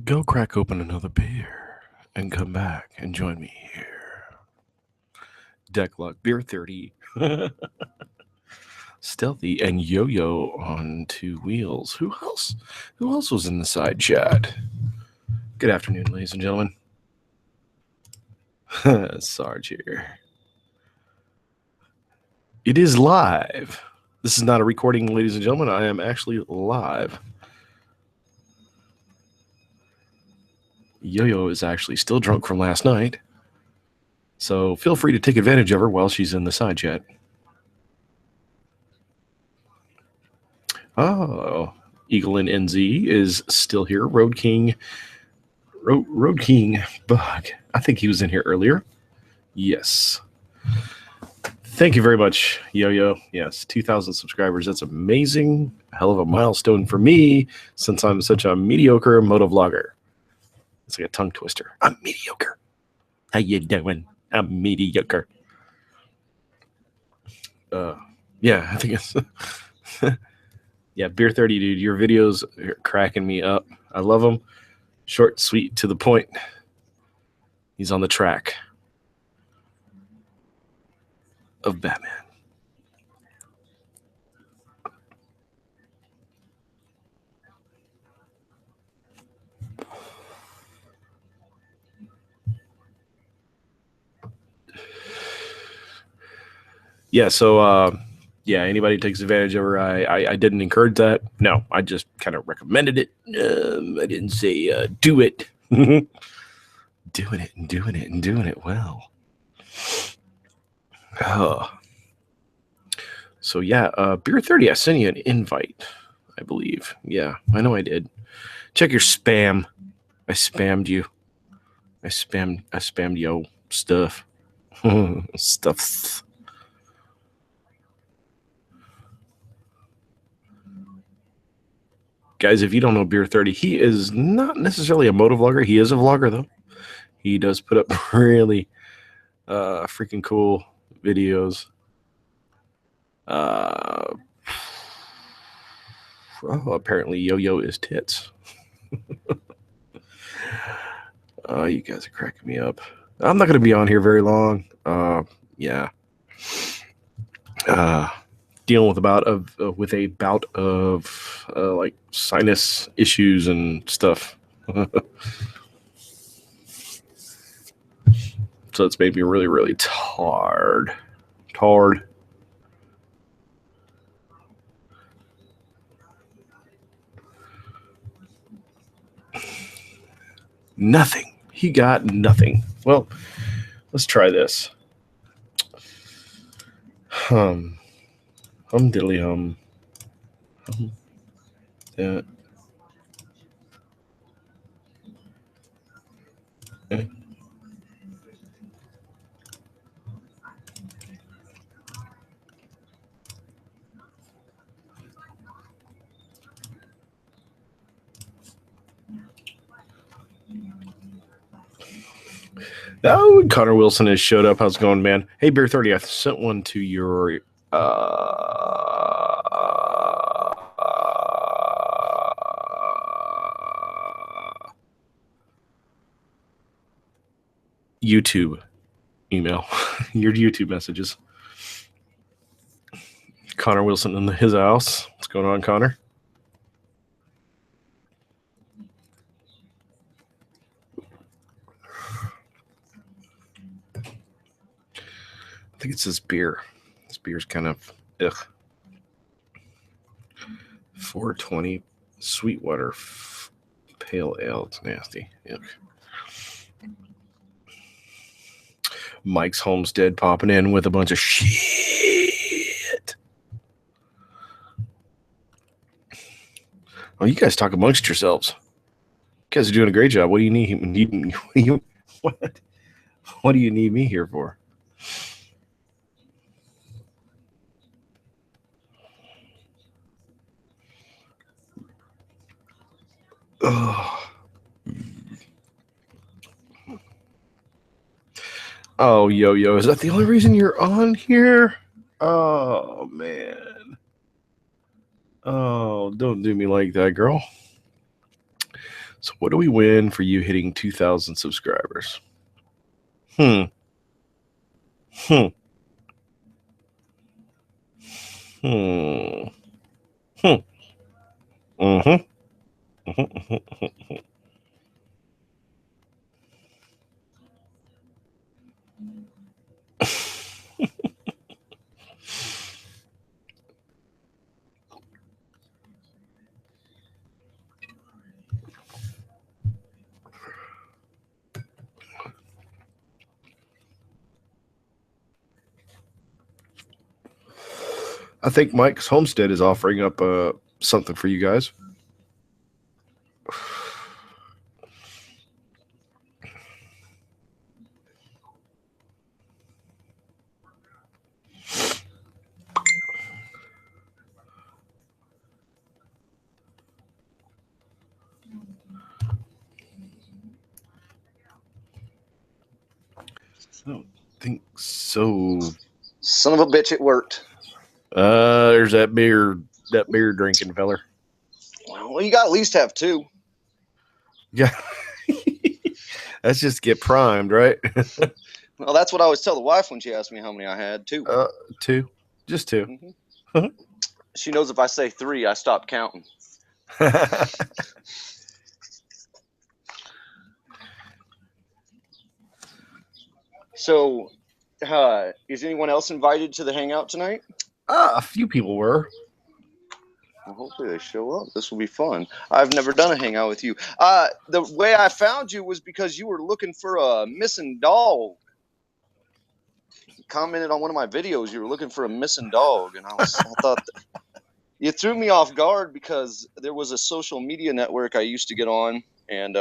Go crack open another beer and come back and join me here. Deck Luck, Beer 30, Stealthy, and Yo-Yo on two wheels. Who else? Who else was in the side chat? Good afternoon, ladies and gentlemen. Sarge here. It is live. This is not a recording, ladies and gentlemen. I am actually live. Yo-Yo is actually still drunk from last night, so feel free to take advantage of her while she's in the side chat. Oh, Eagle and NZ is still here. Road King Bug. I think he was in here earlier. Yes. Thank you very much, Yo-Yo. Yes, 2,000 subscribers. That's amazing. A hell of a milestone for me since I'm such a mediocre motovlogger. It's like a tongue twister. I'm mediocre. How you doing? I'm mediocre. Yeah, I think it's... Yeah, Beer 30, dude. Your videos are cracking me up. I love them. Short, sweet, to the point. He's on the track of Batman. Yeah, so yeah, anybody takes advantage of her. I didn't encourage that. No, I just kind of recommended it. I didn't say do it. Doing it well. So yeah, Beer 30, I sent you an invite, I believe. Yeah, I know I did. Check your spam. I spammed you. I spammed yo stuff. Stuff. Guys, if you don't know Beer 30, he is not necessarily a motovlogger. He is a vlogger, though. He does put up really freaking cool videos. Oh, apparently Yo-Yo is tits. Oh, you guys are cracking me up. I'm not going to be on here very long. Yeah. Dealing with a bout of like sinus issues and stuff. So it's made me really, really tired. Nothing. He got nothing. Well, let's try this. Diddly hum. Yeah. Oh, Connor Wilson has showed up. How's it going, man? Hey, Beer 30, I sent one to your YouTube email, your YouTube messages. Connor Wilson in his house. What's going on, Connor? I think it's this beer. This beer's kind of ugh. 420 Sweetwater Pale Ale. It's nasty. Yuck. Mike's Homestead popping in with a bunch of shit. Oh, you guys talk amongst yourselves. You guys are doing a great job. What do you need? What do you need me here for? Oh, Yo-Yo, is that the only reason you're on here? Oh, man. Oh, don't do me like that, girl. So what do we win for you hitting 2,000 subscribers? Hmm. Hmm. Hmm. Hmm. Mm-hmm. Mm-hmm. I think Mike's Homestead is offering up something for you guys. I don't think so. Son of a bitch, it worked. There's that beer drinking feller. Well, you got to at least have 2. Yeah. Let's just get primed, right? Well, that's what I always tell the wife when she asks me how many I had. 2. 2. Just 2. Mm-hmm. She knows if I say 3, I stop counting. So, is anyone else invited to the Hangout tonight? A few people were. Well, hopefully they show up. This will be fun. I've never done a Hangout with you. The way I found you was because you were looking for a missing dog. You commented on one of my videos. You were looking for a missing dog, and I thought you threw me off guard because there was a social media network I used to get on, and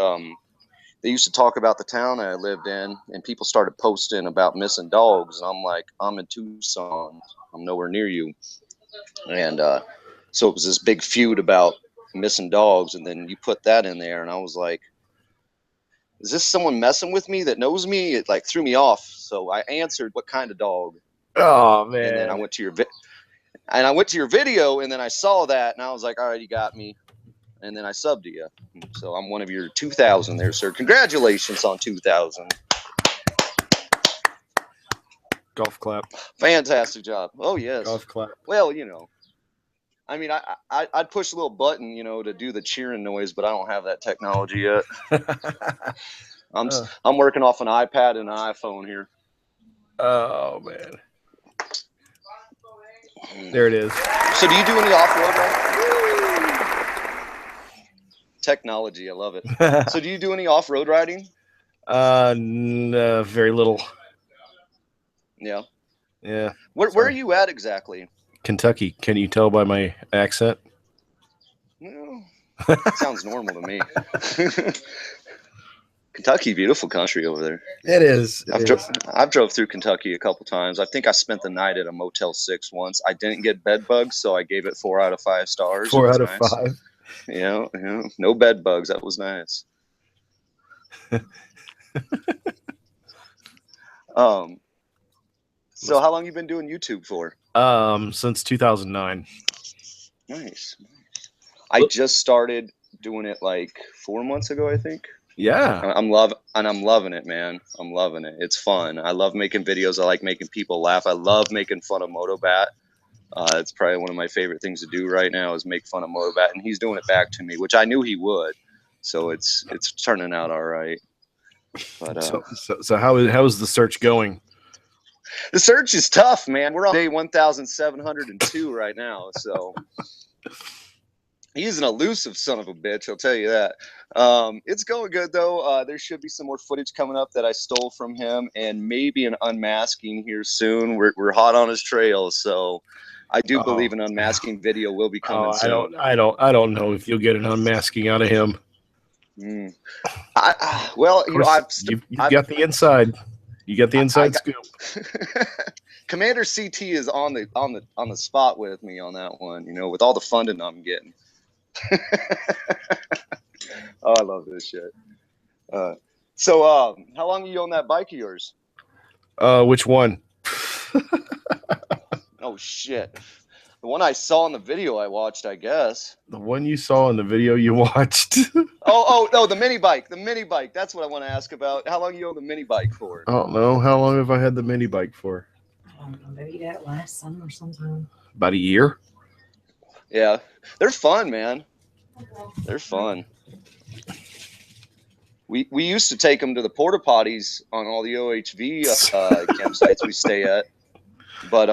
they used to talk about the town I lived in, and people started posting about missing dogs, and I'm like, I'm in Tucson. I'm nowhere near you. And so it was this big feud about missing dogs, and then you put that in there, and I was like, is this someone messing with me that knows me? It like threw me off. So I answered, what kind of dog? Oh man. And then I went to your video, and then I saw that, and I was like, all right, you got me. And then I subbed to you. So I'm one of your 2,000 there, sir. Congratulations on 2,000. Golf clap. Fantastic job. Oh, yes. Golf clap. Well, I mean, I'd push a little button, to do the cheering noise, but I don't have that technology yet. I'm working off an iPad and an iPhone here. Oh, man. There it is. So do you do any off-road riding? Technology, I love it. So do you do any off-road riding? No, very little. Yeah. Yeah. Where are you at exactly? Kentucky. Can you tell by my accent? No. Sounds normal to me. Kentucky, beautiful country over there. It is. I've drove through Kentucky a couple times. I think I spent the night at a Motel 6 once. I didn't get bed bugs, so I gave it 4 out of 5 stars. 4 out of 5. Yeah, no bed bugs. That was nice. So how long you been doing YouTube for? Since 2009. Nice. I just started doing it like 4 months ago, I think. Yeah. I'm loving it, man. I'm loving it. It's fun. I love making videos. I like making people laugh. I love making fun of Motobat. It's probably one of my favorite things to do right now is make fun of Motobat, and he's doing it back to me, which I knew he would. So it's turning out all right. But so how is the search going? The search is tough, man. We're on day 1,702 right now, so he's an elusive son of a bitch, I'll tell you that. It's going good, though. There should be some more footage coming up that I stole from him, and maybe an unmasking here soon. We're hot on his trail, so I do believe an unmasking video will be coming soon. I don't know if you'll get an unmasking out of him. You've got the inside. You got the inside scoop. Commander CT is on the spot with me on that one. With all the funding I'm getting. Oh, I love this shit. So how long you own that bike of yours? Which one? Oh shit! The one I saw in the video I watched, I guess. The one you saw in the video you watched. Oh, the mini bike. The mini bike. That's what I want to ask about. How long you own the mini bike for? I don't know. How long have I had the mini bike for? I don't know. Maybe that last summer sometime. About a year. Yeah. They're fun, man. They're fun. We used to take them to the porta potties on all the OHV campsites we stay at. But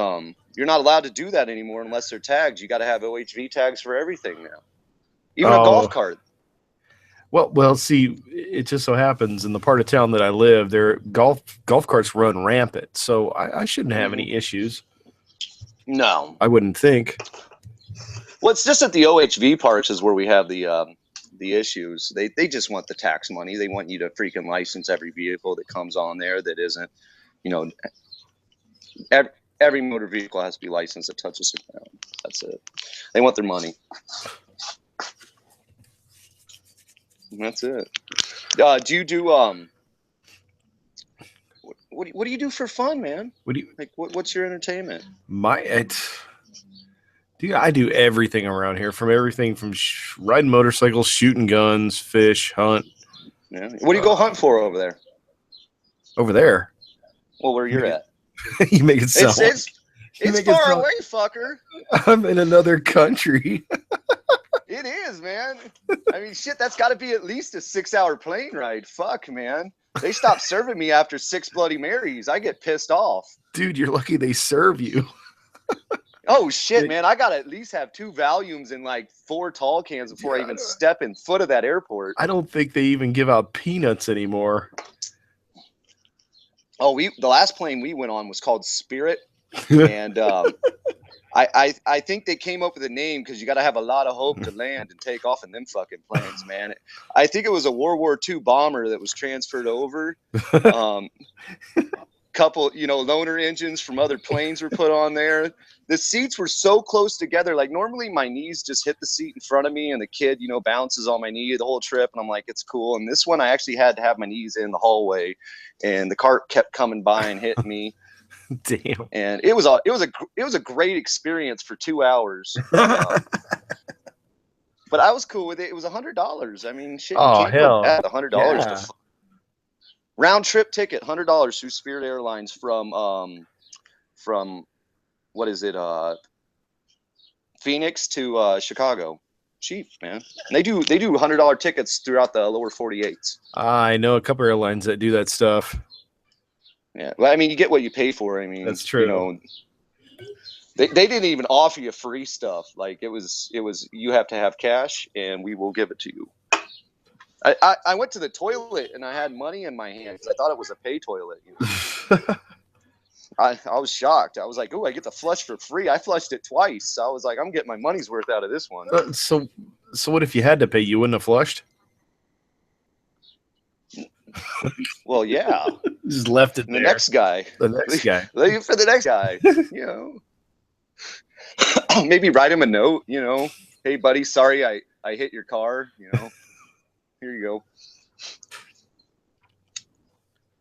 you're not allowed to do that anymore unless they're tagged. You got to have OHV tags for everything now. Even a golf cart. Well, see, it just so happens in the part of town that I live, there golf carts run rampant, so I shouldn't have any issues. No, I wouldn't think. Well, it's just at the OHV parks is where we have the issues. They just want the tax money. They want you to freaking license every vehicle that comes on there that isn't, every motor vehicle has to be licensed that touches the ground. That's it. They want their money. And that's it. Do you do what do you do for fun, man? What's your entertainment? Dude, I do everything around here. From everything from riding motorcycles, shooting guns, fish, hunt. Yeah. What do you go hunt for over there? Over there? Well, where you're at? You make it sound. It's far away, fucker. I'm in another country. It is, man. I mean, shit, that's got to be at least a 6-hour plane ride. Fuck, man. They stopped serving me after 6 Bloody Marys. I get pissed off. Dude, you're lucky they serve you. Oh, shit, man. I got to at least have 2 Valiums and like 4 tall cans before I even step in foot of that airport. I don't think they even give out peanuts anymore. Oh, the last plane we went on was called Spirit. And I think they came up with a name because you got to have a lot of hope to land and take off in them fucking planes, man. I think it was a World War II bomber that was transferred over. Couple, loaner engines from other planes were put on there. The seats were so close together. Like normally my knees just hit the seat in front of me and the kid, bounces on my knee the whole trip. And I'm like, it's cool. And this one, I actually had to have my knees in the hallway and the cart kept coming by and hitting me. Damn. And it was a great experience for 2 hours. But I was cool with it. It was $100. I mean, shit. Oh, hell. $100. Yeah. Round trip ticket, $100 through Spirit Airlines from what is it? Phoenix to Chicago. Cheap, man. And they do $100 tickets throughout the lower 48s. I know a couple airlines that do that stuff. Yeah, well, I mean, you get what you pay for. I mean, that's true. They didn't even offer you free stuff. Like it was you have to have cash, and we will give it to you. I went to the toilet and I had money in my hands. I thought it was a pay toilet. I was shocked. I was like, "Oh, I get to flush for free." I flushed it twice. So I was like, "I'm getting my money's worth out of this one." So what if you had to pay? You wouldn't have flushed? Well, yeah. Just left it there. The next guy. Leave it for the next guy. Maybe write him a note. Hey, buddy, sorry I hit your car. Here you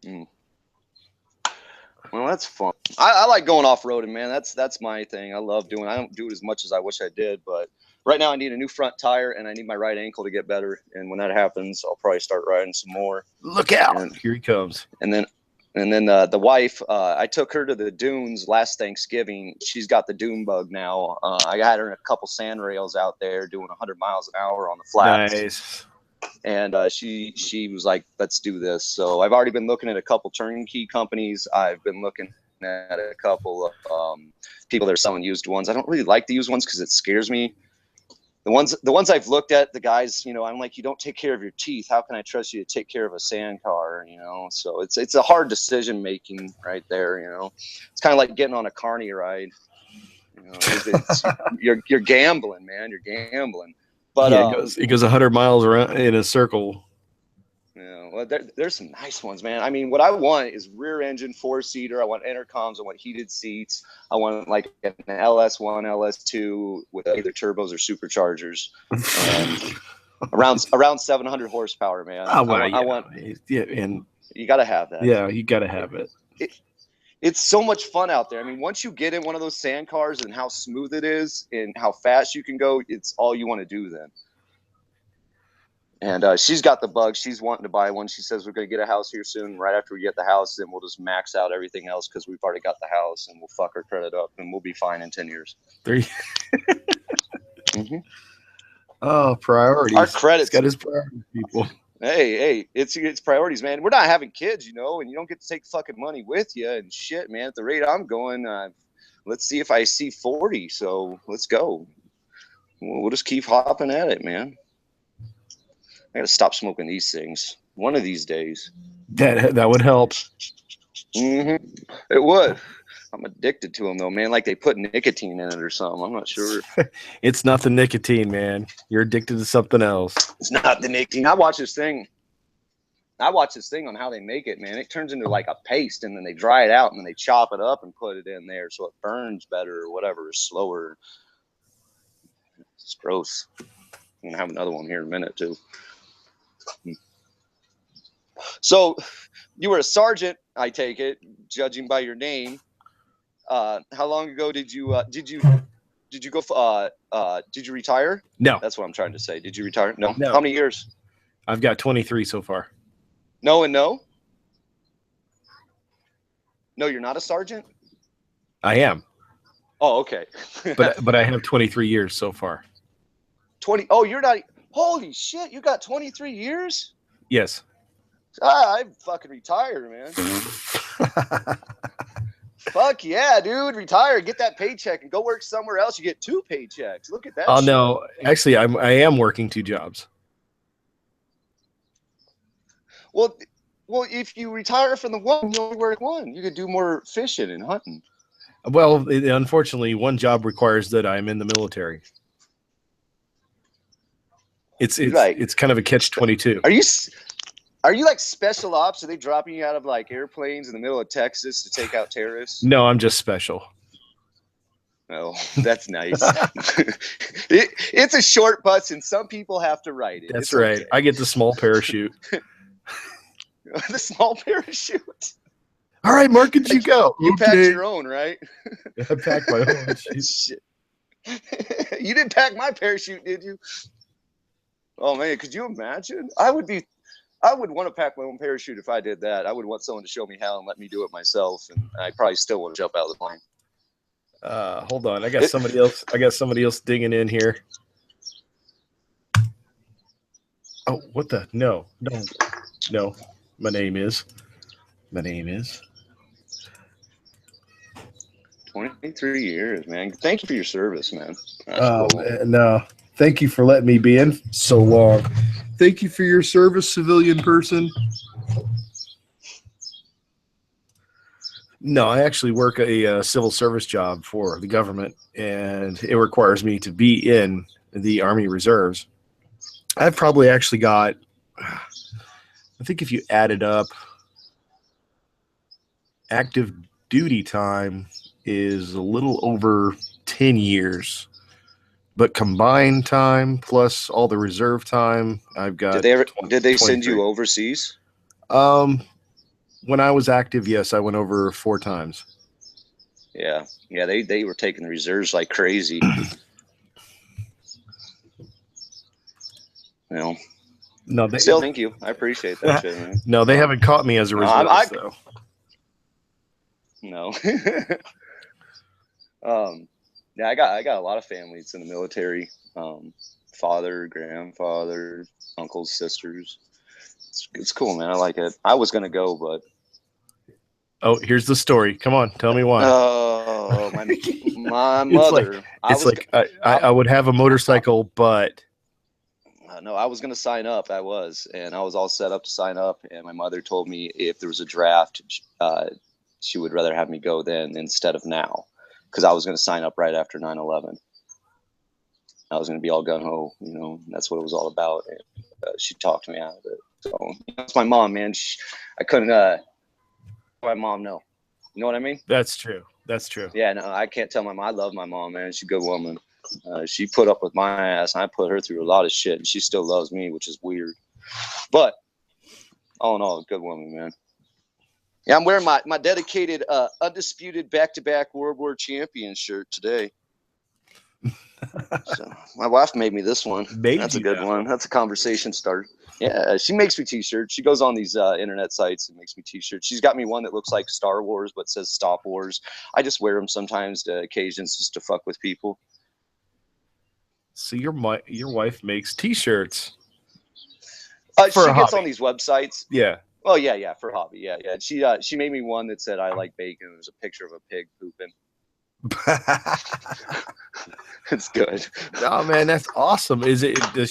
go. Well, that's fun. I like going off-roading, man. That's my thing. I love doing. I don't do it as much as I wish I did, but right now I need a new front tire and I need my right ankle to get better. And when that happens, I'll probably start riding some more. Look out! Here he comes. And then the wife, I took her to the dunes last Thanksgiving. She's got the dune bug now. I got her in a couple sand rails out there doing 100 miles an hour on the flats. Nice. And she was like, let's do this. So I've already been looking at a couple turnkey companies. I've been looking at a couple of people that are selling used ones. I don't really like the used ones because it scares me. The ones I've looked at, the guys, I'm like, you don't take care of your teeth. How can I trust you to take care of a sand car? So it's a hard decision making right there. It's kind of like getting on a carny ride. You're gambling, man. You're gambling. But yeah, it goes 100 miles around in a circle. Yeah, well, there's some nice ones, man. I mean, what I want is rear engine 4-seater. I want intercoms. I want heated seats. I want like an LS1, LS2 with either turbos or superchargers. And around 700 horsepower, man. Oh, well, I want. Yeah, and you got to have that. Yeah, you got to have it. it's so much fun out there. I mean, once you get in one of those sand cars and how smooth it is and how fast you can go, it's all you want to do then. And she's got the bug. She's wanting to buy one. She says we're going to get a house here soon. Right after we get the house, then we'll just max out everything else because we've already got the house, and we'll fuck our credit up, and we'll be fine in 10 years. There you Mm-hmm. Oh, priorities. Our credit's He's got his priorities, people. Hey, it's priorities, man. We're not having kids, you know, and you don't get to take fucking money with you and shit, man. At the rate I'm going, let's see if I see 40. So let's go. We'll just keep hopping at it, man. I gotta stop smoking these things one of these days. That would help. It would. I'm addicted to them though, man. Like they put nicotine in it or something. I'm not sure. It's not the nicotine, man. You're addicted to something else. It's not the nicotine. I watch this thing on how they make it, man. It turns into like a paste, and then they dry it out, and then they chop it up and put it in there so it burns better or whatever, is slower. It's gross. I'm gonna have another one here in a minute too. So you were a sergeant, I take it, judging by your name. How long ago did you retire? No. That's what I'm trying to say. Did you retire? No. No. How many years? I've got 23 so far. No and no? No, you're not a sergeant? I am. Oh, okay. but I have 23 years so far. 20. Oh, you're not. Holy shit, you got 23 years? Yes. I'm fucking retired, man. Fuck yeah, dude. Retire, get that paycheck, and go work somewhere else. You get 2 paychecks. Look at that. Oh, shit. no. Actually, I am working 2 jobs. Well, if you retire from the one, you only work one. You could do more fishing and hunting. Well, unfortunately, one job requires that I'm in the military. It's Right. It's kind of a catch-22. Are you like special ops? Are they dropping you out of like airplanes in the middle of Texas to take out terrorists? No, I'm just special. Oh, that's nice. It's a short bus, and some people have to ride it. That's It's right. okay. I get the small parachute. The small parachute. All right, Mark, did you go? You packed Okay. your own, right? I packed my own. Shit. You didn't pack my parachute, did you? Oh man, could you imagine? I would want to pack my own parachute if I did that. I would want someone to show me how and let me do it myself, and I probably still want to jump out of the plane. Hold on. I got somebody else. I got somebody else digging in here. Oh, what the? No. My name is. 23 years, man. Thank you for your service, man. That's Oh, cool. no. Thank you for letting me be in so long. Thank you for your service, civilian person. No, I actually work a civil service job for the government, and it requires me to be in the Army Reserves. I've probably actually got, I think if you added up, active duty time is a little over 10 years. But combined time plus all the reserve time, I've got. Did they send 23. you overseas? When I was active, yes, I went over 4 times. Yeah. They were taking the reserves like crazy. You know. No, they Still, thank you. I appreciate that shit, man. No, they haven't caught me as a reservist, though. No. Yeah, I got a lot of families in the military. Father, grandfather, uncles, sisters. It's cool, man. I like it. I was gonna go, but Oh, here's the story. Come on, tell me why. oh, my mother. I would have a motorcycle, but no, I was gonna sign up. I was all set up to sign up, and my mother told me if there was a draft, she would rather have me go then instead of now. Because I was going to sign up right after 9/11. I was going to be all gung-ho, you know, that's what it was all about. And, she talked me out of it. So, it's my mom, man. I couldn't my mom no. You know what I mean? That's true. Yeah, no, I can't tell my mom. I love my mom, man. She's a good woman. She put up with my ass, and I put her through a lot of shit, and she still loves me, which is weird. But, all in all, a good woman, man. Yeah, I'm wearing my dedicated undisputed back-to-back World War champion shirt today. So my wife made me this one. That's a good one. That's a conversation starter. Yeah, she makes me t-shirts. She goes on these internet sites and makes me t-shirts. She's got me one that looks like Star Wars but says Stop Wars. I just wear them sometimes to occasions just to fuck with people. So your wife makes t-shirts. She gets on these websites. Yeah. Oh yeah, for hobby. Yeah. She made me one that said I like bacon. There's a picture of a pig pooping. It's good. Oh man, that's awesome. Does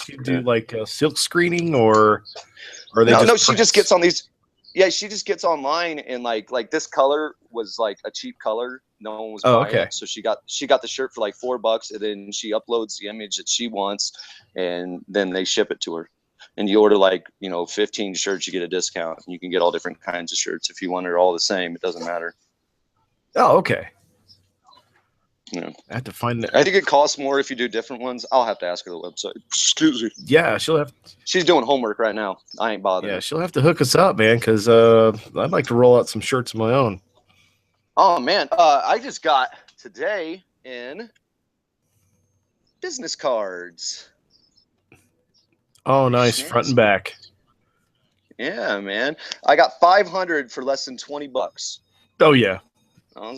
she do like silk screening or are they no, she just gets on these. Yeah, she just gets online and like this color was like a cheap color. No one was buying it. So she got the shirt for like $4 and then she uploads the image that she wants and then they ship it to her. And you order like, 15 shirts, you get a discount. You can get all different kinds of shirts. If you want it all the same, it doesn't matter. Oh, okay. Yeah. I have to find that. I think it costs more if you do different ones. I'll have to ask her the website. Excuse me. Yeah, she's doing homework right now. I ain't bothering. Yeah, she'll have to hook us up, man, because I'd like to roll out some shirts of my own. Oh man, I just got today in business cards. Oh, nice. Front and back. Yeah, man. I got 500 for less than $20. Oh yeah. I was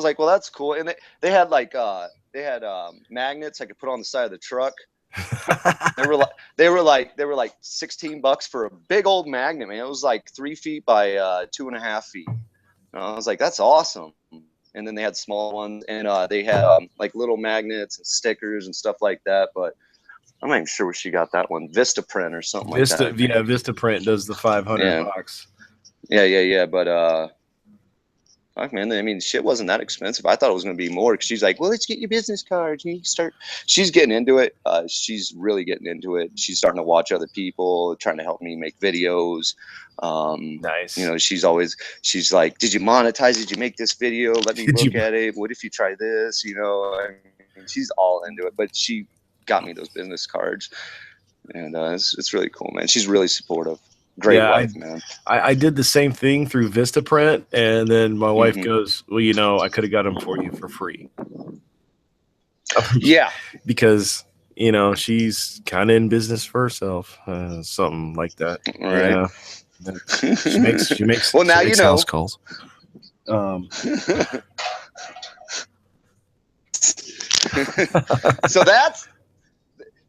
like, well, that's cool. And they had like magnets I could put on the side of the truck. they were like $16 for a big old magnet, man. It was like 3 feet by 2.5 feet. And I was like, that's awesome. And then they had small ones, and they had like little magnets and stickers and stuff like that. But I'm not even sure where she got that one. Vistaprint or something like that. Yeah, Vistaprint does the $500. Yeah. But fuck, man. I mean, shit wasn't that expensive. I thought it was going to be more because she's like, well, let's get your business cards. You start. She's getting into it. She's really getting into it. She's starting to watch other people, trying to help me make videos. Nice. She's like, did you monetize? Did you make this video? Let me look at it. What if you try this? I mean, she's all into it, but she got me those business cards, and it's really cool, man. She's really supportive. Great wife, man. I did the same thing through Vistaprint, and then my wife goes, well, I could have got them for you for free. Yeah. Because, she's kind of in business for herself, something like that. Right. Yeah. She makes well, now she makes house calls.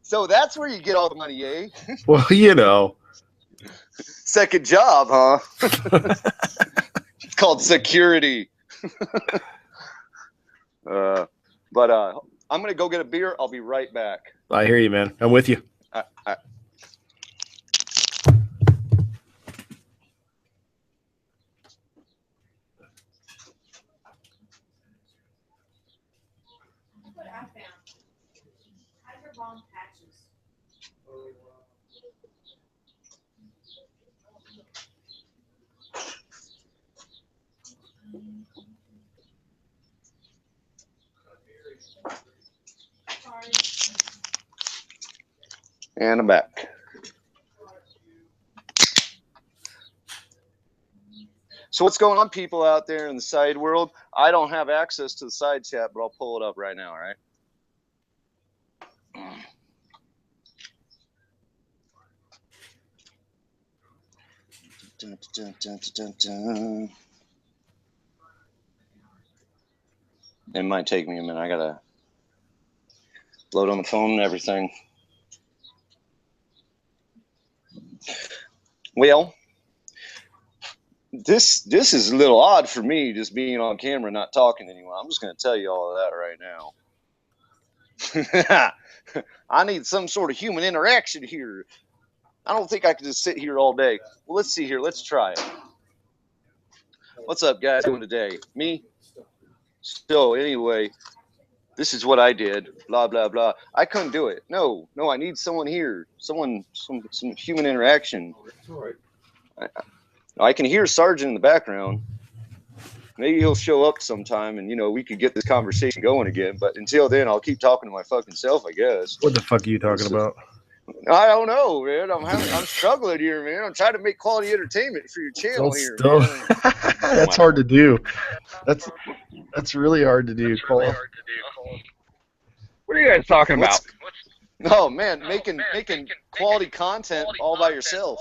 So that's where you get all the money, eh? Well, Second job, huh? It's called security. But I'm gonna go get a beer. I'll be right back. I hear you, man. I'm with you. And I'm back. So what's going on, people out there in the side world? I don't have access to the side chat, but I'll pull it up right now, all right? Dun, dun, dun, dun, dun. It might take me a minute. I gotta load on the phone and everything. Well, this is a little odd for me, just being on camera, not talking to anyone. I'm just gonna tell you all of that right now. I need some sort of human interaction here. I don't think I can just sit here all day. Well, let's see here. Let's try it. What's up, guys? Doing today? Me? So anyway, this is what I did. Blah blah blah. I couldn't do it. No. I need someone here. Some human interaction. I can hear Sergeant in the background. Maybe he'll show up sometime, and we could get this conversation going again. But until then, I'll keep talking to my fucking self, I guess. What the fuck are you talking about? I don't know, man. I'm struggling here, man. I'm trying to make quality entertainment for your channel here, Don't- man. That's hard to do. That's really hard to do, Cole. What are you guys talking about? Oh man, making quality content all by yourself.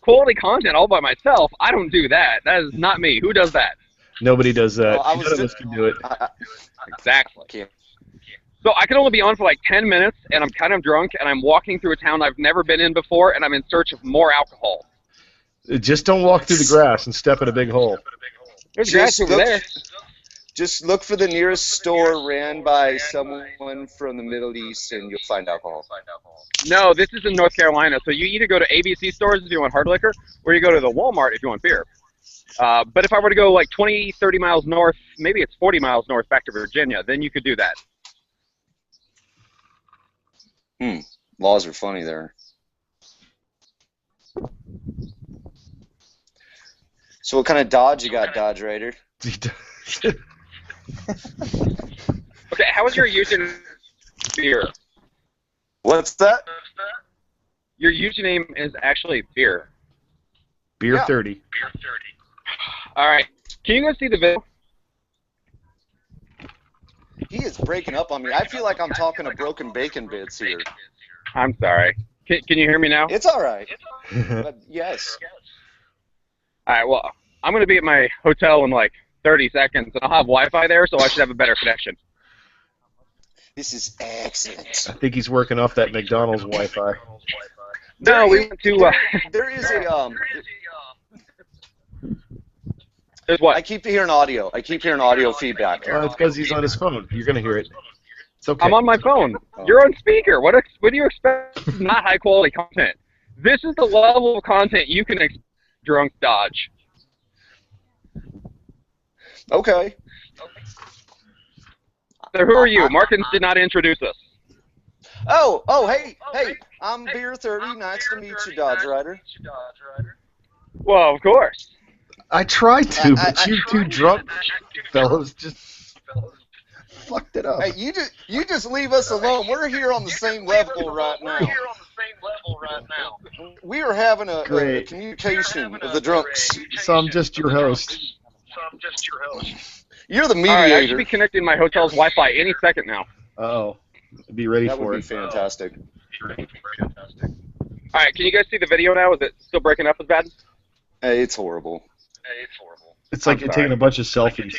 Quality content all by myself? I don't do that. That is not me. Who does that? Nobody does that. Well, None of us can do it. Exactly. Can't. So I can only be on for like 10 minutes, and I'm kind of drunk, and I'm walking through a town I've never been in before, and I'm in search of more alcohol. Just don't walk through the grass and step in a big hole. There's grass over there. Just look for the nearest store ran by someone from the Middle East, and you'll find alcohol. No, this is in North Carolina, so you either go to ABC stores if you want hard liquor, or you go to the Walmart if you want beer. But if I were to go like 20, 30 miles north, maybe it's 40 miles north back to Virginia, then you could do that. Laws are funny there. So what kind of Dodge you got, Dodge Raider? Okay, how is your username beer? What's that? Your username is actually beer. Beer Yeah. 30. All right, can you guys see the video? He is breaking up on me. I feel like I'm talking to broken bacon bits here. I'm sorry. Can you hear me now? It's all right. But yes. All right, well, I'm going to be at my hotel in like 30 seconds, and I'll have Wi-Fi there, so I should have a better connection. This is excellent. I think he's working off that McDonald's Wi-Fi. No, we went to... There is a There's what? I keep hearing audio. I keep hearing audio feedback. Well, it's because he's on his phone. You're gonna hear it. It's okay. I'm on my phone. You're on speaker. What do you expect? This is not high-quality content. This is the level of content you can expect drunk Dodge. Okay. So who are you? Markins did not introduce us. Oh, hey, I'm Beer 30. Nice to meet you, Dodge Rider. Well, of course. I tried to, but you two drunk fellows just fucked it up. Hey, you just leave us alone. We're here on the same level right now. We are having a communication of the drunks. So I'm just your host. You're the All right, I should mediator. be connecting my hotel's Wi-Fi any second now. Uh-oh. Be ready That for would be it. fantastic. All right, can you guys see the video now? Is it still breaking up as bad? Hey, it's horrible. It's like I'm you're sorry. taking a bunch of selfies.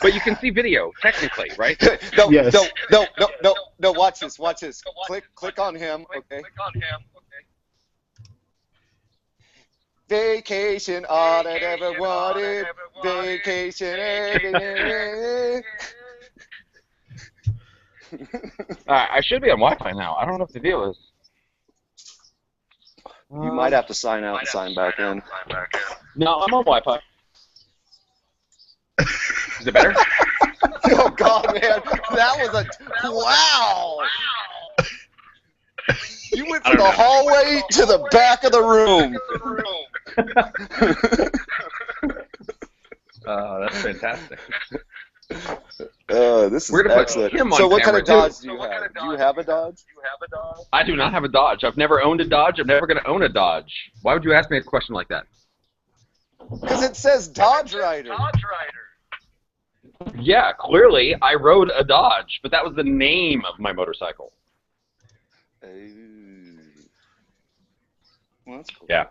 But you can see video, technically, right? No, Yes. no, watch this. Click on him, okay? Vacation, all I ever wanted. Vacation, everything. All right, I should be on Wi-Fi now. I don't know what the deal is. You might have to sign out and sign back in. No, I'm on Wi-Fi. Is it better? Oh God, man, that was a wow! You went from the hallway to the back of the room. That's fantastic. This is We're gonna put excellent. him on So what kind camera, of Dodge too. do you have? Do you have a Dodge? I do not have a Dodge. I've never owned a Dodge. I'm never going to own a Dodge. Why would you ask me a question like that? Because it says Dodge Rider. Yeah, clearly I rode a Dodge, but that was the name of my motorcycle. Well, that's cool. Yeah.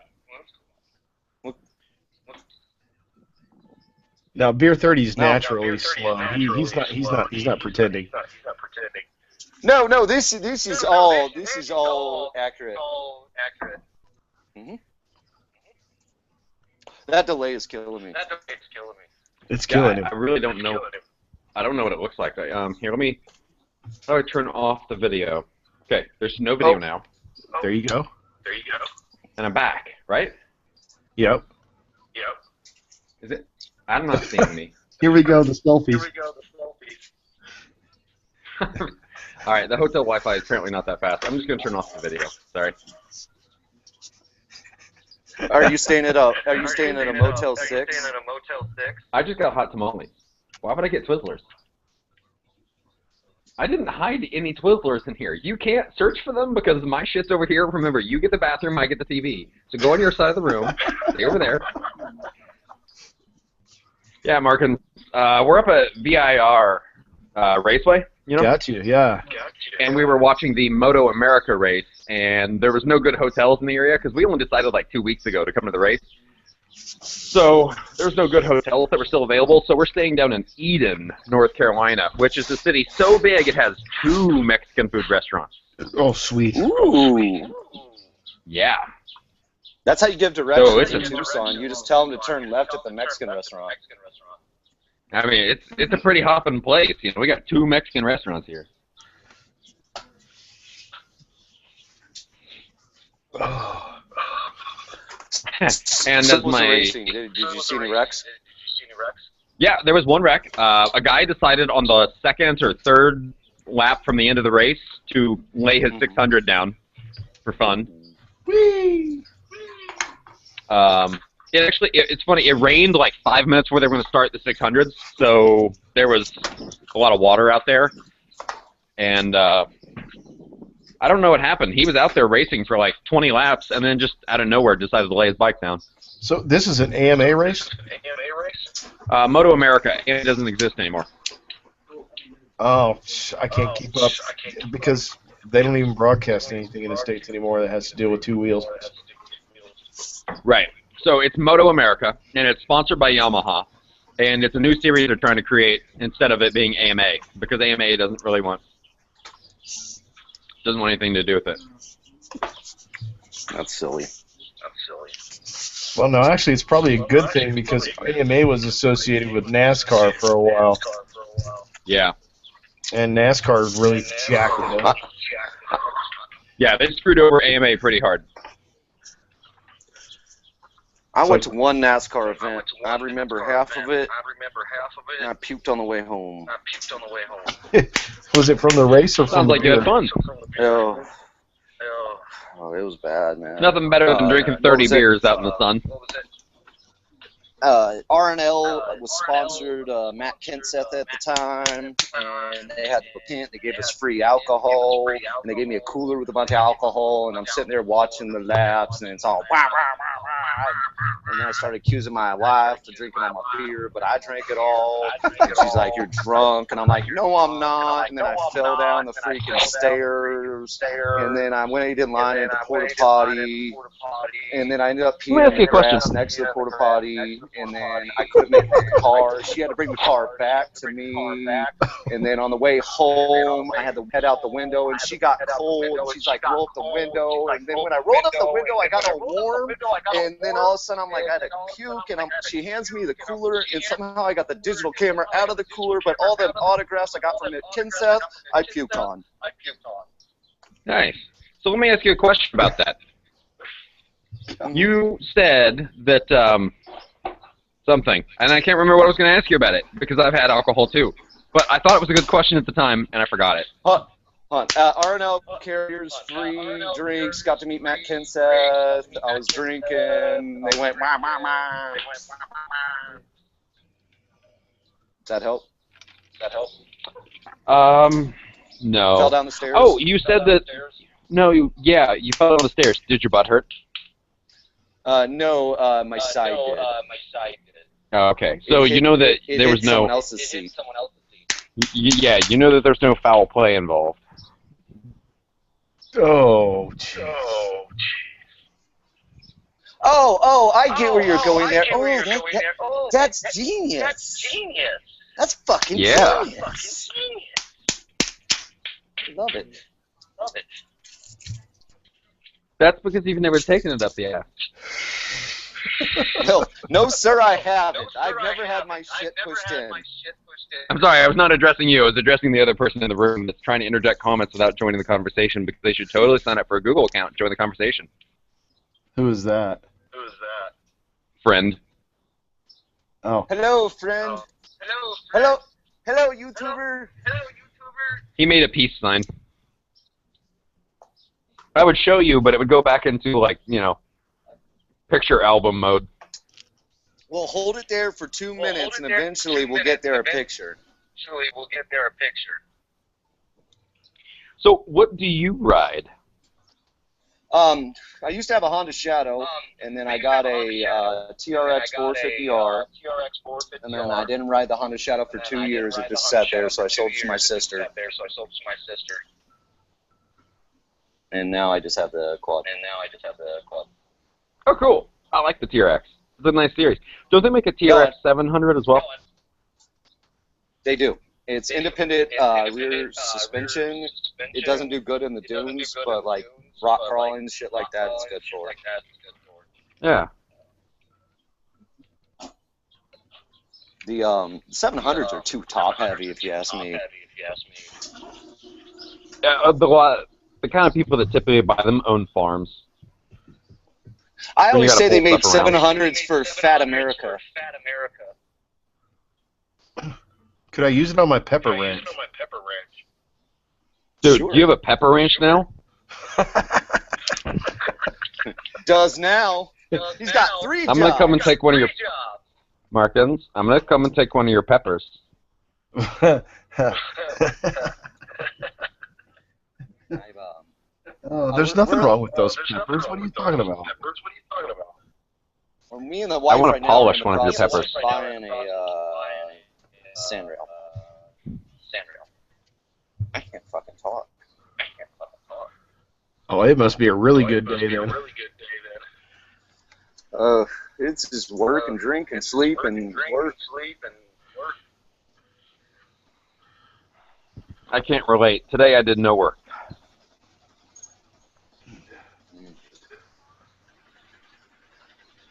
Now, Beer 30 is naturally slow. He's not pretending. No, this is all accurate. Mm-hmm. That delay is killing me. It's killing him. I really don't know. I don't know what it looks like. Here, let me. How do I turn off the video? Okay, there's no video now, There you go. and I'm back. Right? Yep. Is it? I'm not seeing me. Here we go, the selfies. All right, the hotel Wi-Fi is apparently not that fast. I'm just going to turn off the video. Sorry. Are you staying at a Motel 6? I just got hot tamales. Why would I get Twizzlers? I didn't hide any Twizzlers in here. You can't search for them because my shit's over here. Remember, you get the bathroom, I get the TV. So go on your side of the room. Stay over there. Yeah, Markin, we're up at VIR Raceway, you know? Got you, yeah. And we were watching the Moto America race, and there was no good hotels in the area because we only decided like 2 weeks ago to come to the race. So there's no good hotels that were still available, so we're staying down in Eden, North Carolina, which is a city so big it has 2 Mexican food restaurants. Oh, sweet. Ooh. Yeah. That's how you give directions So it's in Tucson. You just tell them to turn left at the Mexican restaurant. I mean, it's a pretty hopping place. You know, we got 2 Mexican restaurants here. And So as was the my racing. Did you see any wrecks? Yeah, there was one wreck. A guy decided on the 2nd or 3rd lap from the end of the race to lay his 600 down for fun. Whee! It's funny. It rained like 5 minutes before they were going to start the 600s, so there was a lot of water out there. And I don't know what happened. He was out there racing for like 20 laps, and then just out of nowhere decided to lay his bike down. So this is an AMA race? Moto America, and it doesn't exist anymore. Oh, I can't keep up because they don't even broadcast anything in the States anymore that has to deal with 2 wheels. Right. So it's Moto America, and it's sponsored by Yamaha, and it's a new series they're trying to create instead of it being AMA, because AMA doesn't want anything to do with it. That's silly. Well, no, actually, it's probably a good thing because AMA was associated with NASCAR for a while, Yeah. and NASCAR really jacked it up. Yeah, they screwed over AMA pretty hard. I went to one NASCAR event. I remember half of it, and I puked on the way home. Was it from the race or from Sounds like you had fun. Oh, it was bad, man. Nothing better than drinking 30 beers out in the sun. RNL was sponsored Matt Kenseth at the time, and they had the tent. They gave us free alcohol, and they gave me a cooler with a bunch of alcohol, and I'm sitting there watching the laps, and it's all wah, wah, wah, wah. And then I started accusing my wife of drinking all my beer, but I drank it all. And she's like, "You're drunk," and I'm like, "No, I'm not." And then I fell down the freaking stairs, and then I waited in line at the porta potty, and then I ended up peeing in the grass next to the porta potty. And then I couldn't make the car. She had to bring the car back to me. And then on the way home, I had to head out the window, and she got cold. And she's like, roll up the window. And then when I rolled up the window, I got all warm. And then all of a sudden, I'm like, I had to puke. And she hands me the cooler, and somehow I got the digital camera out of the cooler. But all the autographs I got from Kenseth, I puked on. Nice. So let me ask you a question about that. You said that something, and I can't remember what I was going to ask you about it because I've had alcohol too. But I thought it was a good question at the time, and I forgot it. R&L carriers, free drinks, got to meet Matt Kenseth. I was drinking. They went, wah, wah, wah. Does that help? No. Fell down the stairs? Oh, you said that. No, you fell down the stairs. Did your butt hurt? No, my side did. Oh, okay. So you know that there was no. Someone else's seat. Yeah, you know that there's no foul play involved. Oh, jeez. Oh, I get where you're going there. That's genius. That's fucking genius. Love it. That's because you've never taken it up the ass. No, sir, I haven't. I've never had my shit pushed in. I'm sorry, I was not addressing you. I was addressing the other person in the room that's trying to interject comments without joining the conversation because they should totally sign up for a Google account and join the conversation. Who is that? Friend. Oh. Hello, friend. Hello, YouTuber. He made a peace sign. I would show you, but it would go back into, like, picture album mode. Well, hold it there for 2 minutes, and eventually we'll get there a picture. So what do you ride? I used to have a Honda Shadow, and then I got a TRX 450R, and then I didn't ride the Honda Shadow for 2 years. It just sat there, so I sold it to my sister. And now I just have the quad. Oh, cool. I like the TRX. It's a nice series. Don't they make a TRX 700 as well? They do. It's independent rear suspension. It doesn't do good in the dunes, but like rock crawling, shit like that, it's good for. Yeah. The 700s are too top heavy, if you ask me. The kind of people that typically buy them own farms. I always say they made pull stuff around. 700s for fat America. Could I use it on my pepper ranch? Dude, Sure. do you have a pepper ranch now? Does now. He's got 3 jobs. I'm gonna come and take one of your Markins. I'm gonna come and take one of your peppers. Oh, there's nothing wrong with those peppers. What are you talking about? Well, me and the wife wanna right now polish are in the one of your process peppers. of buying a SnL. I can't fucking talk. Oh, it must be a really good day then. It's just work and drink and sleep and work. I can't relate. Today I did no work.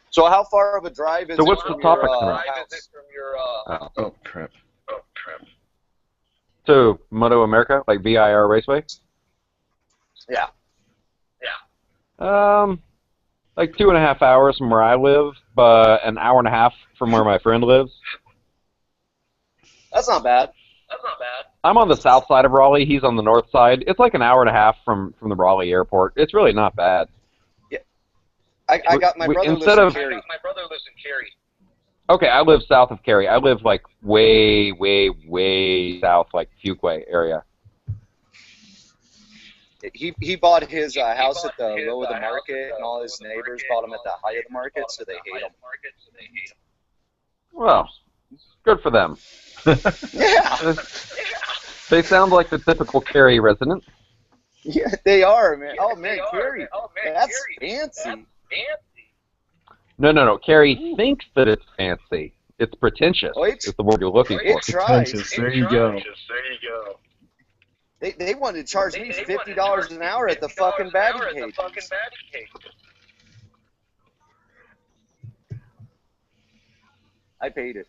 So how far of a drive is So it what's the from topic your tonight? house? Oh, crap. To Moto America, like VIR Raceway? Yeah. Like 2.5 hours from where I live, but an hour and a half from where my friend lives. That's not bad. I'm on the south side of Raleigh. He's on the north side. It's like an hour and a half from the Raleigh airport. It's really not bad. I got my brother Instead lives in of- Cary. Okay, I live south of Cary. I live like way, way, way south, like Fuquay area. He bought his house at the low of the market, and all his neighbors bought him at the high of the market, so they hate him. Well, good for them. Yeah, They sound like the typical Cary resident. yeah, they are, man. Oh man, Cary, that's fancy. No. Cary thinks that it's fancy. It's pretentious. Oh, Is the word you're looking for. It tries. Pretentious. There you go. They wanted to charge me $50 an hour at the fucking batting cage. I paid it.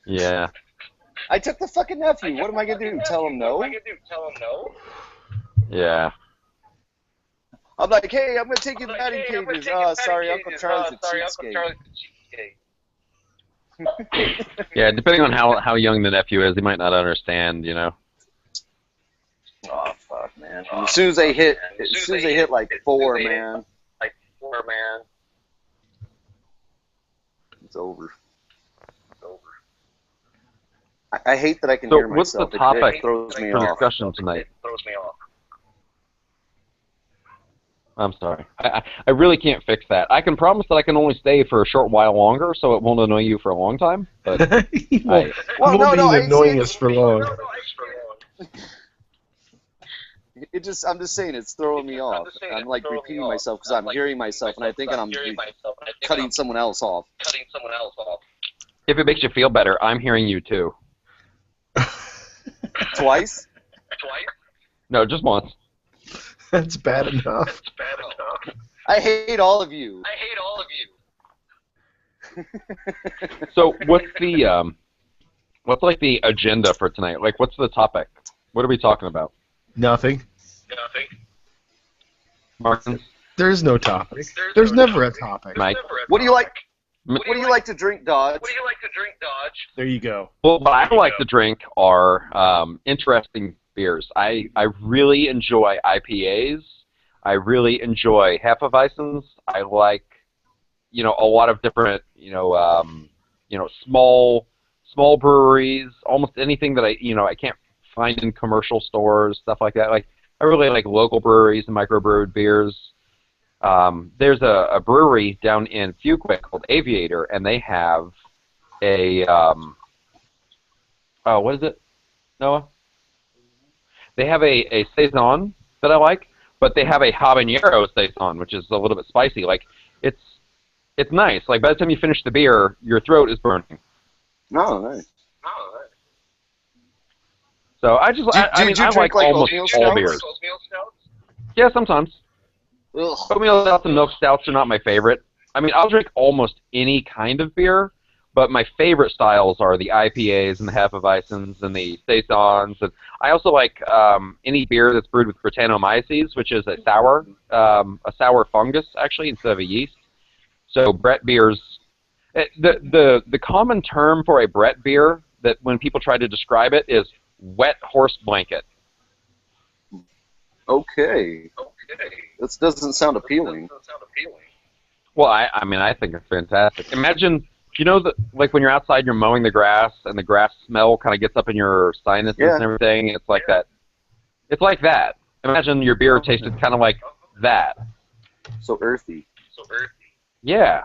Yeah. I took the fucking nephew. What am I gonna do? Tell him no? Yeah. I'm like, hey, I'm gonna take you to the batting cages. Sorry, Uncle Charlie's a cheapskate. Yeah, depending on how young the nephew is, he might not understand, you know. Oh fuck, man! And as soon as they hit like 4, man, it's over. I hate that I can So hear what's the myself. topic It throws me for off. discussion tonight? I'm sorry. I really can't fix that. I can promise that I can only stay for a short while longer, so it won't annoy you for a long time. But He won't, Well, he won't no, be I annoying see- us for long. I'm just saying it's throwing me off. I'm like repeating myself because I'm hearing myself and I think I'm cutting someone else off. if it makes you feel better, I'm hearing you too. Twice? No, just once. That's bad enough. I hate all of you. So what's like the agenda for tonight? Like, what's the topic? What are we talking about? Nothing. Martin? There is no topic. There's never a topic. Mike? What do you like? What do you like to drink, Dodge? There you go. Well, what I like to drink are interesting beers. I really enjoy IPAs. I really enjoy Hefeweizens. I like, a lot of different, small breweries. Almost anything that I can't find in commercial stores, stuff like that. Like I really like local breweries and microbrewed beers. There's a brewery down in Fuquay called Aviator, and they have a oh, what is it, Noah? They have a saison that I like, but they have a habanero saison, which is a little bit spicy. Like it's nice. Like by the time you finish the beer, your throat is burning. No, nice. So I just, I mean, I like almost all beers. Yeah, sometimes. Ugh. Oatmeal stouts and milk stouts are not my favorite. I mean, I'll drink almost any kind of beer, but my favorite styles are the IPAs and the Hefeweizens and the saisons. And I also like any beer that's brewed with Brettanomyces, which is a sour fungus actually instead of a yeast. So Brett beers, the common term for a Brett beer that when people try to describe it is wet horse blanket. Okay. This doesn't sound appealing. Well, I mean, I think it's fantastic. Imagine, you know, like when you're outside, you're mowing the grass, and the grass smell kind of gets up in your sinuses and everything. It's like that. It's like that. Imagine your beer tasted kind of like that. So earthy. Yeah.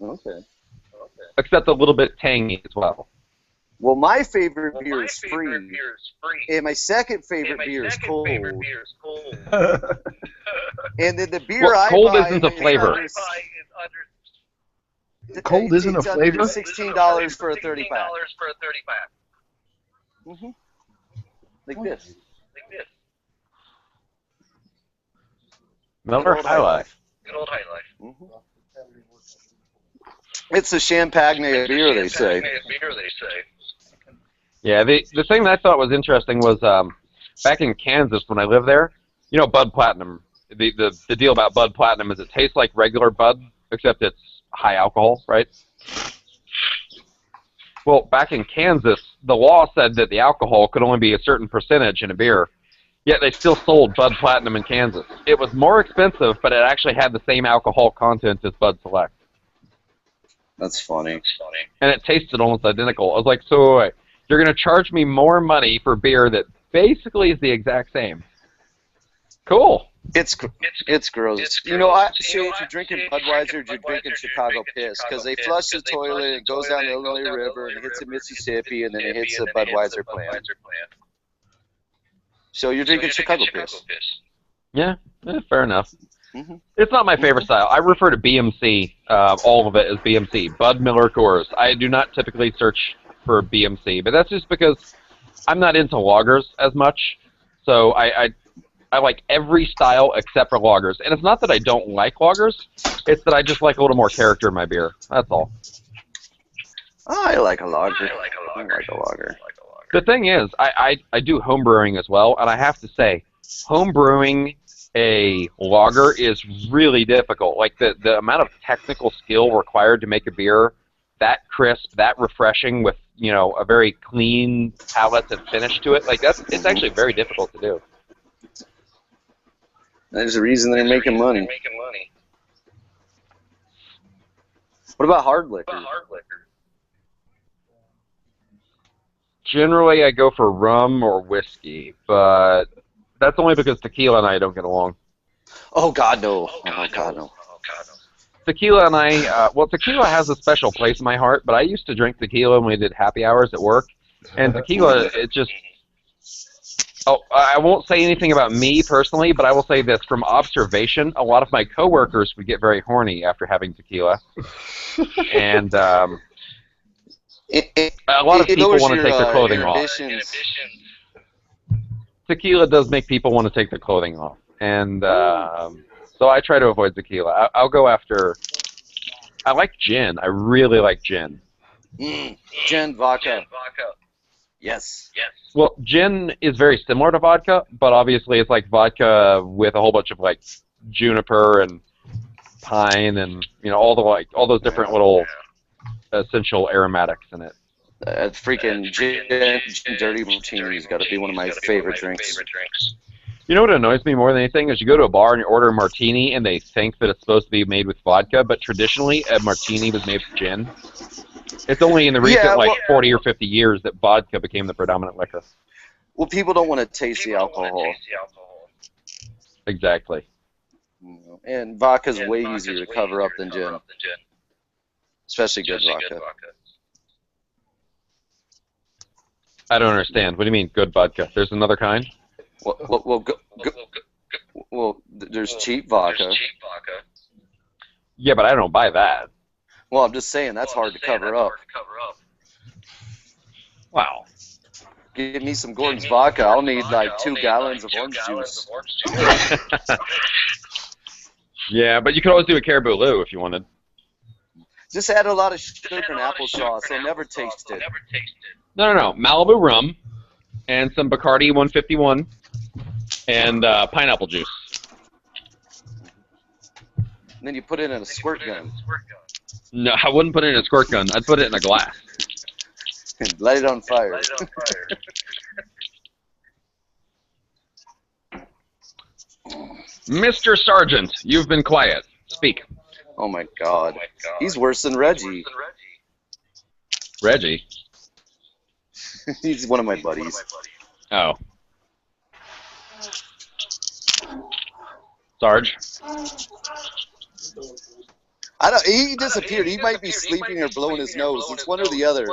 Okay. Except a little bit tangy as well. Well, my favorite beer is free, and my second favorite beer is cold. And then the beer I cold buy isn't a flavor. Cold isn't a flavor? $16 for a 30-pack. Mm-hmm. Like this. Miller High Life. Good old High Life. Mm-hmm. It's a champagne beer, they say. Yeah, the thing that I thought was interesting was back in Kansas when I lived there, you know, Bud Platinum. The deal about Bud Platinum is it tastes like regular Bud, except it's high alcohol, right? Well, back in Kansas, the law said that the alcohol could only be a certain percentage in a beer, yet they still sold Bud Platinum in Kansas. It was more expensive, but it actually had the same alcohol content as Bud Select. That's funny. And it tasted almost identical. I was like, so wait, you're going to charge me more money for beer that basically is the exact same. Cool. It's gross. You know, I say if you're drinking Budweiser, you're drinking Chicago Piss, because they flush the toilet, it goes down the Illinois River, and it hits the Mississippi, and then it hits the Budweiser plant. So you're drinking Chicago Piss. Yeah, fair enough. Mm-hmm. It's not my favorite style. I refer to BMC, all of it as BMC, Bud Miller Coors. I do not typically search for BMC, but that's just because I'm not into lagers as much, so I like every style except for lagers. And it's not that I don't like lagers, it's that I just like a little more character in my beer. That's all. I like a lager. The thing is, I do home brewing as well, and I have to say, home brewing a lager is really difficult. Like the amount of technical skill required to make a beer that crisp, that refreshing, with, you know, a very clean palate and finish to it, like it's actually very difficult to do. There's a reason they're making money. What about hard liquor? Generally, I go for rum or whiskey, but that's only because tequila and I don't get along. Oh, God, no. Oh, God, no. Tequila and I, well, tequila has a special place in my heart, but I used to drink tequila when we did happy hours at work, and tequila, it just, oh, I won't say anything about me personally, but I will say this, from observation, a lot of my coworkers would get very horny after having tequila, and a lot of people want to take their clothing off. Tequila does make people want to take their clothing off, and so I try to avoid tequila. I'll go after, I like gin. I really like gin. Gin, vodka. Yes. Well, gin is very similar to vodka, but obviously it's like vodka with a whole bunch of like juniper and pine and, you know, all those different little essential aromatics in it. Freaking gin dirty martini's got to be one of my favorite drinks. You know what annoys me more than anything is you go to a bar and you order a martini and they think that it's supposed to be made with vodka, but traditionally a martini was made with gin. It's only in the recent 40 or 50 years that vodka became the predominant liquor. Well, people don't want to taste the alcohol. Exactly. And vodka's way easier to cover up than gin. Especially good vodka. I don't understand. What do you mean, good vodka? There's another kind? Well, there's cheap vodka. Yeah, but I don't buy that. Well, I'm just saying that's hard to cover up. Wow. Give me some Gordon's vodka. I'll need like 2 gallons of orange juice. Yeah, but you could always do a Caribou Lou if you wanted. Just add a lot of sugar and applesauce. They'll never taste it. No. Malibu rum and some Bacardi 151 and pineapple juice. And then you put it in a squirt gun. No, I wouldn't put it in a squirt gun. I'd put it in a glass. And light it on fire. Mr. Sergeant, you've been quiet. Speak. Oh my God. He's worse than Reggie. Reggie? He's one of my buddies. Oh. Sarge? I don't. He disappeared. He might be sleeping or blowing his nose. It's one or the other.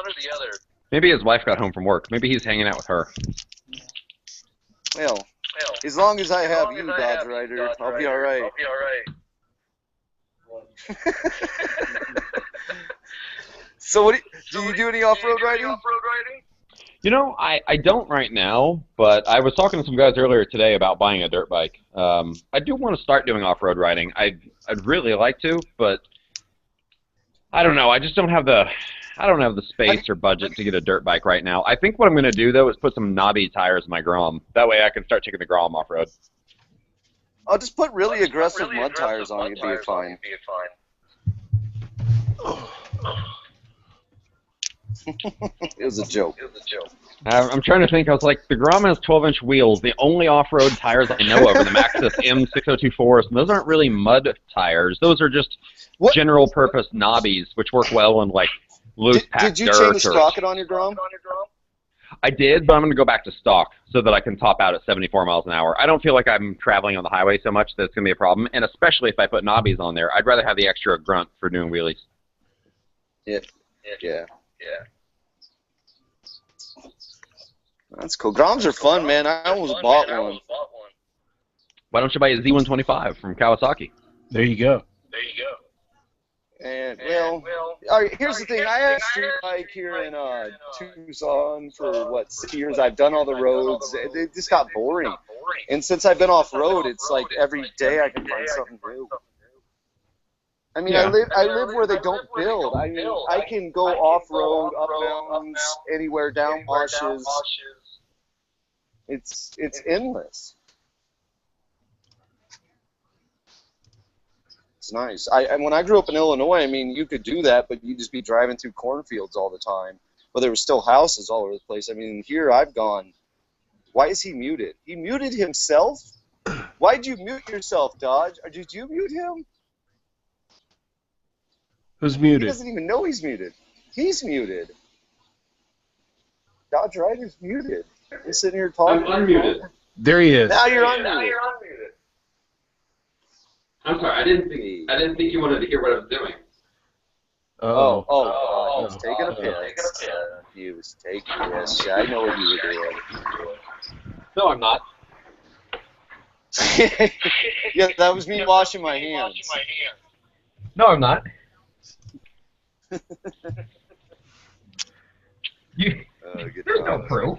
Maybe his wife got home from work. Maybe he's hanging out with her. Well, as long as I have you, Dodge Rider, I'll be all right. So, what do you do any off-road riding? You know, I don't right now, but I was talking to some guys earlier today about buying a dirt bike. I do want to start doing off-road riding. I'd really like to, but I don't know. I just don't have the space or budget to get a dirt bike right now. I think what I'm going to do though is put some knobby tires in my Grom. That way I can start taking the Grom off-road. I'll just put really aggressive mud tires on it. It'd be fine. It was a joke. I'm trying to think. I was like, the Grom has 12-inch wheels. The only off-road tires I know of are the Maxxis M6024s, and those aren't really mud tires. Those are just general-purpose knobbies, which work well in like loose packed dirt. Did you change the sprocket on your Grom? I did, but I'm going to go back to stock so that I can top out at 74 miles an hour. I don't feel like I'm traveling on the highway so much that it's going to be a problem, and especially if I put knobbies on there, I'd rather have the extra grunt for doing wheelies. Yeah. That's cool. Groms are fun, man. I almost bought one. Why don't you buy a Z125 from Kawasaki? There you go. And, well, all right, here's the thing. I had a street bike here in Tucson for, 6 years. I've done all the roads. It just got boring. And since I've been off-road, it's like every day I can find something new. I mean, Yeah. I live where they don't build. I mean, I can go off-road, up mountains, anywhere, down washes. It's endless. It's nice. When I grew up in Illinois, I mean, you could do that, but you'd just be driving through cornfields all the time. But there were still houses all over the place. I mean, here I've gone, why is he muted? He muted himself? Why'd you mute yourself, Dodge? Or did you mute him? Who's He muted? doesn't even know he's muted. He's muted. Dodge Rider's muted. He's sitting here talking. I'm unmuted. There he is. Now you're unmuted. I'm sorry, I didn't think you wanted to hear what I was doing. Oh, he's taking a piss. He was taking a piss. Yeah, I know what you were doing. No, I'm not. Yeah, that was me washing my hands. No, I'm not. There's no proof.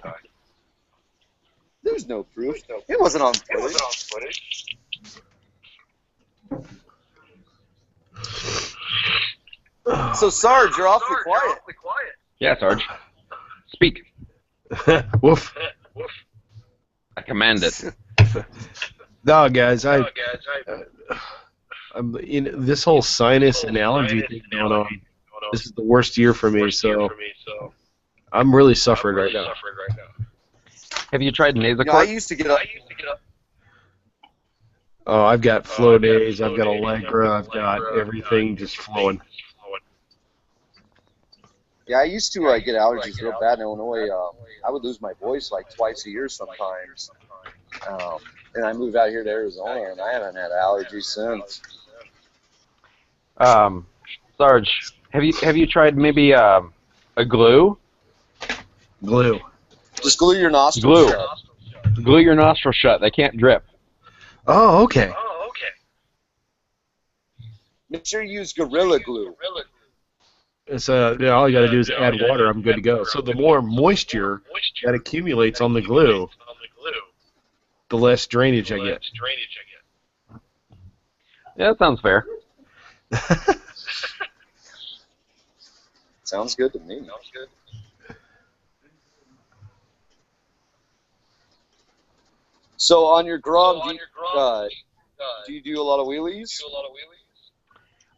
There's no proof. It wasn't on footage. So, Sarge, you're awfully quiet. Yeah, Sarge. Speak. Woof. I command it. No, guys, I'm this whole sinus and allergy thing going on. This is the worst year for me, so I'm really suffering right now. Have you tried Nasacort? I used to get up. Oh, I've got flow days, I've got Allegra, I've got everything just flowing. Yeah, I used to get allergies real bad in Illinois. I would lose my voice like twice a year sometimes. And I moved out here to Arizona, and I haven't had allergies since. Sarge, have you tried maybe a glue? Glue. Just glue your nostrils Glue. shut. Glue your nostrils shut. They can't drip. Oh, okay. Make sure you use Gorilla Glue. It's all you got to do is add water. I'm good to go. So the more moisture that accumulates on the glue, the less drainage I get. Yeah, that sounds fair. Sounds good to me. So on your Grom, do you do a lot of wheelies?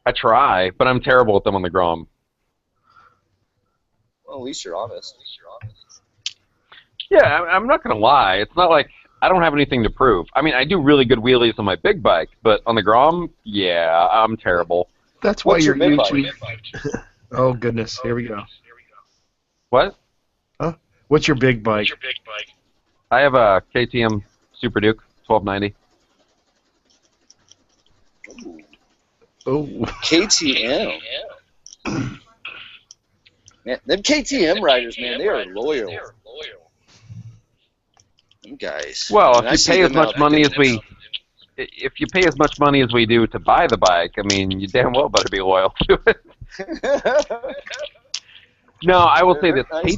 I try, but I'm terrible at them on the Grom. Well, at least you're honest. Yeah, I'm not going to lie. It's not like I don't have anything to prove. I mean, I do really good wheelies on my big bike, but on the Grom, yeah, I'm terrible. That's why What's you're your mid usually. Oh goodness, here we go. What? Huh? What's your big bike? I have a KTM Super Duke 1290. Oh, KTM. Man, them KTM riders, man, they are loyal. Them guys. Well, And I if you see pay as them much out money as there. if you pay as much money as we do to buy the bike, I mean, you damn well better be loyal to it. No, I will say this: Nice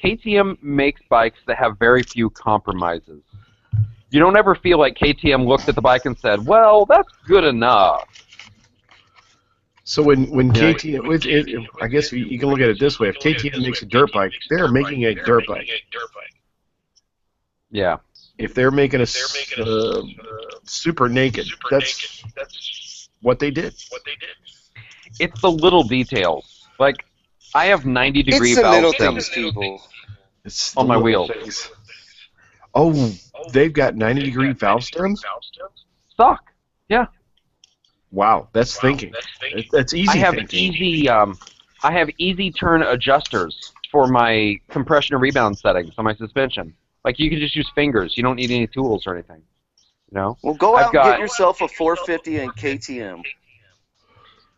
KTM makes bikes that have very few compromises. You don't ever feel like KTM looked at the bike and said, "Well, that's good enough." so when KTM, I guess you can look at it this way: if KTM makes a dirt bike, they're making a dirt bike. Yeah. If they're making a super naked, that's what they did. It's the little details. Like, I have 90-degree It's the little valve things, stems people. It's on the my little wheels. things. Oh, they've got 90-degree valve stems? Stock. Yeah. Wow, that's thinking. That's easy I have thinking. I have easy turn adjusters for my compression and rebound settings on my suspension. Like, you can just use fingers. You don't need any tools or anything. You know? Well, go I've out and got- get yourself a 450 and KTM.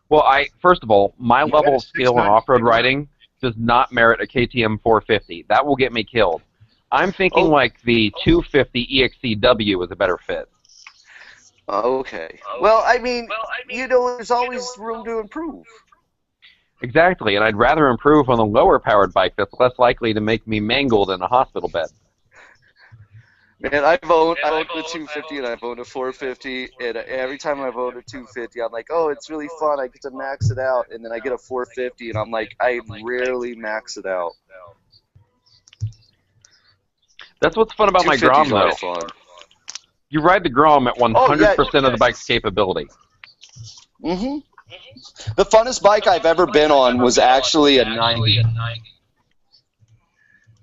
Well, first of all, my You level got a of skill in 690. off-road riding does not merit a KTM 450. That will get me killed. I'm thinking like the 250 EXCW is a better fit. Okay. Well, I mean, you know, there's always room to improve. Exactly, and I'd rather improve on the lower-powered bike that's less likely to make me mangled in a hospital bed. Man, I've owned the 250 and I've owned a 450, and every time I've owned a 250, I'm like, oh, it's really fun. I get to max it out, and then I get a 450, and I'm like, I rarely max it out. That's what's fun about my Grom, 250s though. are fun. You ride the Grom at 100% of the bike's capability. Mm-hmm. The funnest bike I've ever been on was actually a 90.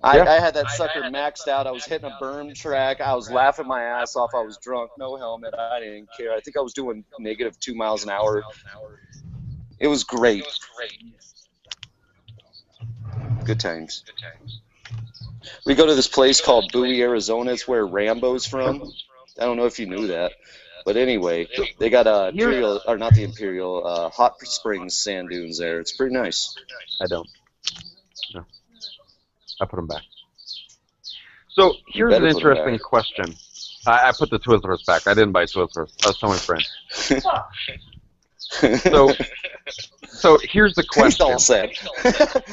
I had that sucker maxed out. I was hitting a berm track. I was laughing my ass off. I was drunk. No helmet. I didn't care. I think I was doing negative 2 miles an hour. It was great. Good times. We go to this place called Bowie, Arizona. It's where Rambo's from. I don't know if you knew that. But anyway, they got Imperial, or not the Imperial, Hot Springs sand dunes there. It's pretty nice. I don't. No. I put them back. So here's an better put 'em interesting back. question. I put the Twizzlers back. I didn't buy Twizzlers. I was telling my friend. So here's the He's all question. set.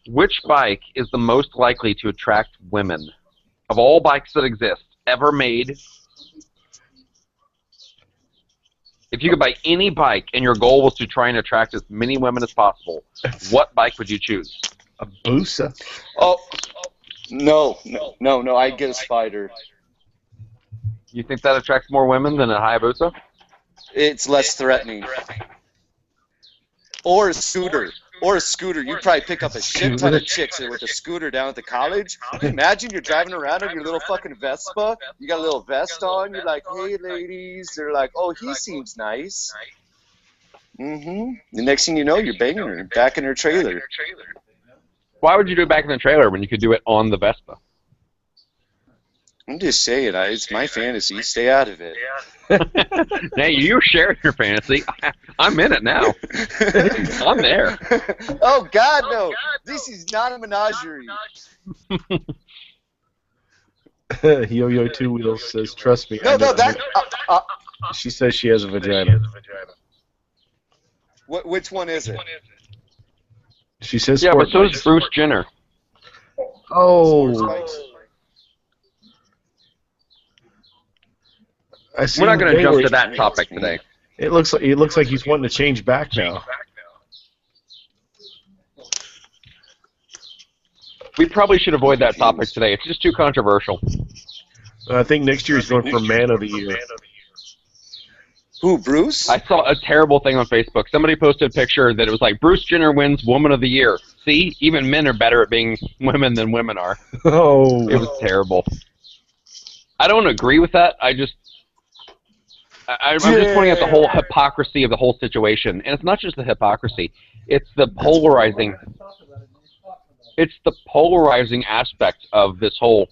Which bike is the most likely to attract women? Of all bikes that exist, ever made, if you could buy any bike and your goal was to try and attract as many women as possible, what bike would you choose? A Busa. Oh, no, I'd get a Spider. You think that attracts more women than a Hayabusa? It's less threatening. Or a scooter. You'd probably pick up a shit ton of chicks with a scooter down at the college. Imagine you're driving around on your little fucking Vespa. You got a little vest on. You're like, hey, ladies. They're like, oh, he seems nice. The next thing you know, you're banging her back in her trailer. Why would you do it back in the trailer when you could do it on the Vespa? I'm just saying, it's my fantasy. Stay out of it. Hey, you shared your fantasy. I'm in it now. I'm there. Oh, God, no. This is not a menagerie. Yo-Yo Two Wheels says, "Trust me." No, that... she says she has a vagina. Which one is it? She says, "Yeah, but so bikes. does Bruce Jenner." Oh. We're not going to jump to that topic today. It looks like he's wanting to change back now. We probably should avoid that topic today. It's just too controversial. I think next year he's going for Man of the Year. Who, Bruce? I saw a terrible thing on Facebook. Somebody posted a picture that it was like, Bruce Jenner wins Woman of the Year. See? Even men are better at being women than women are. Oh. It was terrible. I don't agree with that. I'm just pointing out the whole hypocrisy of the whole situation. And it's not just the hypocrisy. It's the polarizing... It's the polarizing aspect of this whole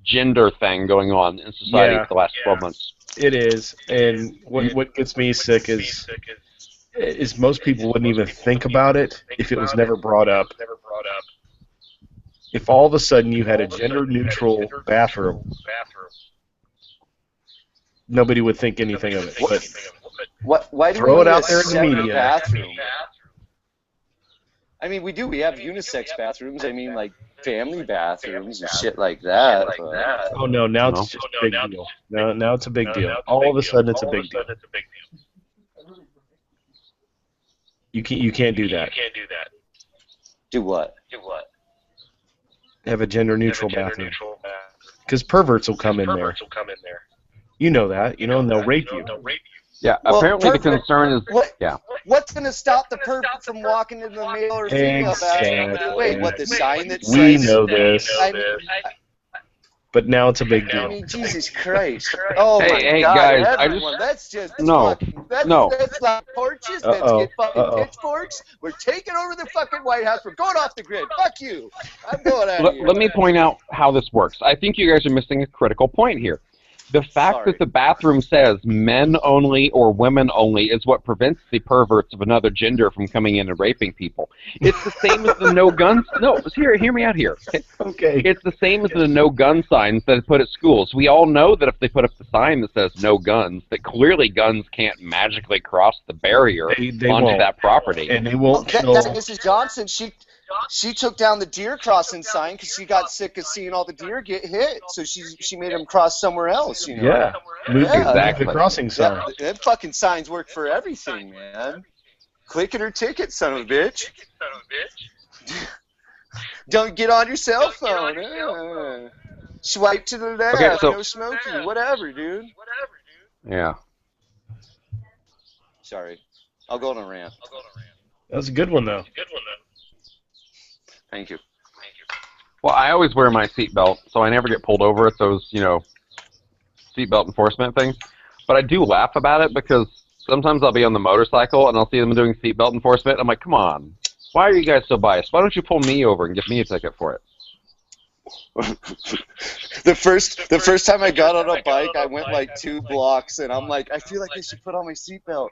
gender thing going on in society for the last 12 months. It is, and what gets me sick is most people wouldn't even think about it if it was never brought up. If all of a sudden you had a gender-neutral bathroom, nobody would think anything of it. But why do throw we it out there in the separate media. Bathroom? I mean, we do. We have unisex bathrooms. I mean, like family bathrooms and shit like that. Oh no! Now it's just a big deal. Now it's a big deal. All of a sudden, it's a big deal. You can't do that. Do what? Have a gender-neutral bathroom. Because perverts will come in there. You know that. You know, and they'll rape you. Yeah, Well, apparently the concern is... What's going to stop the pervert from walking into the male or female bathroom? Exactly. Wait, what, the sign that says... We know this. But now it's a big I deal. mean, Jesus Christ. Oh, Hey, my God, guys, everyone. That's just... No. That's like torches. Let's get fucking Uh-oh. pitchforks. We're taking over the fucking White House. We're going off the grid. Fuck you. I'm going out of here. Let me point out how this works. I think you guys are missing a critical point here. The fact that the bathroom says men only or women only is what prevents the perverts of another gender from coming in and raping people. It's the same as the no guns. No, hear me out here. Okay. It's the same as the no gun signs that are put at schools. We all know that if they put up the sign that says no guns, that clearly guns can't magically cross the barrier They onto won't. that property. And they won't kill... Mrs. Johnson, she took down the deer crossing sign because she got sick of seeing all the deer get hit. So she made them cross somewhere else, you know. Yeah. Move Exactly. the crossing sign. Them fucking signs work for everything, man. Click it or ticket, son of a bitch. Don't get on your cell phone. Swipe to the left. Okay, so- no smoking. Whatever, dude. Yeah. Sorry. I'll go on a rant. That was a good one, though. Thank you. Well, I always wear my seatbelt, so I never get pulled over at those, seatbelt enforcement things. But I do laugh about it because sometimes I'll be on the motorcycle and I'll see them doing seatbelt enforcement. I'm like, come on, why are you guys so biased? Why don't you pull me over and give me a ticket for it? The first time I got on a bike, I went like 2 blocks, and I'm like, I feel like I should put on my seatbelt.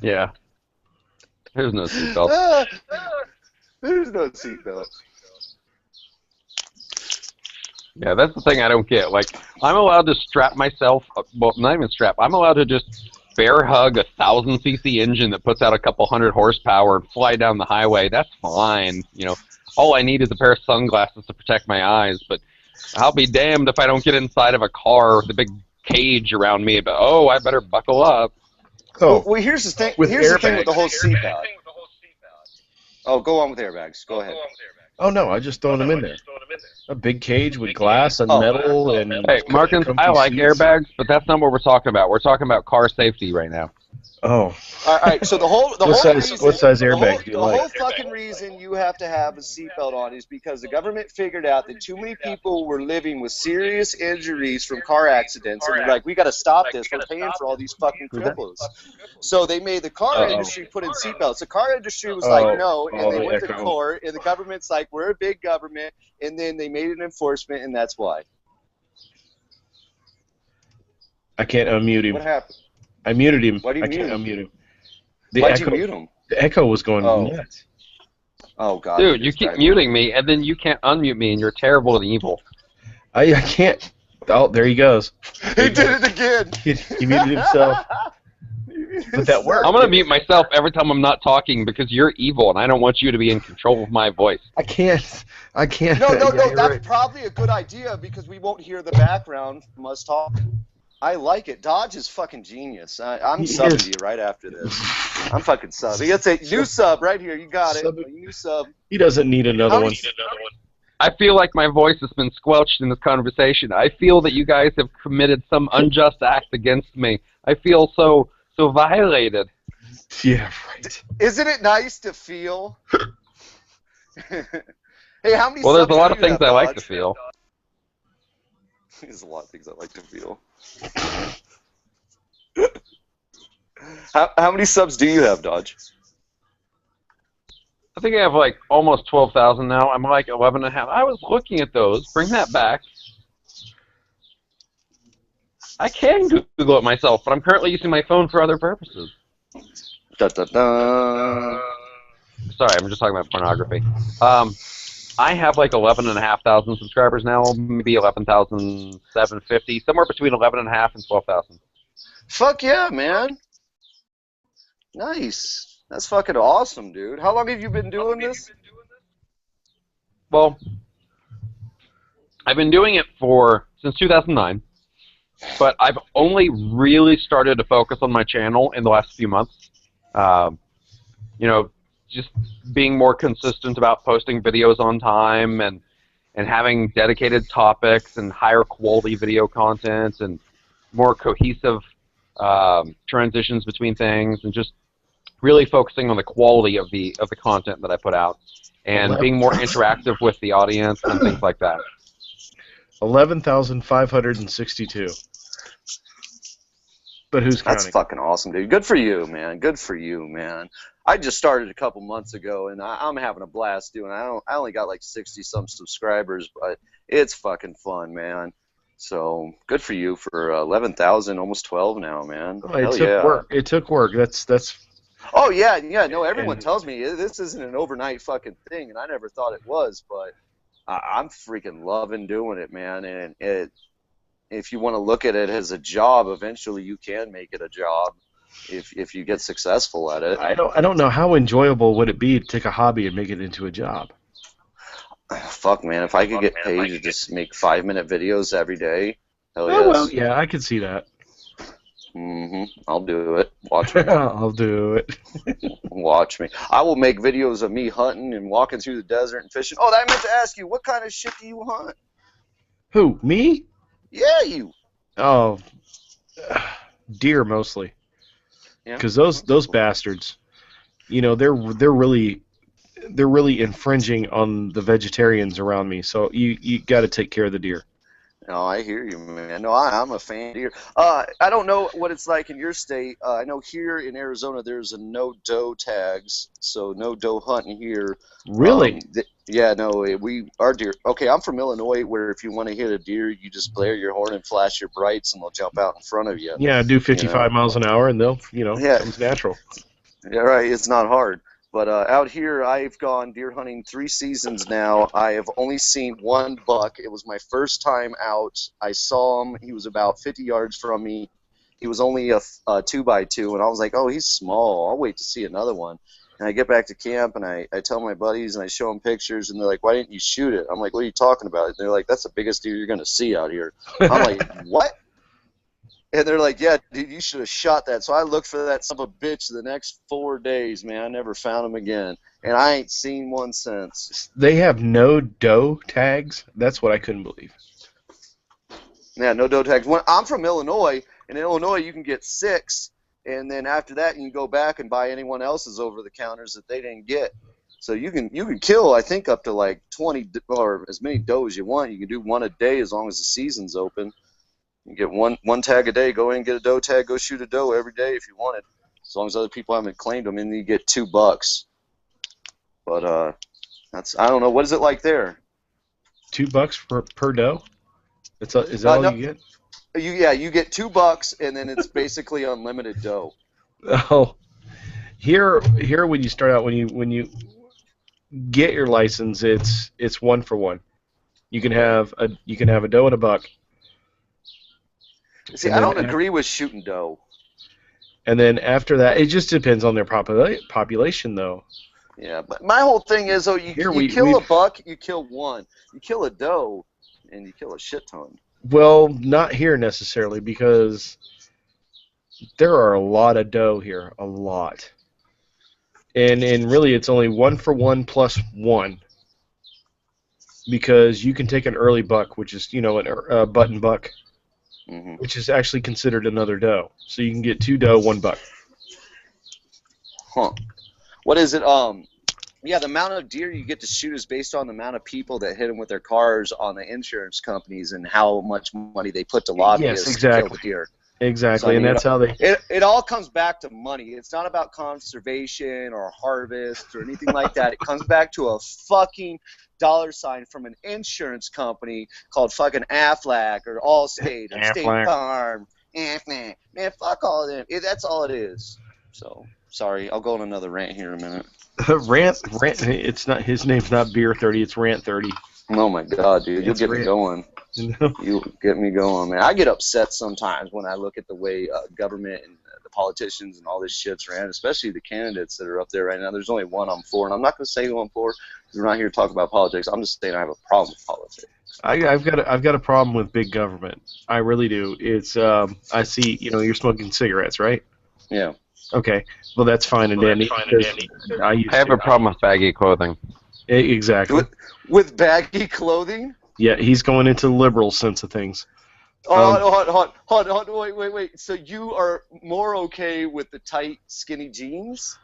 Yeah. There's no seatbelt. There's no seatbelt. Yeah, that's the thing I don't get. Like, I'm allowed to strap myself, well, not even strap, I'm allowed to just bear hug a 1,000cc engine that puts out a couple hundred horsepower and fly down the highway. That's fine. All I need is a pair of sunglasses to protect my eyes, but I'll be damned if I don't get inside of a car with a big cage around me, but, oh, I better buckle up. Well, here's the thing. Here's the thing with the whole seatbelt. Oh, go on with airbags. Go ahead. Oh, no, I just thrown them in there. A big cage with glass and metal and... Hey, Markins, I like airbags, but that's not what we're talking about. We're talking about car safety right now. Oh. All right, so the whole reason, what size the airbag whole, do you the like? whole fucking reason you have to have a seatbelt on is because the government figured out that too many people were living with serious injuries from car accidents, and they're like, we got to stop this. We're paying for all these fucking Who's that? cripples. So they made the car Uh-oh. industry put in seatbelts. The car industry was like, no, and they the went to echo. court, and the government's like, we're a big government, and then they made an enforcement, and that's why. I can't unmute him. What happened? I muted him. Why do you I can't mute unmute him. Why'd you mute him? The echo was going nuts. Oh, God. Dude, you keep muting me, and then you can't unmute me, and you're terrible and evil. I can't. Oh, there he goes. He did it again. He muted himself. But that worked. I'm going to mute myself every time I'm not talking because you're evil, and I don't want you to be in control of my voice. I can't. No, Yeah, that's right. probably a good idea because we won't hear the background from us talking. I like it. Dodge is fucking genius. I'm He subbing is. to you right after this. I'm fucking subbing. It's a new sub right here. You got it. Sub- A new sub. He doesn't need another one. I feel like my voice has been squelched in this conversation. I feel that you guys have committed some unjust act against me. I feel so violated. Yeah, right. Isn't it nice to feel? Hey, how many Well, there's subs a lot do of you things have, I like to Dodge? feel. There's a lot of things I like to feel. How many subs do you have, Dodge? I think I have like almost 12,000 now. I'm like 11.5. I was looking at those. Bring that back. I can Google it myself, but I'm currently using my phone for other purposes. Da, da, da. Sorry, I'm just talking about pornography. I have like 11,500 subscribers now, maybe 11,750, somewhere between 11.5 and 12,000. Fuck yeah, man. Nice. That's fucking awesome, dude. How long have you been doing this? Well, I've been doing it since 2009, but I've only really started to focus on my channel in the last few months. You know, just being more consistent about posting videos on time and having dedicated topics and higher quality video content and more cohesive transitions between things and just really focusing on the quality of the content that I put out and being more interactive with the audience and things like that. 11,562. But who's counting? That's fucking awesome, dude. Good for you, man. Good for you, man. I just started a couple months ago, and I'm having a blast doing it. I only got like 60-some subscribers, but it's fucking fun, man. So good for you for 11,000, almost 12 now, man. Oh, it took work. It took work. That's. Oh yeah. No, everyone tells me this isn't an overnight fucking thing, and I never thought it was, but I'm freaking loving doing it, man. And if you want to look at it as a job, eventually you can make it a job if you get successful at it. I don't know how enjoyable would it be to take a hobby and make it into a job. Fuck, man, if I could get paid to just make 5-minute videos every day, hell yes. Oh, well, yeah, I could see that. I'll do it. Watch me. I'll do it. Watch me. I will make videos of me hunting and walking through the desert and fishing. Oh, I meant to ask you, what kind of shit do you hunt? Who, me? Yeah, you. Oh, deer mostly. Yeah. Because those bastards, you know, they're really infringing on the vegetarians around me. So you got to take care of the deer. No, I hear you, man. No, I'm a fan of deer. I don't know what it's like in your state. I know here in Arizona there's a no doe tags, so no doe hunting here. Really? Yeah, no, our deer. Okay, I'm from Illinois, where if you want to hit a deer, you just blare your horn and flash your brights, and they'll jump out in front of you. Yeah, do 55 miles an hour, and they'll, Yeah. comes natural. Yeah, right. It's not hard. But out here, I've gone deer hunting 3 seasons now. I have only seen one buck. It was my first time out. I saw him. He was about 50 yards from me. He was only a 2x2, and I was like, oh, he's small. I'll wait to see another one. And I get back to camp, and I tell my buddies, and I show them pictures, and they're like, why didn't you shoot it? I'm like, what are you talking about? And they're like, that's the biggest deer you're going to see out here. I'm like, what? And they're like, yeah, dude, you should have shot that. So I looked for that son of a bitch the next 4 days, man. I never found him again. And I ain't seen one since. They have no doe tags? That's what I couldn't believe. Yeah, no doe tags. I'm from Illinois. In Illinois, you can get 6, and then after that, you can go back and buy anyone else's over the counters that they didn't get. So you can kill, I think, up to like 20 or as many doe as you want. You can do one a day as long as the season's open. You get one tag a day. Go in and get a doe tag. Go shoot a doe every day if you want it, as long as other people haven't claimed them. And you get $2. But that's, I don't know, what is it like there? $2 per doe. Is that all no, you get? You get $2, and then it's basically unlimited doe. Oh, here when you start out, when you get your license, it's 1 for 1. You can have a doe and a buck. See, I don't agree with shooting doe. And then after that, it just depends on their population, though. Yeah, but my whole thing is, though, you kill a buck, you kill one. You kill a doe, and you kill a shit ton. Well, not here necessarily, because there are a lot of doe here, a lot. And really, it's only 1 for 1 plus 1, because you can take an early buck, which is a button buck, which is actually considered another doe. So you can get 2 doe, 1 buck. Huh. What is it? Yeah, the amount of deer you get to shoot is based on the amount of people that hit them with their cars on the insurance companies and how much money they put to lobbyists to kill the deer. Exactly, so, I mean, and that's how they... It all comes back to money. It's not about conservation or harvest or anything like that. It comes back to a fucking $ from an insurance company called fucking Aflac or Allstate or State Farm. Man, fuck all of them. That's all it is. So, sorry, I'll go on another rant here in a minute. Rant. It's not, his name's not Beer 30. It's Rant 30. Oh my God, dude, you'll get me going. You get me going, man. I get upset sometimes when I look at the way government and the politicians and all this shit's ran, especially the candidates that are up there right now. There's only one I'm for, and I'm not going to say who I'm for because we're not here to talk about politics. I'm just saying I have a problem with politics. I've got a problem with big government. I really do. It's I see, you're smoking cigarettes, right? Yeah. Okay. Well, that's fine and dandy. I have a problem with baggy clothing. Exactly. With baggy clothing? Yeah, he's going into the liberal sense of things. Hold on, wait. So you are more okay with the tight, skinny jeans?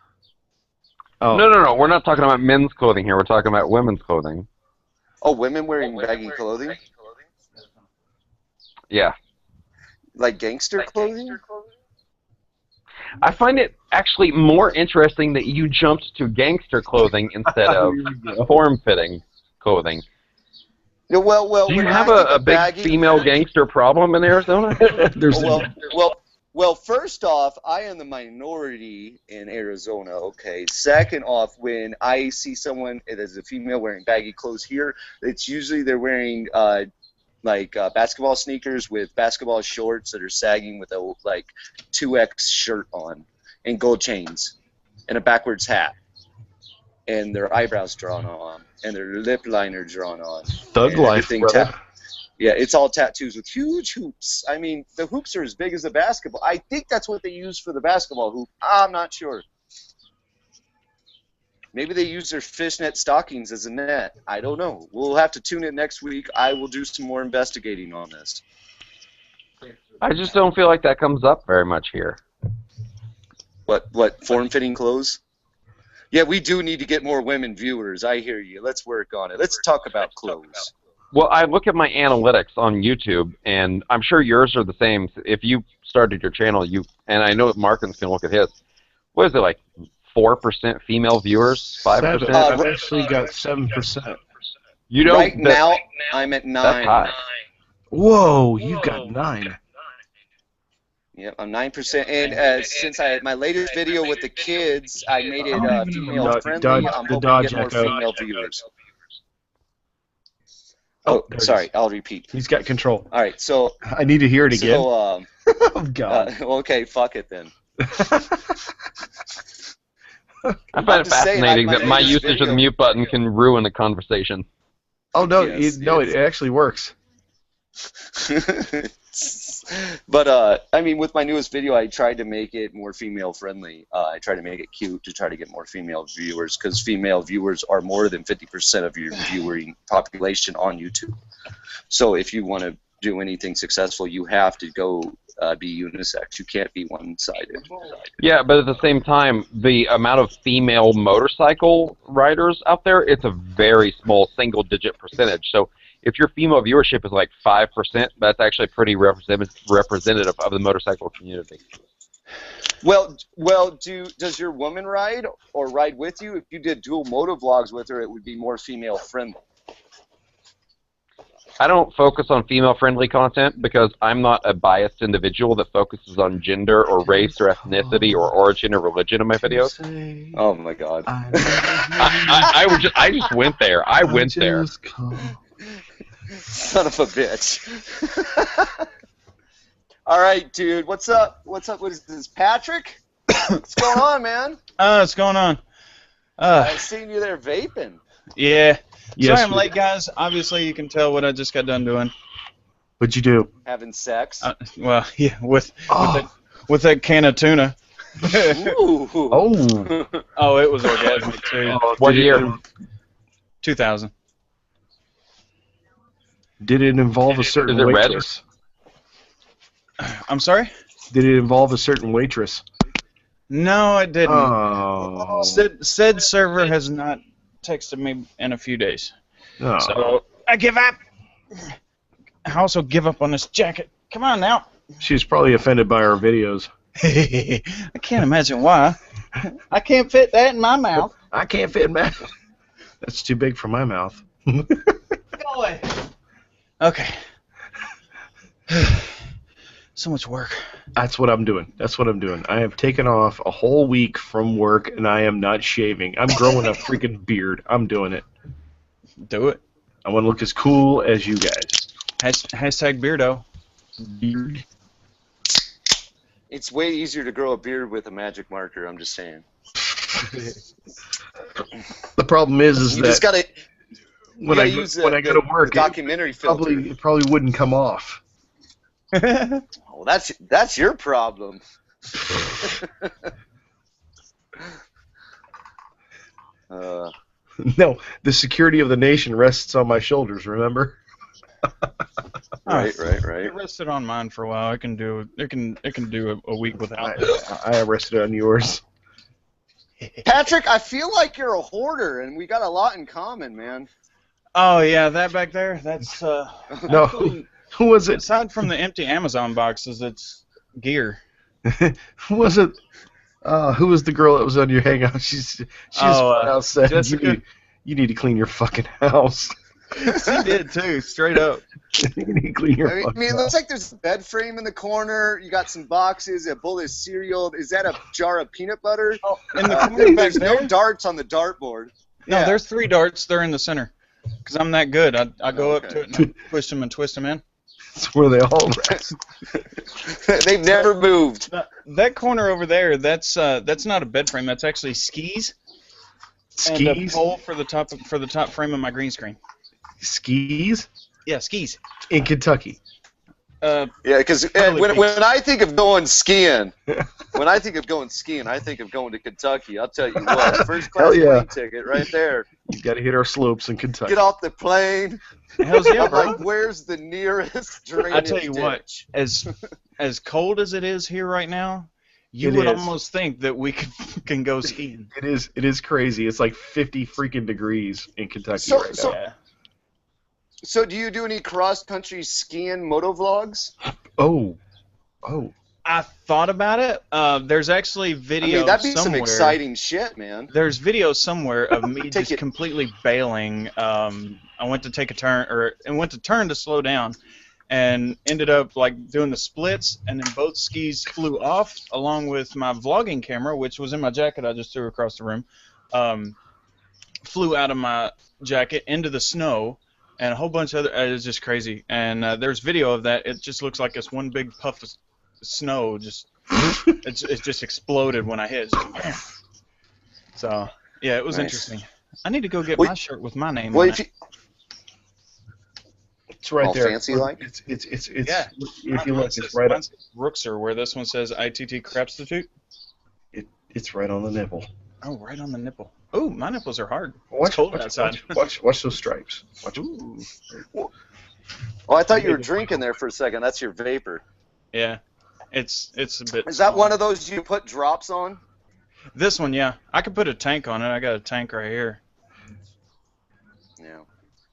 Oh. No. We're not talking about men's clothing here. We're talking about women's clothing. Oh, women wearing baggy clothing? Yeah. Like gangster clothing? I find it actually more interesting that you jumped to gangster clothing instead of form-fitting clothing. Yeah, well. Do you have a big female gangster problem in Arizona? Well, first off, I am the minority in Arizona, okay? Second off, when I see someone as a female wearing baggy clothes here, it's usually they're wearing basketball sneakers with basketball shorts that are sagging with a 2X shirt on and gold chains and a backwards hat and their eyebrows drawn on and their lip liner drawn on. Thug life, brother. Yeah, it's all tattoos with huge hoops. I mean, the hoops are as big as the basketball. I think that's what they use for the basketball hoop. I'm not sure. Maybe they use their fishnet stockings as a net. I don't know. We'll have to tune in next week. I will do some more investigating on this. I just don't feel like that comes up very much here. What form-fitting clothes? Yeah, we do need to get more women viewers. I hear you. Let's work on it. Let's talk about clothes. Well, I look at my analytics on YouTube, and I'm sure yours are the same. If you started your channel, and I know that Markins can look at his. What is it, like 4% female viewers? 5%? I've actually got 7%. You don't. Right now, I'm at 9. That's high. Whoa, you've got 9. Yep, I'm 9%. And since my latest video with the kids, I made it female friendly. I'm hoping to get more female viewers. Oh, sorry, I'll repeat. He's got control. All right, so I need to hear it again. So, oh God. Okay, fuck it then. I find it fascinating that my usage of the mute button can ruin the conversation. Oh no, it actually works. But I mean, with my newest video, I tried to make it more female friendly. I tried to make it cute to try to get more female viewers, because female viewers are more than 50% of your viewing population on YouTube. So if you want to do anything successful, you have to go be unisex. You can't be one-sided. Yeah, but at the same time, the amount of female motorcycle riders out there, it's a very small single-digit percentage. So if your female viewership is like 5%, that's actually pretty representative of the motorcycle community. Well, does your woman ride or ride with you? If you did dual moto vlogs with her, it would be more female friendly. I don't focus on female-friendly content because I'm not a biased individual that focuses on gender or race or ethnicity or origin or religion in my videos. Oh my God! I just went there. I went there. Son of a bitch! All right, dude. What's up? What's up? What is this, Patrick? What's going on, man? What's going on? I seen you there vaping. Yeah. Yes, Sorry I'm late, guys. Obviously, you can tell what I just got done doing. What'd you do? Having sex. Well, yeah, with that can of tuna. Ooh. Oh. Oh, it was orgasmic too. What year? 2000. Did it involve a certain Is it red? waitress? I'm sorry? Did it involve a certain waitress? No, it didn't. Oh. Said server has not texted me in a few days. Oh. So I give up. I also give up on this jacket. Come on now. She was probably offended by our videos. I can't imagine why. I can't fit that in my mouth. I can't fit in my... That's too big for my mouth. Go away. Okay. So much work. That's what I'm doing. That's what I'm doing. I have taken off a whole week from work, and I am not shaving. I'm growing a freaking beard. I'm doing it. Do it. I want to look as cool as you guys. Hashtag beardo. Beard. It's way easier to grow a beard with a magic marker. I'm just saying. The problem is You that just gotta. when I go to work, documentary filter. it probably wouldn't come off. Oh, that's your problem. No, the security of the nation rests on my shoulders. Remember? Right. It rested on mine for a while. It can do a week without it. I rested on yours. Patrick, I feel like you're a hoarder, and we got a lot in common, man. Oh yeah, that back there. That's No, who was it? aside from the empty Amazon boxes, it's gear. Who was it? Who was the girl that was on your Hangout? She's said Jessica? you need to clean your fucking house. She did too, straight up. You need to clean your I fucking mean, it house. looks like there's a bed frame in the corner. You got some boxes, a bowl of cereal. Is that a jar of peanut butter? Oh, in the corner back There's no there. darts on the dartboard. No, Yeah. there's 3 darts. They're in the center. Cause I'm that good. I go up Okay. to it and I push them and twist them in. That's where they all rest. They've never moved. That corner over there, that's not a bed frame. That's actually skis. And a Skis? pole for the top frame of my green screen. Skis? Yeah, skis. In Kentucky. Yeah, because Totally when I think of going skiing, I think of going to Kentucky. I'll tell you what, first class Hell yeah. plane ticket right there. You got to hit our slopes in Kentucky. Get off the plane. Hells yeah, I'm bro. like, where's the nearest drainage I tell you what, ditch? as cold as it is here right now, you It would is. almost think that we can go skiing. It is crazy. It's like 50 freaking degrees in Kentucky So- right so- now. Yeah. So do you do any cross-country skiing moto vlogs? Oh. I thought about it. There's actually I video mean, that'd be some somewhere. exciting shit, man. There's video somewhere of me Take just it. completely bailing. I went to take a turn, went to turn to slow down, and ended up like doing the splits, and then both skis flew off along with my vlogging camera, which was in my jacket I just threw across the room. Flew out of my jacket into the snow, and a whole bunch of other. It was just crazy. And there's video of that. It just looks like it's one big puff of snow. Just it just exploded when I hit. It's just, so yeah, it was Nice. interesting. I need to go get Well, my shirt with my name Well, on if it. you, It's right all there. fancy like? It's Yeah. if you look, Mine's it's right on, Rookser, where this one says ITT Crapstitute. it's right on the nipple. Oh, right on the nipple. Oh, my nipples are hard. Watch, it's cold watch, outside. watch those stripes. Watch. Ooh. Oh, I thought you were drinking there for a second. That's your vapor. Yeah, it's a bit. Is that small. one of those you put drops on? This one, yeah. I could put a tank on it. I got a tank right here. Yeah,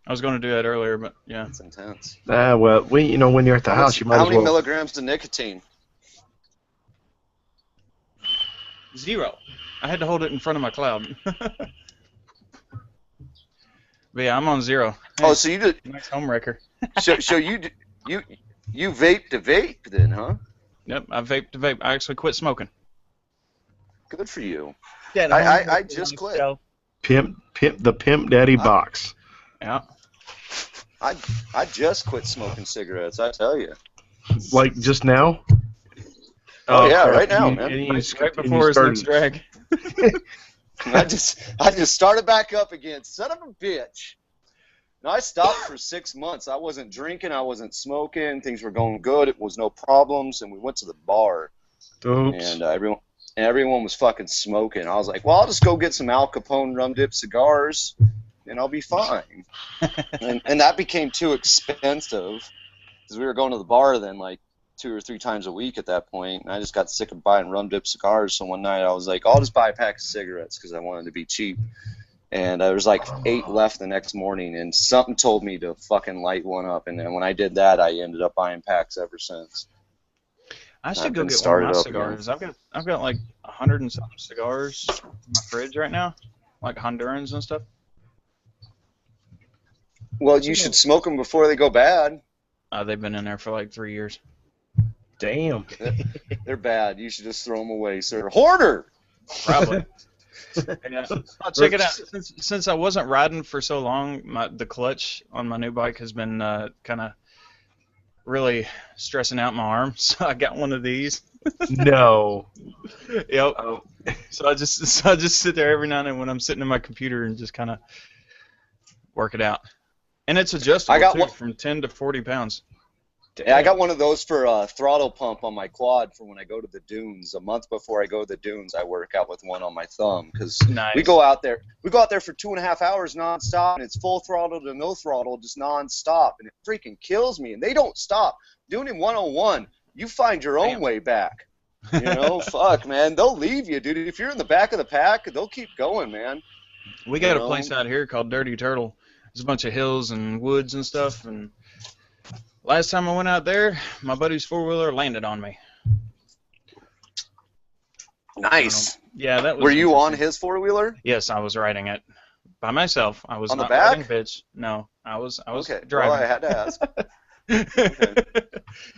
I was going to do that earlier, but yeah. that's intense. Well, when you're at the house, you might How as many well. milligrams of nicotine? 0. I had to hold it in front of my cloud. But yeah, I'm on 0. Hey, Oh, so you did. nice home wrecker. So you vape to vape then, huh? Yep, I vape to vape. I actually quit smoking. Good for you. Yeah, I just quit. Pimp the Pimp Daddy box. Yeah. I just quit smoking cigarettes. I tell you. Like just now. Oh yeah, crap. right now, You- man. and you Right, sc- right and you before his started- next drag. I just started back up again. Son of a bitch. No, I stopped for 6 months. I wasn't drinking. I wasn't smoking. Things were going good. It was no problems. And we went to the bar, Oops. and everyone was fucking smoking. I was like, well, I'll just go get some Al Capone rum dip cigars, and I'll be fine. and that became too expensive because we were going to the bar then like 2 or 3 times a week at that point. And I just got sick of buying rum dip cigars. So one night I was like, I'll just buy a pack of cigarettes because I wanted to be cheap. And there was like 8 left the next morning, and something told me to fucking light one up. And then when I did that, I ended up buying packs ever since. I should I've go been get one of started my up cigars. I've got like 100 and something cigars in my fridge right now, like Hondurans and stuff. Well, you should smoke them before they go bad. They've been in there for like 3 years. Damn. They're bad. You should just throw them away, sir. Hoarder! Probably. Yeah. Oh, check it out. Since I wasn't riding for so long, the clutch on my new bike has been kind of really stressing out my arm. So I got one of these. No. Yep. Oh. So I just sit there every now and then when I'm sitting in my computer and just kind of work it out. And it's adjustable I got too, one- from 10 to 40 pounds. Yeah, I got one of those for throttle pump on my quad for when I go to the dunes. A month before I go to the dunes, I work out with one on my thumb because Nice. we go out there for 2.5 hours nonstop, and it's full throttle to no throttle, just nonstop, and it freaking kills me. And they don't stop doing it 101. You find your own Damn. way back. You know, fuck, man, they'll leave you, dude. If you're in the back of the pack, they'll keep going, man. We got You a place out here called Dirty Turtle. There's a bunch of hills and woods and stuff. And last time I went out there, my buddy's 4-wheeler landed on me. Nice. Yeah, that was. Were you on interesting. his 4-wheeler? Yes, I was riding it by myself. I was On the not back? riding bitch. No, I was Okay. driving. Well, I had to ask.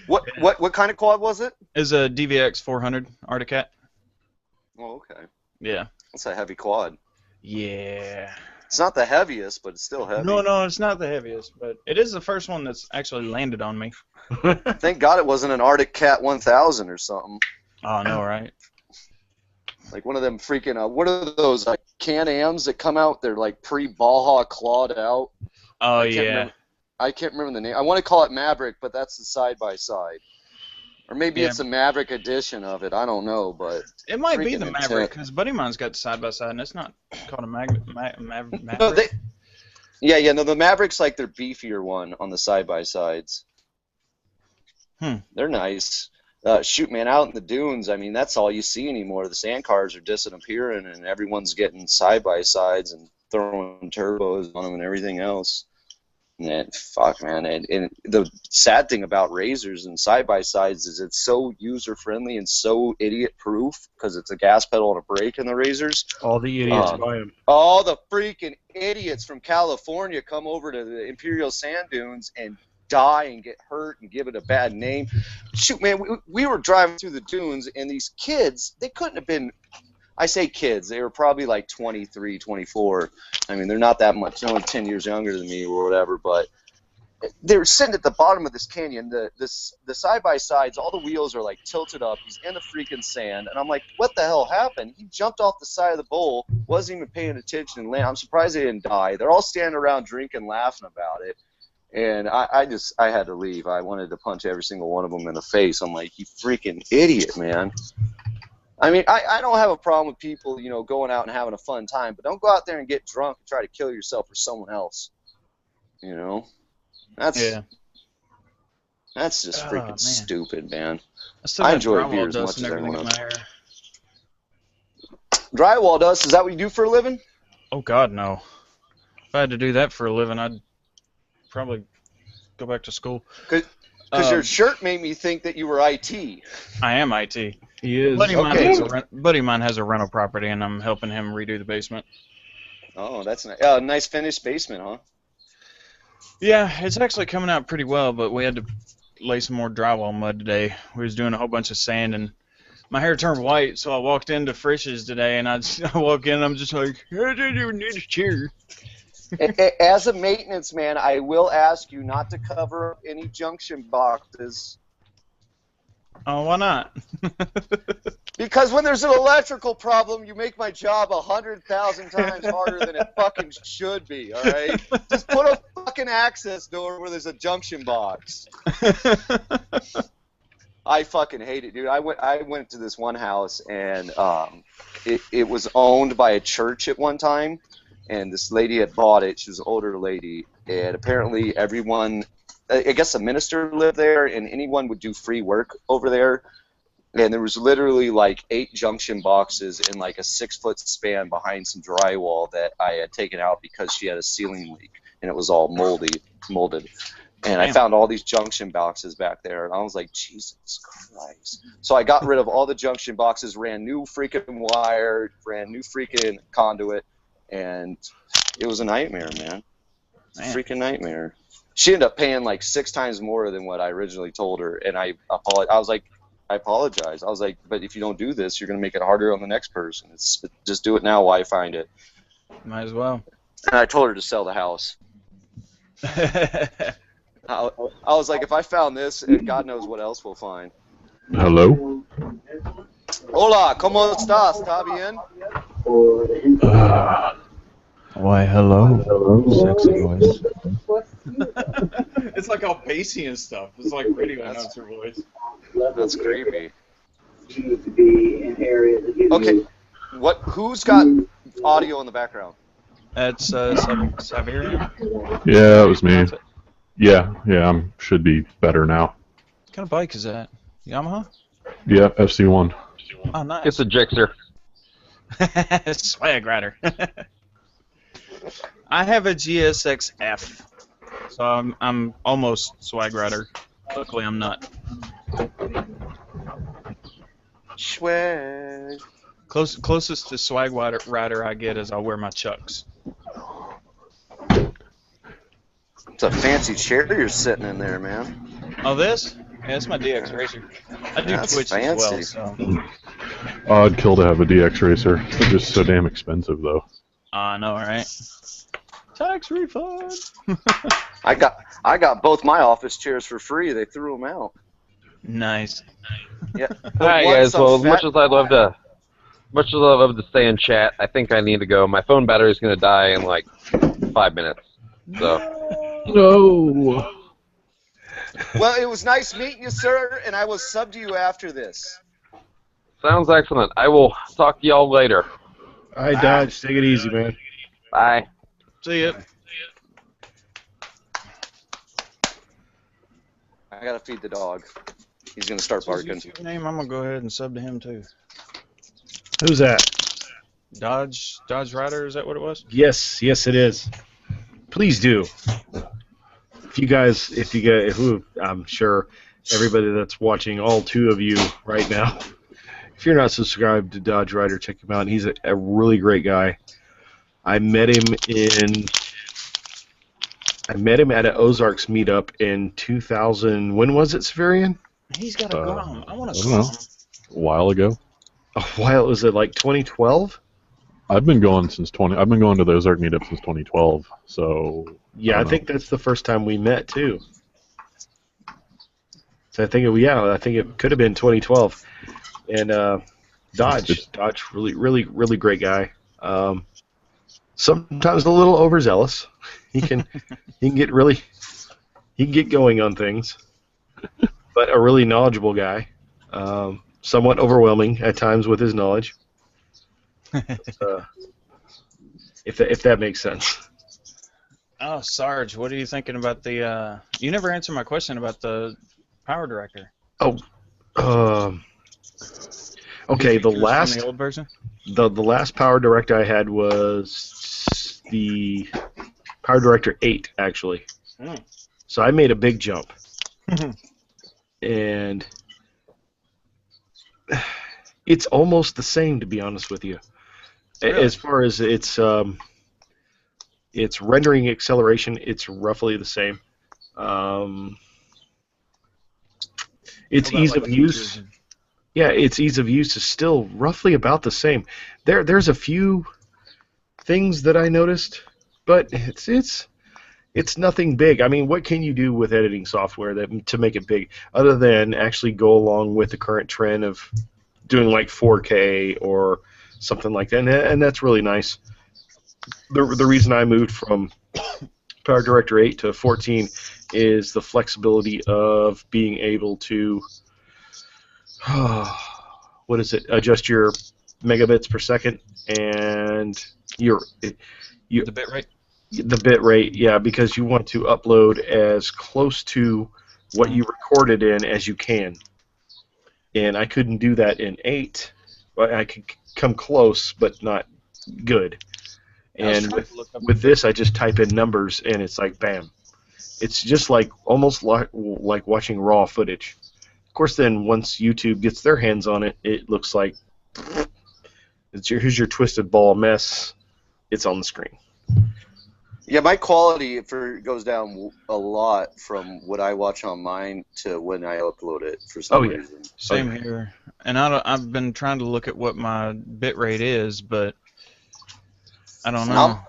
What kind of quad was it? It's a DVX 400 Articat. Oh, okay. Yeah. That's a heavy quad. Yeah. It's not the heaviest, but it's still heavy. No, it's not the heaviest, but it is the first one that's actually landed on me. Thank God it wasn't an Arctic Cat 1000 or something. Oh no, right? Like one of them freaking, what are those, like, Can-Ams that come out? They're like pre-Baja clawed out. Oh I can't remember the name. I want to call it Maverick, but that's the side-by-side. Or maybe Yeah. it's a Maverick edition of it. I don't know, but... It might be freaking the Maverick, intense. because buddy mine's got the side by side, and it's not called a Maverick. No, the Maverick's like their beefier one on the side-by-sides. They're nice. Shoot, man, out in the dunes, I mean, that's all you see anymore. The sand cars are disappearing, and everyone's getting side-by-sides and throwing turbos on them and everything else. And fuck, man. And the sad thing about razors and side-by-sides is it's so user-friendly and so idiot-proof because it's a gas pedal and a brake in the razors. All the idiots buy them. All the freaking idiots from California come over to the Imperial Sand Dunes and die and get hurt and give it a bad name. Shoot, man, we were driving through the dunes, and these kids, they couldn't have been, I say kids, they were probably like 23, 24. I mean, they're not that much, they're only 10 years younger than me or whatever, but they were sitting at the bottom of this canyon. The side-by-sides, all the wheels are like tilted up. He's in the freaking sand, and I'm like, what the hell happened? He jumped off the side of the bowl, wasn't even paying attention and landed. I'm surprised they didn't die. They're all standing around drinking, laughing about it. And I had to leave. I wanted to punch every single one of them in the face. I'm like, you freaking idiot, man. I mean, I don't have a problem with people, you know, going out and having a fun time, but don't go out there and get drunk and try to kill yourself or someone else. You know? That's That's just Oh, freaking man. stupid, man. still I got enjoy drywall beer as dust much and as everyone everything in else. my hair. Drywall dust, is that what you do for a living? Oh God, no. If I had to do that for a living, I'd probably go back to school. Because your shirt made me think that you were IT. I am IT. He is. Buddy Okay. of mine has a rental property, and I'm helping him redo the basement. Oh, that's nice. Nice finished basement, huh? Yeah, it's actually coming out pretty well, but we had to lay some more drywall mud today. We was doing a whole bunch of sand, and my hair turned white, so I walked into Frisch's today, and I walk in, and I'm just like, I didn't even need a chair. As a maintenance man, I will ask you not to cover up any junction boxes. Oh, why not? Because when there's an electrical problem, you make my job 100,000 times harder than it fucking should be, all right? Just put a fucking access door where there's a junction box. I fucking hate it, dude. I went to this one house, and it was owned by a church at one time, and this lady had bought it. She was an older lady, and apparently everyone, I guess a minister lived there, and anyone would do free work over there. And there was literally like 8 junction boxes in like a 6-foot span behind some drywall that I had taken out because she had a ceiling leak, and it was all molded. And I found all these junction boxes back there, and I was like, Jesus Christ. So I got rid of all the junction boxes, ran new freaking wire, ran new freaking conduit, and it was a nightmare, man. It's a freaking nightmare. She ended up paying like 6 times more than what I originally told her, and I was like, I apologize. I was like, but if you don't do this, you're going to make it harder on the next person. Just do it now while I find it. Might as well. And I told her to sell the house. I was like, if I found this, God knows what else we'll find. Hello? Hola, ¿cómo estás? ¿Está bien? Why, hello, sexy voice. It's like all bassy and stuff. It's like radio announcer voice. That's creepy. Okay, who's got audio in the background? That's Siberian. Yeah, that was me. Yeah, should be better now. What kind of bike is that? Yamaha? Yeah, FC1. Oh, nice. It's a Gixxer. Swag rider. I have a GSX-F, so I'm almost swag rider. Luckily, I'm not. Swag. Closest to swag rider I get is I'll wear my Chucks. It's a fancy chair you're sitting in there, man. Oh, this? Yeah, it's my DX Racer. I do That's Twitch fancy. as well, so. I'd kill to have a DX Racer. They're just so damn expensive, though. I know, right? Tax refund. I got both my office chairs for free. They threw them out. Nice. Yeah. Alright guys, well as much as I'd love to stay and chat, I think I need to go. My phone battery is gonna die in like 5 minutes. So No! Well, it was nice meeting you, sir, and I will sub to you after this. sounds excellent. I will talk to y'all later. All right, Dodge, take it easy, man. Bye. See ya. I gotta feed the dog. He's gonna start What's his barking. YouTube name? I'm gonna go ahead and sub to him too. Who's that? Dodge Rider, is that what it was? Yes, it is. Please do. If you guys, who I'm sure everybody that's watching, all 2 of you right now, if you're not subscribed to Dodge Rider, check him out. He's a really great guy. I met him at an Ozarks meetup in 2000. When was it, Severian? He's got a Grom. I want I to don't know. Grom. A while ago. A while. Was it like 2012? I've been going to the Ozark meetup since 2012, so... Yeah, I think that's the first time we met, too. So I think it could have been 2012. And Dodge, really great guy. Sometimes a little overzealous. He can get going on things, but a really knowledgeable guy. Somewhat overwhelming at times with his knowledge. If that makes sense. Oh, Sarge, what are you thinking about the? You never answered my question about the power director? Oh, okay. The Features from last the old version. the last Power Director I had was the Power Director 8, actually. Mm. So I made a big jump, and it's almost the same, to be honest with you. Really? As far as its rendering acceleration, it's roughly the same. Its What about, ease like, of use, features? yeah, its ease of use is still roughly about the same. There's a few things that I noticed, but it's nothing big. I mean, what can you do with editing software to make it big, other than actually go along with the current trend of doing like 4K or something like that, and that's really nice. The reason I moved from Power Director 8 to 14 is the flexibility of being able to what is it? Adjust your megabits per second and your The bit rate. the bit rate, yeah, because you want to upload as close to what you recorded in as you can. And I couldn't do that in 8. But I could come close, but not good. And with this, I just type in numbers, and it's like, bam. It's just like almost like watching raw footage. Of course, then once YouTube gets their hands on it, it looks like here's your twisted ball mess. It's on the screen. Yeah, my quality goes down a lot from what I watch on mine to when I upload it for some reason. Same here. And I've been trying to look at what my bit rate is, but I don't know.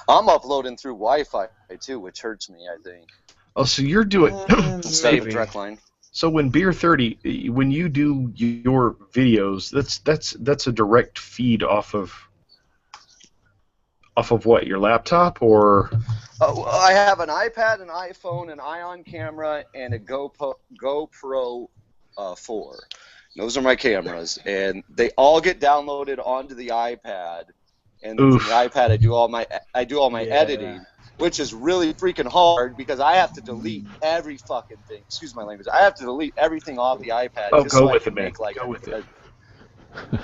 I'm uploading through Wi-Fi too, which hurts me, I think. Oh, so you're doing instead of a direct line. So when Beer 30, when you do your videos, that's a direct feed off of what, your laptop or? I have an iPad, an iPhone, an Ion camera, and a GoPro 4. Those are my cameras, and they all get downloaded onto the iPad. And from the iPad, I do all my editing, which is really freaking hard because I have to delete every fucking thing. Excuse my language. I have to delete everything off the iPad. Oh, just go so with I can it, man. make, like, go with it.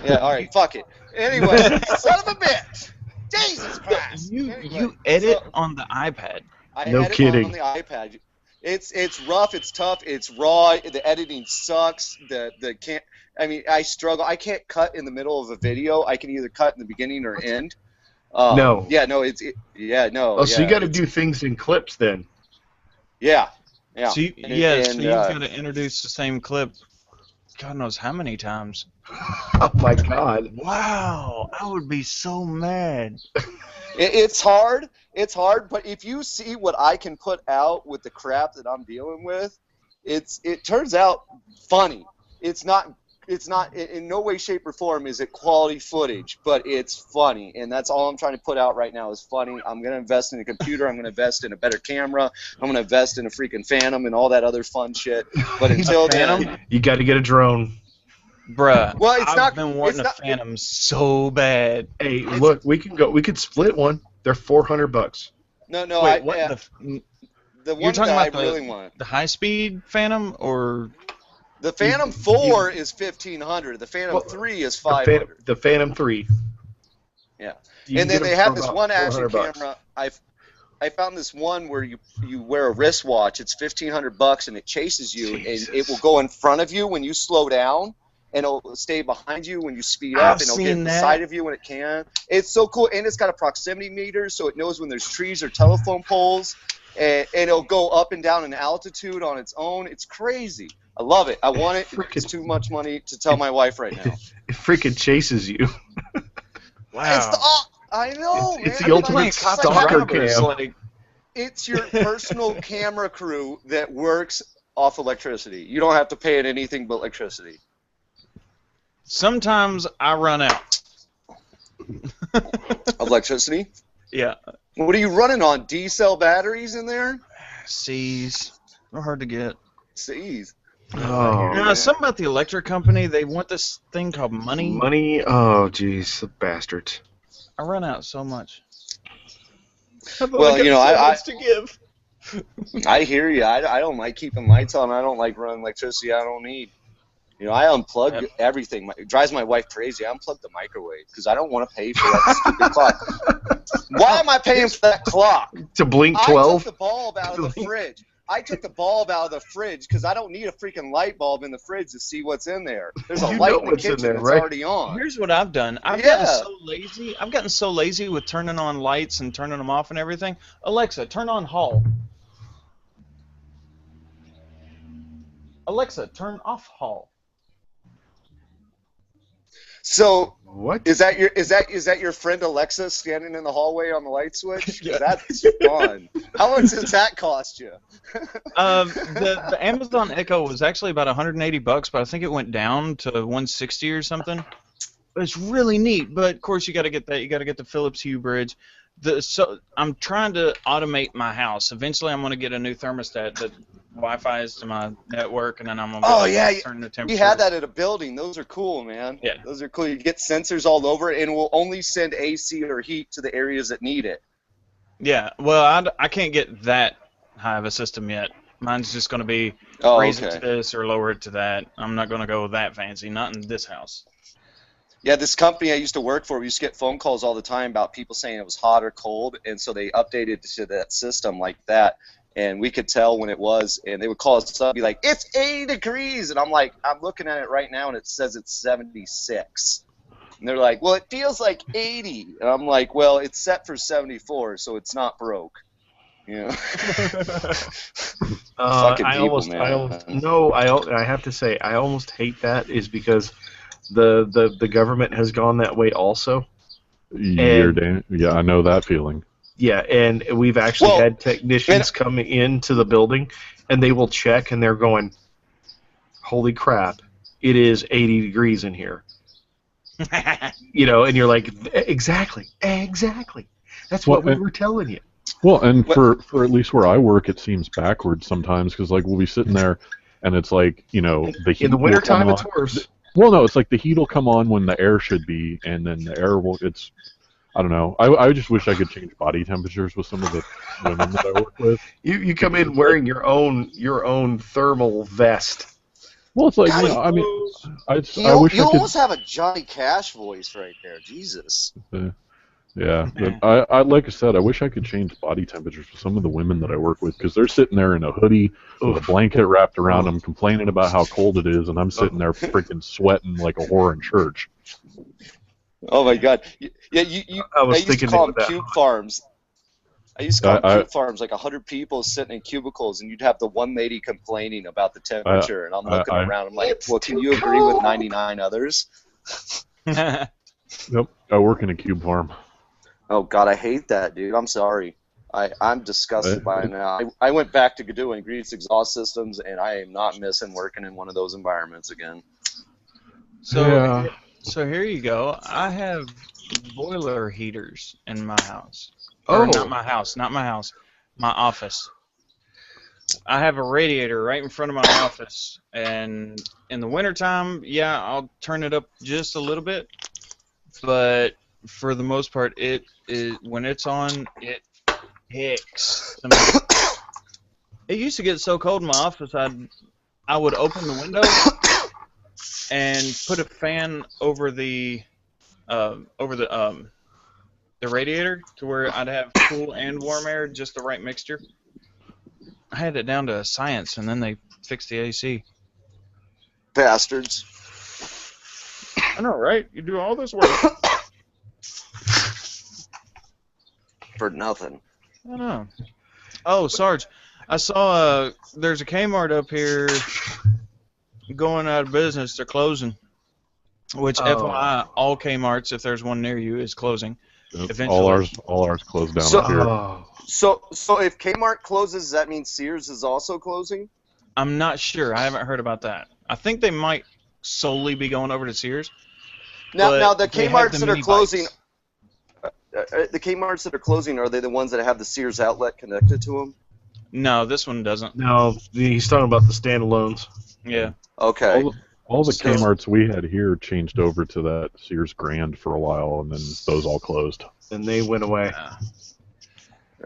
Yeah, all right, fuck it. Anyway, son of a bitch. Jesus Christ. You edit on the iPad. I No edit kidding. on the iPad. It's rough, it's tough, it's raw. The editing sucks. I struggle. I can't cut in the middle of a video. I can either cut in the beginning or end. No. Yeah, no, no. Oh, so you got to do things in clips then. Yeah. Yeah. So you've got to introduce the same clip God knows how many times. Oh my God. Wow, I would be so mad. It's hard. It's hard, but if you see what I can put out with the crap that I'm dealing with, it turns out funny. It's not in no way, shape, or form is it quality footage, but it's funny, and that's all I'm trying to put out right now is funny. I'm going to invest in a computer. I'm going to invest in a better camera. I'm going to invest in a freaking Phantom and all that other fun shit. But until then, you got to get a drone. Bruh, well, I've been wanting a Phantom so bad. Hey, look, we could split one. They're $400. No, Wait, the one you're talking that about I really want. The high-speed Phantom, or the Phantom 4 is $1,500. The Phantom 3 is $500. The Phantom 3. Yeah, and then they have this one action camera. I found this one where you wear a wristwatch. It's $1,500 and it chases you, Jesus. and it will go in front of you when you slow down, and it'll stay behind you when you speed up, and it'll get in the side of you when it can. It's so cool, and it's got a proximity meter, so it knows when there's trees or telephone poles, and it'll go up and down in altitude on its own. It's crazy. I love it. I want it. It's too much money to tell my wife right now. It freaking chases you. wow. I know, it's man. the ultimate stalker cam. It's your personal camera crew that works off electricity. You don't have to pay it anything but electricity. Sometimes I run out. Electricity? Yeah. What are you running on? D-cell batteries in there? C's. They're hard to get. C's. Oh. Something about the electric company, they want this thing called money. Money? Oh, jeez, the bastards. I run out so much. Well, you know, to give. I hear you. I don't like keeping lights on. I don't like running electricity I don't need. You know, I unplug everything. It drives my wife crazy. I unplug the microwave because I don't want to pay for that stupid clock. Why am I paying for that clock? To blink I 12? took the bulb out of the fridge. I took the bulb out of the fridge because I don't need a freaking light bulb in the fridge to see what's in there. There's a light in the kitchen there, that's right? already on. Here's what I've done. I've gotten so lazy. I've gotten so lazy with turning on lights and turning them off and everything. Alexa, turn on hall. Alexa, turn off hall. So What? is that your friend Alexa standing in the hallway on the light switch? Yeah. That's fun. How much does that cost you? The Amazon Echo was actually about $180, but I think it went down to $160 or something. It's really neat, but of course you got to get that. You got to get the Philips Hue bridge. So I'm trying to automate my house. Eventually, I'm going to get a new thermostat that Wi-Fi is to my network, and then I'm going to turn the temperature. You had that at a building. Those are cool, man. Yeah. Those are cool. You get sensors all over it, and it will only send AC or heat to the areas that need it. Yeah. Well, I can't get that high of a system yet. Mine's just going to be raise it to this or lower it to that. I'm not going to go that fancy. Not in this house. Yeah, this company I used to work for, we used to get phone calls all the time about people saying it was hot or cold, and so they updated to that system like that, and we could tell when it was, and they would call us up and be like, it's 80 degrees, and I'm like, I'm looking at it right now, and it says it's 76. And they're like, well, it feels like 80. And I'm like, well, it's set for 74, so it's not broke. You know? Fucking people, man. I have to say, I almost hate that is because the government has gone that way also. Yeah, I know that feeling. Yeah, and we've actually had technicians come into the building, and they will check, and they're going, holy crap, it is 80 degrees in here. You know, and you're like, exactly. That's what we were telling you. Well, and for at least where I work, it seems backwards sometimes, because like we'll be sitting there, and it's like, you know, the heat in the wintertime it's worse. Well, no, it's like the heat will come on when the air should be, and then the air will. It's, I don't know. I just wish I could change body temperatures with some of the women that I work with. You come in wearing your own thermal vest. Well, it's like, God, you know, I mean, I wish you I could. almost have a Johnny Cash voice right there. Jesus. Yeah, but I like I said, I wish I could change body temperatures for some of the women that I work with, because they're sitting there in a hoodie with a blanket wrapped around them, complaining about how cold it is, and I'm sitting there freaking sweating like a whore in church. Oh my God! Yeah, I used to call them cube farms. I used to call them cube farms, like 100 people sitting in cubicles, and you'd have the one lady complaining about the temperature, and I'm looking around, I'm like, well, can you agree with 99 others? Nope, I work in a cube farm. Oh God, I hate that, dude. I'm sorry. I'm disgusted by it now. I went back to doing grease exhaust systems, and I am not missing working in one of those environments again. So here you go. I have boiler heaters in my house. Or not my house. My office. I have a radiator right in front of my office, and in the wintertime, yeah, I'll turn it up just a little bit, but for the most part, when it's on, it hicks. It used to get so cold in my office, I would open the window and put a fan over the radiator to where I'd have cool and warm air, just the right mixture. I had it down to a science, and then they fixed the AC. Bastards. I know, right? You do all this work for nothing. I know. Oh, Sarge, I saw there's a Kmart up here going out of business. They're closing. Which, FYI, all Kmarts, if there's one near you, is closing. Eventually. All ours closed down up here. So if Kmart closes, does that mean Sears is also closing? I'm not sure. I haven't heard about that. I think they might solely be going over to Sears. Now the Kmarts that are closing, the Kmarts that are closing, are they the ones that have the Sears outlet connected to them? No, this one doesn't. No, he's talking about the standalones. Yeah. Okay. All the Kmarts we had here changed over to that Sears Grand for a while, and then those all closed. And they went away.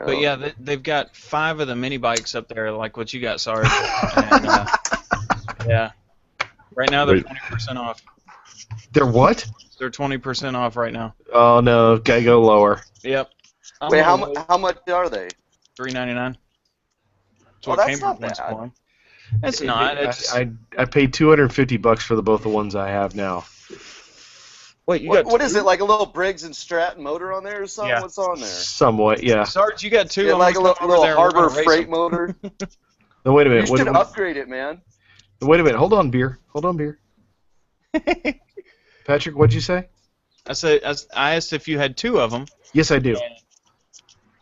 But yeah, they've got 5 of the mini bikes up there, like what you got, Sarge. And, yeah. Right now they're Wait. 20% off. They're what? They're 20% off right now. Oh no, gotta go lower. Yep. Wait, how much are they? $3.99. Oh, that's not bad. It's not. It's I paid $250 for both the ones I have now. wait. You got What is two? it, like a little Briggs and Stratton motor on there or something? Yeah. What's on there? Somewhat, yeah. Sarge, you got 2. Yeah, I'm like a gonna come over little there and we're Harbor gonna race Freight 'em. motor. No, wait a You minute. should upgrade it, man. Wait a minute. Hold on, beer. Patrick, what'd you say? I asked if you had 2 of them. Yes, I do.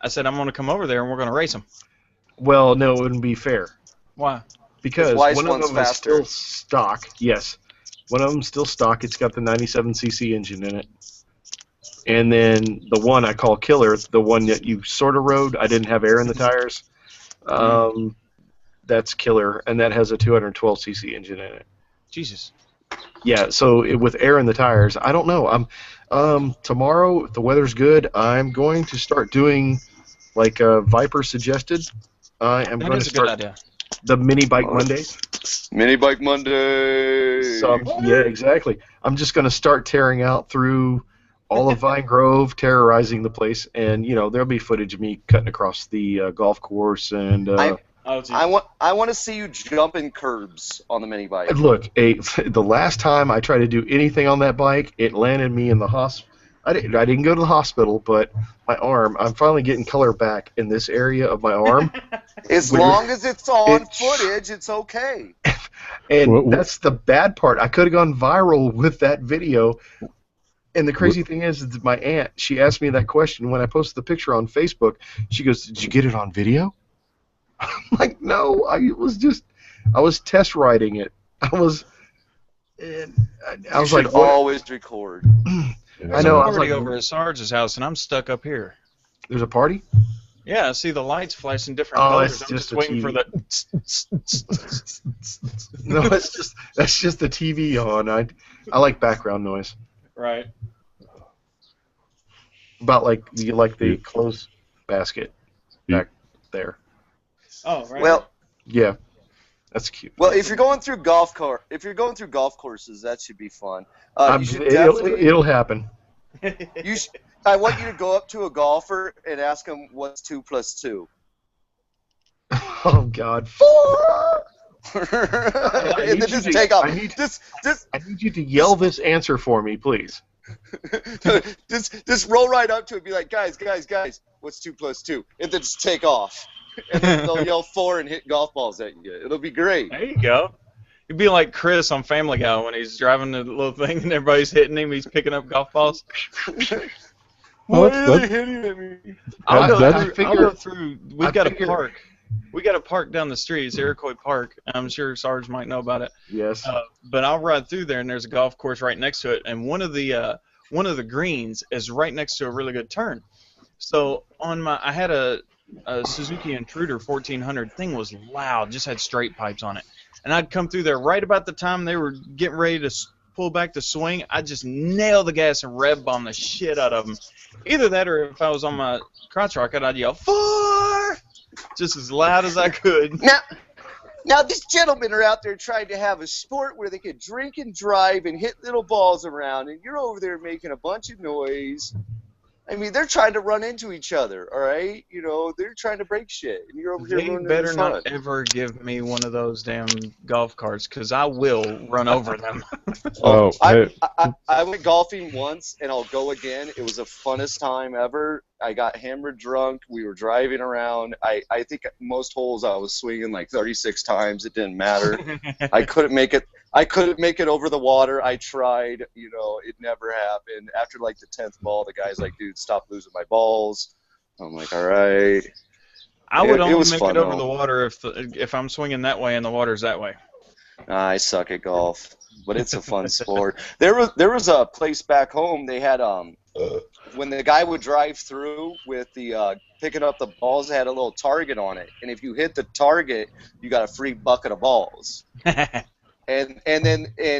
I said I'm gonna come over there and we're gonna race them. Well, no, it wouldn't be fair. Why? Because Weiss one of one's them is faster. still stock. Yes. One of them's still stock. It's got the 97cc engine in it. And then the one I call killer, the one that you sort of rode, I didn't have air in the tires. That's killer, and that has a 212cc engine in it. Jesus. Yeah, so with air in the tires, I don't know. Tomorrow, if the weather's good, I'm going to start doing, like Viper suggested. I am That going is to a good start idea. the Mini Bike Mondays. Mini Bike Monday. So yeah, exactly. I'm just going to start tearing out through all of Vine Grove, terrorizing the place, and there'll be footage of me cutting across the golf course and. I want to see you jumping curbs on the mini bike. Look, the last time I tried to do anything on that bike, it landed me in the hospital. I didn't go to the hospital, but my arm, I'm finally getting color back in this area of my arm. As long as it's on footage, it's okay. And that's the bad part. I could have gone viral with that video. And the crazy thing is that my aunt, she asked me that question when I posted the picture on Facebook. She goes, "Did you get it on video?" I'm like, no, I was test riding it. I was like, always record. I know. I was There's a party like, over at Sarge's house, and I'm stuck up here. There's a party? Yeah, I see the lights flashing different colors. It's I'm just waiting for the. No, that's just the TV on. I like background noise. Right. About like you like the clothes basket back there. Oh, right. Well, yeah, that's cute. Well, if you're going through golf courses, that should be fun. You should it'll happen. I want you to go up to a golfer and ask him what's 2 + 2. Oh God, 4. And then just take off. I need you to yell this answer for me, please. just roll right up to it and be like, guys, what's 2 + 2? And then just take off. And then they'll yell 4 and hit golf balls at you. It'll be great. There you go. You'd be like Chris on Family Guy when he's driving the little thing and everybody's hitting him. He's picking up golf balls. Why are they hitting at me? I'll go through. We've got a park. We got a park down the street. It's Iroquois Park. I'm sure Sarge might know about it. Yes. But I'll ride through there, and there's a golf course right next to it, and one of the greens is right next to a really good turn. So I had a Suzuki Intruder 1400. Thing was loud, just had straight pipes on it, and I'd come through there right about the time they were getting ready to pull back the swing. I'd just nail the gas and rev bomb the shit out of them. Either that, or if I was on my crotch rocket, I'd yell 4, just as loud as I could. Now these gentlemen are out there trying to have a sport where they can drink and drive and hit little balls around, and you're over there making a bunch of noise. I mean, they're trying to run into each other, all right? They're trying to break shit, and you're over here ruining They better their fun. not ever give me one of those damn golf carts, because I will run over them. I went golfing once, and I'll go again. It was the funnest time ever. I got hammered drunk. We were driving around. I think most holes I was swinging like 36 times. It didn't matter. I couldn't make it. I couldn't make it over the water. I tried. It never happened. After like the 10th ball, the guy's like, "Dude, stop losing my balls." I'm like, "All right." I would only was make fun, it over though. the water if I'm swinging that way and the water's that way. I suck at golf, but it's a fun sport. There was a place back home. They had when the guy would drive through with the picking up the balls, it had a little target on it, and if you hit the target, you got a free bucket of balls. And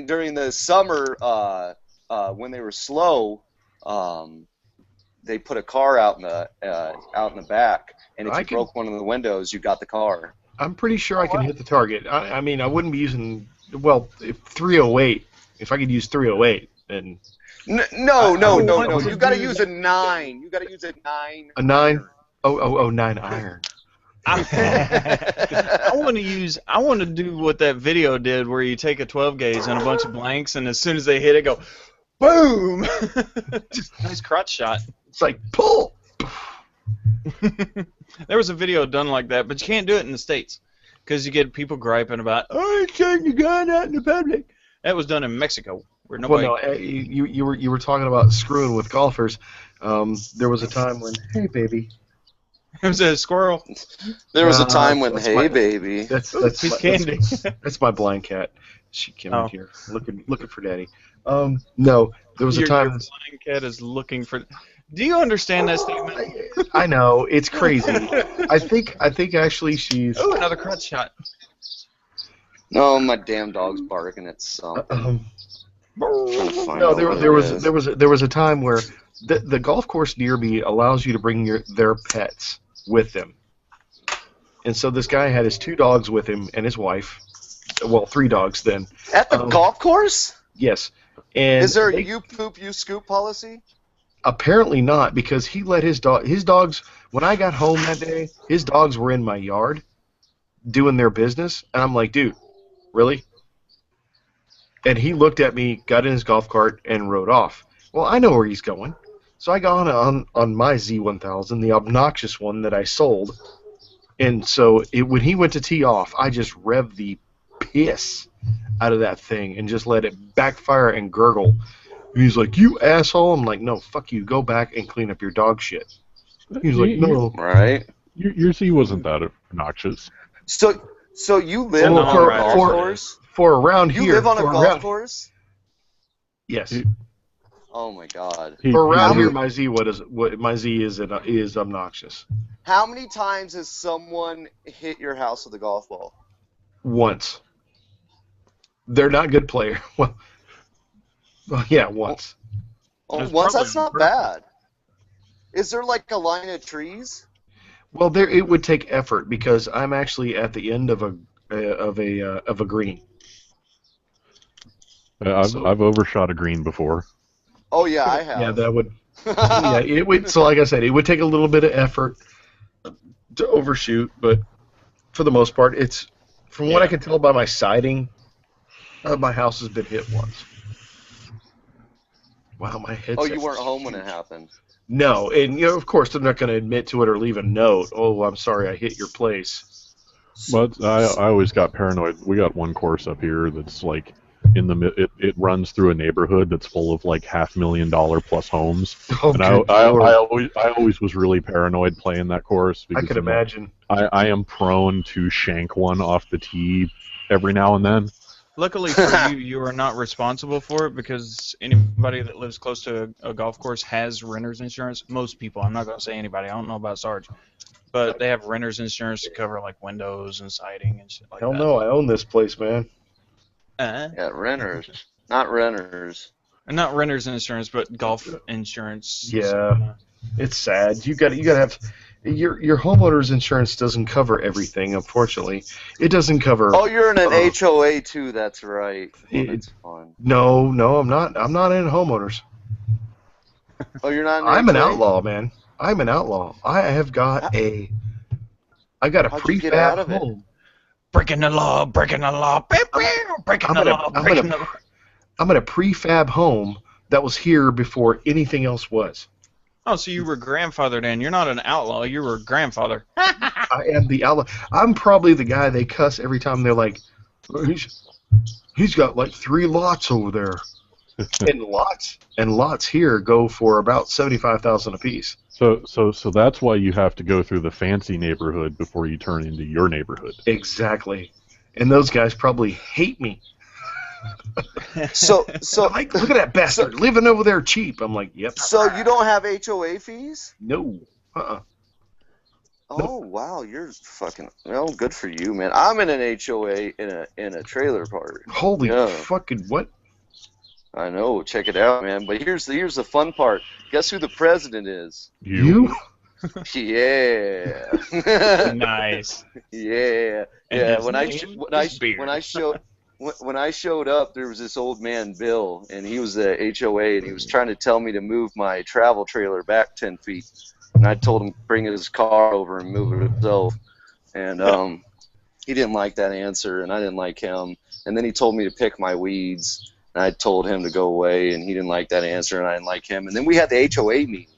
during the summer when they were slow, they put a car out in the back, and if you broke one of the windows, you got the car. I'm pretty sure I can hit the target. I mean, I wouldn't be using, well, if 308. If I could use 308, then... No. You got to use a 9. You got to use a 9. A 9? Oh, 9 iron. I want to do what that video did where you take a 12 gauge and a bunch of blanks, and as soon as they hit it, go, boom! Just nice crotch shot. It's like, pull! There was a video done like that, but you can't do it in the States because you get people griping about, oh, it's taking your gun out in the public. That was done in Mexico, where nobody... Well, no, you were talking about screwing with golfers. There was a time when, hey, baby. It was a squirrel. There was a time when, hey, baby. That's candy. That's my blind cat. She came in here looking for daddy. No, there was a time... Your blind cat is looking for... Do you understand that statement? I know, it's crazy. I think actually she's... Oh, another crotch shot. No, my damn dog's barking at something. No, there was a time where the golf course near me allows you to bring their pets with them, and so this guy had his 2 dogs with him and his wife. Well, 3 dogs then. At the golf course? Yes. And is there a you poop you scoop policy? Apparently not, because he let his dogs. When I got home that day, his dogs were in my yard doing their business, and I'm like, dude, really? And he looked at me, got in his golf cart, and rode off. Well, I know where he's going, so I got on my Z1000, the obnoxious one that I sold, and so when he went to tee off, I just revved the piss out of that thing and just let it backfire and gurgle. And he's like, you asshole. I'm like, no, fuck you. Go back and clean up your dog shit. He's like, no. Right. Your Z wasn't that obnoxious. So you live on a golf course? For around here. You live on a golf course? Yes. Oh my God. For around here, my Z is obnoxious. How many times has someone hit your house with a golf ball? Once. They're not good player. Well, yeah, once. Once, that's not bad. Is there like a line of trees? Well, it would take effort because I'm actually at the end of a green. I've overshot a green before. Oh yeah, I have. Yeah, that would. Yeah, it would. So, like I said, it would take a little bit of effort to overshoot, but for the most part, it's from what I can tell by my siding, my house has been hit once. Wow, my headset. Oh, you weren't home when it happened. No, and of course they're not going to admit to it or leave a note. Oh, I'm sorry, I hit your place. But I always got paranoid. We got one course up here that's like it runs through a neighborhood that's full of like $500,000 plus homes. Oh, and I always was really paranoid playing that course. I could imagine. I am prone to shank one off the tee every now and then. Luckily for you, you are not responsible for it because anybody that lives close to a golf course has renter's insurance. Most people, I'm not going to say anybody, I don't know about Sarge, but they have renter's insurance to cover like windows and siding and shit like that. Hell no, I own this place, man. Yeah, renters, not renters. Not renter's insurance, but golf insurance. Yeah, it's sad. You got to have. Your homeowner's insurance doesn't cover everything, unfortunately. It doesn't cover... Oh, you're in an HOA too, that's right. That's fun. No, I'm not. I'm not in homeowners. Oh, you're not in I'm HOA? an outlaw, man. I'm an outlaw. I got a prefab home. Breaking the law, breaking the law, breaking the law, breaking the law. I'm in a prefab home that was here before anything else was. Oh, so you were grandfathered in. You're not an outlaw. You were grandfather. I am the outlaw. I'm probably the guy they cuss every time they're like, he's got like 3 lots over there. and lots here go for about $75,000 a piece. So that's why you have to go through the fancy neighborhood before you turn into your neighborhood. Exactly. And those guys probably hate me. So like, look at that bastard living over there cheap. I'm like, yep. So you don't have HOA fees? No. Oh, wow, you're fucking... Well, good for you, man. I'm in an HOA in a trailer park. Holy fucking what? I know. Check it out, man. But here's the fun part. Guess who the president is? You? Yeah. Nice. Yeah. And Yeah. his name is Beard. When I showed up, there was this old man, Bill, and he was the HOA, and he was trying to tell me to move my travel trailer back 10 feet. And I told him to bring his car over and move it himself. And he didn't like that answer, and I didn't like him. And then he told me to pick my weeds, and I told him to go away, and he didn't like that answer, and I didn't like him. And then we had the HOA meeting.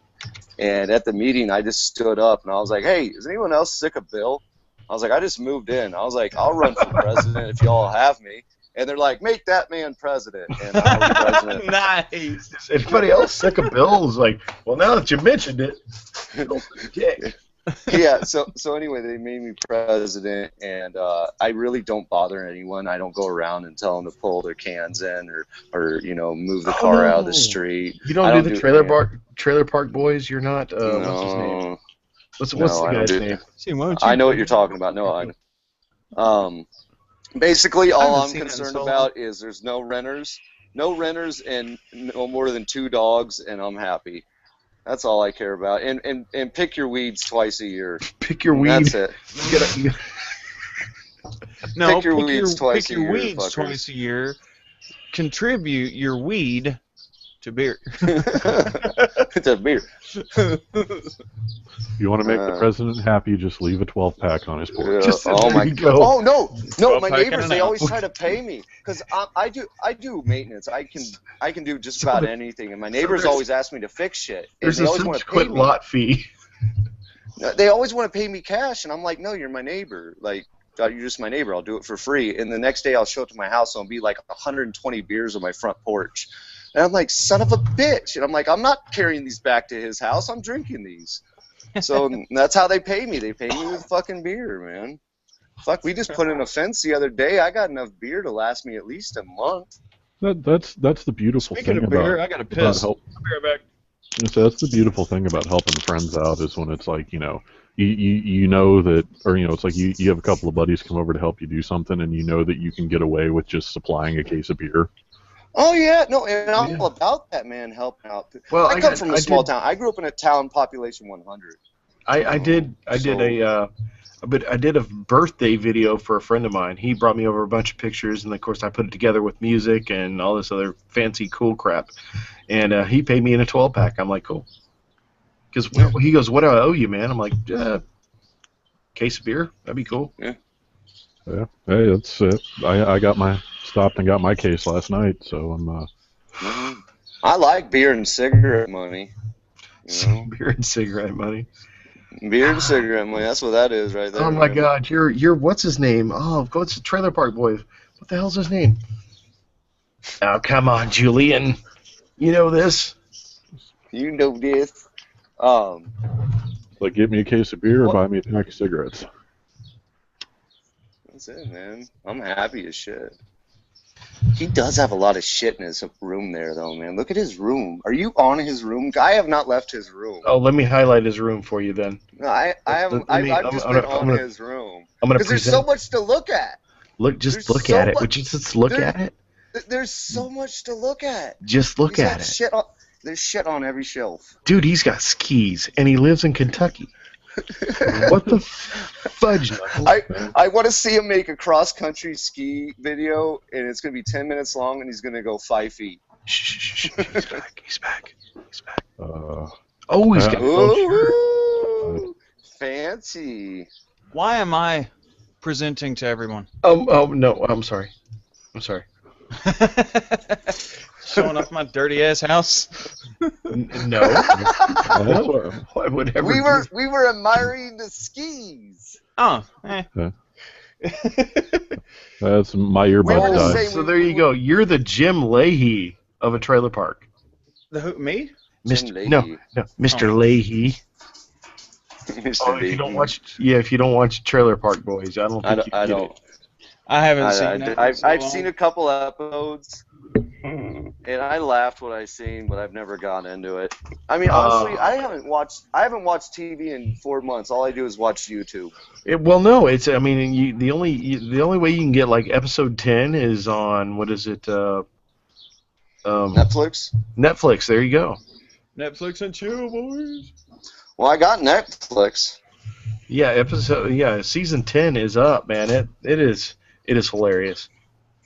And at the meeting, I just stood up, and I was like, hey, is anyone else sick of Bill? I was like, I just moved in. I was like, I'll run for president if y'all have me. And they're like, make that man president. And I was president. Nice. Is anybody else sick of Bill? Is like, well, now that you mentioned it. Yeah, so anyway, they made me president, and I really don't bother anyone. I don't go around and tell them to pull their cans in or move the car out of the street. You don't do the trailer park boys? You're not, what's his name? What's the guy's name? See, why don't I you know what you're talking about. No, I know. Basically, all haven't I'm seen that in concerned so long. about is there's no renters and no more than 2 dogs, and I'm happy. That's all I care about. And pick your weeds twice a year. Pick your weed. That's it. No, pick your weeds twice pick a your year, weeds fuckers. twice a year. Contribute your weed to beer. It's a beer. You want to make the president happy, just leave a 12-pack on his porch. Just oh there my you go. Oh no, my 12-pack neighbors, and they an always ounce. try to pay me because I do maintenance. I can do just about anything, and my neighbors always ask me to fix shit. And There's they a always want to pay subsequent me. lot fee. They always want to pay me cash, and I'm like, no, you're my neighbor. Like, you're just my neighbor. I'll do it for free. And the next day, I'll show up to my house, and I'll be like 120 beers on my front porch. And I'm like, son of a bitch. And I'm like, I'm not carrying these back to his house. I'm drinking these. So that's how they pay me. They pay me with fucking beer, man. Fuck, we just put in a fence the other day. I got enough beer to last me at least a month. That's the beautiful Speaking thing of beer, about I gotta about piss. help. I'll be right back. So that's the beautiful thing about helping friends out is when it's like, you know that, or it's like you have a couple of buddies come over to help you do something, and you know that you can get away with just supplying a case of beer. Oh yeah, no, and I'm all about that, man, helping out. Well, I come from a small town. I grew up in a town population 100. I did a birthday video for a friend of mine. He brought me over a bunch of pictures, and of course I put it together with music and all this other fancy cool crap. And he paid me in a 12-pack. I'm like, cool. Because he goes, what do I owe you, man? I'm like, case of beer. That'd be cool. Yeah. Yeah. Hey, that's it. I stopped and got my case last night, so I'm. I like beer and cigarette money. Beer and cigarette money. Beer and cigarette money. That's what that is right there. Oh my man. God, you're what's his name? Oh, what's the Trailer Park Boys? What the hell's his name? Oh, come on, Julian. You know this. You know this. Like, get me a case of beer or buy me a pack of cigarettes. That's it, man. I'm happy as shit. He does have a lot of shit in his room there, though, man. Look at his room. Are you on his room? I have not left his room. Oh, let me highlight his room for you then. No, I haven't. I've just been on his room. I'm gonna because there's so much to look at. Just look at it. Would you just look at it? There's so much to look at. Just look at it. There's shit on every shelf. Dude, he's got skis, and he lives in Kentucky. What the fudge? I want to see him make a cross-country ski video, and it's going to be 10 minutes long, and he's going to go 5 feet. Shh. He's back. Oh, he's got Ooh, fancy. Why am I presenting to everyone? Oh, no, I'm sorry. Showing off my dirty ass house. No. Why would ever We were admiring the skis. Oh, that's my earbuds died. So there you go. You're the Jim Leahy of a trailer park. Me? Mr. Leahy. Mr. If you don't watch Trailer Park Boys, I don't think you get it. I haven't seen it. I've seen a couple episodes, and I laughed what I seen, but I've never gotten into it. I mean, honestly, I haven't watched TV in 4 months. All I do is watch YouTube. The only way you can get like episode 10 is on what is it? Netflix. Netflix. There you go. Netflix and chill, boys. Well, I got Netflix. Yeah, season 10 is up, man. It is hilarious.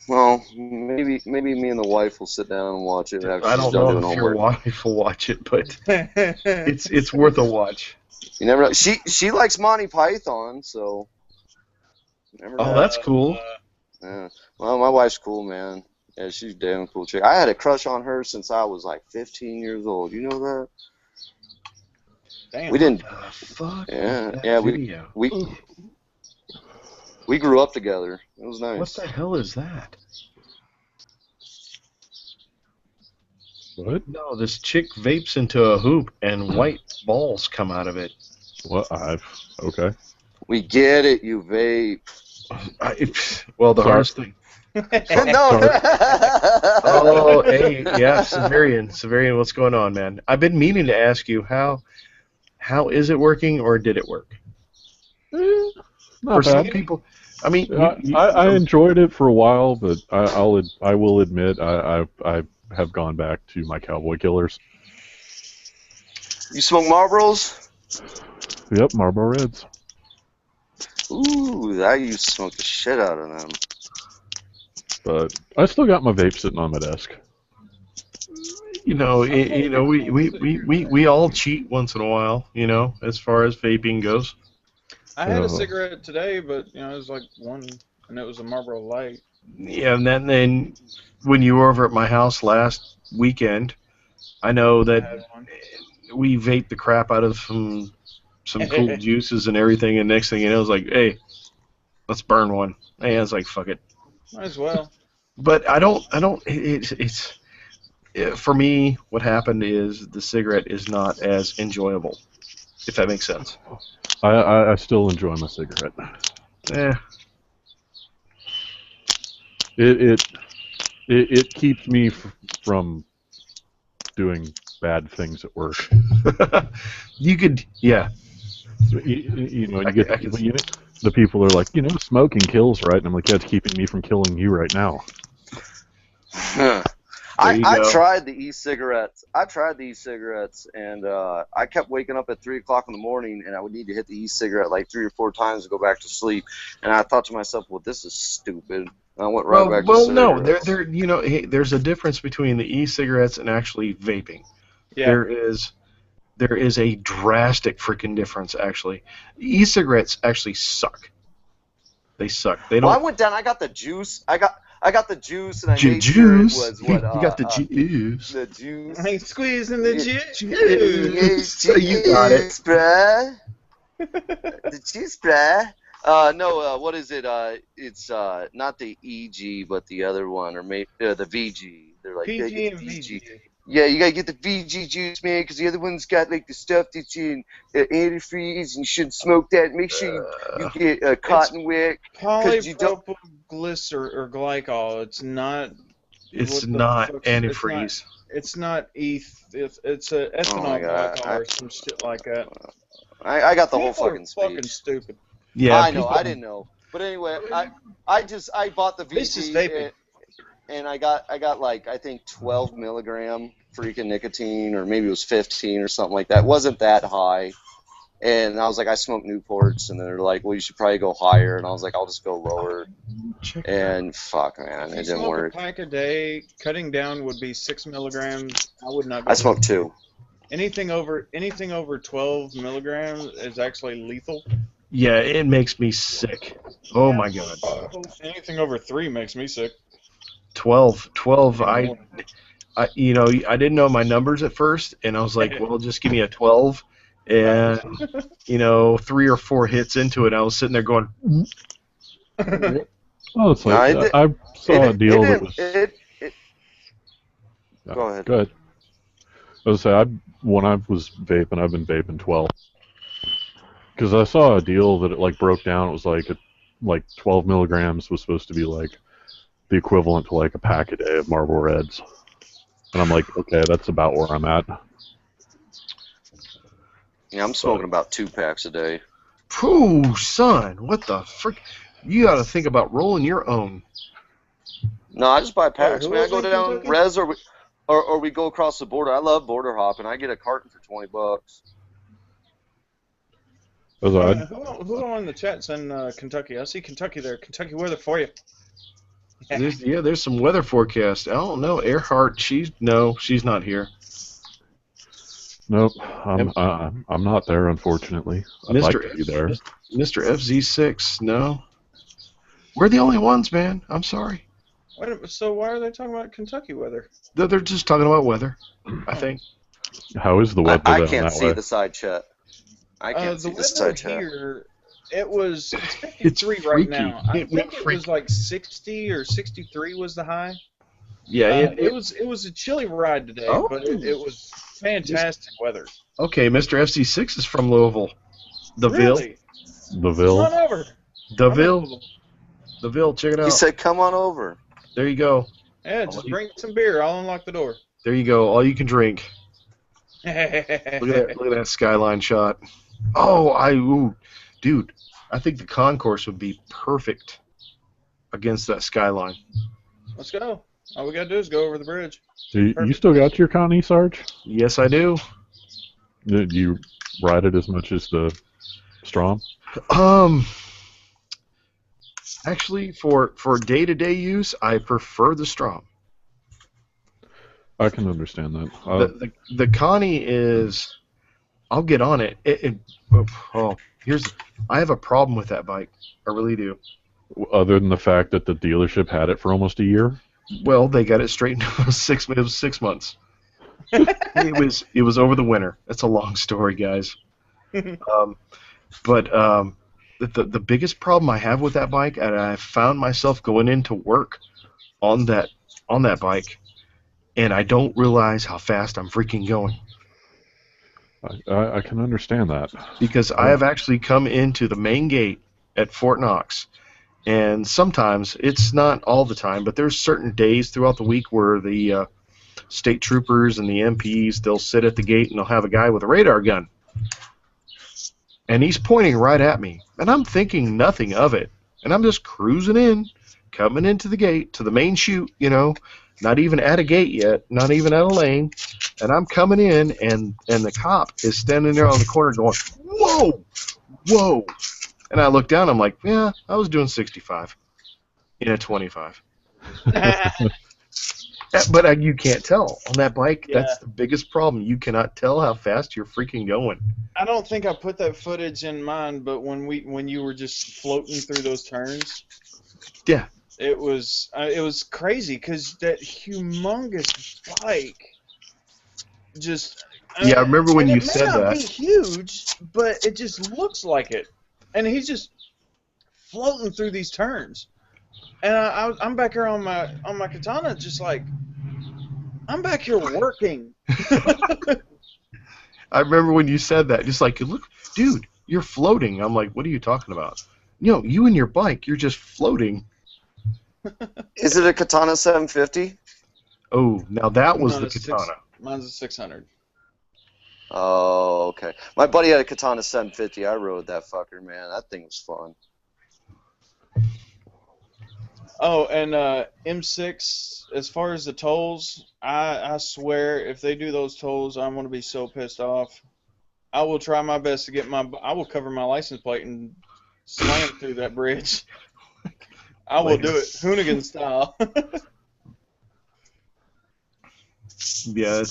Well, maybe me and the wife will sit down and watch it after I she's don't done know doing if your homework. wife will watch it, but it's worth a watch. You never know. She likes Monty Python, so you never know. Oh, that's cool. Yeah. Well, my wife's cool, man. Yeah, she's a damn cool chick. I had a crush on her since I was like 15 years old. You know that? Damn. We didn't. Fuck. Yeah, that yeah. video. We grew up together. It was nice. What the hell is that? What? No, this chick vapes into a hoop and white balls come out of it. What? Okay. We get it, you vape. Well, the Sorry. hardest thing. No. Oh, hey, yeah, Severian, what's going on, man? I've been meaning to ask you how is it working, or did it work? Not For some bad. people, I mean, I enjoyed it for a while, but I will admit I have gone back to my Cowboy Killers. You smoke Marlboros? Yep, Marlboro Reds. Ooh, I used to smoke the shit out of them. But I still got my vape sitting on my desk. we all cheat once in a while, as far as vaping goes. I had a cigarette today, but it was like one, and it was a Marlboro Light. Yeah, and then when you were over at my house last weekend, I know that we vaped the crap out of some cool juices and everything, and next thing you know, it was like, hey, let's burn one. Hey, I was like, fuck it. Might as well. But it's for me, what happened is the cigarette is not as enjoyable, if that makes sense. I still enjoy my cigarette. It keeps me from doing bad things at work. You could, yeah. The people are like, smoking kills, right? And I'm like, yeah, it's keeping me from killing you right now. I tried the e-cigarettes. And I kept waking up at 3 o'clock in the morning, and I would need to hit the e-cigarette like 3 or 4 times to go back to sleep. And I thought to myself, well, this is stupid. And I went right back to cigarettes. No, there's a difference between the e-cigarettes and actually vaping. Yeah. There is a drastic freaking difference, actually. E-cigarettes actually suck. They suck. They don't. Well, I went down. I got the juice. I got the juice, and I made sure it was what. You got the juice. The juice. I'm squeezing the juice. You got it, bruh. The juice, bruh. No. What is it? It's not the EG, but the other one, or maybe the VG. They're like PG and VG. Yeah, you gotta get the VG juice, man, because the other one's got like the stuff that's in antifreeze, and you shouldn't smoke that. Make sure you get cotton wick. Polypropyl or glycol. It's not. It's not antifreeze. It's not ETH. It's a ethanol glycol or some shit like that. I got the whole fucking speech. Fucking stupid. Yeah, I know. I didn't know, but anyway, I bought the VG. This is vaping. And I got like, I think 12 milligram freaking nicotine, or maybe it was 15 or something like that. It wasn't that high. And I was like, I smoke Newports, and they're like, well, you should probably go higher. And I was like, I'll just go lower. And fuck, man, it didn't work. A pack a day, cutting down would be 6 milligrams. I would not. I smoked 2. Anything over 12 milligrams is actually lethal. Yeah, it makes me sick. Oh my god. Anything over 3 makes me sick. 12. I didn't know my numbers at first, and I was like, well, just give me a 12. And 3 or 4 hits into it, I was sitting there going. Oh, it's like I saw a deal that was. Go ahead. Go ahead. I was say when I was vaping, I've been vaping 12. Because I saw a deal that it like broke down. It was like 12 milligrams was supposed to be like the equivalent to like a pack a day of Marlboro Reds. And I'm like, okay, that's about where I'm at. Yeah, I'm smoking about 2 packs a day. Phew, son, what the frick? You got to think about rolling your own. No, I just buy packs, man. I go down Or we go across the border. I love border hopping. I get a carton for $20. As I, Who on the chat's in Kentucky? I see Kentucky there. Kentucky weather for you. There's some weather forecast. I don't know. Earhart, she's not here. nope, I'm not there, unfortunately. I'd like to be there. Mr. FZ6, no. We're the only ones, man. I'm sorry. So why are they talking about Kentucky weather? They're just talking about weather, I think. How is the weather I down can't that see way? the side chat. I can't see the side chat. Here, it's 53 right freaky. now. I It went think it was like 60 or 63 was the high. Yeah, it was a chilly ride today, Oh. but it was fantastic weather. Okay, Mr. FC6 is from Louisville. The Ville. Really? The Ville? Come on over. The I'm Ville. available. The Ville, check it out. He said, "Come on over." There you go. Yeah, just bring some beer. I'll unlock the door. There you go. All you can drink. Look at that skyline shot. Oh, dude, I think the concourse would be perfect against that skyline. Let's go. All we gotta do is go over the bridge. You still got your Connie, Sarge? Yes, I do. Do you ride it as much as the Strom? Actually, for day-to-day use, I prefer the Strom. I can understand that. The Connie is, I'll get on it. I have a problem with that bike. I really do. Other than the fact that the dealership had it for almost a year? Well, they got it straightened out. It was 6 months. It was over the winter. That's a long story, guys. But the biggest problem I have with that bike, and I found myself going into work on that bike, and I don't realize how fast I'm freaking going. I can understand that. Because I have actually come into the main gate at Fort Knox, and sometimes, it's not all the time, but there's certain days throughout the week where the state troopers and the MPs, they'll sit at the gate and they'll have a guy with a radar gun. And he's pointing right at me, and I'm thinking nothing of it. And I'm just cruising in, coming into the gate, to the main chute, not even at a gate yet, not even at a lane. And I'm coming in, and the cop is standing there on the corner going, "Whoa, whoa." And I look down, I'm like, yeah, I was doing 65 in a 25. But you can't tell. On that bike, that's the biggest problem. You cannot tell how fast you're freaking going. I don't think I put that footage in mine, but when you were just floating through those turns, yeah, it was crazy because that humongous bike just. Yeah, I remember when you said that. It may not be huge, but it just looks like it, and he's just floating through these turns, and I'm back here on my katana, just like I'm back here working. I remember when you said that, just like, look, dude, you're floating. I'm like, what are you talking about? You and your bike, you're just floating. Is it a Katana 750? Oh, now that was the Katana. Mine's a 600. Oh, okay. My buddy had a Katana 750. I rode that fucker, man. That thing was fun. Oh, and M6, as far as the tolls, I swear, if they do those tolls, I'm going to be so pissed off. I will try my best to I will cover my license plate and slam through that bridge. I will do it, Hoonigan style. Yeah,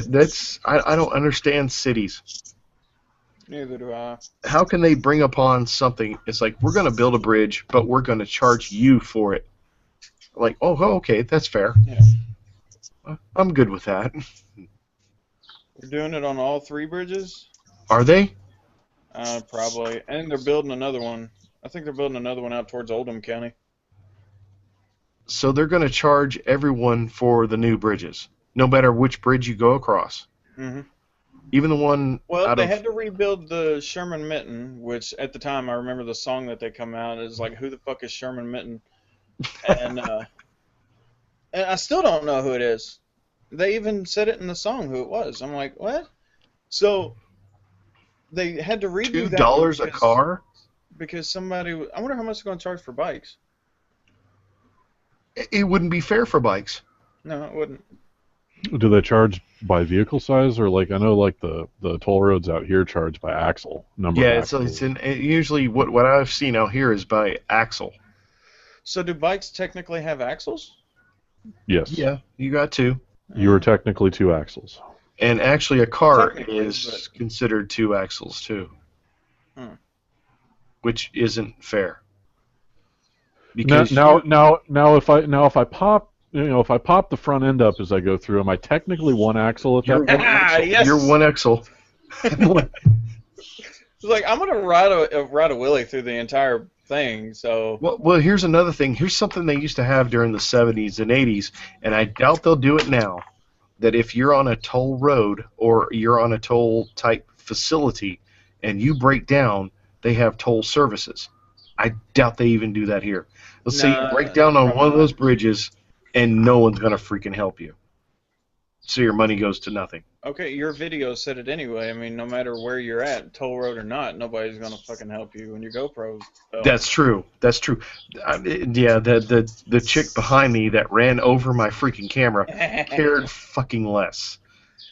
that's I don't understand cities. Neither do I. How can they bring upon something? It's like, we're going to build a bridge, but we're going to charge you for it. Like, oh, okay, that's fair. Yeah. I'm good with that. They're doing it on all 3 bridges? Are they? Probably. And they're building another one. I think they're building another one out towards Oldham County. So they're going to charge everyone for the new bridges, no matter which bridge you go across. Mm-hmm. Even the one. Well, they had to rebuild the Sherman Mitten, which at the time I remember the song that they come out is like, "Who the fuck is Sherman Mitten?" And I still don't know who it is. They even said it in the song who it was. I'm like, what? So they had to redo that. $2 a car? Because somebody. I wonder how much they're going to charge for bikes. It wouldn't be fair for bikes. No, it wouldn't. Do they charge by vehicle size, or like I know like the toll roads out here charge by axle number? Yeah, of axles. usually what I've seen out here is by axle. So do bikes technically have axles? Yes. Yeah, you got two. You are technically 2 axles. And actually, a car Technically, is considered 2 axles too, which isn't fair. Because Now, if I pop, if I pop the front end up as I go through, am I technically 1 axle at that point? Yes. You're 1 axle. It's like I'm gonna ride a wheelie through the entire thing. So Well, here's another thing. Here's something they used to have during the 70s and 80s, and I doubt they'll do it now. That if you're on a toll road or you're on a toll type facility and you break down, they have toll services. I doubt they even do that here. Let's say you break down on one of those bridges and no one's gonna freaking help you. So your money goes to nothing. okay, your video said it anyway. I mean, no matter where you're at, toll road or not, nobody's gonna fucking help you when your GoPro's. That's true. That's true. Yeah, the chick behind me that ran over my freaking camera cared fucking less.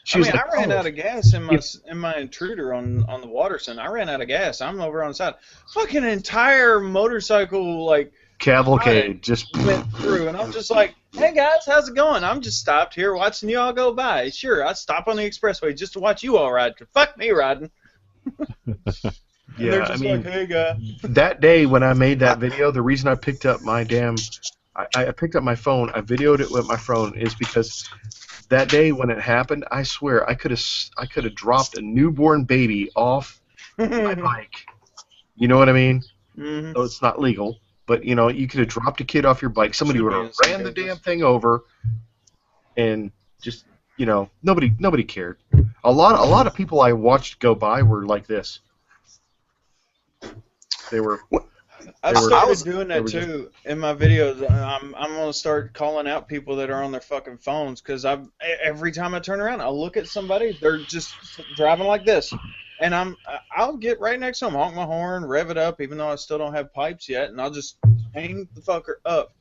She was like, I ran out of gas in my intruder on the Waterson. I ran out of gas. I'm over on the side. Fucking entire motorcycle like cavalcade just went through, and I'm just like, hey guys, how's it going? I'm just stopped here watching you all go by. Sure, I stop on the expressway just to watch you all ride. Fuck me riding. Yeah, I mean, like, hey guy. That day when I made that video, the reason I picked up my I picked up my phone, I videoed it with my phone, is because that day when it happened, I swear I could have dropped a newborn baby off my bike. You know what I mean? Mm-hmm. So it's not legal, but you could have dropped a kid off your bike. Somebody would have ran the damn thing over, and just nobody cared. A lot of people I watched go by were like this. I started doing that too in my videos. I'm gonna start calling out people that are on their fucking phones because every time I turn around, I'll look at somebody. They're just driving like this, and I'll get right next to them, honk my horn, rev it up, even though I still don't have pipes yet, and I'll just hang the fucker up.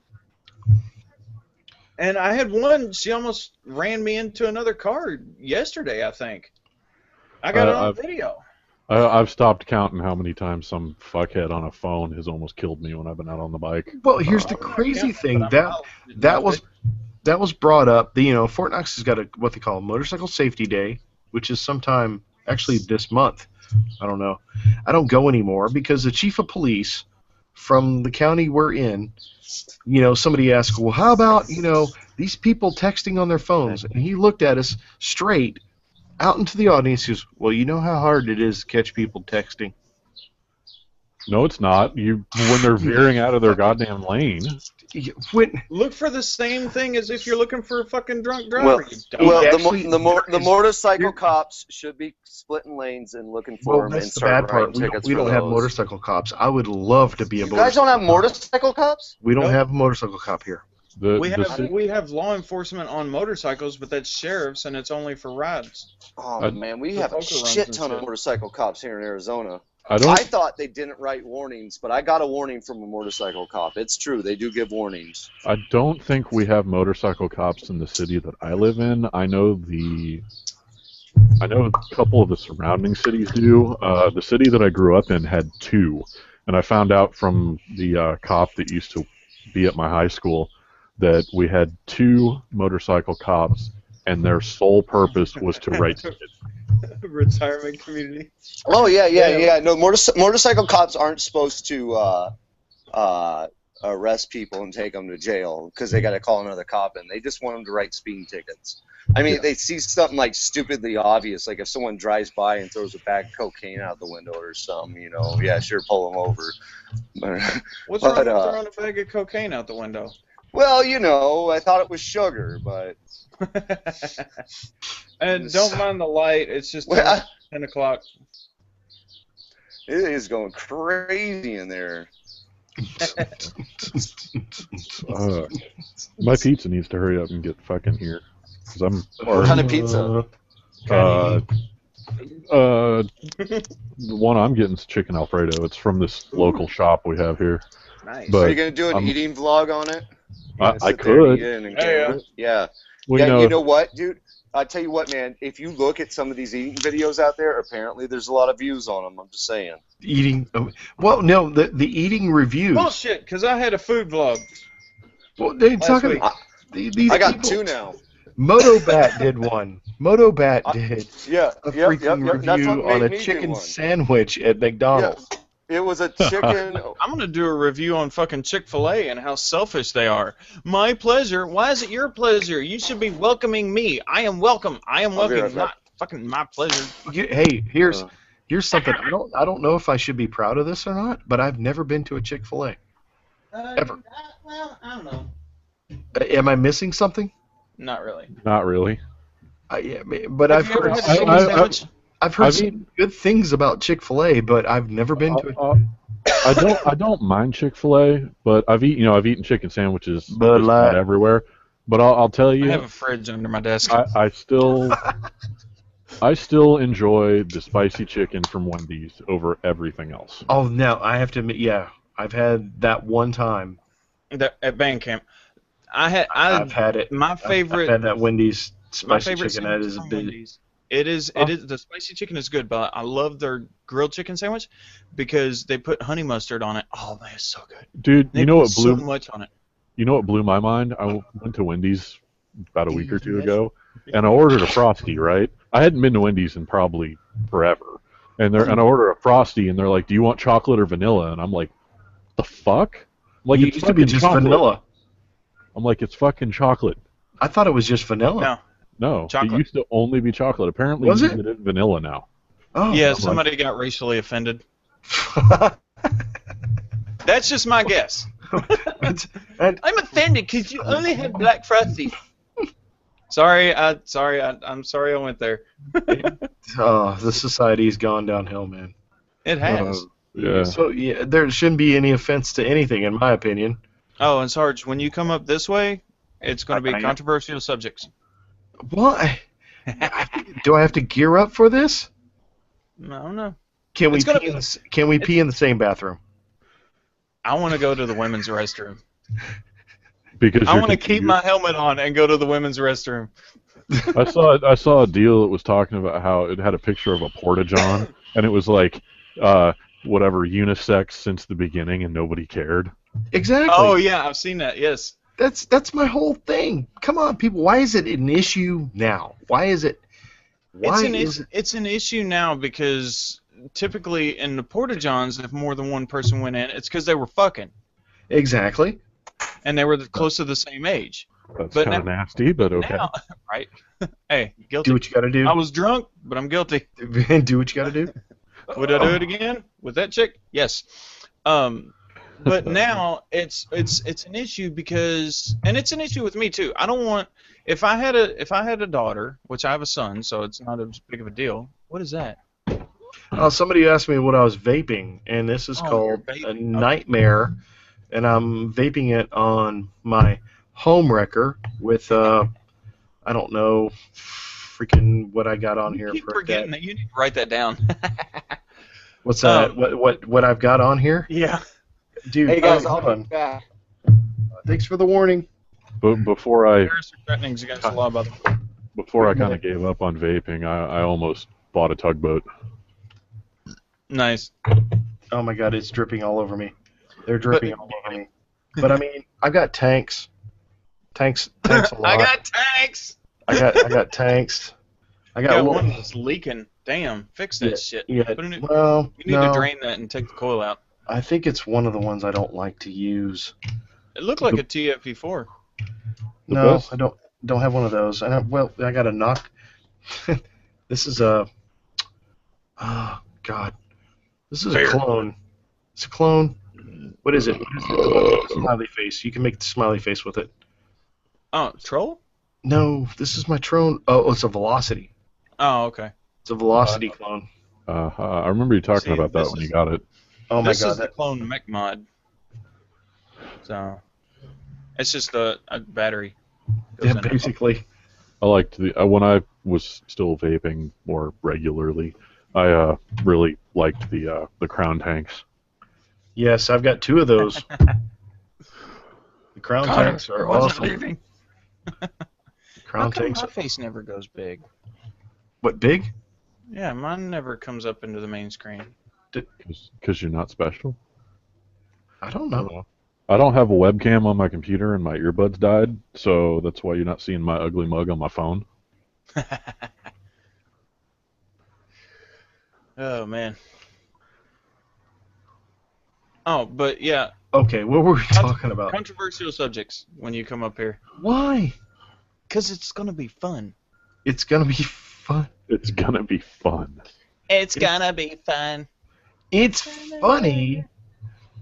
And I had one. She almost ran me into another car yesterday. I think I got it on video. I've stopped counting how many times some fuckhead on a phone has almost killed me when I've been out on the bike. Well, here's the crazy thing that was brought up. Fort Knox has got what they call a motorcycle safety day, which is sometime actually this month. I don't know. I don't go anymore because the chief of police from the county we're in, somebody asked, well, how about these people texting on their phones? And he looked at us straight out into the audience. He goes, well, you know how hard it is to catch people texting? No, it's not. When they're veering out of their goddamn lane. Look for the same thing as if you're looking for a fucking drunk Well, driver. the motorcycle cops should be splitting lanes and looking for them and that's the bad starting part. writing tickets We for don't have those. motorcycle cops. I would love to be a You guys don't have motorcycle cops? We don't have a motorcycle cop here. We have law enforcement on motorcycles, but that's sheriffs, and it's only for rides. Oh, man, we have a shit ton of motorcycle cops here in Arizona. I thought they didn't write warnings, but I got a warning from a motorcycle cop. It's true. They do give warnings. I don't think we have motorcycle cops in the city that I live in. I know a couple of the surrounding cities do. The city that I grew up in had 2, and I found out from the cop that used to be at my high school that we had 2 motorcycle cops, and their sole purpose was to write tickets. Retirement community. Oh, yeah. No, motorcycle cops aren't supposed to arrest people and take them to jail because they got to call another cop in. They just want them to write speeding tickets. I mean, they see something like stupidly obvious, like if someone drives by and throws a bag of cocaine out the window or something, yeah, sure, pull them over. What's wrong with throwing a bag of cocaine out the window? Well, I thought it was sugar, but... And don't mind the light, it's just 10 o'clock. It is going crazy in there. My pizza needs to hurry up and get fucking here. What kind of pizza? The one I'm getting is chicken Alfredo. It's from this local shop we have here. Nice. But are you going to do an eating vlog on it? Yeah, I sit there and could. eat it and Yeah, gamble. Yeah. Well, Yeah, you you know, know what, dude? I tell you what, man. If you look at some of these eating videos out there, apparently there's a lot of views on them. I'm just saying. Eating. Well, no, the eating reviews. Bullshit, because I had a food vlog. Well, they're Last talking. week. These I got people. 2 now. Motobat did one. Motobat I- did Yeah, a yep. freaking That's what review made on a me do chicken one. sandwich at McDonald's. It was a chicken. I'm gonna do a review on fucking Chick-fil-A and how selfish they are. My pleasure. Why is it your pleasure? You should be welcoming me. I am welcome. I am I'll be welcome. right back. Not fucking my pleasure. Hey, here's something. I don't know if I should be proud of this or not, but I've never been to a Chick-fil-A. Ever. Well, I don't know. Am I missing something? Not really. not really. Yeah, but Have I've you ever heard had a I- chicken I- sandwich? I've heard I've some eaten- good things about Chick-fil-A, but I've never been to it. I don't mind Chick-fil-A, but I've eaten chicken sandwiches just Bud Light. about everywhere. But I'll tell I you, have a fridge under my desk. I still enjoy the spicy chicken from Wendy's over everything else. Oh, no, I have to admit, yeah, I've had that one time. At band camp. I've had it. My favorite. I've had that Wendy's My spicy favorite chicken. That sandwich is a from big. Wendy's. It is the spicy chicken is good, but I love their grilled chicken sandwich because they put honey mustard on it. Oh man, it's so good. Dude, They you know put what blew so much on it. you know what blew my mind? I went to Wendy's about a week or two ago, and I ordered a Frosty, right? I hadn't been to Wendy's in probably forever. And I ordered a Frosty, and they're like, "Do you want chocolate or vanilla?" And I'm like, "The fuck?" I'm like, It it's used to be fucking just chocolate. vanilla. I'm like, it's fucking chocolate. I thought it was just vanilla. No. No, Chocolate. it used to only be chocolate. Apparently, Was you it? can get it vanilla now. Oh, Yeah, like- somebody got racially offended. That's just my guess. I'm offended because you only had black frosty. Sorry, I'm sorry I went there. Oh, the society's gone downhill, man. It has. Yeah. So yeah, there shouldn't be any offense to anything, in my opinion. Oh, and Sarge, when you come up this way, it's going to be controversial subjects. Why? Do I have to gear up for this? No, no. Can we It's gonna pee be- in the same bathroom? I want to go to the women's restroom. Because I you're want to keep confused. my helmet on and go to the women's restroom. I saw a deal that was talking about how it had a picture of a porta-john, and it was like, whatever, unisex since the beginning, and nobody cared. Exactly. Oh yeah, I've seen that. Yes. That's my whole thing. Come on, people. Why is it an issue now? Why is it? Why It's an issue now because typically in the porta johns, if more than one person went in, it's because they were fucking Exactly. and they were close to the same age. That's But kind of now- nasty, but okay. Now, right? Hey, guilty. Do what you got to do. I was drunk, but I'm guilty. Do what you got to do. Would I do it again with that chick? Yes. But now it's an issue because, and it's an issue with me too. I don't want if I had a daughter, which I have a son, so it's not as big of a deal. What is that? Somebody asked me what I was vaping, and this is Oh, called you're a vaping. Nightmare, and I'm vaping it on my home wrecker with I don't know, freaking what I got on here. You keep for forgetting that. You need to write that down. What's that? What I've got on here, Yeah. dude? Hey guys, hold I'll on. be back. Thanks for the warning. But before I Embarrassing threatenings against the law, by the way. kind of gave up on vaping, I almost bought a tugboat. Nice. Oh my God, it's dripping all over me. They're dripping all over me. But I mean, I've got tanks. Tanks a lot. I got tanks. I got tanks. I got Got little- one that's leaking. Damn, fix that shit. Yeah. Put in it- Well, You need no, to drain that and take the coil out. I think it's one of the ones I don't like to use. It looked like a TFE4. The No, best- I don't have one of those. I got a knock. This is a. Oh God, this is a clone. It's a clone. What is it? Smiley face. You can make the smiley face with it. Oh, troll? No, this is my Trone. Oh, it's a Velocity. Oh, okay. It's a Velocity clone. I remember you talking See, about that this when is- you got it. Oh my This God, is the clone mech mod. So, it's just a battery. Goes yeah, in it. basically. I liked when I was still vaping more regularly. I really liked the Crown tanks. Yes, I've got two of those. The The crown God, tanks I are wasn't awesome. leaving. Crown How come tanks my are face never goes big? what big? Yeah, mine never comes up into the main screen. Because you're not special. I don't know. I don't have a webcam on my computer and my earbuds died, so that's why you're not seeing my ugly mug on my phone. Oh man. Oh, but yeah, Okay, what were we talking about? controversial subjects when you come up here. Why? Because it's gonna be fun. It's gonna be fun. It's gonna be fun. It's gonna be fun. It's funny.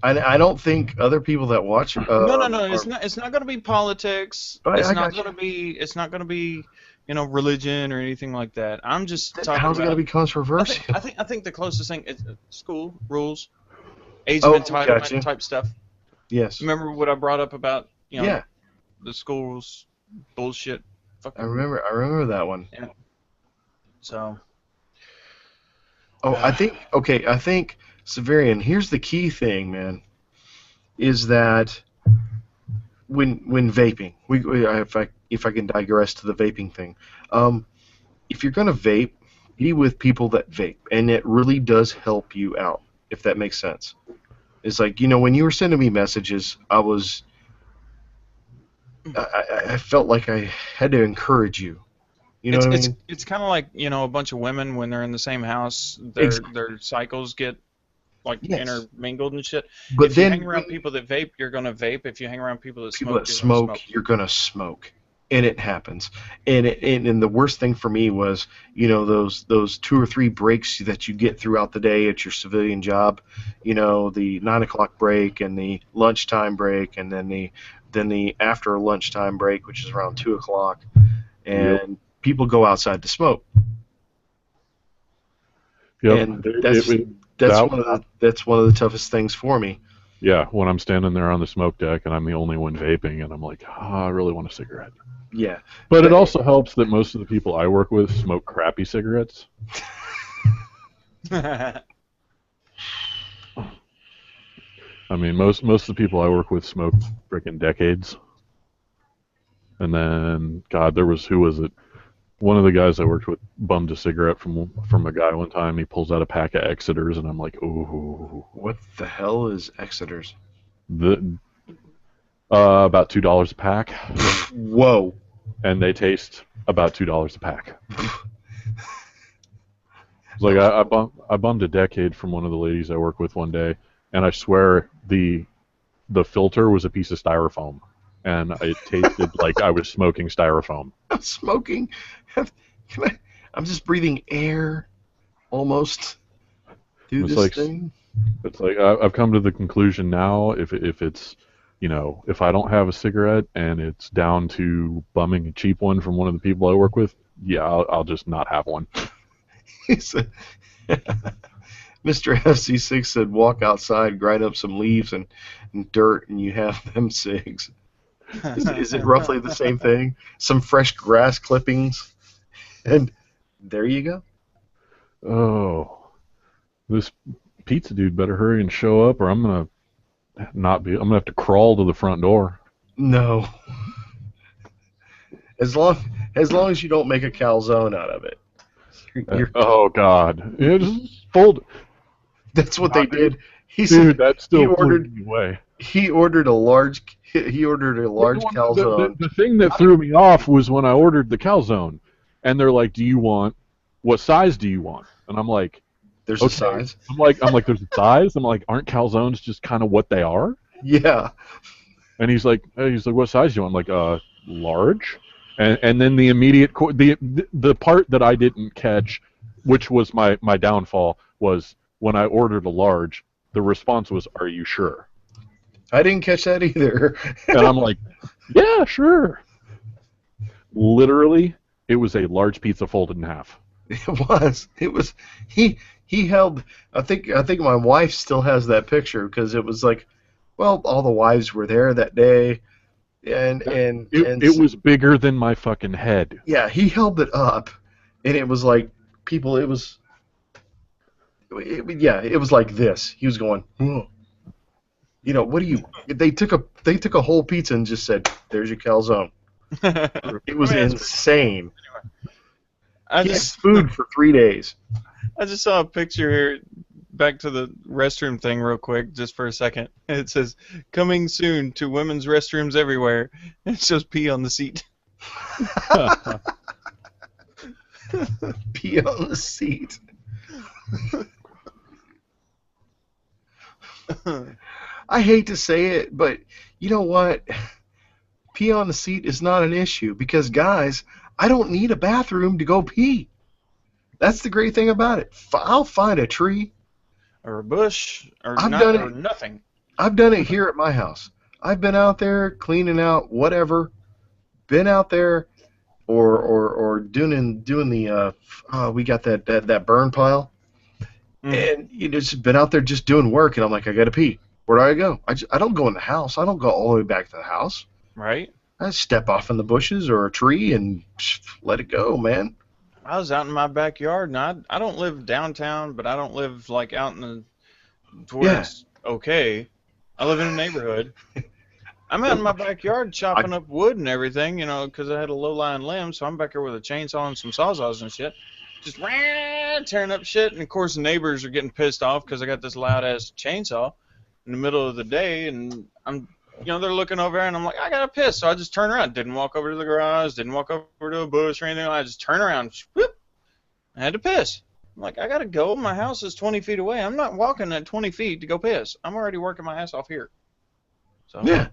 I don't think other people that watch. No. It's not gonna be politics. I It's got not gonna be. It's not gonna be. Religion or anything like that. I'm just talking How's it about. gonna be controversial? I think the closest thing is school rules, age Oh, of entitlement gotcha. type stuff. Yes. Remember what I brought up about Yeah, the schools bullshit. I remember that one. So. Oh, I think Severian. Here's the key thing, man. Is that when vaping, if I can digress to the vaping thing, if you're gonna vape, be with people that vape, and it really does help you out, if that makes sense. It's like, when you were sending me messages, I felt like I had to encourage you. You know what I mean? It's kind of like a bunch of women when they're in the same house, their cycles get Yes. intermingled and shit. But if you then hang around people that vape, you're gonna vape. If you hang around people that people smoke, that you're gonna smoke, and it happens. And the worst thing for me was, those 2 or 3 breaks that you get throughout the day at your civilian job, the 9 o'clock break and the lunchtime break, and then the after lunchtime break, which is around 2 o'clock, and people go outside to smoke. Yep. And that's one of the toughest things for me. Yeah, when I'm standing there on the smoke deck and I'm the only one vaping, and I'm like, I really want a cigarette. Yeah. But it also helps that most of the people I work with smoke crappy cigarettes. I mean, most of the people I work with smoke freaking decades. And then, God, who was it? One of the guys I worked with bummed a cigarette from a guy one time. He pulls out a pack of Exeters, and I'm like, ooh. What the hell is Exeters? About $2 a pack. Whoa. And they taste about $2 a pack. It's like I bummed a decade from one of the ladies I work with one day, and I swear the filter was a piece of styrofoam, and it tasted like I was smoking styrofoam. I'm smoking. I'm just breathing air, almost, through this thing. It's like I've come to the conclusion now. If it's, if I don't have a cigarette and it's down to bumming a cheap one from one of the people I work with, yeah, I'll just not have one. He said, Mr. FC6 said, walk outside, grind up some leaves and dirt, and you have them cigs. Is it roughly the same thing? Some fresh grass clippings, and there you go. Oh, this pizza dude better hurry and show up, or I'm gonna have to crawl to the front door. No. As long as you don't make a calzone out of it. Oh God! It's fold. That's what they did. That still blew me away. He ordered a large calzone. The thing that threw me off was when I ordered the calzone, and they're like, what size do you want? And I'm like, there's a size. I'm like, there's a size. I'm like, aren't calzones just kind of what they are? Yeah. And he's like, what size do you want? I'm like, large. And then the immediate the part that I didn't catch, which was my downfall, was when I ordered a large, the response was, "Are you sure?" I didn't catch that either. And I'm like, "Yeah, sure." Literally, it was a large pizza folded in half. It was. He held. I think my wife still has that picture because it was like, well, all the wives were there that day. And it was bigger than my fucking head. Yeah, he held it up, and it was like people. It was like this. He was going. You know, what do you? They took a whole pizza and just said, "There's your calzone." It was insane. I He had just food for 3 days. I just saw a picture here. Back to the restroom thing real quick, just for a second. It says, "Coming soon to women's restrooms everywhere." It shows pee on the seat. Pee on the seat. I hate to say it, but you know what? Pee on the seat is not an issue because, guys, I don't need a bathroom to go pee. That's the great thing about it. I'll find a tree. Or a bush, or I've not, done or it. nothing. I've done it here at my house. I've been out there cleaning out whatever. Been out there, or doing the we got that burn pile, and you know, just been out there just doing work, and I'm like, I gotta pee. Where do I go? I don't go in the house. I don't go all the way back to the house. Right? I step off in the bushes or a tree and let it go, man. I was out in my backyard, and I don't live downtown, but I don't live like out in the where Yeah. it's okay. I live in a neighborhood. I'm out in my backyard chopping up wood and everything, you know, because I had a low-lying limb, so I'm back here with a chainsaw and some sawzalls and shit, just tearing up shit. And of course, the neighbors are getting pissed off because I got this loud-ass chainsaw in the middle of the day, and they're looking over, and I'm like, I gotta piss, so I just turn around. Didn't walk over to the garage, didn't walk over to a bush or anything. I just turn around, whoop, I had to piss. I'm like, I gotta go. My house is 20 feet away. I'm not walking that 20 feet to go piss. I'm already working my ass off here. So Yeah.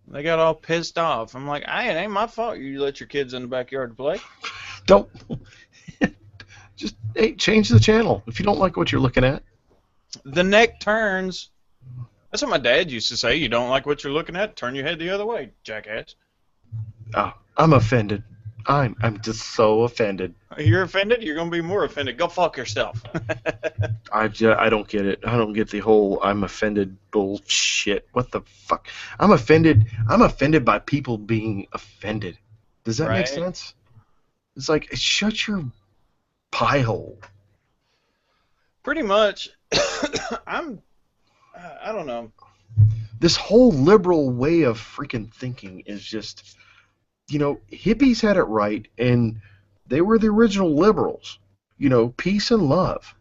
they got all pissed off. I'm like, it ain't my fault you let your kids in the backyard to play. Don't. Just change the channel if you don't like what you're looking at. The neck turns. That's what my dad used to say. You don't like what you're looking at? Turn your head the other way, jackass. Oh, I'm offended. I'm just so offended. You're offended? You're going to be more offended. Go fuck yourself. I don't get it. I don't get the whole I'm offended bullshit. What the fuck? I'm offended. I'm offended by people being offended. Does that make Right. sense? It's like, shut your pie hole. Pretty much. I don't know. This whole liberal way of freaking thinking is just, you know, hippies had it right, and they were the original liberals. You know, peace and love.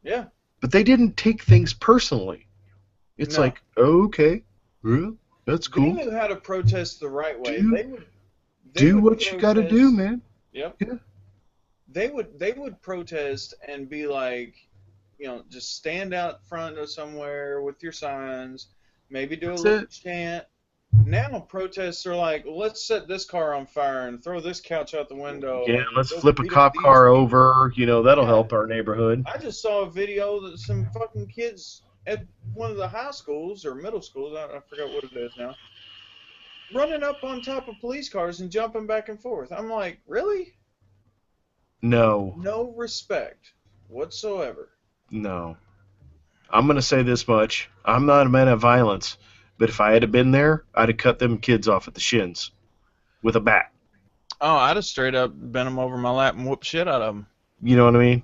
Yeah. But they didn't take things personally. It's No. like, oh, okay, well, that's cool. They knew how to protest the right way. Do They would what you got to do, protest- man. Yep. Yeah. They would protest and be like, you know, just stand out front of somewhere with your signs, maybe do That's a little it. chant. Now protests are like, let's set this car on fire and throw this couch out the window. Yeah, and let's go flip a beat up cop these car people. over. You know, that'll Yeah. help our neighborhood. I just saw a video that some fucking kids at one of the high schools or middle schools, I forgot what it is now, running up on top of police cars and jumping back and forth. I'm like, really? No. No respect whatsoever. No. I'm going to say this much. I'm not a man of violence, but if I had been there, I'd have cut them kids off at the shins with a bat. Oh, I'd have straight up bent them over my lap and whooped shit out of them. You know what I mean?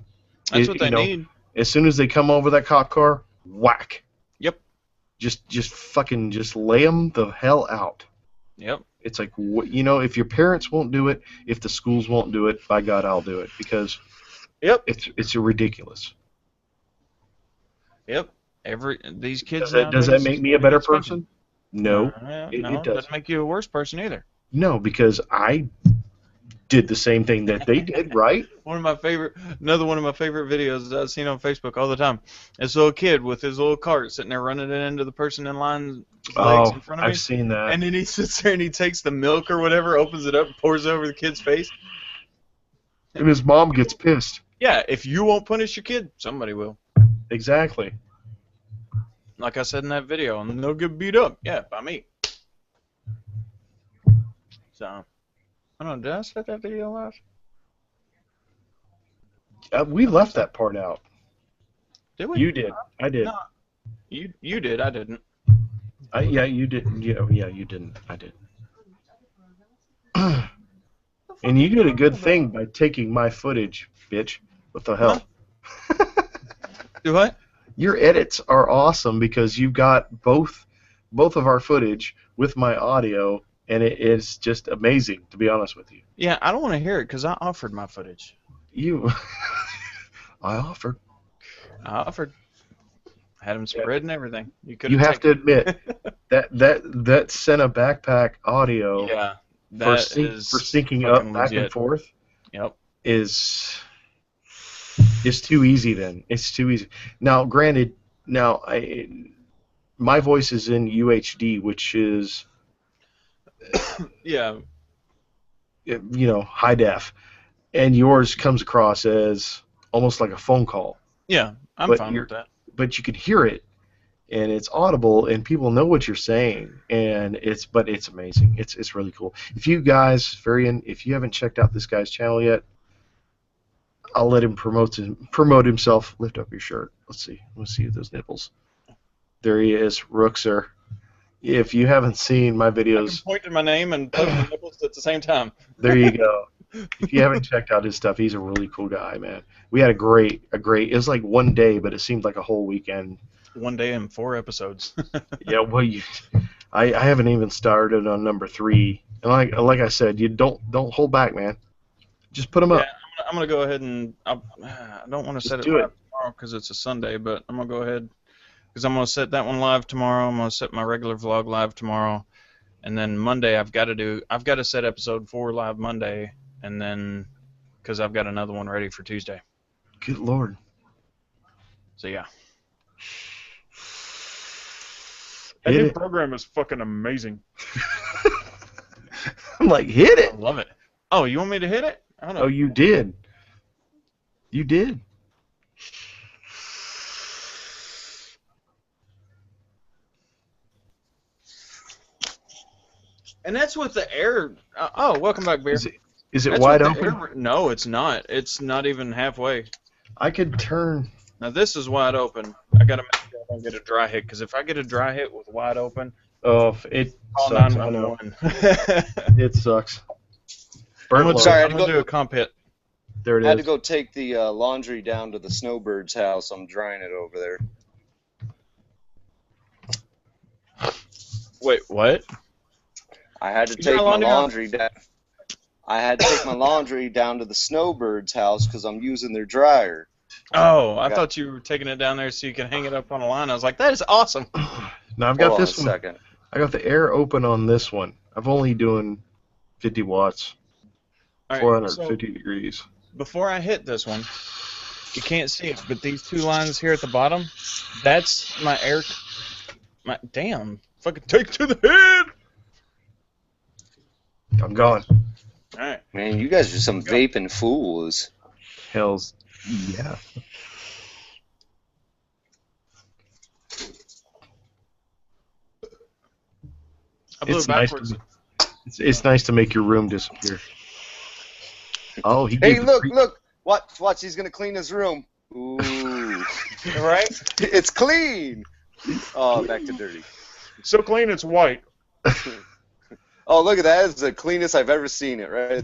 That's what they need. As soon as they come over that cop car, whack. Yep. Just fucking just lay them the hell out. Yep. It's like, you know, if your parents won't do it, if the schools won't do it, by God, I'll do it, because Yep. it's ridiculous. Yep. These kids. Does that make me a better person? No. No, It it doesn't make you a worse person either. No, because I did the same thing that they did, right? Another one of my favorite videos that I've seen on Facebook all the time. This little kid with his little cart sitting there running it into the person in line's legs in front of I've me. seen that. And then he sits there and he takes the milk or whatever, opens it up, pours it over the kid's face. And his mom gets pissed. Yeah, if you won't punish your kid, somebody will. Exactly. Like I said in that video, and they'll get beat up. Yeah, by me. So, I don't know, did I set that video last? We left that part out. Did we? You did. I did. No. You did, I didn't. Yeah, you didn't. Yeah, you didn't. I did. And you did a good thing by taking my footage, bitch. What the hell? Do what? Your edits are awesome because you've got both of our footage with my audio, and it is just amazing, to be honest with you. Yeah, I don't want to hear it because I offered my footage. You, I offered. I offered. I had them spread and everything. You have to admit that Senna backpack audio Yeah, for that is for syncing fucking up back and legit. forth Yep. is too easy. Then it's too easy. Now, granted, my voice is in UHD, which is Yeah. high def, and yours comes across as almost like a phone call. Yeah, I'm But fine with that. But you can hear it, and it's audible, and people know what you're saying, and it's amazing. It's really cool. If you guys, if you haven't checked out this guy's channel yet, I'll let him promote himself. Lift up your shirt. Let's see those nipples. There he is, Rookser. If you haven't seen my I can videos, point to my name and poke my nipples at the same time. there you go. If you haven't checked out his stuff, he's a really cool guy, man. We had a great. It was like one day, but it seemed like a whole weekend. One day and 4 episodes. Yeah, well, I haven't even started on number 3, and like I said, you don't hold back, man. Just put them up. I'm gonna go ahead and I don't want to set it do it. live tomorrow because it's a Sunday, but I'm gonna go ahead because I'm gonna set that one live tomorrow. I'm gonna set my regular vlog live tomorrow, and then Monday I've got to set episode 4 live Monday, and then because I've got another one ready for Tuesday. Good Lord. So yeah. That Hit new it. program is fucking amazing. I'm like, hit I it. love it. Oh, you want me to hit it? I don't know. Oh, you did. You did. And that's with the air. Welcome back, beer. Is it That's wide with the open? air- no, it's not. It's not even halfway. I could turn. Now this is wide open. I gotta make sure I don't get a dry hit, because if I get a dry hit with wide open, Oh, it call sucks. I know. 911. It sucks. I'm gonna, Sorry, I had I'm to gonna go- do a comp hit. There it I had to is. go take the laundry down to the snowbird's house. I'm drying it over there. Wait, what? I had to You take got my laundry on? laundry down. I had to take my laundry down to the snowbird's house because I'm using their dryer. Oh, I Got- thought you were taking it down there so you can hang it up on a line. I was like, that is awesome. Now I've got Hold on this a one. second. I got the air open on this one. I'm only doing 50 watts, All right, 450 degrees. so before I hit this one, you can't see it, but these 2 lines here at the bottom, that's my air. Damn, fucking take to the head. I'm gone. All right. Man, you guys are some vaping fools. Hell's yeah. I blew It's it nice backwards. to it's nice to make your room disappear. Oh, he Hey, gave the look, pre- look. Watch. He's gonna clean his room. Ooh, Right? it's clean. Oh, back to dirty. So clean, it's white. Oh, look at that. It's the cleanest I've ever seen it, right?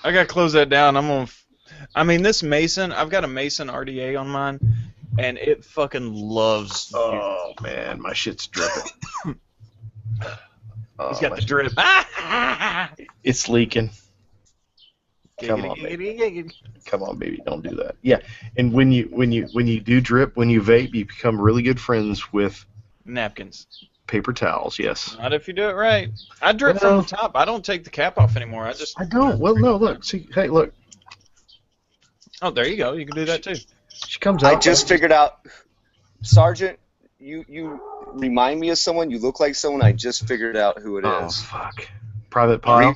I gotta close that down. This Mason, I've got a Mason RDA on mine, and it fucking loves. Oh man, my shit's dripping. He's got my the drip. It's leaking. Come Giggity, on, baby. giggity, giggity. Come on, baby, don't do that. Yeah, and when you do drip, when you vape, you become really good friends with Napkins. paper towels. Yes. Not if you do it right. I drip Well- from the top. I don't take the cap off anymore. I don't. Well, no, look. See, hey, look. Oh, there you go. You can do that too. She comes out. I just figured out, Sergeant. You remind me of someone. You look like someone. I just figured out who it Oh is. fuck. Private pile.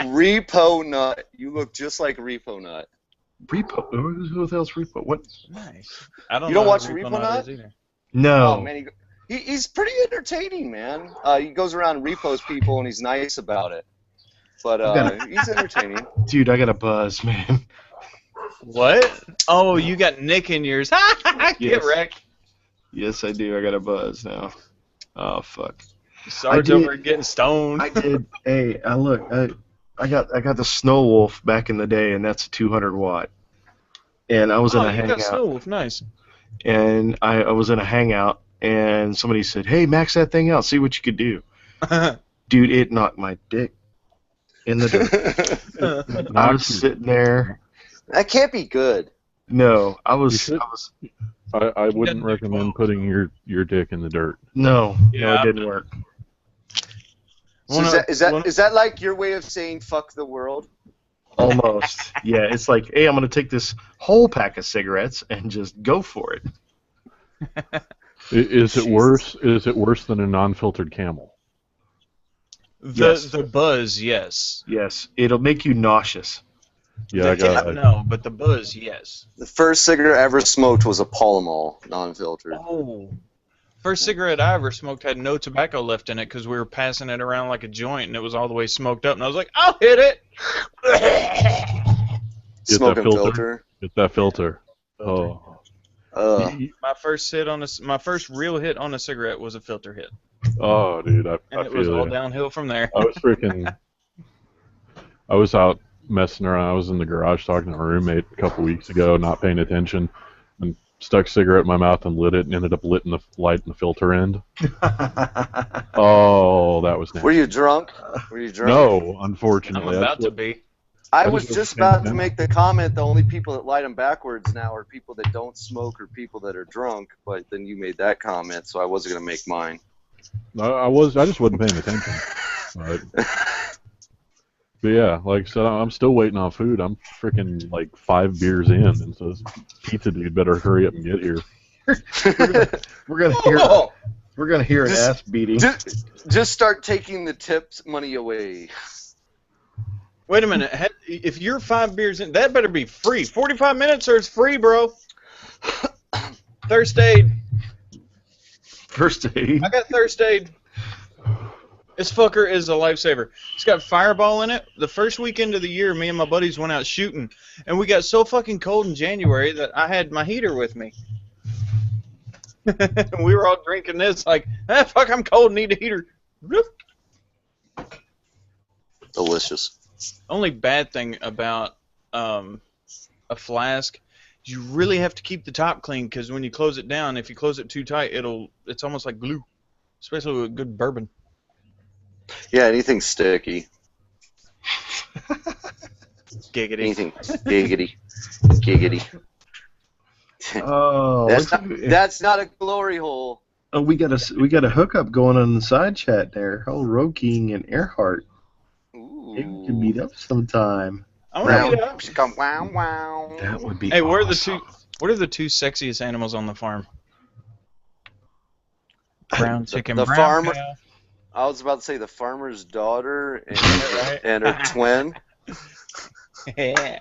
Repo Nut. You look just like Repo Nut. Repo. Who the hell's Repo? What? Nice. I don't You don't know watch who Repo Nut Nut? is either. No. Oh man, he's pretty entertaining, man. He goes around and repos people, and he's nice about it. But he's entertaining. Dude, I got a buzz, man. What? Oh, you got Nick in yours. Get Yes. wrecked. Yes, I do. I got a buzz now. Oh fuck. Sarge did- over getting stoned. I did. Hey, look. I got the Snow Wolf back in the day, and that's a 200 watt. and I was in Oh, a you got hangout, Snow Wolf, nice. and I was in a hangout, and somebody said, "Hey, max that thing out, see what you could do." Dude, it knocked my dick in the dirt. I was sitting there. That can't be good. No, I You was. should- I was. I wouldn't doesn't do recommend 12. putting your dick in the dirt. No, Yeah. it didn't work. So is that like your way of saying fuck the world? Almost. Yeah, it's like, hey, I'm gonna take this whole pack of cigarettes and just go for it. Is it Jesus. worse? Is it worse than a non-filtered Camel? Yes. The buzz, yes. Yes, it'll make you nauseous. Yeah, I got. No, but the buzz, yes. The first cigarette I ever smoked was a Pall Mall, non-filtered. Oh. First cigarette I ever smoked had no tobacco left in it because we were passing it around like a joint and it was all the way smoked up. And I was like, I'll hit it. Get Smoking that filter. filter. Get that filter. Oh. My first real hit on a cigarette was a filter hit, Oh, dude, I and it was feel all it. downhill from there. I was out messing around. I was in the garage talking to my roommate a couple weeks ago, not paying attention, and stuck a cigarette in my mouth and lit it, and ended up lighting the filter end. Oh, that was nasty. Were you drunk? No, I'm unfortunately. about to be. I I was just just wasn't paying about to make the comment the only people that light them backwards now are people that don't smoke or people that are drunk, but then you made that comment, so I wasn't going to make mine. I just wasn't paying attention. But yeah, like I said, I'm still waiting on food. I'm freaking like 5 beers in, and so this pizza dude better hurry up and get here. We're gonna hear. Oh! We're gonna hear an Just- ass beating. Just start taking the tips money away. Wait a minute. If you're 5 beers in, that better be free. 45 minutes or it's free, bro. Thirst aid. First aid. I got thirst aid. This fucker is a lifesaver. It's got Fireball in it. The first weekend of the year, me and my buddies went out shooting, and we got so fucking cold in January that I had my heater with me. We were all drinking this like, fuck, I'm cold, need a heater. Whoop. Delicious. Only bad thing about a flask is you really have to keep the top clean because when you close it down, if you close it too tight, it's almost like glue, especially with good bourbon. Yeah, anything sticky. Giggity. Anything giggity. Giggity. Oh, That's not a glory hole. oh, we got a hookup going on in the side chat there. Oh, Roe King and Earhart. Ooh. Maybe we can meet up sometime. I want to get up. Come wow wow. That would be. Hey, what awesome. are the two sexiest animals on the farm? Brown chicken, the brown farmer- cow. I was about to say the farmer's daughter Right. and her twin, Yeah.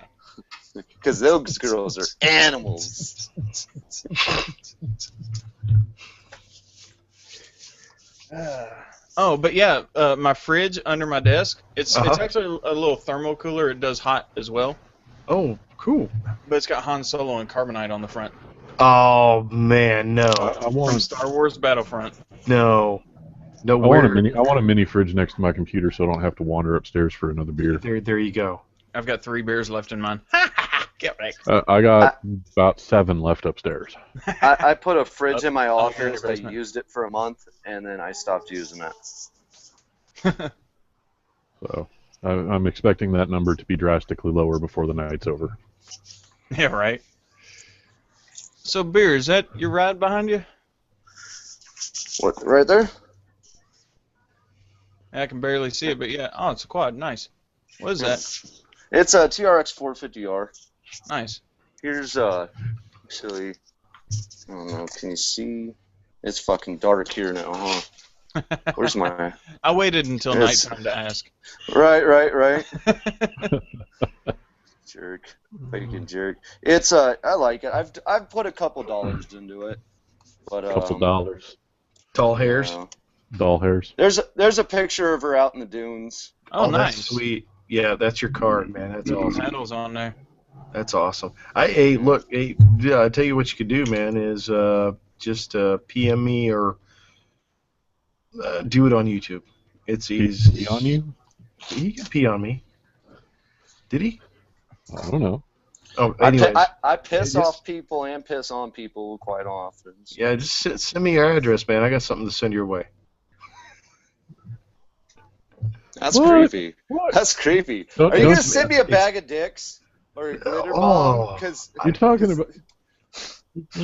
because those girls are animals. Oh, but yeah, my fridge under my desk, it's Uh-huh. actually a little thermal cooler. It does hot as well, Oh, cool. but it's got Han Solo and Carbonite on the front. Oh man, no, I From want Star Wars Battlefront. no. I want a Where? mini. I want a mini fridge next to my computer, so I don't have to wander upstairs for another beer. There you go. I've got 3 beers left in mine. Get right. I got about 7 left upstairs. I put a fridge in my Up here in office. the I basement. used it for a month, and then I stopped using it. So I'm expecting that number to be drastically lower before the night's over. Yeah, right. So, Beer, is that your ride behind you? What, right there? I can barely see it, but yeah. Oh, it's a quad. Nice. What is that? It's a TRX 450R. Nice. Here's actually, I don't know. Can you see? It's fucking dark here now, huh? Where's my? I waited until Yes. nighttime to ask. Right. Jerk, bacon jerk. It's I like it. I've put a couple dollars into it, but Couple dollars. Tall hairs. you know. Doll hairs. There's a picture of her out in the dunes. Oh, That's nice. sweet. Yeah, that's your card, man. That's awesome. Paddles on there. That's awesome. Hey, look, hey, yeah, I tell you what you could do, man, is just PM me or do it on YouTube. It's easy. He on you? He can pee on me. Did he? I don't know. Oh, anyways. I piss Just- off people and piss on people quite often. So. Yeah, just send me your address, man. I got something to send your way. That's What? creepy. What? That's creepy. Don't- Are you don't- gonna send me a bag of dicks or a glitter bomb? Because You're talking about.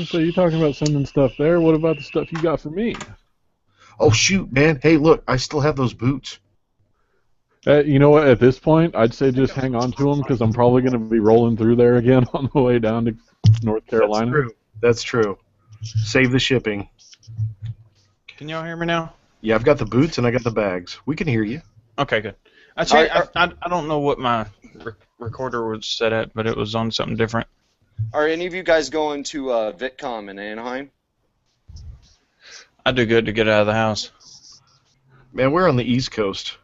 So you're talking about sending stuff there. What about the stuff you got for me? Oh shoot, man! Hey, look, I still have those boots. You know what? At this point, I'd say just hang on to them because I'm probably going to be rolling through there again on the way down to North Carolina. That's true. That's true. Save the shipping. Can y'all hear me now? Yeah, I've got the boots and I got the bags. We can hear you. Okay, good. I don't know what my recorder was set at, but it was on something different. are any of you guys going to VidCon in Anaheim? I do good to get out of the house. Man, we're on the East Coast.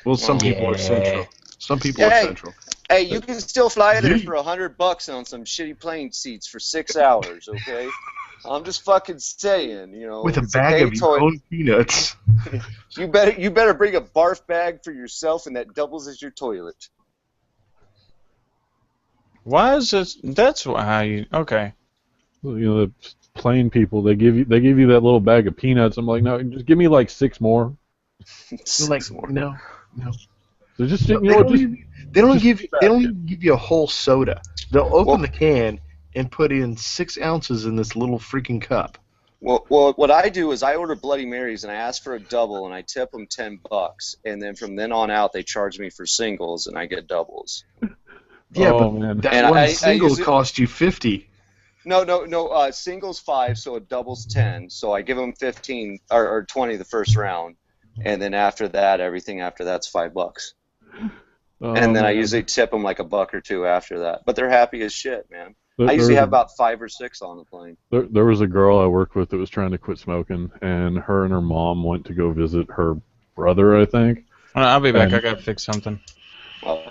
Well, some people are Central. Some people are Hey. Central. Hey, you can still fly there Yeah. for $100 on some shitty plane seats for 6 hours, okay? I'm just fucking saying, you know. With a it's bag day of your toy- own peanuts. You better bring a barf bag for yourself, and that doubles as your toilet. Why is this? That's how you. Okay. You know, the plane people, they give you that little bag of peanuts. I'm like, no, just give me like 6 more. Like, no. So just No, you know, just they don't just give you. They don't basket. even give you a whole soda. They'll open Well- the can and put in 6 ounces in this little freaking cup. Well, what I do is I order Bloody Marys, and I ask for a double, and I tip them $10, and then from then on out, they charge me for singles, and I get doubles. Yeah, oh but man, that And one I single use it- cost you 50. No. Singles 5, so a double's 10. So I give them 15 or 20 the first round, and then after that, everything after that's $5. Oh, And then I man. usually tip them like $1 or $2 after that. But they're happy as shit, man. There- I there usually was have a- about 5 or 6 on the plane. There was a girl I worked with that was trying to quit smoking, and her mom went to go visit her brother, I think. I'll be back. And- I gotta fix something. Oh.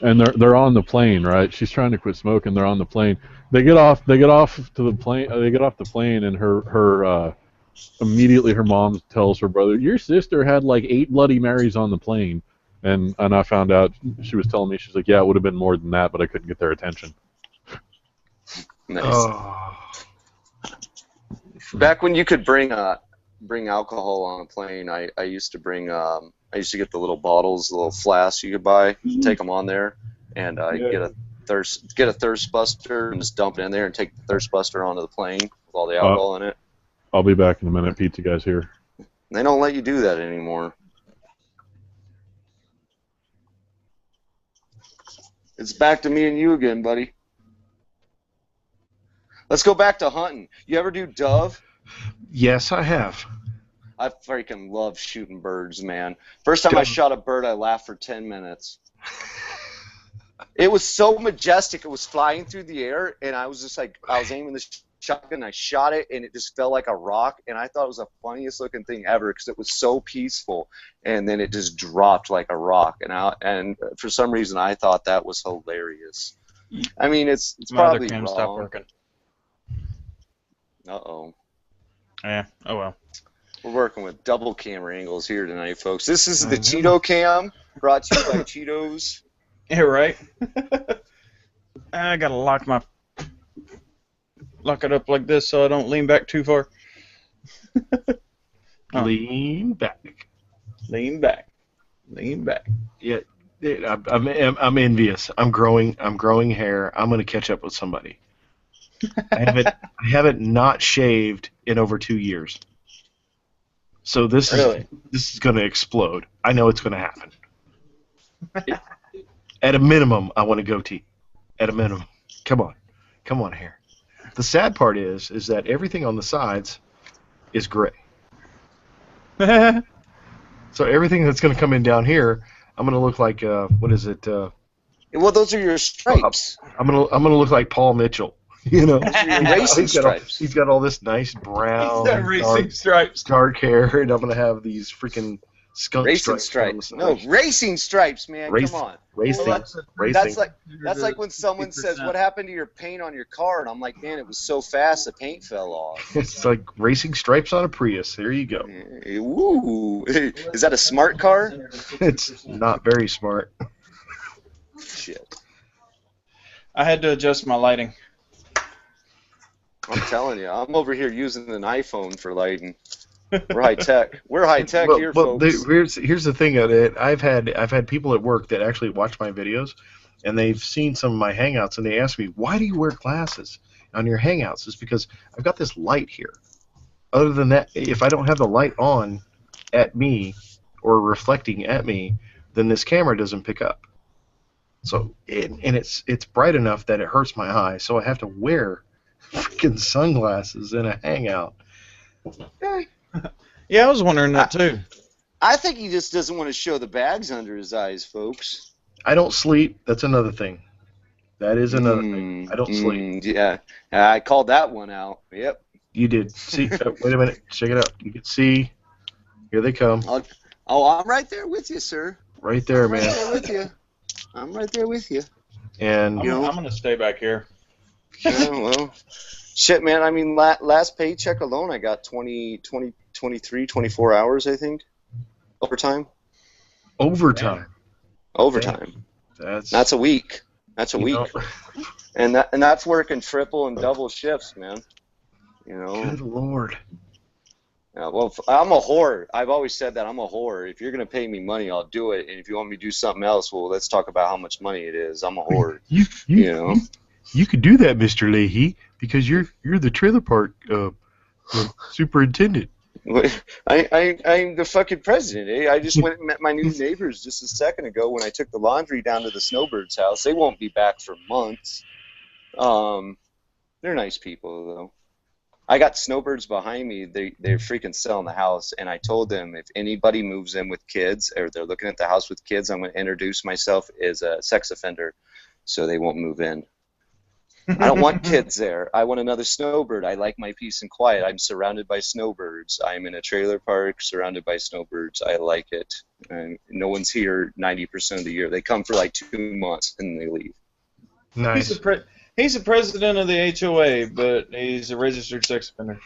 And they're on the plane, right? She's trying to quit smoking. They're on the plane. They get off to the plane. They get off the plane, and her immediately her mom tells her brother, "Your sister had like 8 Bloody Marys on the plane." And I found out she was telling me, she's like, "Yeah, it would have been more than that, but I couldn't get their attention." Nice. Oh. Back when you could bring alcohol on a plane, I used to bring I used to get the little bottles, the little flasks you could buy, take them on there, and get a thirst buster and just dump it in there and take the thirst buster onto the plane with all the alcohol in it. I'll be back in a minute. Pizza guy's here. They don't let you do that anymore. It's back to me and you again, buddy. Let's go back to hunting. You ever do dove? Yes, I have. I freaking love shooting birds, man. First time I shot a bird, I laughed for 10 minutes. It was so majestic. It was flying through the air, and I was just like, I was aiming the shotgun, I shot it, and it just fell like a rock, and I thought it was the funniest looking thing ever because it was so peaceful, and then it just dropped like a rock, and for some reason I thought that was hilarious. I mean, it's My other probably cam wrong. stopped working. Uh-oh. Yeah. Oh well. We're working with double camera angles here tonight, folks. This is the Cheeto Cam, brought to you by Cheetos. Yeah. Right. I gotta lock it up like this so I don't lean back too far. Oh. Lean back. Lean back. Lean back. Yeah, I'm envious. I'm growing hair. I'm gonna catch up with somebody. I haven't not shaved in over 2 years. So this is gonna explode. I know it's gonna happen. At a minimum, I want a goatee. At a minimum. Come on, hair. The sad part is that everything on the sides is gray. So everything that's going to come in down here, I'm going to look like what is it? Well, those are your stripes. I'm gonna look like Paul Mitchell. You know, Racing stripes. He's got all this nice brown, stripes. dark hair, and I'm gonna have these freaking skunk Racing stripes. stripes. No, racing stripes, man. Race- Come on. Racing, Well, racing. That's like when someone says, "What happened to your paint on your car?" And I'm like, "Man, it was so fast, the paint fell off." It's like racing stripes on a Prius. There you go. Ooh, is that a smart car? It's not very smart. Shit. I had to adjust my lighting. I'm telling you, I'm over here using an iPhone for lighting. We're high tech. We're high tech here, folks. Here's the thing of it. I've had people at work that actually watch my videos, and they've seen some of my Hangouts, and they ask me, "Why do you wear glasses on your Hangouts?" It's because I've got this light here. Other than that, if I don't have the light on at me or reflecting at me, then this camera doesn't pick up. So it's bright enough that it hurts my eyes, so I have to wear freaking sunglasses in a Hangout. Yeah, I was wondering that too. I think he just doesn't want to show the bags under his eyes, folks. I don't sleep. That's another thing. That is another thing. I don't sleep. Yeah, I called that one out. Yep. You did. See, wait a minute. Check it out. You can see. Here they come. I'm right there with you, sir. Right there, I'm man. right there with you. I'm right there with you. And I'm going to stay back here. Yeah, well, shit, man. I mean, last paycheck alone, I got 23, 24 hours, I think, overtime. overtime. Overtime. That's a week. That's a week. And that's working triple and double shifts, man. You know. Good Lord. Yeah, well, I'm a whore. I've always said that I'm a whore. If you're gonna pay me money, I'll do it. And if you want me to do something else, well, let's talk about how much money it is. I'm a whore. You know. You could do that, Mr. Leahy, because you're the trailer park superintendent. I'm the fucking president, eh? I just went and met my new neighbors just a second ago when I took the laundry down to the Snowbird's house. They won't be back for months. They're nice people, though. I got Snowbirds behind me. They're freaking selling the house, and I told them if anybody moves in with kids or they're looking at the house with kids, I'm going to introduce myself as a sex offender so they won't move in. I don't want kids there. I want another snowbird. I like my peace and quiet. I'm surrounded by snowbirds. I'm in a trailer park surrounded by snowbirds. I like it. And no one's here 90% of the year. They come for like 2 months and they leave. Nice. He's the president of the HOA, but he's a registered sex offender.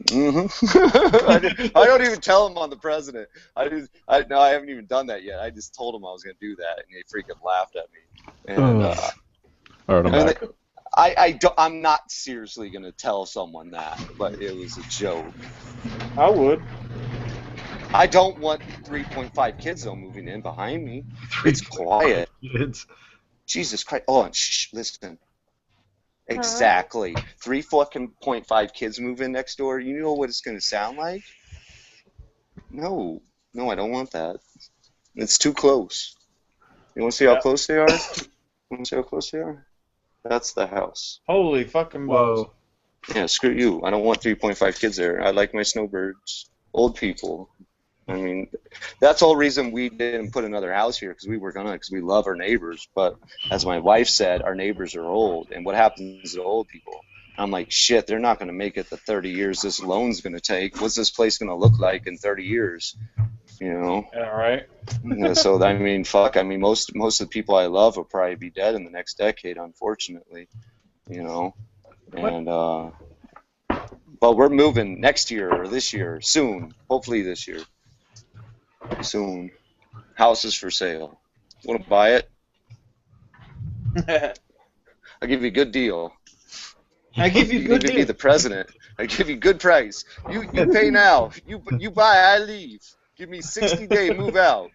Mm-hmm. I don't even tell him I'm the president. I haven't even done that yet. I just told him I was going to do that, and they freaking laughed at me. And, all right, I'm back. I'm not seriously going to tell someone that, but it was a joke. I would. I don't want 3.5 kids, though, moving in behind me. It's quiet. Jesus Christ. Oh, shh, listen. Exactly. 3.5 kids move in next door. You know what it's going to sound like? No, I don't want that. It's too close. You want to see how close they are? Want to see how close they are? That's the house. Holy fucking balls. Yeah, screw you. I don't want 3.5 kids there. I like my snowbirds. Old people. I mean, that's the whole reason we didn't put another house here, because we were going to, because we love our neighbors. But as my wife said, our neighbors are old. And what happens to old people? I'm like, shit, they're not going to make it the 30 years this loan's going to take. What's this place going to look like in 30 years? You know? Yeah, right. So, I mean, fuck. I mean, most of the people I love will probably be dead in the next decade, unfortunately. You know? And, but we're moving next year or this year, soon. Hopefully this year. Soon. House is for sale. Want to buy it? I'll give you a good deal. I give you a good deal. You be the president. I give you good price. You pay now. You buy, I leave. Give me 60-day move out.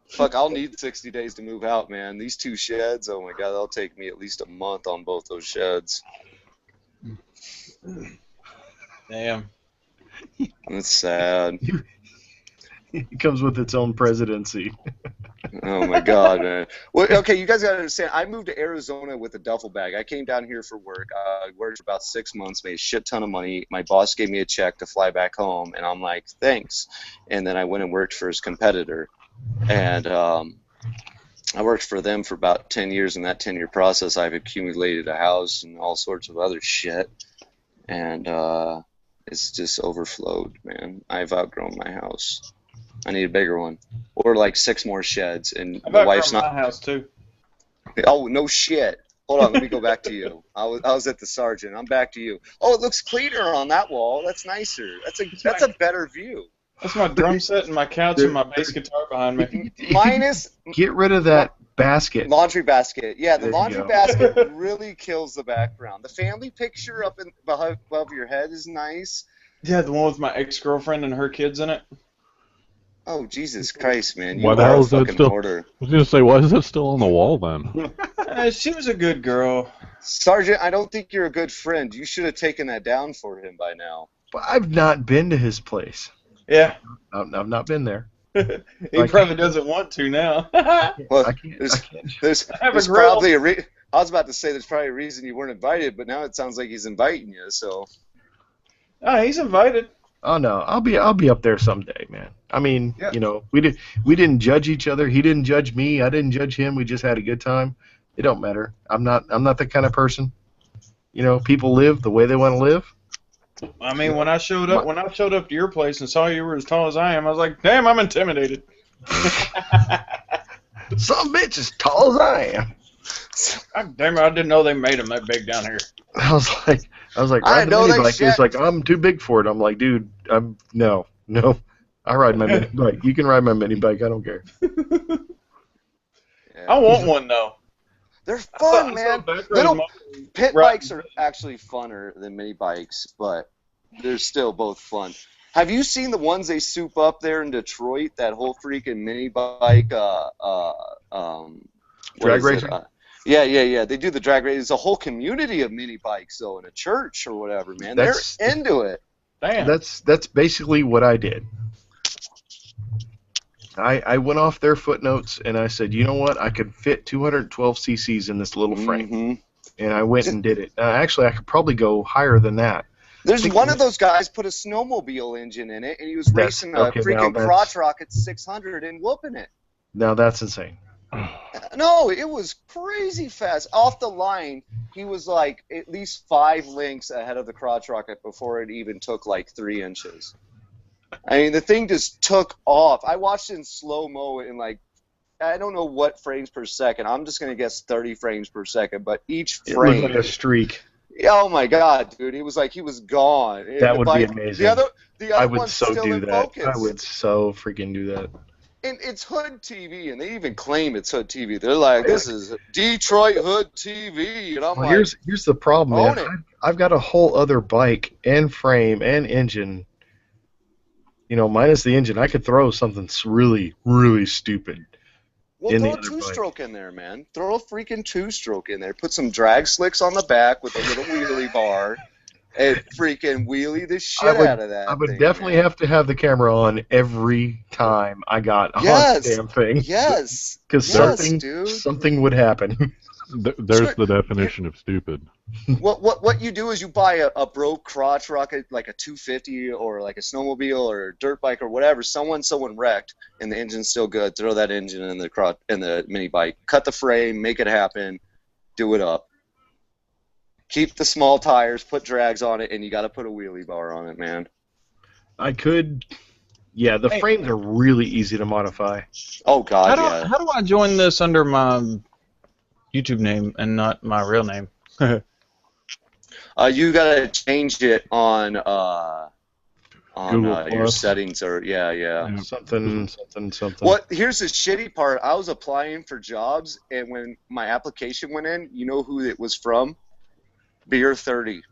Fuck, I'll need 60 days to move out, man. These 2 sheds, oh my god, that'll take me at least a month on both those sheds. Damn. That's sad. It comes with its own presidency. Oh my god, man. Well, okay, you guys gotta understand. I moved to Arizona with a duffel bag. I came down here for work. I worked for about 6 months, made a shit ton of money. My boss gave me a check to fly back home, and I'm like, thanks. And then I went and worked for his competitor, and I worked for them for about 10 years. In that 10-year process, I've accumulated a house and all sorts of other shit, and it's just overflowed, man. I've outgrown my house. I need a bigger one, or like 6 more sheds. And the wife's not. My house too. Oh no shit! Hold on, let me go back to you. I was at the sergeant. I'm back to you. Oh, it looks cleaner on that wall. That's nicer. That's a better view. That's my drum set and my couch and my bass guitar behind me. Minus. Get rid of that basket. Laundry basket. Yeah, the There you laundry go. basket really kills the background. The family picture up above your head is nice. Yeah, the one with my ex-girlfriend and her kids in it. Oh, Jesus Christ, man. You Why the are hell a is that fucking still? hoarder. I was gonna say, why is that still on the wall then? She was a good girl. Sergeant, I don't think you're a good friend. You should have taken that down for him by now. But I've not been to his place. Yeah. I've not been there. He probably doesn't want to now. Well, I can't. there's have a there's grill. probably I was about to say there's probably a reason you weren't invited, but now it sounds like he's inviting you. So Oh, he's invited. Oh no, I'll be up there someday, man. I mean, Yeah. you know, we didn't judge each other. He didn't judge me. I didn't judge him. We just had a good time. It don't matter. I'm not the kind of person. You know, people live the way they want to live. I mean, when I showed up to your place and saw you were as tall as I am, I was like, damn, I'm intimidated. Some bitch as tall as I am. God damn it, I didn't know they made them that big down here. I was like, I ride the know mini they bike. shit. It's like I'm too big for it. I'm like, dude, no. I ride my mini bike. You can ride my mini bike. I don't care. yeah. I want one, though. They're fun, man. Little pit Right. bikes are actually funner than mini bikes, but they're still both fun. Have you seen the ones they soup up there in Detroit? That whole freaking mini bike, Drag racing? Yeah. They do the drag race. There's a whole community of mini bikes, though, in a church or whatever, man. They're into it. Damn. That's basically what I did. I went off their footnotes and I said, you know what? I could fit 212 cc's in this little frame, Mhm. and I went and did it. Actually, I could probably go higher than that. There's one of those guys put a snowmobile engine in it, and he was racing a freaking crotch rocket 600 and whooping it. Now that's insane. No, it was crazy fast. Off the line, he was like at least 5 lengths ahead of the crotch rocket before it even took like 3 inches. I mean, the thing just took off. I watched it in slow-mo in like, I don't know what frames per second. I'm just going to guess 30 frames per second, but each It looked frame. like a streak. Oh my God, dude! It was like he was gone. That would be amazing. The other I would one's so still do in that. focus. I would so freaking do that. And it's Hood TV, and they even claim it's Hood TV. They're like, this is Detroit Hood TV, and I'm Well, like, here's the problem, own man. it. I've got a whole other bike and frame and engine. You know, minus the engine, I could throw something really, really stupid. well, in throw the a other 2-stroke in there, man. Throw a freaking 2-stroke in there. Put some drag slicks on the back with a little wheelie bar, and freaking wheelie the shit out of that. I would thing, definitely man. have to have the camera on every time I got on Yes. the damn thing. Yes. Because Yes, dude. something would happen. There's the definition of stupid. What you do is you buy a broke crotch rocket, like a 250 or like a snowmobile or a dirt bike or whatever. Someone wrecked and the engine's still good. Throw that engine in the mini bike. Cut the frame, make it happen, do it up. Keep the small tires, put drags on it, and you got to put a wheelie bar on it, man. I could. Yeah, the frames are really easy to modify. Oh God, yeah. How do I join this under my YouTube name and not my real name? You gotta change it on Google your Plus. settings or yeah. Something. What? Here's the shitty part. I was applying for jobs, and when my application went in, you know who it was from? Beer 30.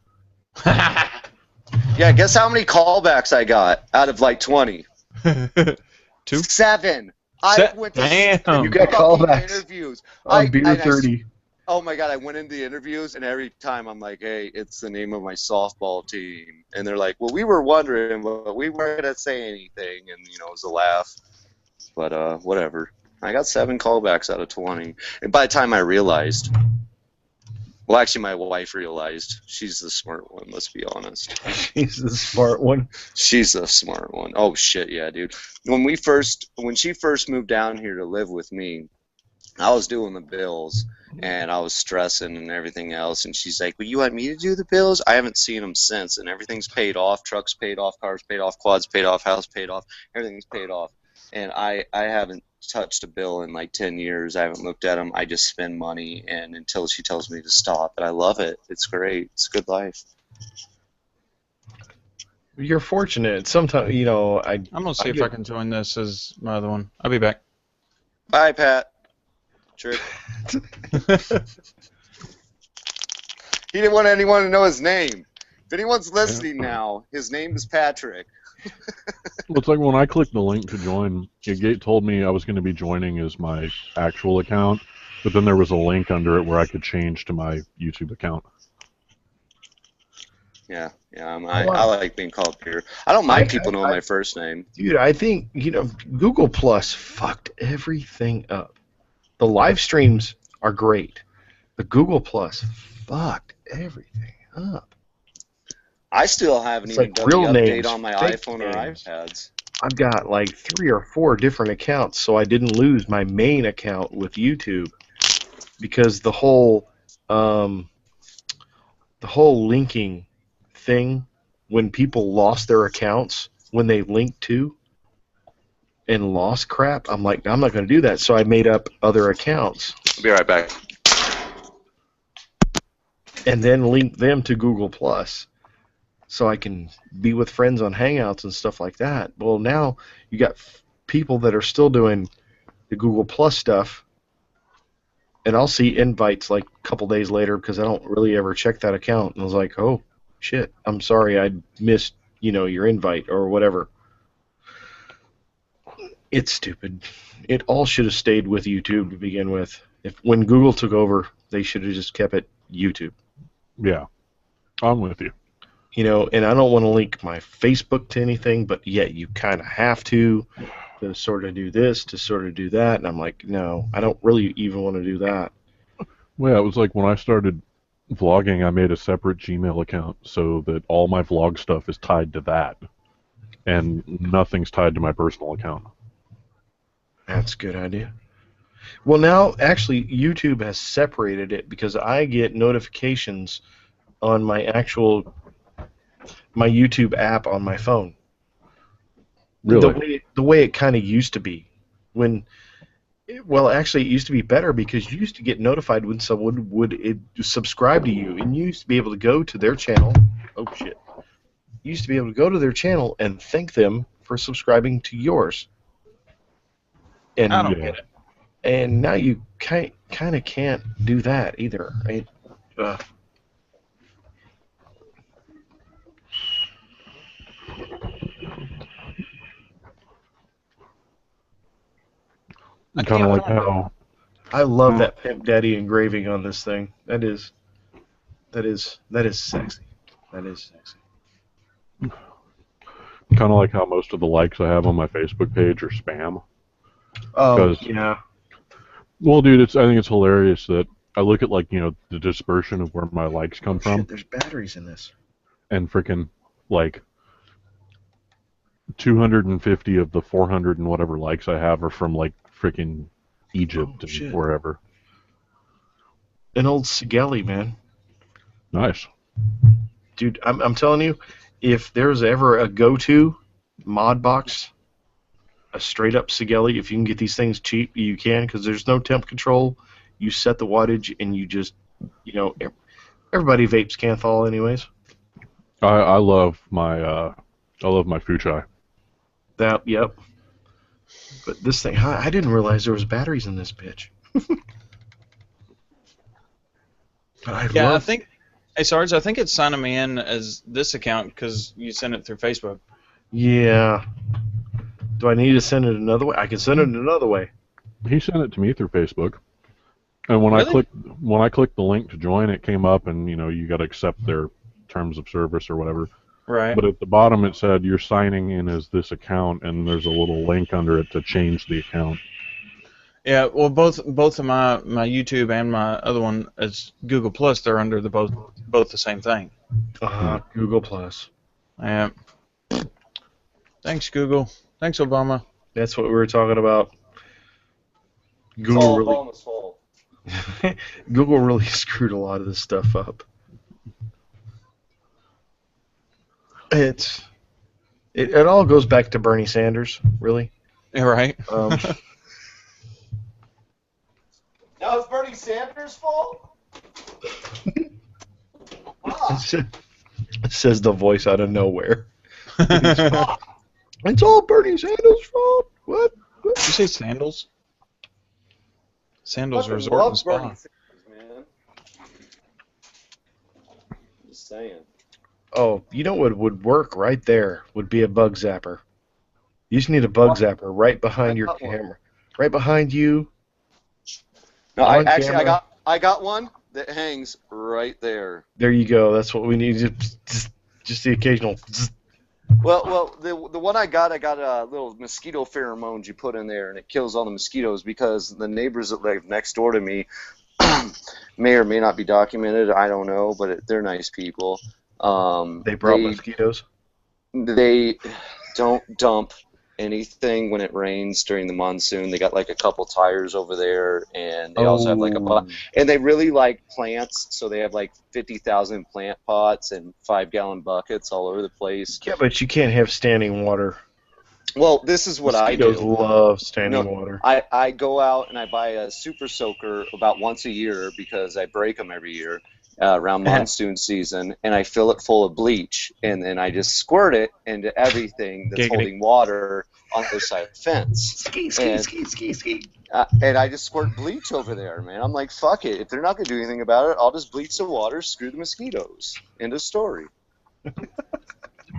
Yeah, guess how many callbacks I got out of like 20? 2? 7. I went to Damn. You got fucking callbacks interviews. on Beer 30. Oh my God, I went into the interviews, and every time I'm like, hey, it's the name of my softball team. And they're like, well, we were wondering, but we weren't going to say anything. And, you know, it was a laugh. But whatever. I got 7 callbacks out of 20. And by the time I realized, well, actually, my wife realized. She's the smart one, let's be honest. She's the smart one. She's the smart one. Oh, shit, yeah, dude. When she first moved down here to live with me, I was doing the bills, and I was stressing and everything else, and she's like, well, you want me to do the bills? I haven't seen them since, and everything's paid off. Trucks paid off, cars paid off, quads paid off, house paid off, everything's paid off. And I haven't touched a bill in like 10 years. I haven't looked at them. I just spend money, and until she tells me to stop. And I love it. It's great. It's a good life. You're fortunate. Sometimes, you know, I'm going to see if I can join this as my other one. I'll be back. Bye, Pat. Patrick. He didn't want anyone to know his name. If anyone's listening now, his name is Patrick. Looks like when I clicked the link to join, it told me I was going to be joining as my actual account, but then there was a link under it where I could change to my YouTube account. Yeah, I like being called Peter. I don't mind people knowing my first name. Dude, I think, Google Plus fucked everything up. The live streams are great, but Google Plus fucked everything up. I still haven't even done the update on my iPhone or iPads. I've got like 3 or 4 different accounts, so I didn't lose my main account with YouTube because the whole linking thing, when people lost their accounts when they linked to and lost crap, I'm like, I'm not going to do that, so I made up other accounts. I'll be right back. And then link them to Google Plus, so I can be with friends on Hangouts and stuff like that. Well, now you got people that are still doing the Google Plus stuff, and I'll see invites like a couple days later because I don't really ever check that account. And I was like, oh, shit, I'm sorry I missed, your invite or whatever. It's stupid. It all should have stayed with YouTube to begin with. When Google took over, they should have just kept it YouTube. Yeah, I'm with you. And I don't want to link my Facebook to anything, but yet you kind of have to sort of do this, to sort of do that. And I'm like, no, I don't really even want to do that. Well, it was like when I started vlogging, I made a separate Gmail account so that all my vlog stuff is tied to that, and nothing's tied to my personal account. That's a good idea. Well, now, actually, YouTube has separated it because I get notifications on my YouTube app on my phone. Really? The way it kind of used to be. Actually, it used to be better because you used to get notified when someone would subscribe to you, and you used to be able to go to their channel. Oh, shit. You used to be able to go to their channel and thank them for subscribing to yours. And I don't get it. And now you kind of can't do that either. Right? Kind of like how I love that Pimp Daddy engraving on this thing. That is sexy. That is sexy. kind of like how most of the likes I have on my Facebook page are spam. Oh, yeah. Well, dude, I think it's hilarious that I look at the dispersion of where my likes come from. Shit, there's batteries in this. And freaking 250 of the 400 and whatever likes I have are from freaking Egypt and wherever. An old Sigelli, man. Nice. Dude, I'm telling you, if there's ever a go-to mod box, a straight-up Sigelli, if you can get these things cheap, you can, because there's no temp control. You set the wattage, and you just, everybody vapes Canthal anyways. I love my Fuchai. Yep. But this thing, I didn't realize there was batteries in this bitch. I think, hey Sarge, I think it's signing me in as this account because you sent it through Facebook. Yeah. Do I need to send it another way? I can send it another way. He sent it to me through Facebook, and when I clicked the link to join, it came up, and you got to accept their terms of service or whatever. Right. But at the bottom it said you're signing in as this account, and there's a little link under it to change the account. Yeah, well, both of my YouTube and my other one is Google Plus. They're under both the same thing. Google Plus. Yeah. Thanks, Google. Thanks, Obama. That's what we were talking about. Google really screwed a lot of this stuff up. It all goes back to Bernie Sanders, really. Yeah, right. Now it's Bernie Sanders' fault? It says the voice out of nowhere. It's all Bernie Sanders' fault. What? Did you say sandals? Sandals Fucking Resort love and Spa. Bernie Sanders, man. Just saying. Oh, you know what would work right there would be a bug zapper. You just need a bug zapper right behind your got one. camera. Right behind you. No, On I camera. got one that hangs right there. There you go. That's what we need. Just the occasional. Well, the one I got a little mosquito pheromones you put in there, and it kills all the mosquitoes because the neighbors that live next door to me may or may not be documented. I don't know, but they're nice people. They brought mosquitoes. They don't dump anything when it rains during the monsoon. They got like a couple tires over there, and they also have like and they really like plants, so they have like 50,000 plant pots and 5-gallon buckets all over the place. Yeah, but you can't have standing water. Well, this is what Mosquitoes I do. love standing water. I go out and I buy a super soaker about once a year because I break them every year around monsoon season, and I fill it full of bleach, and then I just squirt it into everything that's holding water on the other side of the fence. And I just squirt bleach over there, man. I'm like, fuck it. If they're not going to do anything about it, I'll just bleach the water, screw the mosquitoes. End of story.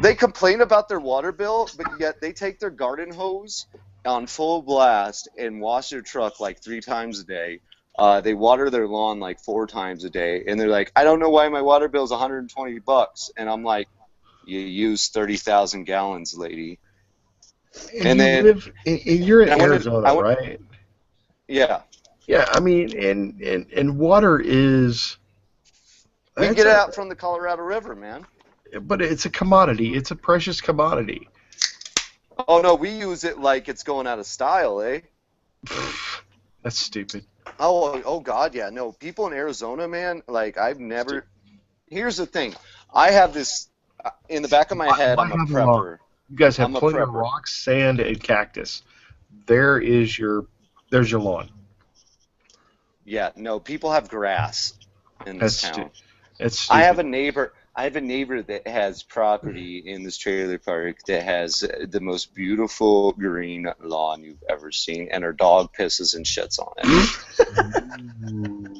They complain about their water bill, but yet they take their garden hose on full blast and wash their truck like 3 times a day. They water their lawn like 4 times a day, and they're like, I don't know why my water bill is $120. And I'm like, you use 30,000 gallons, lady. And then you're in Arizona, right? Yeah. Yeah, I mean, and water is. We get it out from the Colorado River, man. But it's a commodity. It's a precious commodity. Oh no, we use it like it's going out of style, eh? That's stupid. Oh God, yeah. No, people in Arizona, man. Like I've never. Here's the thing. I have this in the back of my head. I'm a prepper. You guys have plenty of rocks, sand, and cactus. There's your lawn. Yeah, no, people have grass in this town. That's stupid. I have a neighbor that has property in this trailer park that has the most beautiful green lawn you've ever seen, and her dog pisses and shits on it.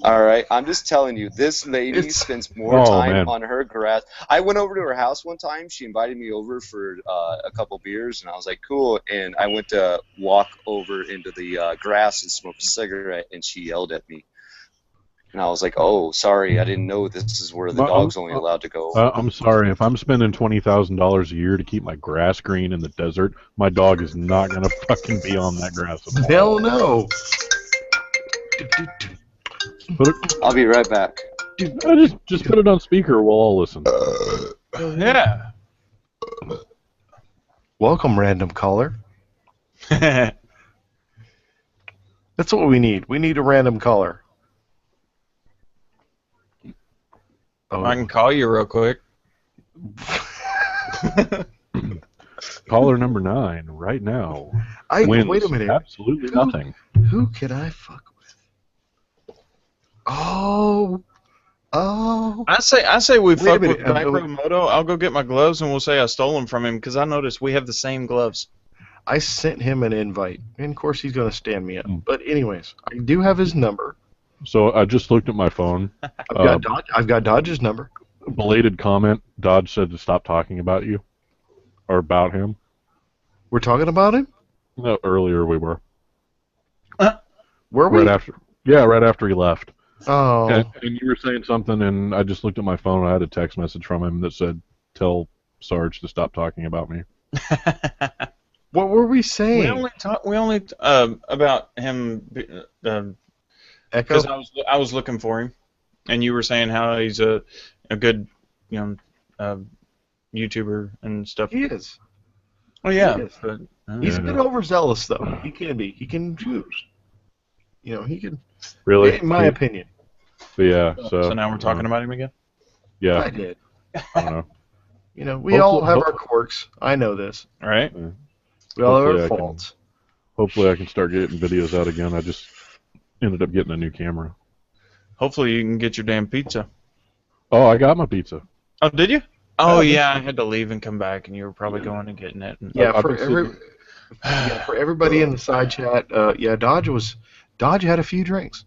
All right, I'm just telling you, this lady spends more time on her grass. I went over to her house one time. She invited me over for a couple beers, and I was like, cool. And I went to walk over into the grass and smoke a cigarette, and she yelled at me. And I was like, oh, sorry, I didn't know this is where the dog's only allowed to go. I'm sorry. If I'm spending $20,000 a year to keep my grass green in the desert, my dog is not going to fucking be on that grass at all. Hell no. I'll be right back. I just put it on speaker. We'll all listen. Yeah. Welcome, random caller. That's what we need. We need a random caller. Oh. I can call you real quick. Caller number 9 right now. Wait a minute. Absolutely nothing. Who can I fuck with? Oh. I say we fuck with Micro Moto. I'll go get my gloves and we'll say I stole them from him because I noticed we have the same gloves. I sent him an invite, and of course he's going to stand me up. But anyways, I do have his number. So I just looked at my phone. I've got Dodge's number. Belated comment. Dodge said to stop talking about you. Or about him. We're talking about him? No, earlier we were. Were we? Right after he left. Oh. And you were saying something, and I just looked at my phone, and I had a text message from him that said, tell Sarge to stop talking about me. What were we saying? We only about him... Because I was looking for him, and you were saying how he's a good, YouTuber and stuff. He is. Oh yeah, but, he's a bit overzealous though. He can be. He can choose. He can. Really, in my opinion. But yeah. So now we're talking about him again. Yeah. I did. I don't know. We all have our quirks. I know this. All right. Yeah. We all have our faults. Hopefully, I can start getting videos out again. I just ended up getting a new camera. Hopefully you can get your damn pizza. Oh, I got my pizza. Oh, did you? Oh, yeah, I had to leave and come back, and you were probably going and getting it. Yeah, for everybody in the side chat, Dodge Dodge had a few drinks.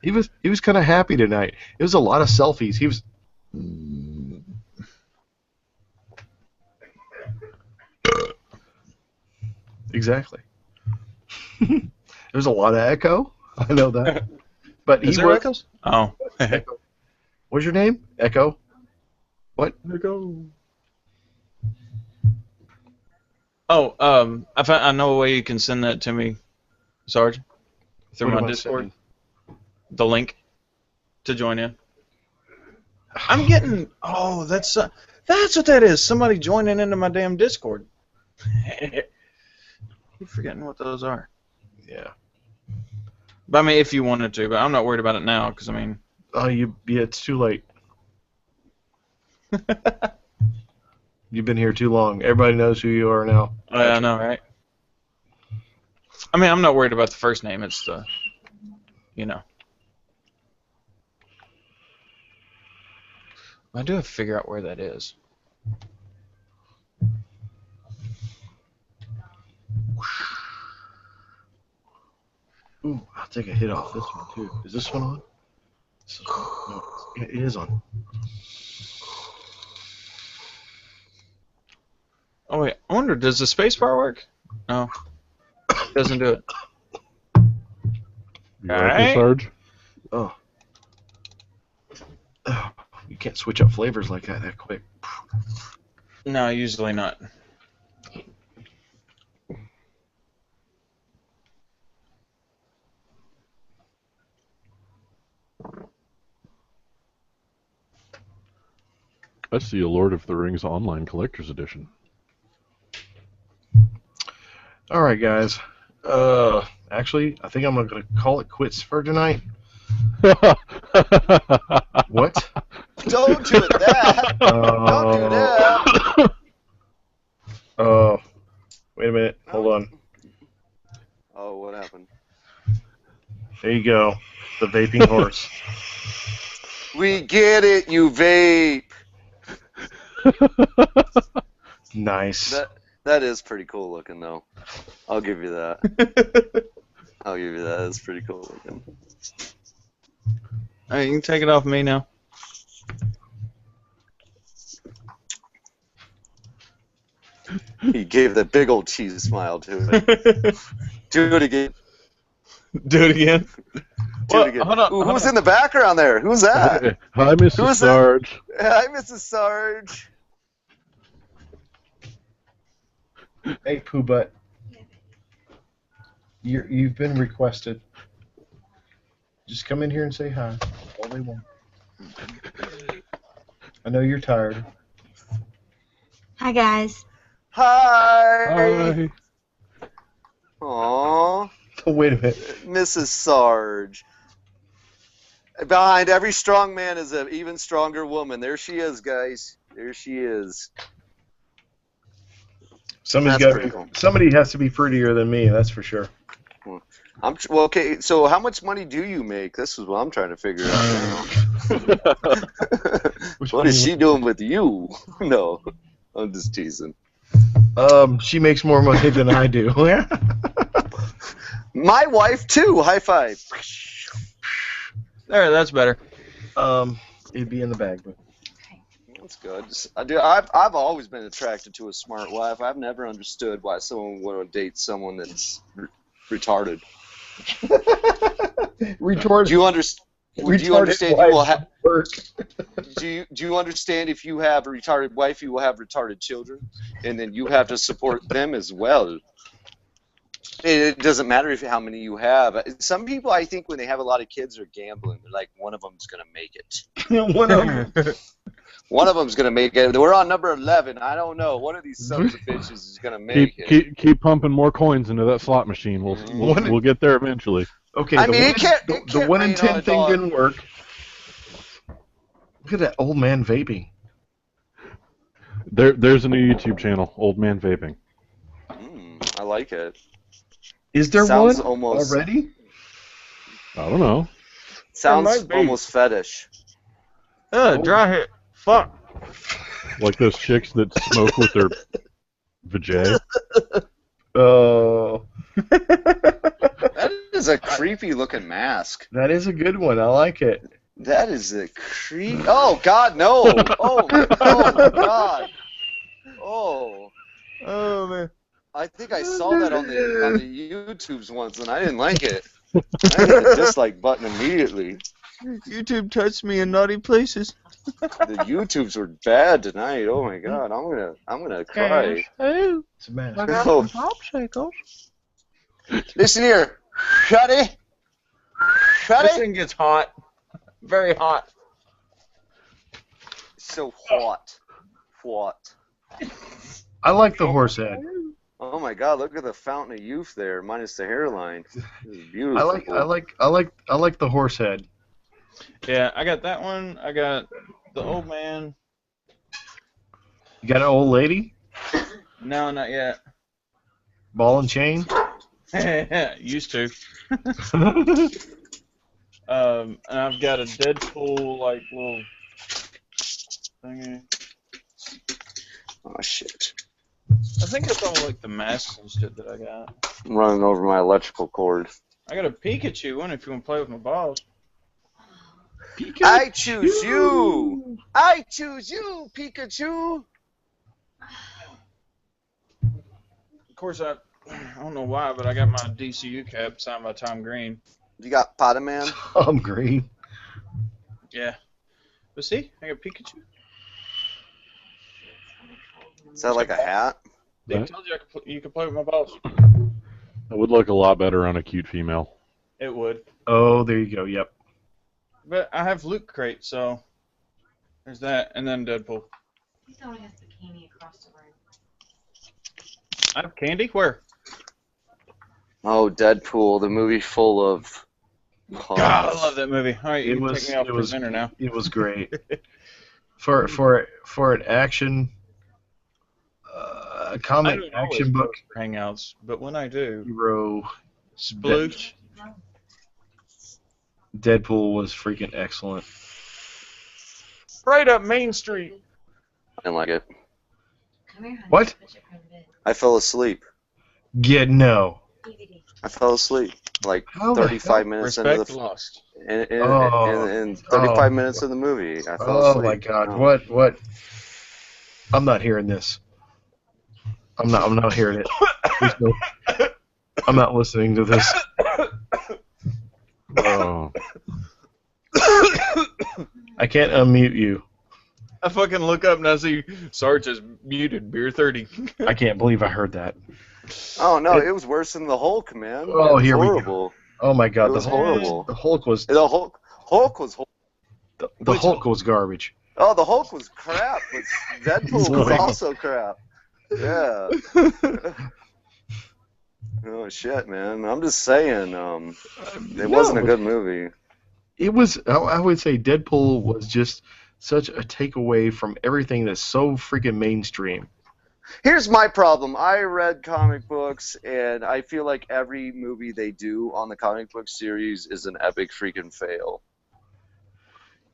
He was kind of happy tonight. It was a lot of selfies. He was. Exactly. There's a lot of echo. I know that. But Is he there was. echoes? Oh. Echo. What's your name? Echo. What? Echo. Oh, I know a way you can send that to me, Sarge, through What my am I Discord. sending? The link to join in. I'm getting. Oh, that's what that is. Somebody joining into my damn Discord. Keep forgetting what those are. Yeah. But I mean, if you wanted to, but I'm not worried about it now, because I mean. Oh, yeah, it's too late. You've been here too long. Everybody knows who you are now. I know, right? I mean, I'm not worried about the first name. It's the, you know. I do have to figure out where that is. Ooh, I'll take a hit off this one too. Is this one on? No, it is on. Oh wait, I wonder, does the spacebar work? No, it doesn't do it. You like this, Sarge? Oh. Oh, you can't switch up flavors like that quick. No, usually not. I see a Lord of the Rings Online Collector's Edition. All right, guys. Actually, I think I'm going to call it quits for tonight. What? Don't do that. Don't do that. Oh, wait a minute. Hold on. Oh, what happened? There you go. The vaping horse. We get it, you vape. Nice. That is pretty cool looking, though. I'll give you that. I'll give you that. That's pretty cool looking. Alright, you can take it off me now. He gave that big old cheesy smile to it. Do it again. Do it again. Do it again. Hold on, Ooh, hold who's on. in the background there? Who's that? Hi, Mrs. Who's that? Sarge. Hi, Mrs. Sarge. Hey, Pooh Butt. You've been requested. Just come in here and say hi. All they want. I know you're tired. Hi, guys. Hi. Hi. Aww. Wait a minute. Mrs. Sarge. Behind every strong man is an even stronger woman. There she is, guys. There she is. That's pretty cool. Somebody has to be prettier than me, that's for sure. Well, okay, so how much money do you make? This is what I'm trying to figure out. What is she doing with you? No, I'm just teasing. She makes more money than I do. My wife, too. High five. There, that's better. It'd be in the bag, but That's good. I've always been attracted to a smart wife. I've never understood why someone would date someone that's retarded. retarded. Do you understand? Do you understand? You will have work. Do you understand? If you have a retarded wife, you will have retarded children, and then you have to support them as well. It doesn't matter how many you have. Some people, I think, when they have a lot of kids, are gambling. They're like, one of them's gonna make it. One of them. One of them's gonna make it. We're on number 11. I don't know. One of these sons of bitches is gonna make it. Keep pumping more coins into that slot machine. We'll get there eventually. Okay. I mean, the 1 in 10 thing didn't work. Look at that old man vaping. There's a new YouTube channel, Old Man Vaping. I like it. Is there Sounds one almost, already? I don't know. Sounds almost fetish. Dry hit. Fuck. Like those chicks that smoke with their vajay. Oh. That is a creepy looking mask. That is a good one. I like it. That is a Oh God, no! Oh my God! Oh. Oh man. I think I saw that on the YouTubes once, and I didn't like it. I hit the dislike button immediately. YouTube touched me in naughty places. The YouTubes were bad tonight. Oh my God, I'm gonna cry. Oh, It's a mask. I got Oh. some popsicles. Listen here, Shuddy. This Shuddy. thing gets hot. Very hot. So hot. What? I like the horse head. Oh my God, look at the fountain of youth there, minus the hairline. This is beautiful. I like the horse head. Yeah, I got that one. I got the old man. You got an old lady? No, not yet. Ball and chain? Used to. And I've got a Deadpool like little thingy. Oh shit. I think it's all like the masks and shit that I got. I'm running over my electrical cord. I got a Pikachu one if you want to play with my balls. I choose you! I choose you, Pikachu! Of course, I don't know why, but I got my DCU cap signed by Tom Green. You got Potaman? I'm green. Yeah. But see, I got Pikachu. Is that like a hat? They Right. told you you could play with my balls. That would look a lot better on a cute female. It would. Oh, there you go. Yep. But I have Loot Crate, so there's that, and then Deadpool. He's the one who has the candy across the room. I have candy? Where? Oh, Deadpool, the movie full of... God, I love that movie. All right, you It can was take me off it was presenter now. it was great. for an action comic I don't always action book post for Hangouts, but when I do, hero, sploosh. Deadpool was freaking excellent. Right up Main Street. I didn't like it. Come here, honey. What? Put your phone in bed. I fell asleep. No. DVD. I fell asleep. Like How the 35 minutes into Respect the... lost. In 35 minutes of the movie, I fell Oh asleep. my God! Oh. What? I'm not hearing this. I'm not hearing it. Please don't. I'm not listening to this. Oh. I can't unmute you. I fucking look up and I see Sarge is muted, beer 30. I can't believe I heard that. Oh no, it was worse than the Hulk, man. Oh, It was here we go. horrible. Oh my God! It was horrible. The Hulk was The Hulk was the Hulk was garbage. Oh, the Hulk was crap, but Deadpool was Right. also crap. Yeah. Oh shit, man! I'm just saying, it wasn't a good movie. It was. I would say Deadpool was just such a takeaway from everything that's so freaking mainstream. Here's my problem. I read comic books, and I feel like every movie they do on the comic book series is an epic freaking fail.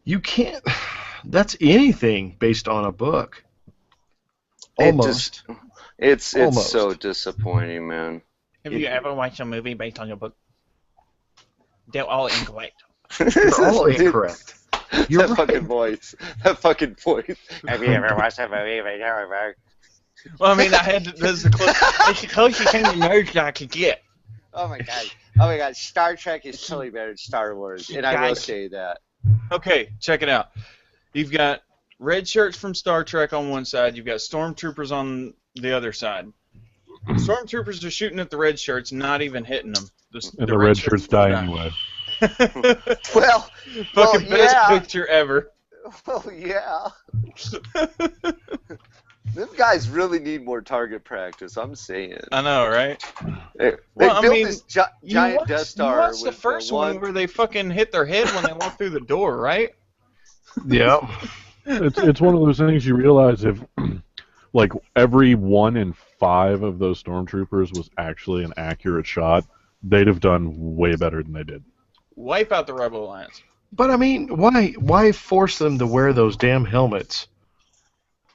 You can't. That's anything based on a book. Almost. It's Almost. so disappointing, man. Have you ever watched a movie based on your book? They're all incorrect. You're all incorrect. You're That right. fucking voice. That fucking voice. Have you ever watched a movie based on your book? Well, I mean, I had to, that's the it's the closest thing to nerds I could get. Oh my god. Oh my god. Star Trek is totally better than Star Wars, and I will Guys. say that. Okay, check it out. You've got red shirts from Star Trek on one side. You've got stormtroopers on the other side. Stormtroopers are shooting at the red shirts, not even hitting them. And the red shirts die anyway. Well, Fucking best yeah. picture ever. Well, yeah. Them guys really need more target practice. I'm saying. I know, right? They Well, I built mean, this giant Death Star You watched the with first one. one where they fucking hit their head when they walked through the door, right? Yeah. It's one of those things you realize if, like, every 1 in 5 of those stormtroopers was actually an accurate shot, they'd have done way better than they did. Wipe out the Rebel Alliance. But I mean, why force them to wear those damn helmets?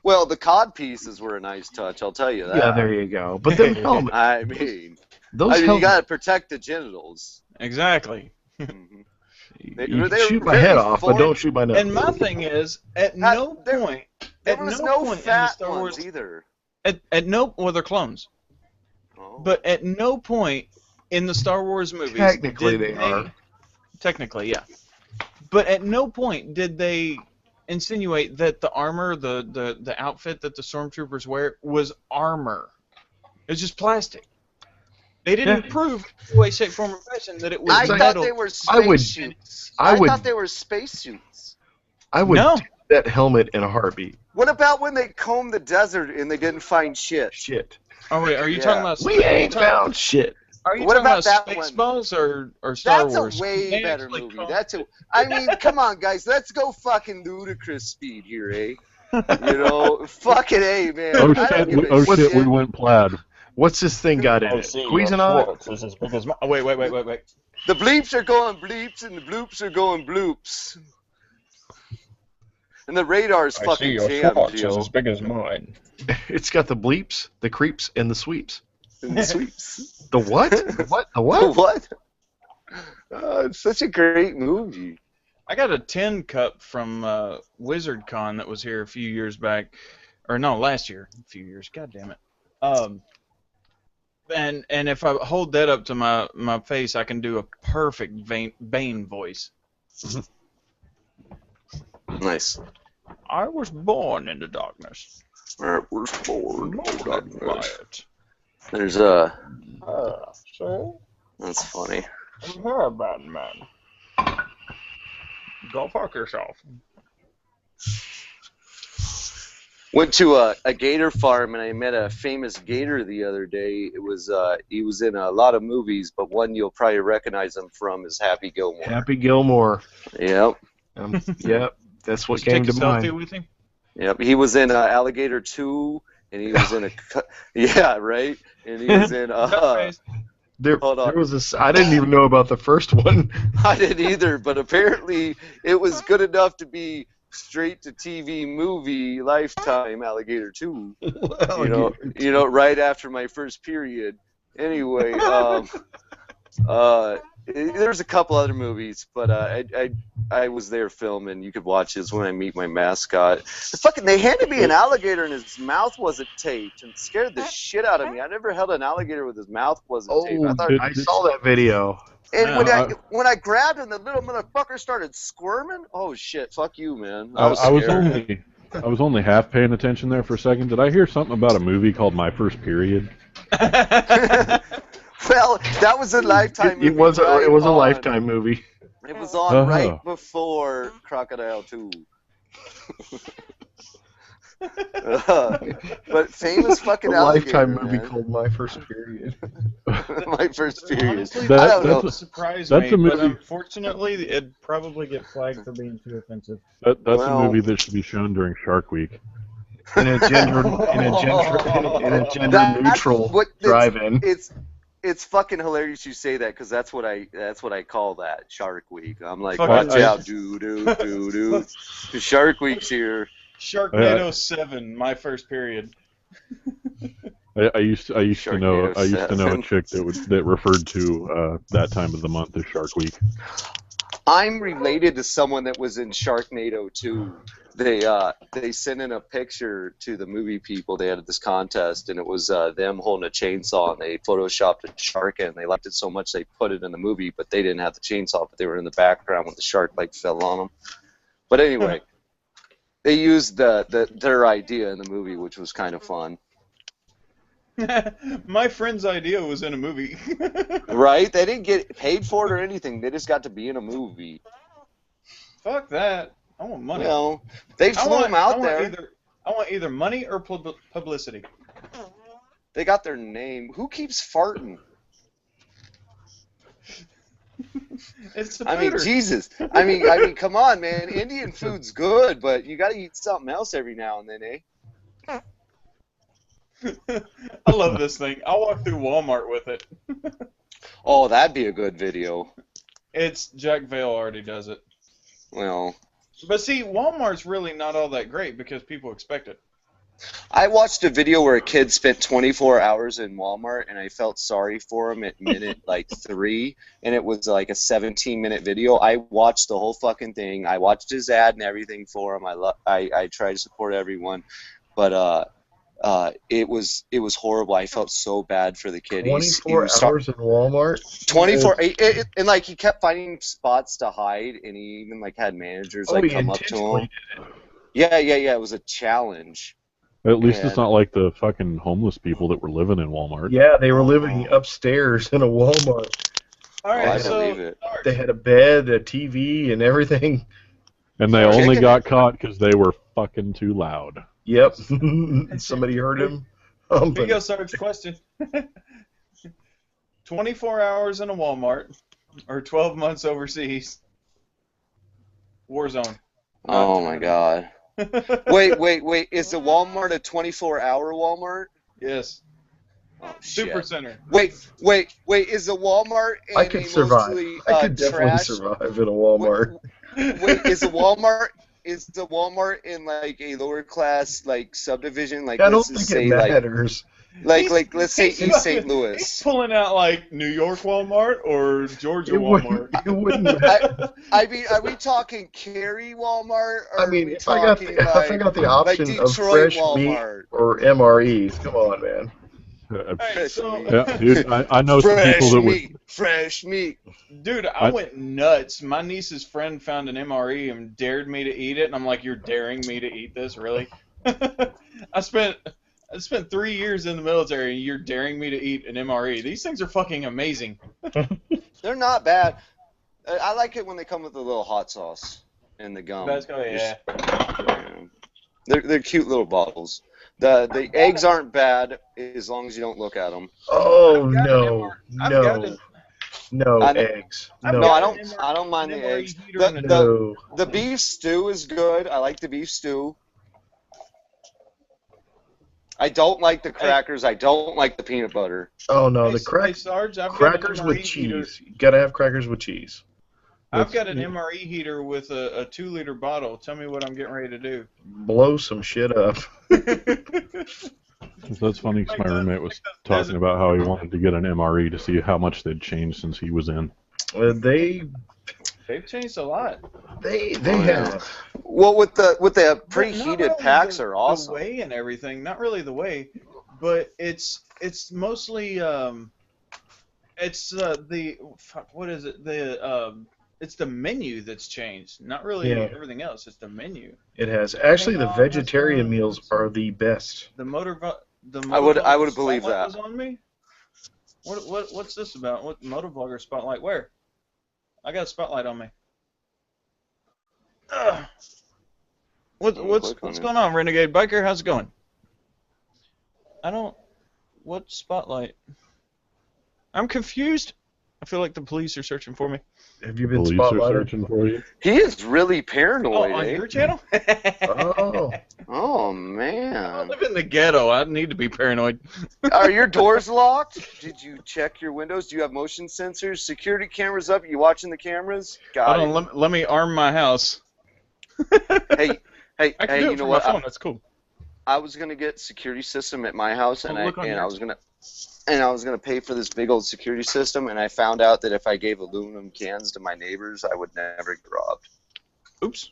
Well, the cod pieces were a nice touch. I'll tell you that. Yeah, there you go. But them helmets. I mean, Those I mean, you helmets, gotta protect the genitals. Exactly. Mhm. you They can were shoot my very head off, but form- don't shoot my nose. And my thing is, at no there- point, There at was no no point in the fat Star ones Wars, either. at no, well, they're clones, Oh. but at no point in the Star Wars movies Technically, did they are. Technically, yeah. But at no point did they insinuate that the armor, the outfit that the stormtroopers wear, was armor. It's just plastic. They didn't prove in any way, shape, form, or fashion that it was I thought metal. they were I would- spacesuits. I I would- thought they were spacesuits. I would No. do that helmet in a heartbeat. What about when they combed the desert and they didn't find shit? Shit. Oh wait, are you Yeah. talking about? We ain't found shit. Are you What talking about about that one? Spaceballs or Star That's Wars? a way They better actually movie. combed That's a. it. I mean, come on, guys. Let's go fucking ludicrous speed here, eh? You know, fucking A, man. Oh I don't shit! give a Shit! We went plaid. What's this thing got in it? Squeezing on it? Is as big as my. Oh, wait. The bleeps are going bleeps and the bloops are going bloops. And the radar's fucking jammed, yo. big as mine. It's got the bleeps, the creeps, and the sweeps. And the sweeps. The what? The what? The The what? what? It's such a great movie. I got a tin cup from Wizard Con that was here a few years back, or no, last year. A few years. God damn it. And if I hold that up to my face, I can do a perfect Bane voice. Nice. I was born in the darkness. We're forward. Molded by it. There's So That's funny. I'm here, a bad man. Go fuck yourself. Went to a gator farm and I met a famous gator the other day. It was he was in a lot of movies, but one you'll probably recognize him from is Happy Gilmore. Happy Gilmore. Yep. Yep. That's what Just came take to a selfie mind. with him. Yep. He was in Alligator 2, and he was in yeah, right. And he was in There Hold on. was this. I didn't even know about the first one. I didn't either, but apparently it was good enough to be straight to TV movie Lifetime Alligator 2. You know, right after my first period. Anyway, there's a couple other movies, but I was there filming. You could watch this When I Meet My Mascot. They handed me an alligator and his mouth wasn't taped, and it scared the shit out of me. I never held an alligator with his mouth wasn't taped. I thought, I saw that video. and Yeah, when I grabbed him, the little motherfucker started squirming. Oh shit! Fuck you, man. I was scared. only half paying attention there for a second. Did I hear something about a movie called My First Period? Well, that was a Lifetime movie. It was a on. Lifetime movie. It was on right before Crocodile 2. But famous fucking A alligator, Lifetime movie man. called My First Period. My First Period. Honestly, I That- don't know. would surprise that's me, a but movie- unfortunately, it'd probably get flagged for being too offensive. That's Well- a movie that should be shown during Shark Week. In a gender That's neutral what- drive-in. It's fucking hilarious you say that because that's what I call that Shark Week. I'm like, Fuck watch it. out, doo. Shark Week's here. Sharknado 7, My First Period. I used to know Sharknado a 7. chick that referred to that time of the month as Shark Week. I'm related to someone that was in Sharknado 2. They sent in a picture to the movie people. They had this contest, and it was them holding a chainsaw, and they photoshopped a shark in. They liked it so much they put it in the movie, but they didn't have the chainsaw, but they were in the background when the shark fell on them. But anyway, they used their idea in the movie, which was kind of fun. My friend's idea was in a movie. Right? They didn't get paid for it or anything. They just got to be in a movie. Fuck that. I want money. You know, they flew them out there. I want either money or publicity. They got their name. Who keeps farting? It's the I mean, pooter. Jesus. I mean, come on, man. Indian food's good, but you got to eat something else every now and then, eh? I love this thing. I'll walk through Walmart with it. Oh, that'd be a good video. It's Jack Vale already does it. Well, But see, Walmart's really not all that great because people expect it. I watched a video where a kid spent 24 hours in Walmart, and I felt sorry for him at minute like 3, and it was like a 17-minute video. I watched the whole fucking thing. I watched his ad and everything for him. I try to support everyone, but it was horrible. I felt so bad for the kid. 24 hours in Walmart. 24, and like he kept finding spots to hide, and he even like had managers like come up to him. Yeah. It was a challenge. At least it's not like the fucking homeless people that were living in Walmart. Yeah, they were living upstairs in a Walmart. All right, I so believe it. They had a bed, a TV, and everything. And they only got caught because they were fucking too loud. Yep. Somebody heard him. here you go, Sarge. Question. 24 hours in a Walmart or 12 months overseas. Warzone. Oh my god. Wait. Is the Walmart a 24-hour Walmart? Yes. Oh, shit. Super Center. Wait. Is the Walmart in I could survive. mostly, I could definitely trash? survive in a Walmart. Wait, is the Walmart in like a lower class like subdivision? Like I don't let's think say it matters. like let's say East St. He's Louis. pulling out like New York Walmart or Georgia Walmart. It wouldn't matter. I mean, are we talking Cary Walmart? Or I mean, are we if I got talking, the option like of Detroit fresh Walmart? meat or MREs, come on, man. Hey, so, Yeah, dude, I know some people that would. Fresh meat. dude, I went nuts. My niece's friend found an MRE and dared me to eat it, and I'm like, "You're daring me to eat this, really?" I spent 3 years in the military, and you're daring me to eat an MRE. These things are fucking amazing. They're not bad. I like it when they come with a little hot sauce and the gum. Yeah. They're cute little bottles. The eggs aren't bad as long as you don't look at them. Oh I've got no, I've got an- no I- eggs. I've No, No, got I don't mind an the MRE eggs. heater and a- no. The beef stew is good. I like the beef stew. I don't like the crackers. I don't like the peanut butter. Oh no, Hey, the hey, Sarge, I've got crackers an with MRE heater. cheese. You gotta have crackers with cheese. I've got an MRE heater with a 2-liter bottle. Tell me what I'm getting ready to do. Blow some shit up. That's funny because my roommate was talking about how he wanted to get an MRE to see how much they'd changed since he was in. They've changed a lot. They have. Well, with the Not preheated really packs the, are awesome. The way and everything, not really the way, but it's mostly it's what is it it's the menu that's changed, not really everything else. It's the menu. It has. Actually, the vegetarian meals are the best. The motor I would believe spotlight that. was on me. What's this about? What motovlogger spotlight? Where? I got a spotlight on me. What's going on, Renegade Biker? How's it going? What spotlight? I'm confused. I feel like the police are searching for me. Have you been Police are spotlighted? searching for you. He is really paranoid. On your channel? Oh. Oh I man. live in the ghetto. I need to be paranoid. Are your doors locked? Did you check your windows? Do you have motion sensors? Security cameras up? You watching the cameras? Got Hold it. on, let me arm my house. Hey, I can do you it know from what? my phone. That's cool. I was gonna get security system at my house, and look on I yours. was gonna pay for this big old security system, and I found out that if I gave aluminum cans to my neighbors, I would never get robbed. Oops.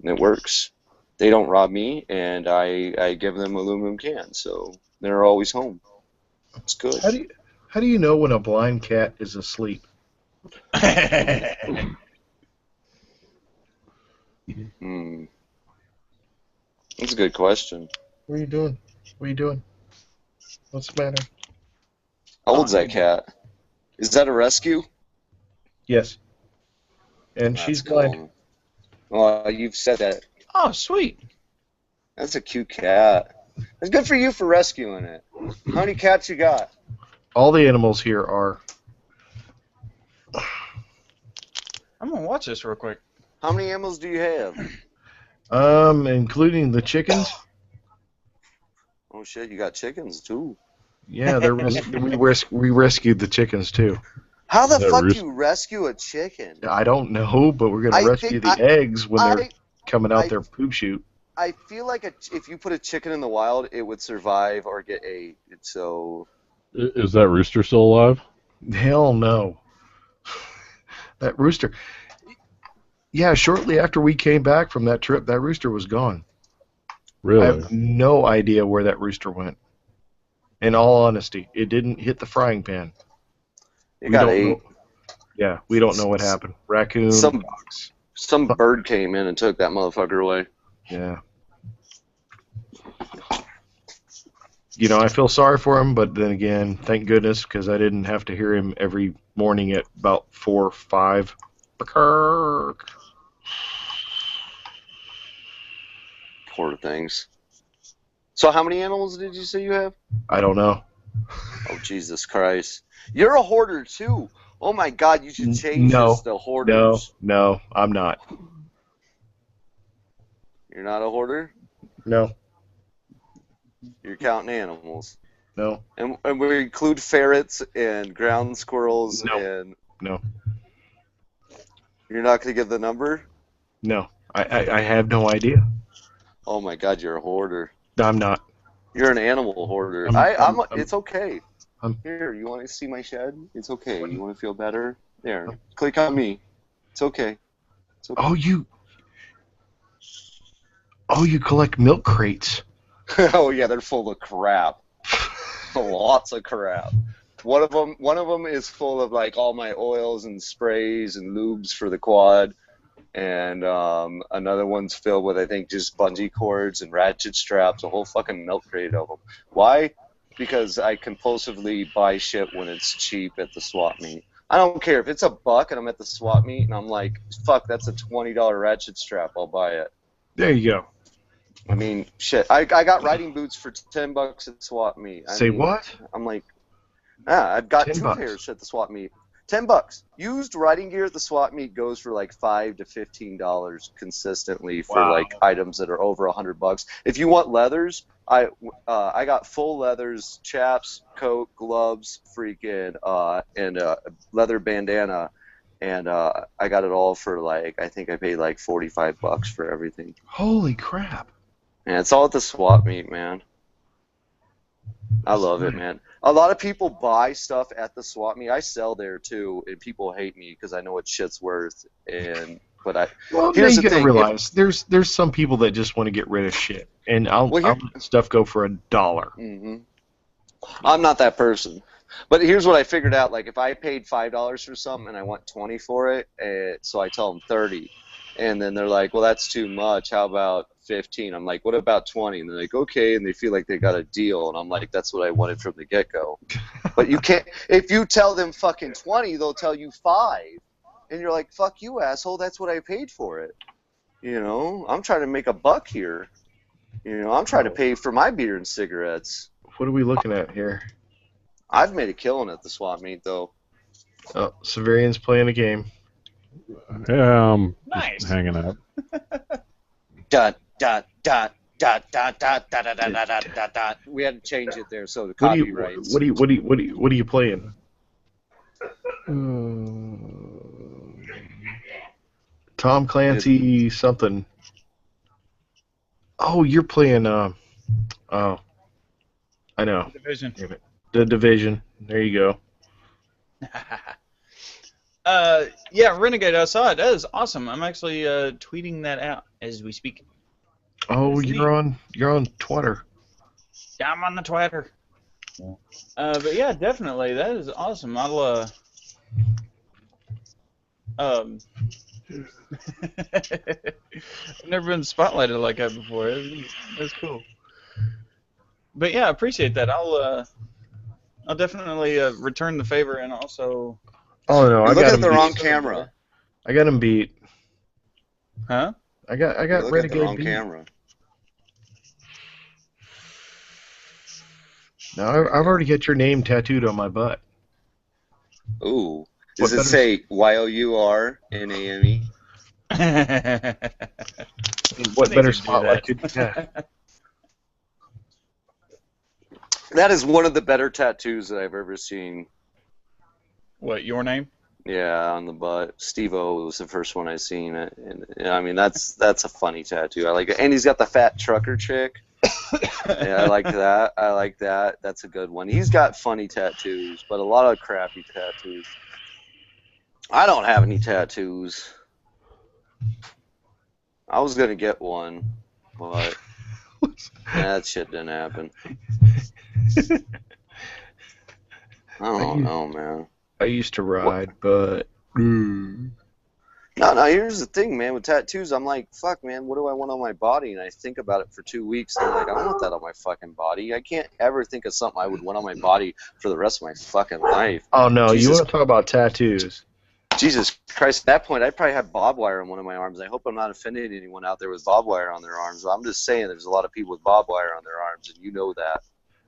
And it works. They don't rob me, and I give them aluminum cans, so they're always home. It's good. How do you know when a blind cat is asleep? That's a good question. What are you doing? What's the matter? How old's that cat? Is that a rescue? Yes. And That's she's cool. blind. Well, you've said that. Oh, sweet. That's a cute cat. It's good for you for rescuing it. How many cats you got? All the animals here are. I'm gonna watch this real quick. How many animals do you have? Including the chickens. Oh shit, you got chickens too. Yeah, we rescued the chickens too. How the Is that fuck do roost- you rescue a chicken? I don't know, but we're gonna I rescue think the eggs when they're coming out I- their poop chute. I feel like if you put a chicken in the wild, it would survive or get ate. So Is that rooster still alive? Hell no. That rooster. Yeah, shortly after we came back from that trip, that rooster was gone. I Really? have no idea where that rooster went. In all honesty, it didn't hit the frying pan. it got ate. know. Yeah, we don't know what happened. Raccoon, Some fox. some bird came in and took that motherfucker away. Yeah. You know, I feel sorry for him, but then again, thank goodness, because I didn't have to hear him every morning at about 4 or 5. Kirk. Poor things. So how many animals did you say you have? I don't know. Oh, Jesus Christ. You're a hoarder, too. Oh, my God, you should change No. this to hoarders. No, I'm not. You're not a hoarder? No, You're counting animals. no, And we include ferrets and ground squirrels No. and... no, You're not going to give the number? no. I have no idea. Oh, my God, you're a hoarder. I'm not. You're an animal hoarder. It's okay. Here, you want to see my shed? It's okay. You want to feel better? There, click on me. It's okay. It's okay. Oh, you collect milk crates. Oh yeah, they're full of crap. Lots of crap. One of them is full of like all my oils and sprays and lubes for the quad, and another one's filled with I think just bungee cords and ratchet straps. A whole fucking milk crate of them. Why? Because I compulsively buy shit when it's cheap at the swap meet. I don't care if it's $1 and I'm at the swap meet and I'm like, fuck, that's a $20 ratchet strap. I'll buy it. There you go. I mean, shit. I got riding boots for $10 at the swap meet. What? I'm like, I've got 2 $10. pairs at the swap meet. $10. Used riding gear at the swap meet goes for like $5 to $15 consistently for like items that are over $100. If you want leathers, I got full leathers, chaps, coat, gloves, freaking, and a leather bandana, and I got it all for like I think I paid like $45 for everything. Holy crap! And it's all at the swap meet, man. I love it, man. A lot of people buy stuff at the swap meet. I sell there too, and people hate me because I know what shit's worth. But Here's you gotta realize there's some people that just want to get rid of shit, and I'll let stuff go for $1. Mm-hmm. I'm not that person. But here's what I figured out: like if I paid $5 for something and I want 20 for it, so I tell them 30, and then they're like, "Well, that's too much. How about 15?" I'm like, "What about 20?" And they're like, "Okay," and they feel like they got a deal, and I'm like, "That's what I wanted from the get-go." But you can't. If you tell them fucking 20, they'll tell you 5, and you're like, "Fuck you, asshole! That's what I paid for it." You know, I'm trying to make $1 here. You know, I'm trying to pay for my beer and cigarettes. What are we looking at here? I've made a killing at the swap meet, though. Oh, Severian's playing a game. Yeah, I'm just hanging out. Dot dot dot dot dot dot dot dot dot dot dot dot. We had to change it there so the copyrights. What are you playing? Tom Clancy something. Oh, you're playing oh, I know. Division. The Division. There you go. Yeah, Renegade. I saw it. That is awesome. I'm actually tweeting that out as we speak. Oh, you're on Twitter. Yeah, I'm on the Twitter. But yeah, definitely, that is awesome. I'll I've never been spotlighted like that before. That's cool. But yeah, I appreciate that. I'll definitely return the favor and also. Oh no, I got him the beat. wrong camera. I got him beat. Huh? I got Look Renegade at the wrong beat. camera. Now I've already got your name tattooed on my butt. Ooh. Does it say YOURNAME? What better spotlight could you get? That is one of the better tattoos that I've ever seen. What, your name? Yeah, on the butt. Steve-O was the first one I seen it, and I mean that's a funny tattoo. I like it, and he's got the fat trucker chick. Yeah, I like that. I like that. That's a good one. He's got funny tattoos, but a lot of crappy tattoos. I don't have any tattoos. I was gonna get one, but that shit didn't happen. I don't know, man. I used to ride, but No, here's the thing, man. With tattoos, I'm like, fuck, man, what do I want on my body? And I think about it for 2 weeks, and I'm like, I don't want that on my fucking body. I can't ever think of something I would want on my body for the rest of my fucking life. oh no, you Jesus, want to talk about tattoos? Jesus Christ, at that point, I probably have barbed wire on one of my arms. I hope I'm not offending anyone out there with barbed wire on their arms. I'm just saying there's a lot of people with barbed wire on their arms, and you know that.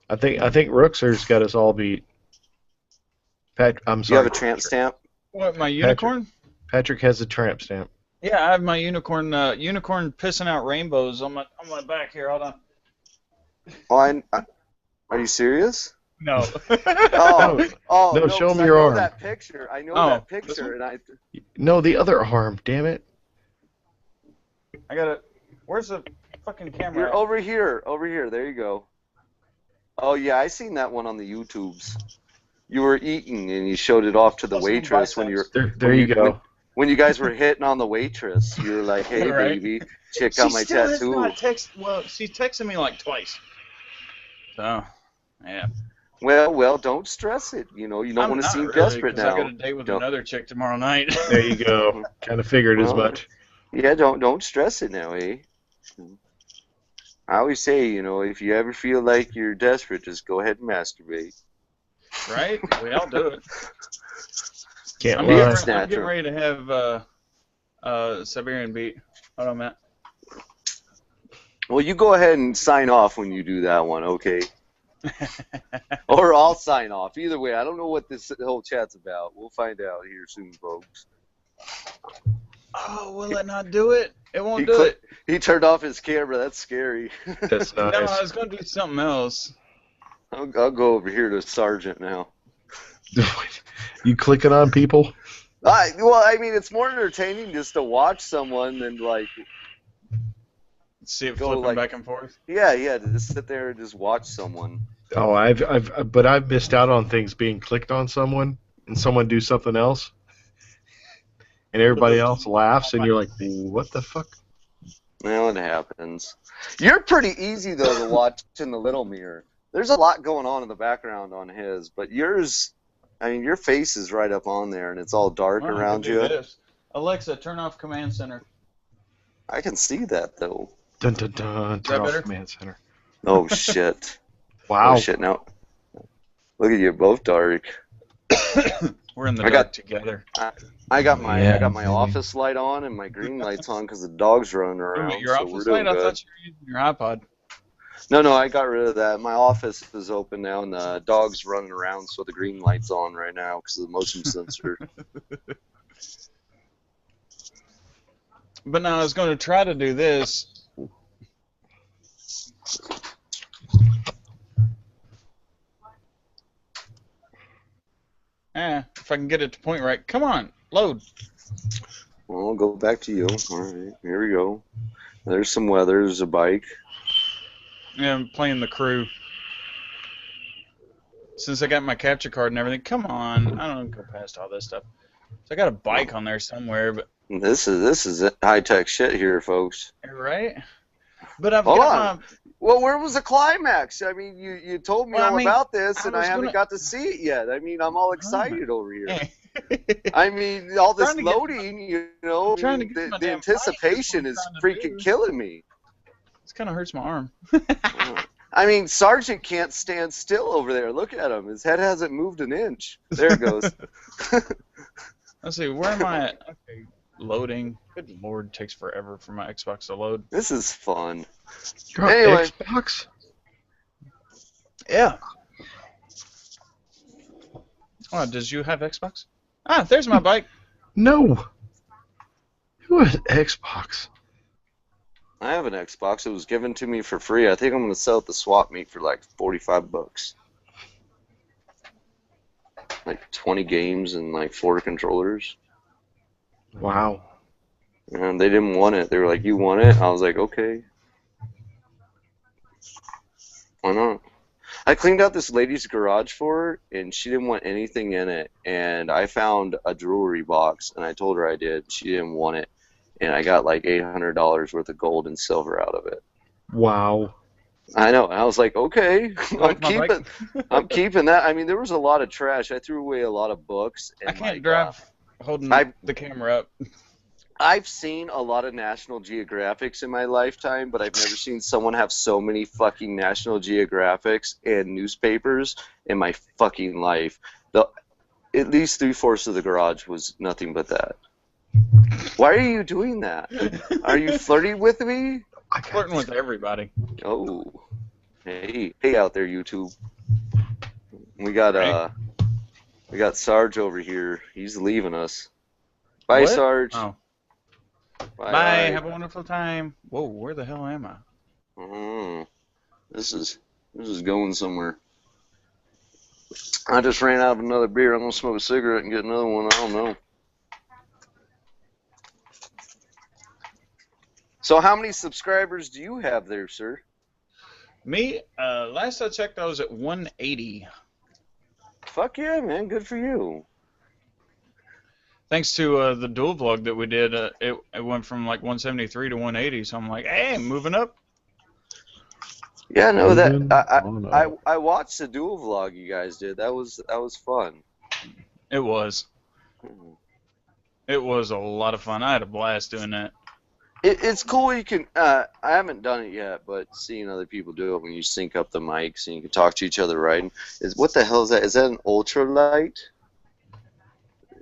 I think Rookser's got us all beat. I'm Do sorry. you have a tramp stamp? What, my unicorn? Patrick has a tramp stamp. Yeah, I have my unicorn pissing out rainbows on my back here. Hold on. Oh, are you serious? No. No, show me your arm. That picture. I know that picture, and No, the other arm. Damn it. I got it. Where's the fucking camera? You're at? over here. Over here. There you go. Oh yeah, I seen that one on the YouTubes. You were eating and you showed it off to the waitress when you're there. You go. When you guys were hitting on the waitress, you were like, "Hey, Right. baby, check out my tattoo." Well, she's texted me like twice. So, yeah. Well, don't stress it. You know, you don't want to seem desperate now. I got a date with another chick tomorrow night. There you go. Kind of figured as much. Yeah, don't stress it now, eh? I always say, you know, if you ever feel like you're desperate, just go ahead and masturbate. Right? We all do it. Can't I'm lie. getting ready to have Siberian beat. Hold on, Matt. Well, you go ahead and sign off when you do that one, okay? Or I'll sign off. Either way, I don't know what this whole chat's about. We'll find out here soon, folks. Oh, will it not do it? It won't do it. He turned off his camera. That's scary. That's nice. No, I was going to do something else. I'll go over here to Sergeant now. You clicking on people? Well, I mean, it's more entertaining just to watch someone than like see it flipping back and forth. Yeah, to just sit there and just watch someone. Oh, but I've missed out on things being clicked on someone and someone do something else, and everybody else laughs, and you're like, what the fuck? Well, it happens. You're pretty easy though to watch in the little mirror. There's a lot going on in the background on his, but yours, I mean, your face is right up on there, and it's all dark around you. Alexa, turn off command center. I can see that though. Dun dun dun. Turn off command center. Oh shit! Wow. Oh shit! Now, look at you, both dark. We're in the dark together. I got my office light on and my green light's on because the dog's running around. Your office light? I thought you were using your iPod. No, I got rid of that. My office is open now, and the dog's running around, so the green light's on right now because of the motion sensor. But now I was going to try to do this. If I can get it to point right. Come on, load. Well, I'll go back to you. All right, here we go. There's some weather. There's a bike. Yeah, I'm playing the crew. Since I got my capture card and everything, come on. I don't go past all this stuff. So I got a bike on there somewhere, but this is high tech shit here, folks. Right? But I've Hold got on. Well, where was the climax? I mean, you told me all about this, and I haven't got to see it yet. I mean, I'm all excited over here. I mean, all this loading, you know, the anticipation is freaking killing me. This kind of hurts my arm. I mean, Sergeant can't stand still over there. Look at him. His head hasn't moved an inch. There it goes. Let's see, where am I at? Okay, loading. Good lord, it takes forever for my Xbox to load. This is fun. You're on anyway. Xbox? Yeah. Oh, does you have Xbox? Ah, there's my bike. No. Who has Xbox? I have an Xbox. It was given to me for free. I think I'm going to sell it to swap meet for like $45. like 20 games and like 4 controllers. Wow. And they didn't want it. They were like, "You want it?" I was like, "Okay, why not?" I cleaned out this lady's garage for her, and she didn't want anything in it. And I found a jewelry box, and I told her I did. She didn't want it, and I got like $800 worth of gold and silver out of it. Wow. I know. And I was like, "Okay, Like my bike? I'm keeping that." I mean, there was a lot of trash. I threw away a lot of books. And I can't like, drive holding the camera up. I've seen a lot of National Geographics in my lifetime, but I've never seen someone have so many fucking National Geographics and newspapers in my fucking life. At least 3/4 of the garage was nothing but that. Why are you doing that? Are you flirting with me? I'm flirting with everybody. Oh, hey out there, YouTube. We got Sarge over here. He's leaving us. Bye, What? Sarge. Oh. Bye. Have a wonderful time. Whoa, where the hell am I? This is going somewhere. I just ran out of another beer. I'm gonna smoke a cigarette and get another one. I don't know. So how many subscribers do you have there, sir? Me? Last I checked, I was at 180. Fuck yeah, man. Good for you. Thanks to the dual vlog that we did, it went from like 173 to 180. So I'm like, hey, moving up. Yeah, no, Moving I watched the dual vlog you guys did. That was fun. It was. It was a lot of fun. I had a blast doing that. It's cool. You can. I haven't done it yet, but seeing other people do it when you sync up the mics and you can talk to each other, right? What the hell is that? Is that an ultralight?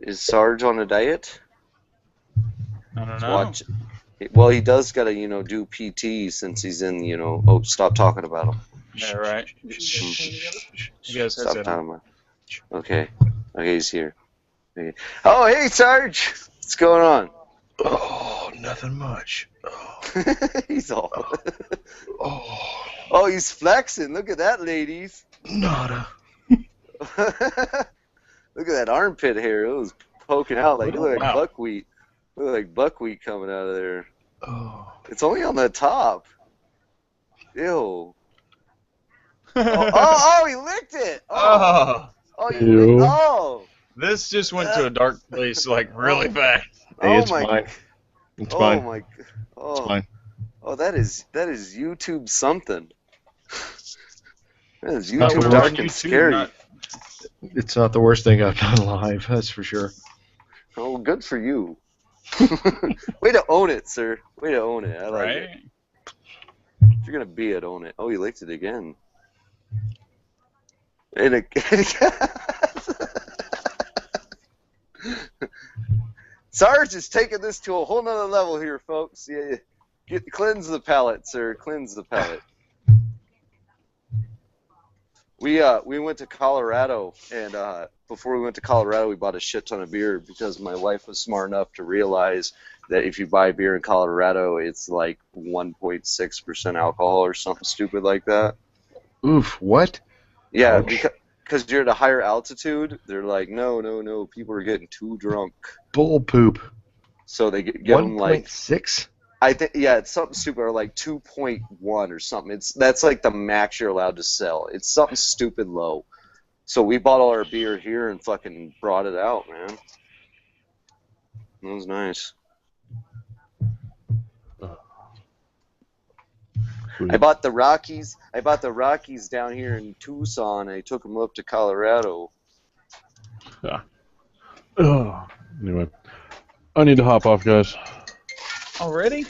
Is Sarge on a diet? I don't know. Well, he does gotta, do PT since he's in, Oh, stop talking about him. Yeah, right. You guys Stop said talking about him. Okay, he's here. Okay. Oh, hey, Sarge. What's going on? Oh, nothing much. Oh. He's all. Oh. Oh, he's flexing. Look at that, ladies. Nada. Look at that armpit hair. It was poking out like, you look like Wow. buckwheat. Look like buckwheat coming out of there. Oh. It's only on the top. Ew. Oh, he licked it. Oh, You Ew. licked. Oh. this just went to a dark place like really fast. Hey, Oh it's my. mine. It's Oh mine. my. Oh. It's mine. Oh, that is YouTube something. That is Not YouTube the dark worst. and scary. It's not the worst thing I've done live, that's for sure. Oh, good for you. Way to own it, sir. Way to own it. I like it. Right? If you're gonna be it, own it. Oh, he licked it again. And Sarge is taking this to a whole nother level here, folks. Yeah, cleanse the palate, sir. Cleanse the palate. We went to Colorado, and before we went to Colorado, we bought a shit ton of beer because my wife was smart enough to realize that if you buy beer in Colorado, it's like 1.6% alcohol or something stupid like that. Oof, what? Yeah, Ouch. because you're at a higher altitude, they're like, no, people are getting too drunk. Bull poop. So they give them like 1.6? I think it's something stupid, or like 2.1 or something. That's like the max you're allowed to sell. It's something stupid low. So we bought all our beer here and fucking brought it out, man. That was nice. Sweet. I bought the Rockies down here in Tucson. I took them up to Colorado. Anyway, I need to hop off, guys. Already?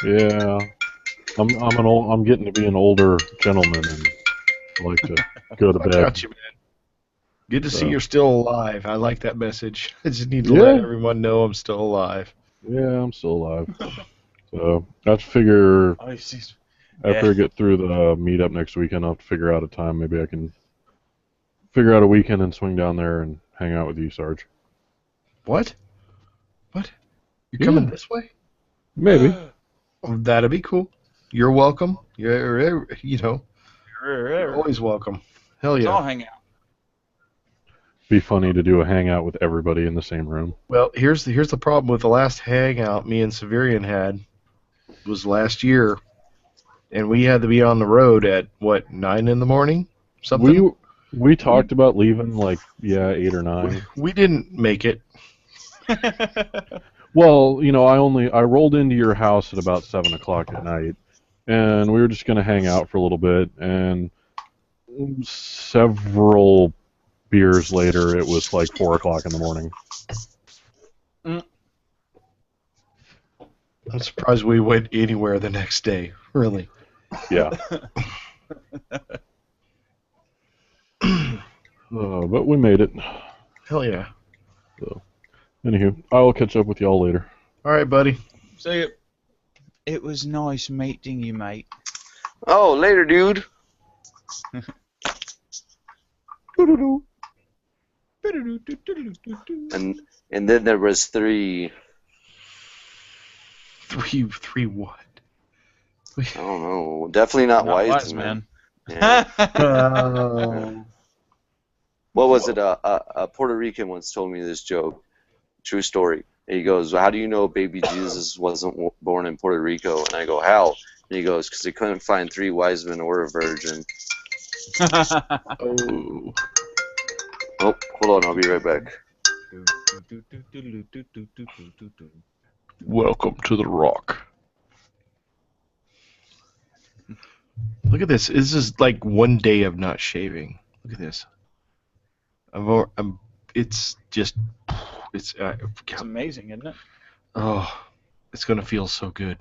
Yeah, I'm getting to be an older gentleman and I like to go to I bed. got you, man. Good to see you're still alive. I like that message. I just need to Yeah. let everyone know I'm still alive. Yeah, I'm still alive. So I have to figure Oh, you see. after I get through the meetup next weekend, I'll have to figure out a time. Maybe I can figure out a weekend and swing down there and hang out with you, Sarge. What? What? You're coming this way? Maybe. Oh, that'd be cool. You're welcome. You're always welcome. Hell Let's all yeah. hang out. be funny to do a hangout with everybody in the same room. Well, here's the problem with the last hangout me and Severian had was last year, and we had to be on the road at what 9 in the morning, something. We talked about leaving like 8 or 9. We didn't make it. Well, I rolled into your house at about 7 o'clock at night, and we were just gonna hang out for a little bit. And several beers later, it was like 4 o'clock in the morning. I'm surprised we went anywhere the next day. Really. Yeah. But we made it. Hell yeah. So, anywho, I will catch up with y'all later. All right, buddy. See ya. It was nice meeting you, mate. Oh, later, dude. And then there was 3. Three what? I don't know. Definitely not wise, man. Yeah. What was it? A Puerto Rican once told me this joke. True story. And he goes, "How do you know baby Jesus wasn't born in Puerto Rico?" And I go, "How?" And he goes, "Because they couldn't find 3 wise men or a virgin." Oh. Oh, hold on. I'll be right back. Welcome to the Rock. Look at this. This is like one day of not shaving. Look at this. It's just. It's amazing, isn't it? Oh, it's gonna feel so good.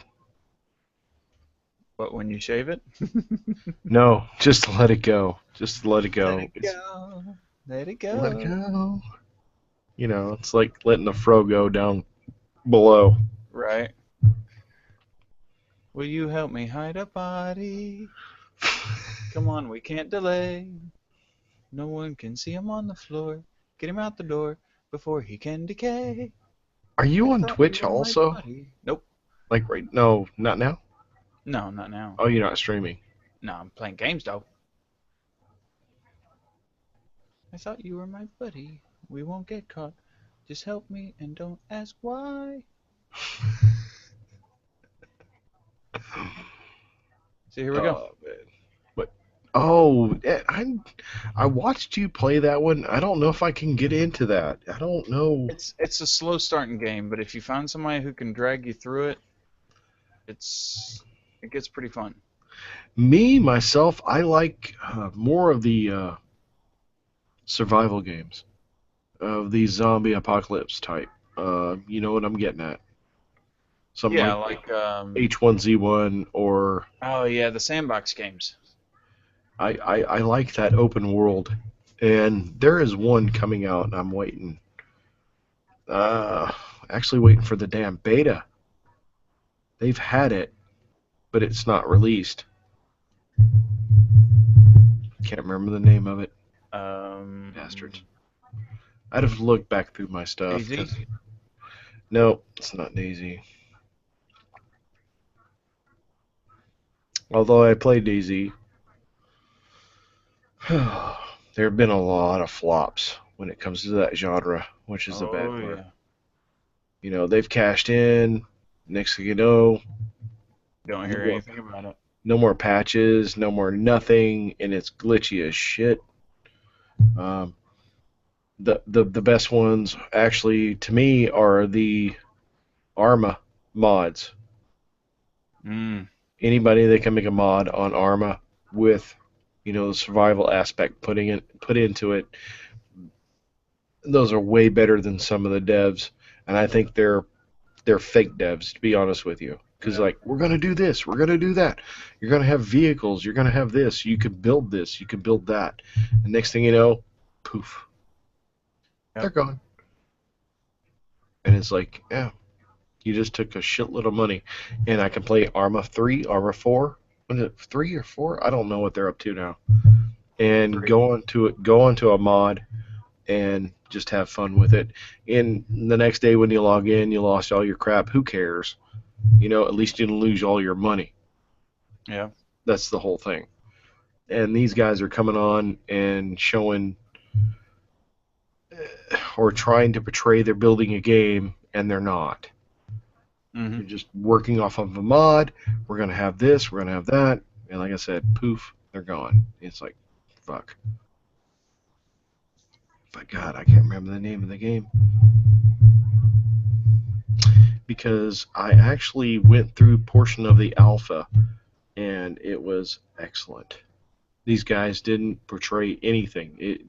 But when you shave it? No, just let it go. Just let it go. Let it go. Let it go. Let it go. It's like letting the fro go down below. Right. Will you help me hide a body? Come on, we can't delay. No one can see him on the floor. Get him out the door before he can decay. Are you on Thought Twitch you were my also? buddy. Nope. Like right? No, not now. No, not now. Oh, you're not streaming. No, I'm playing games though. I thought you were my buddy. We won't get caught. Just help me and don't ask why. So here we go. Oh man. But oh, I watched you play that one. I don't know if I can get into that. I don't know. It's a slow starting game, but if you find somebody who can drag you through it, it gets pretty fun. Myself, I like more of the survival games, of the zombie apocalypse type. You know what I'm getting at? Something like H1Z1 or. Oh yeah, the sandbox games. I like that open world, and there is one coming out, and I'm waiting. Actually waiting for the damn beta. They've had it, but it's not released. Can't remember the name of it. Bastards. I'd have looked back through my stuff. DayZ? No, it's not DayZ. Although I played DayZ, there have been a lot of flops when it comes to that genre, which is the bad part. Yeah. They've cashed in. Next thing you know, Don't hear anything about it. no more patches, no more nothing, and it's glitchy as shit. The best ones, actually, to me, are the Arma mods. Anybody that can make a mod on Arma with, the survival aspect put into it, those are way better than some of the devs, and I think they're fake devs, to be honest with you. Because we're gonna do this, we're gonna do that. You're gonna have vehicles, you're gonna have this. You can build this, you can build that, and next thing you know, poof, they're gone. And it's like, yeah, you just took a shitload of money, and I can play Arma 3, Arma 4. Was it 3 or 4? I don't know what they're up to now. And go onto a mod and just have fun with it. And the next day when you log in, you lost all your crap. Who cares? At least you didn't lose all your money. Yeah. That's the whole thing. And these guys are coming on and showing or trying to portray they're building a game and they're not. Mm-hmm. They're just working off of a mod. We're going to have this, we're going to have that. And like I said, poof, they're gone. It's like, fuck. But God, I can't remember the name of the game. Because I actually went through a portion of the alpha, and it was excellent. These guys didn't portray anything.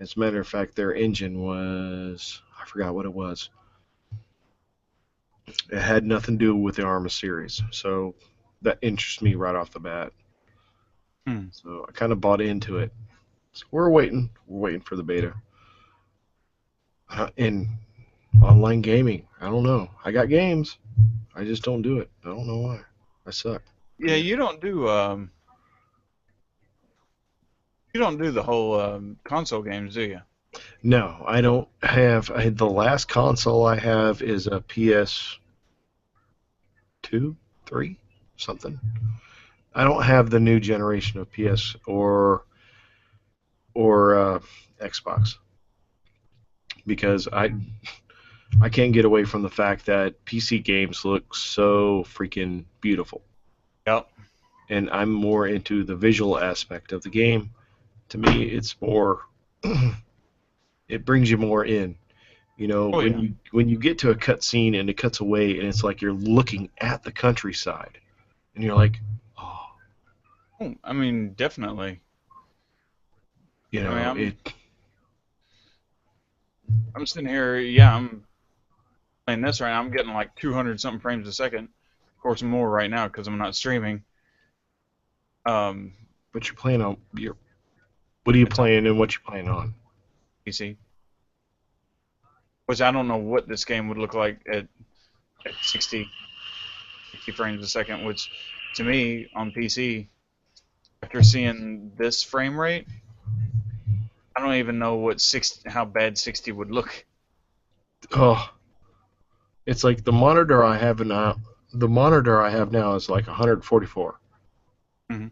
As a matter of fact, their engine was, I forgot what it was. It had nothing to do with the Arma series, so that interests me right off the bat. So I kind of bought into it. So we're waiting for the beta. And online gaming, I don't know. I got games, I just don't do it. I don't know why. I suck. Yeah, you don't do the whole console games, do you? No, I don't have. The last console I have is a PS2, 3, something. I don't have the new generation of PS or Xbox because I can't get away from the fact that PC games look so freaking beautiful. Yep. And I'm more into the visual aspect of the game. To me, it's more. It brings you more in. You know, when you get to a cutscene and it cuts away and it's like you're looking at the countryside, and you're like, oh. I mean, definitely. You know, I'm sitting here, I'm playing this right now. I'm getting like 200 something frames a second. Of course, more right now because I'm not streaming. But you're playing on what are you playing and what you playing on? PC. Which I don't know what this game would look like at 60 frames a second, which to me on PC, after seeing this frame rate, I don't even know how bad 60 would look. Oh, it's like the monitor I have now. The monitor I have now is like 144. Mm-hmm.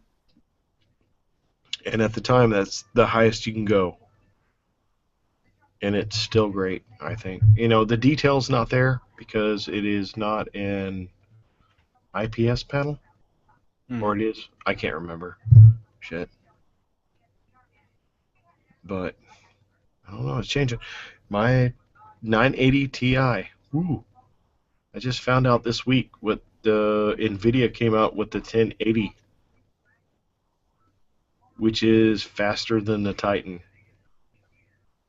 And at the time, that's the highest you can go. And it's still great, I think. You know, the detail's not there because it is not an IPS panel. Or it is. I can't remember. Shit. But, I don't know, it's changing. My 980 Ti. Ooh. I just found out this week what the NVIDIA came out with the 1080. Which is faster than the Titan.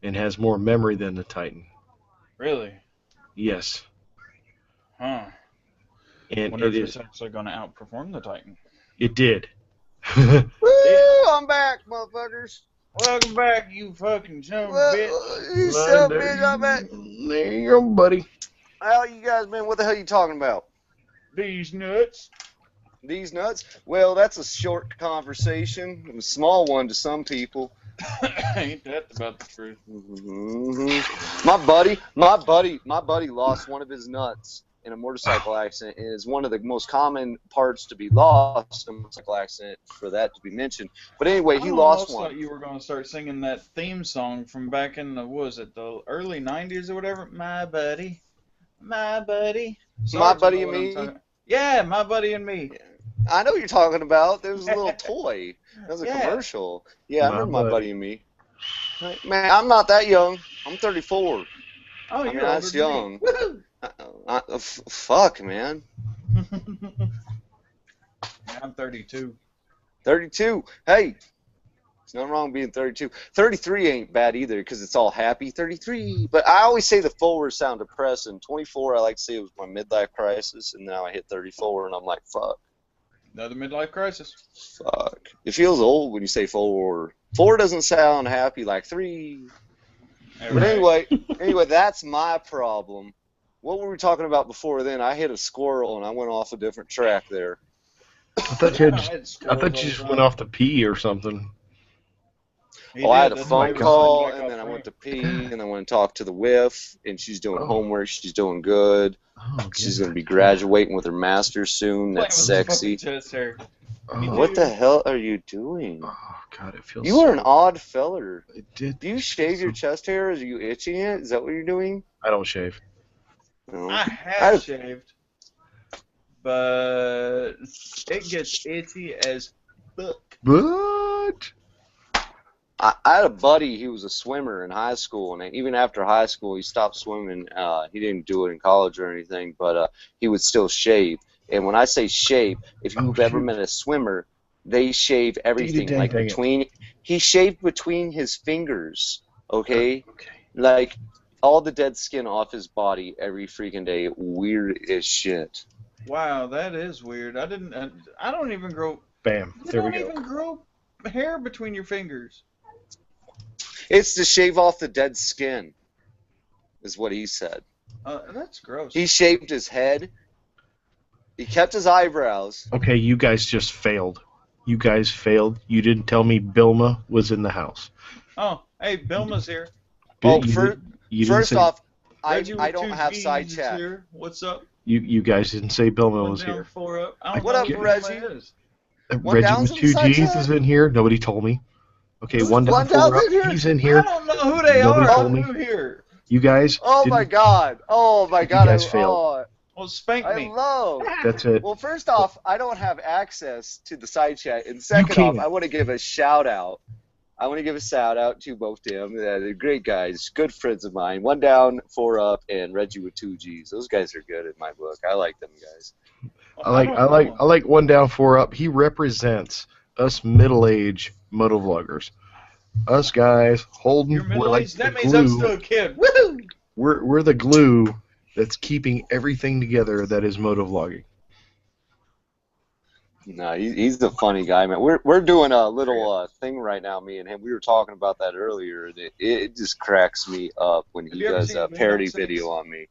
And has more memory than the Titan. Really? Yes. Huh. And wonder it if is. it's actually going to outperform the Titan. It did. Woo! I'm back, motherfuckers. Welcome back, you fucking son of a bitch. You son of a bitch, I'm back. There you go, buddy. How you guys been? What the hell you talking about? These nuts. These nuts? Well, that's a short conversation. A small one to some people. Ain't that about the truth? Mm-hmm. My buddy lost one of his nuts in a motorcycle accident. It is one of the most common parts to be lost in a motorcycle accident for that to be mentioned. But anyway, he lost one. I thought you were going to start singing that theme song from back in the, what was it, the early 90s or whatever? My buddy. My buddy. My buddy and me? Yeah, my buddy and me. I know what you're talking about. There was a little toy. That was a commercial. Yeah, I remember my buddy and me. Man, I'm not that young. I'm 34. Oh, you're that's young. Fuck, man. I'm 32. 32. Hey, there's nothing wrong with being 32. 33 ain't bad either because it's all happy. 33. But I always say the forward sound depressing. 24, I like to say it was my midlife crisis, and now I hit 34, and I'm like, fuck. Another midlife crisis. Fuck. It feels old when you say 4. 4 doesn't sound happy like 3. But anyway, that's my problem. What were we talking about before then? I hit a squirrel and I went off a different track there. I thought you just went off to pee or something. I had a phone call, and then I went to pee, and I went to talk to the wife, and she's doing homework. She's doing good. She's going to be graduating with her master's soon. That's sexy. Oh, What the hell are you doing? oh God, it feels. You are an odd feller. It did. Do you shave your chest hair? Are you itching it? Is that what you're doing? I don't shave. No. I have shaved, but it gets itchy as fuck. But I had a buddy. He was a swimmer in high school, and even after high school, he stopped swimming. He didn't do it in college or anything, but he would still shave. And when I say shave, if you've ever met a swimmer, they shave everything, like between. He shaved between his fingers. Okay, like all the dead skin off his body every freaking day. Weird as shit. Wow, that is weird. I don't even grow. Bam. You There we don't go. even grow hair between your fingers. It's to shave off the dead skin, is what he said. That's gross. He shaved his head. He kept his eyebrows. Okay, you guys just failed. You guys failed. You didn't tell me Bilma was in the house. Oh, hey, Bilma's here. Oh, You didn't first say- off, I Reggie with don't two have G's side is chat. Here. What's up? You guys didn't say Bilma One was down, here. four up. I don't What know up, who Reggie? Bilma is. One Reggie down's with in the two side G's chat? is in here. Nobody told me. Okay, Who's one down, one four down's up. in here? He's in I here. don't know who they Nobody are. told I'm me. new here. You guys. Oh my didn't- god! Oh my You god! guys failed. Well, spank I me. love. That's it. Well, first off, I don't have access to the side chat, and second off, can't. I want to give a shout out. I want to give a shout out to both them. They're great guys, good friends of mine. One down, four up, and Reggie with two G's. Those guys are good in my book. I like them guys. I like one down, four up. He represents us middle-aged motovloggers. Us guys holding. You're We're middle like aged. That the means I'm glue. still a kid. Woohoo! We're the glue that's keeping everything together that is motovlogging. No, he's a funny guy, man. We're doing a little thing right now, me and him. We were talking about that earlier. It just cracks me up when he you ever does seen a Boondock parody Saints? video on me.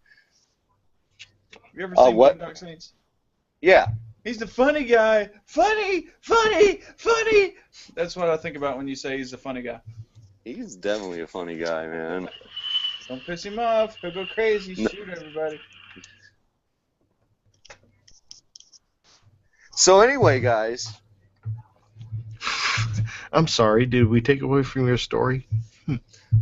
You ever seen what? Boondock Saints? Yeah. He's the funny guy. Funny, funny, funny. That's what I think about when you say he's the funny guy. He's definitely a funny guy, man. Don't piss him off. He'll go crazy. No. Shoot everybody. So anyway, guys, I'm sorry. Did we take away from your story?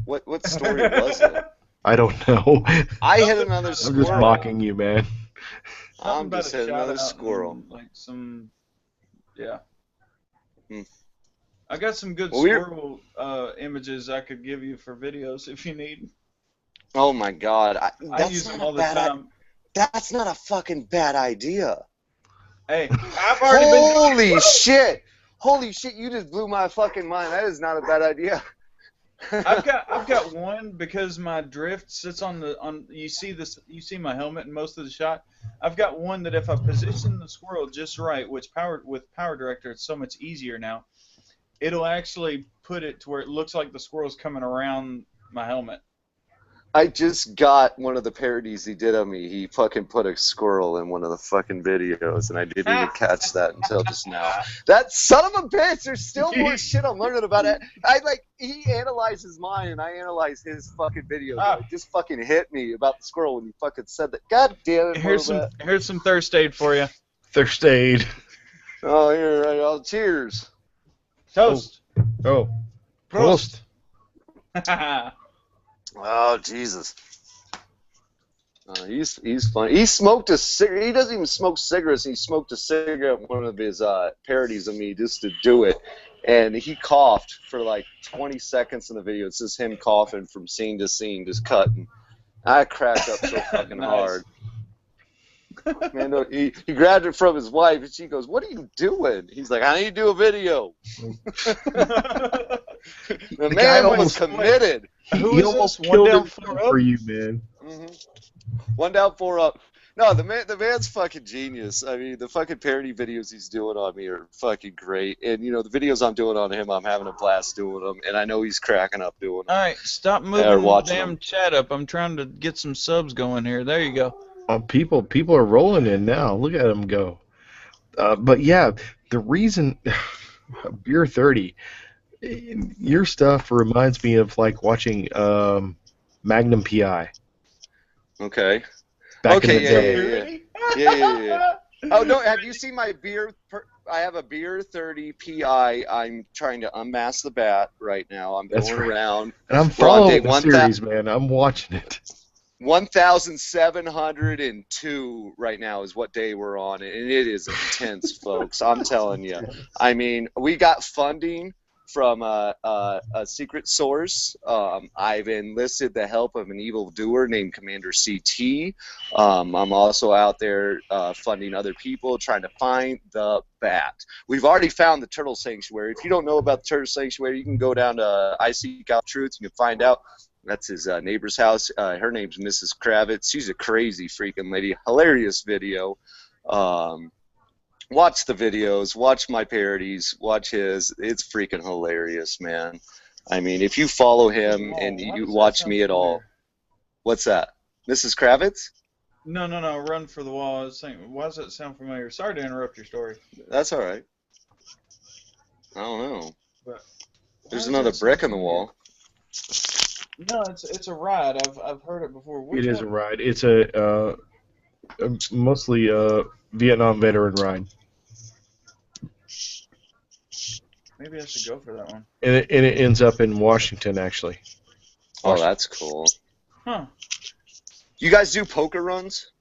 what story was it? I don't know. I hit another I'm squirrel. just mocking you, man. I'm just Something hitting about a another shout-out squirrel. and, like some, yeah. Hmm. I got some good Well, we're- squirrel images I could give you for videos if you need. Oh my God, I that's use not them a all the bad. time. That's not a fucking bad idea. Hey, I've already been. Holy shit! Holy shit! You just blew my fucking mind. That is not a bad idea. I've got one because my drift sits on you see my helmet in most of the shot. I've got one that if I position the squirrel just right, with Power Director it's so much easier now. It'll actually put it to where it looks like the squirrel's coming around my helmet. I just got one of the parodies he did of me. He fucking put a squirrel in one of the fucking videos, and I didn't even catch that until just now. That son of a bitch! There's still more shit I'm learning about it. He analyzes mine, and I analyze his fucking videos. It just fucking hit me about the squirrel when you fucking said that. God damn it! Here's some thirst aid for you. Thirst aid. Oh, here, right. Oh, cheers. Toast. Oh. Prost. Oh, Jesus. He's funny. He smoked a cigarette. He doesn't even smoke cigarettes. He smoked a cigarette in one of his parodies of me just to do it. And he coughed for like 20 seconds in the video. It's just him coughing from scene to scene, just cutting. I cracked up so fucking hard. Man, no, he grabbed it from his wife, and she goes, "What are you doing?" He's like, "I need to do a video." The man was committed. He almost killed it for you, man. Mm-hmm. One down, four up. No, the man's fucking genius. I mean, the fucking parody videos he's doing on me are fucking great. And, you know, the videos I'm doing on him, I'm having a blast doing them. And I know he's cracking up doing them. All right, stop moving the damn chat up. I'm trying to get some subs going here. There you go. People are rolling in now. Look at them go. But yeah, the reason Beer 30, your stuff reminds me of like watching Magnum PI. Okay. Back in the day. Yeah. Oh no, have you seen my beer have a beer 30 PI. I'm trying to unmask the bat right now. I'm That's going right. around. And I'm We're on day following the series, man. I'm watching it. 1,702 right now is what day we're on, and it is intense, folks. I'm telling you. I mean, we got funding from a secret source. I've enlisted the help of an evildoer named Commander CT. I'm also out there funding other people, trying to find the bat. We've already found the Turtle Sanctuary. If you don't know about the Turtle Sanctuary, you can go down to I Seek Out Truth. You can find out. That's his neighbor's house. Her name's Mrs. Kravitz. She's a crazy freaking lady. Hilarious video. Watch the videos. Watch my parodies. Watch his. It's freaking hilarious, man. I mean, if you follow him and you watch me at all. What's that? Mrs. Kravitz? No. Run for the wall. I was saying, why does that sound familiar? Sorry to interrupt your story. That's all right. I don't know. But there's another brick in the wall. No, it's a ride. I've heard it before. It is a ride. It's a mostly Vietnam veteran ride. Maybe I should go for that one. And it ends up in Washington, actually. Oh, that's cool. Huh. You guys do poker runs?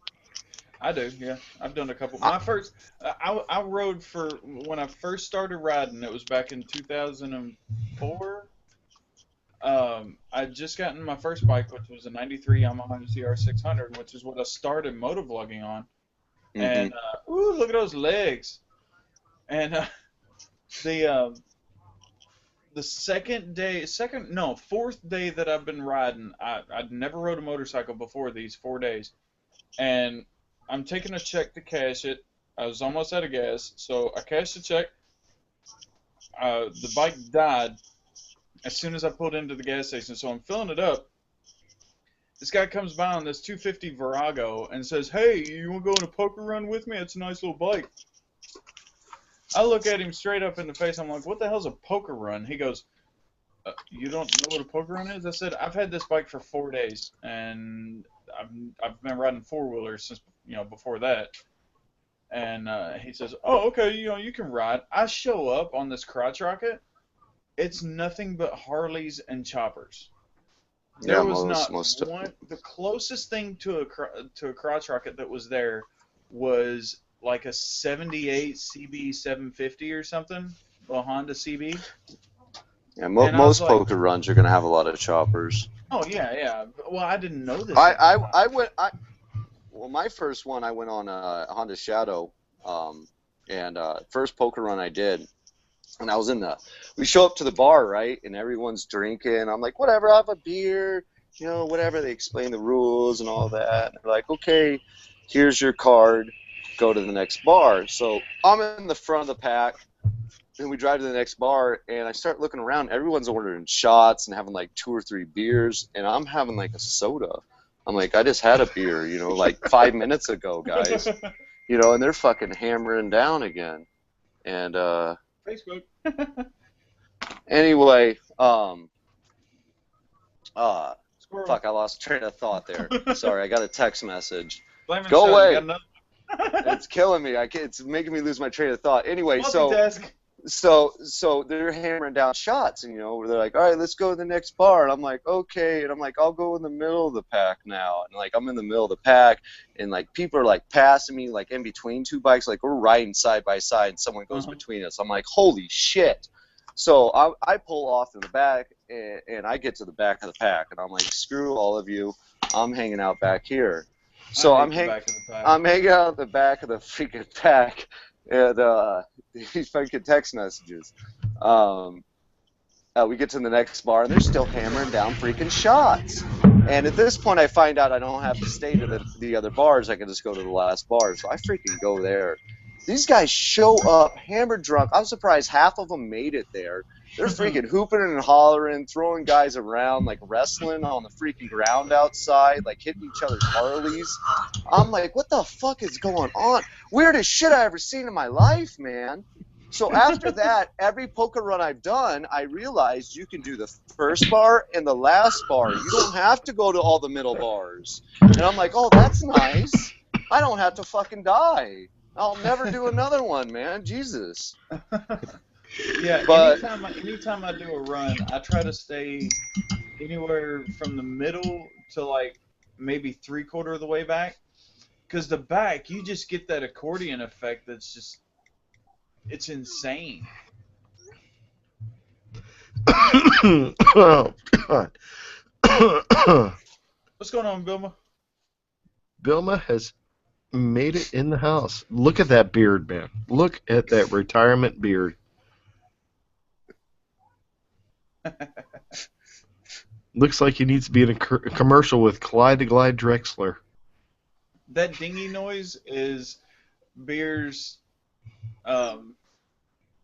I do, yeah. I've done a couple. My first, I rode for, when I first started riding, it was back in 2004. I just gotten my first bike, which was a 93 Yamaha CR 600, which is what I started motovlogging on. Mm-hmm. And, ooh, look at those legs. And the fourth day that I've been riding, I'd never rode a motorcycle before these 4 days. And I'm taking a check to cash it. I was almost out of gas, so I cashed the check. The bike died as soon as I pulled into the gas station, so I'm filling it up. This guy comes by on this 250 Virago and says, "Hey, you want to go on a poker run with me? It's a nice little bike." I look at him straight up in the face. I'm like, "What the hell's a poker run?" He goes, "You don't know what a poker run is?" I said, "I've had this bike for 4 days, and I've been riding four-wheelers since, before that." And he says, "Oh, okay, you can ride." I show up on this crotch rocket. It's nothing but Harleys and choppers. There was not one. The closest thing to a crotch rocket that was there was like a 78 CB 750 or something, a Honda CB. Yeah, most poker runs are gonna have a lot of choppers. Oh yeah. Well, I didn't know this. Well, my first one I went on a Honda Shadow, and first poker run I did. And I was we show up to the bar, right? And everyone's drinking. I'm like, whatever, I'll have a beer, whatever. They explain the rules and all that. And they're like, okay, here's your card. Go to the next bar. So I'm in the front of the pack. And we drive to the next bar. And I start looking around. Everyone's ordering shots and having like 2 or 3 beers. And I'm having like a soda. I'm like, I just had a beer, like 5 minutes ago, guys. And they're fucking hammering down again. And, Facebook. Anyway, fuck, I lost train of thought there. Sorry, I got a text message. Go away. It's killing me. It's making me lose my train of thought. Anyway, so they're hammering down shots, and they're like, all right, let's go to the next bar. And I'm like, okay. And I'm like, I'll go in the middle of the pack now. And like, I'm in the middle of the pack, and like people are like passing me like in between 2 bikes, like we're riding side by side, and someone goes between us. I'm like, holy shit. So I pull off in the back, and I get to the back of the pack, and I'm like, screw all of you. I'm hanging out back here. So I'm hanging out at the back of the freaking pack. And these fucking text messages. We get to the next bar, and they're still hammering down freaking shots. And at this point, I find out I don't have to stay to the other bars. I can just go to the last bar. So I freaking go there. These guys show up hammered drunk. I'm surprised half of them made it there. They're freaking hooping and hollering, throwing guys around, like wrestling on the freaking ground outside, like hitting each other's Harleys. I'm like, what the fuck is going on? Weirdest shit I ever seen in my life, man. So after that, every poker run I've done, I realized you can do the first bar and the last bar. You don't have to go to all the middle bars. And I'm like, oh, that's nice. I don't have to fucking die. I'll never do another one, man. Jesus. Yeah, But- anytime I do a run, I try to stay anywhere from the middle to like maybe 3/4 of the way back. Because the back, you just get that accordion effect that's just, it's insane. Oh, God. What's going on, Bilma? Bilma has made it in the house. Look at that beard, man. Look at that retirement beard. Looks like he needs to be in a commercial with Clyde the Glide Drexler. That dingy noise is Beer's.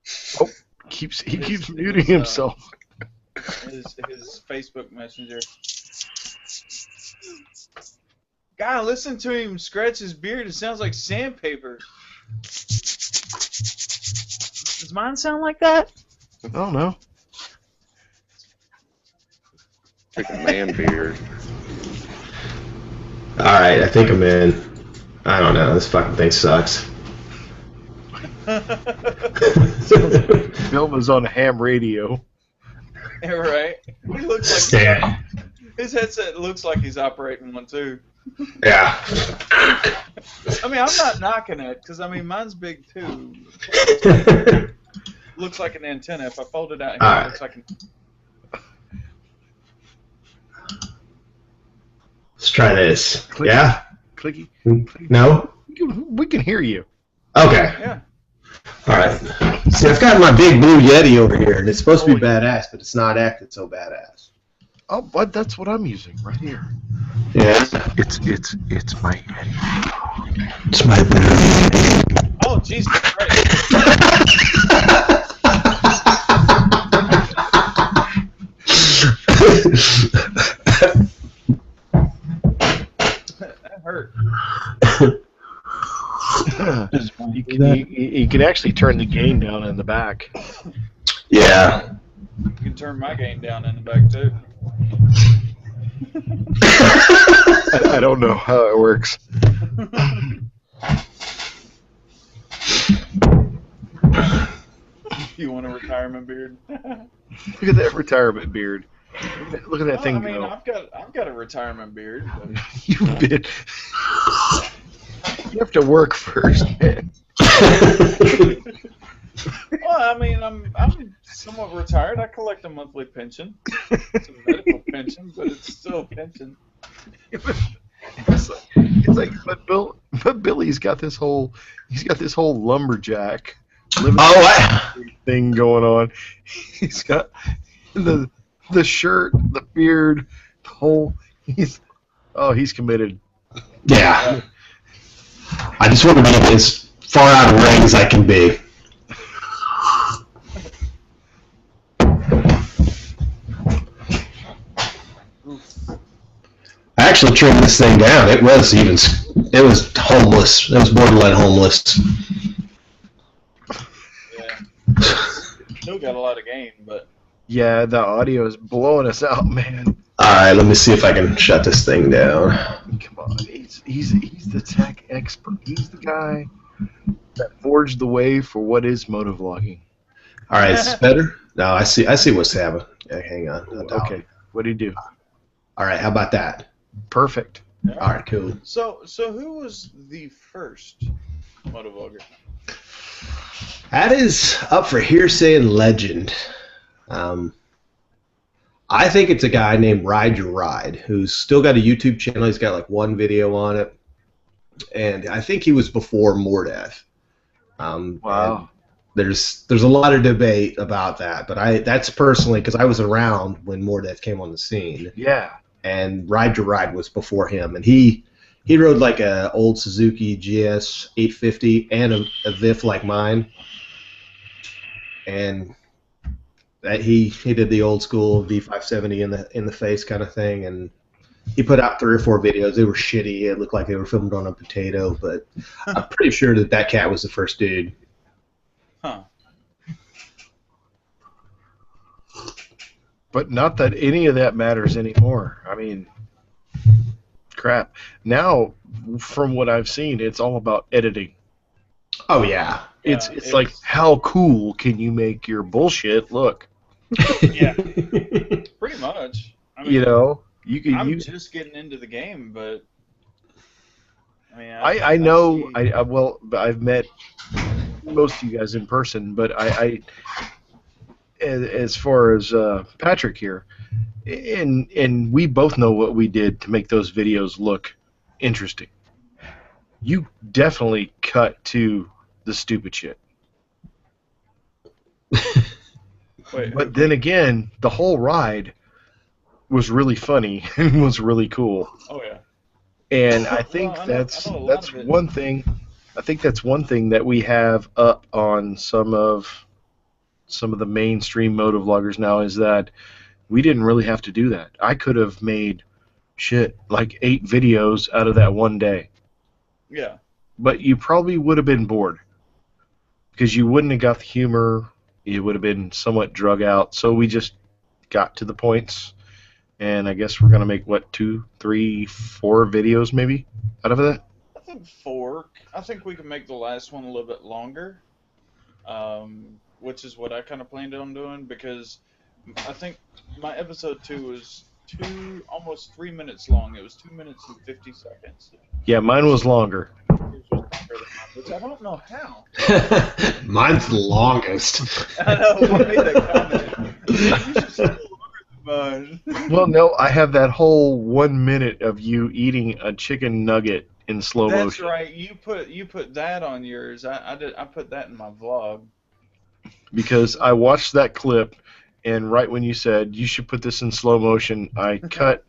He keeps muting himself. His Facebook Messenger. God, listen to him scratch his beard. It sounds like sandpaper. Does mine sound like that? I don't know. Freaking man beard. Alright, I think I'm in. I don't know, this fucking thing sucks. Bilma's on a ham radio. Yeah, right. He looks like Yeah. his headset looks like he's operating one too. Yeah. I mean, I'm not knocking it because I mean mine's big too. Looks like an antenna. If I fold it out here, it looks like an. Let's try this. Clicky. Yeah? Clicky. No? We can hear you. Okay. Yeah. Alright. See, I've got my big blue Yeti over here, and it's supposed to be badass, but it's not acting so badass. Oh, but that's what I'm using right here. Yeah. It's my Yeti. It's my blue Yeti. Oh, Jesus Christ. That hurt. You can actually turn the gain down in the back. Yeah. You can turn my game down in the back too. I don't know how it works. You want a retirement beard? Look at that retirement beard. Look at that thing I mean, go. I've got a retirement beard. But... You've been. You have to work first, man. Well, I mean, I'm somewhat retired. I collect a monthly pension. It's a medical pension, but it's still a pension. It's like, but Billy's got this whole lumberjack thing going on. He's got the shirt, the beard, the whole. He's committed. Yeah. I just want to be as far out of range as I can be. I actually trimmed this thing down. It was homeless. It was borderline homeless. Yeah. Still got a lot of game, but. Yeah, the audio is blowing us out, man. Alright, let me see if I can shut this thing down. Come on, he's the tech expert. He's the guy that forged the way for what is motovlogging. Alright, is this better? No, I see what's happening. Yeah, hang on. Okay, what do you do? Alright, how about that? Perfect. Alright, cool. So who was the first motovlogger? That is up for hearsay and legend. I think it's a guy named Ride Your Ride who's still got a YouTube channel. He's got like one video on it, and I think he was before Mordeath. Wow. There's a lot of debate about that, but that's personally because I was around when Mordeath came on the scene. Yeah. And Ride Your Ride was before him, and he rode like a old Suzuki GS 850 and a VIF like mine, and that he did the old school V570 in the face kind of thing, and he put out 3 or 4 videos. They were shitty. It looked like they were filmed on a potato, but I'm pretty sure that cat was the first dude. Huh. But not that any of that matters anymore. I mean, crap. Now, from what I've seen, it's all about editing. Oh yeah. It's like, how cool can you make your bullshit look? Yeah. Pretty much. I mean, You know, I'm just getting into the game, but I mean, I know. Well, I've met most of you guys in person, but as far as Patrick here, and we both know what we did to make those videos look interesting. You definitely cut to the stupid shit. Wait, but then again, the whole ride was really funny and was really cool. Oh yeah. And I think that's one thing. I think that's one thing that we have up on some of the mainstream motovloggers now is that we didn't really have to do that. I could have made like 8 videos out of that one day. Yeah. But you probably would have been bored because you wouldn't have got the humor. It would have been somewhat drug out. So we just got to the points, and I guess we're gonna make 2, 3, 4 videos maybe out of that. I think 4. I think we can make the last one a little bit longer, which is what I kind of planned on doing because I think my episode 2 was almost 3 minutes long. It was 2 minutes and 50 seconds. Yeah, mine was longer. Which I don't know how. Mine's the longest. I know, who made that comment? You should say longer than mine. Well, no, I have that whole 1 minute of you eating a chicken nugget in slow motion. That's right. You put that on yours. I put that in my vlog. Because I watched that clip, and right when you said you should put this in slow motion, I cut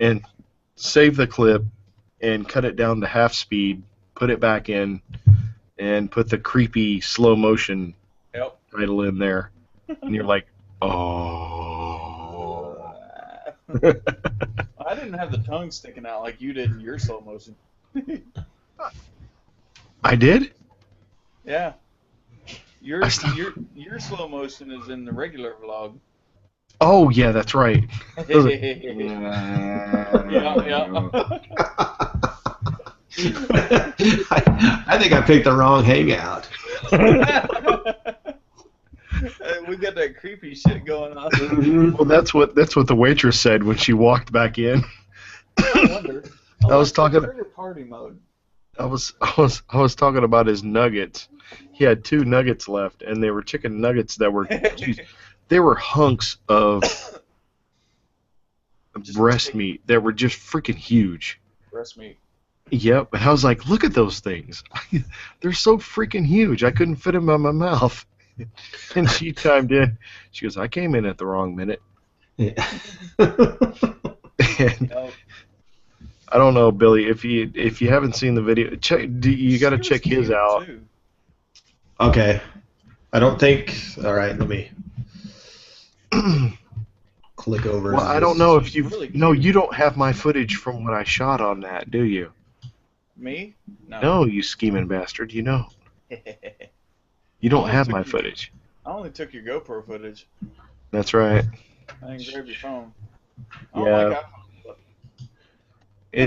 and saved the clip and cut it down to half speed, put it back in, and put the creepy slow motion title in there. And you're like, oh. I didn't have the tongue sticking out like you did in your slow motion. I did? Yeah. Your slow motion is in the regular vlog. Oh yeah, that's right. I think I picked the wrong hangout. We got that creepy shit going on. Well, that's what the waitress said when she walked back in. I wonder. I was talking. Party mode. I was talking about his nuggets. He had 2 nuggets left, and they were chicken nuggets that were, they were hunks of breast meat that were just freaking huge. Breast meat. Yep, and I was like, look at those things. They're so freaking huge. I couldn't fit them in my mouth. And she chimed in. She goes, I came in at the wrong minute. Yeah. And I don't know, Billy. If you haven't seen the video, you got to check his out. Okay. I don't think. All right, let me click over. Well, I don't know if you. No, you don't have my footage from when I shot on that, do you? Me? No. No, you scheming bastard. You know. You don't have my footage. I only took your GoPro footage. That's right. I didn't grab your phone. Oh yeah. My God.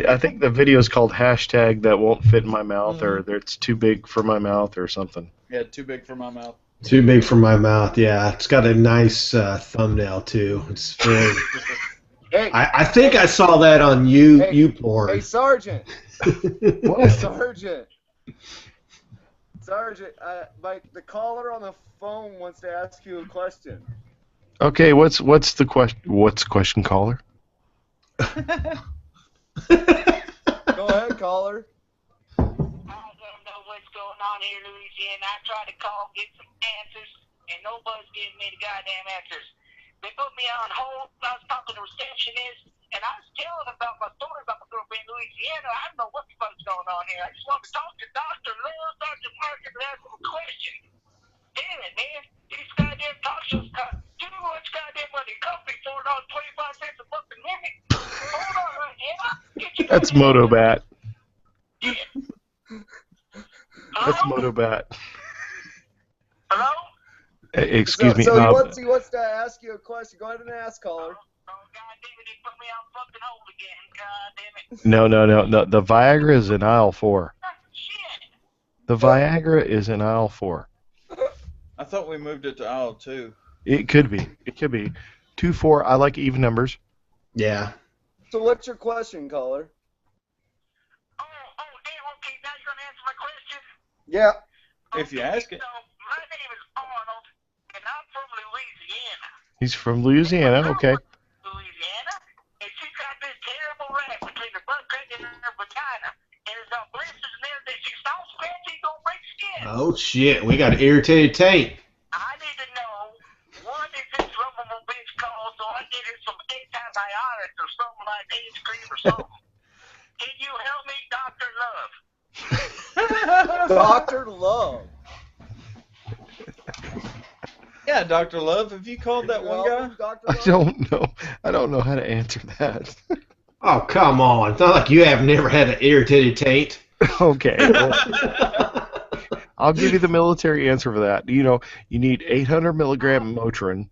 I think the video is called hashtag that won't fit in my mouth, or it's too big for my mouth, or something. Yeah, too big for my mouth. Too big for my mouth. Yeah, it's got a nice thumbnail too. It's very. Hey, I think I saw that on YouPorn. Hey, Sergeant. What? Sergeant. The caller on the phone wants to ask you a question. Okay, what's the question? What's the question, caller? Go ahead, caller. I don't know what's going on here in Louisiana. I tried to call, get some answers, and nobody's giving me the goddamn answers. They put me on hold. I was talking to the receptionist, and I was telling about my story about my girlfriend in Louisiana. I don't know what the fuck's going on here. I just want to talk to Dr. Lil, Dr. Mark, and ask him a question. Damn it, man. These goddamn talk shows cost too much goddamn money. Company $4.25 a fucking minute. Hold on right now. That's Motobat. Yeah. That's Motobat. Hello? Excuse me. So he wants to ask you a question. Go ahead and ask, caller. Oh, goddamn it, they put me on fucking hold again. Goddamn it. No. The Viagra is in aisle 4. Shit. The Viagra is in aisle 4. I thought we moved it to aisle 2. It could be. It could be. 2, 4. I like even numbers. Yeah. So what's your question, caller? Oh, damn, okay, now you're going to answer my question? Yeah. If you ask it. So, my name is Arnold, and I'm from Louisiana. He's from Louisiana. Okay. Louisiana, and she's got this terrible rash between her butt crack and her vagina. And there's no blisters in there that she's so scratchy, gonna break skin. Oh shit, we got an irritated taint. I need to know, what is this lovable bitch called so I get her some antibiotics or something like AIDS cream or something. Can you help me, Dr. Love? Dr. Love. Yeah, Dr. Love, have you called that one guy? Dr. I Love? don't know. I don't know how to answer that. Oh, come on. It's not like you have never had an irritated taint. Okay. Well, I'll give you the military answer for that. You know, you need 800 milligram Motrin.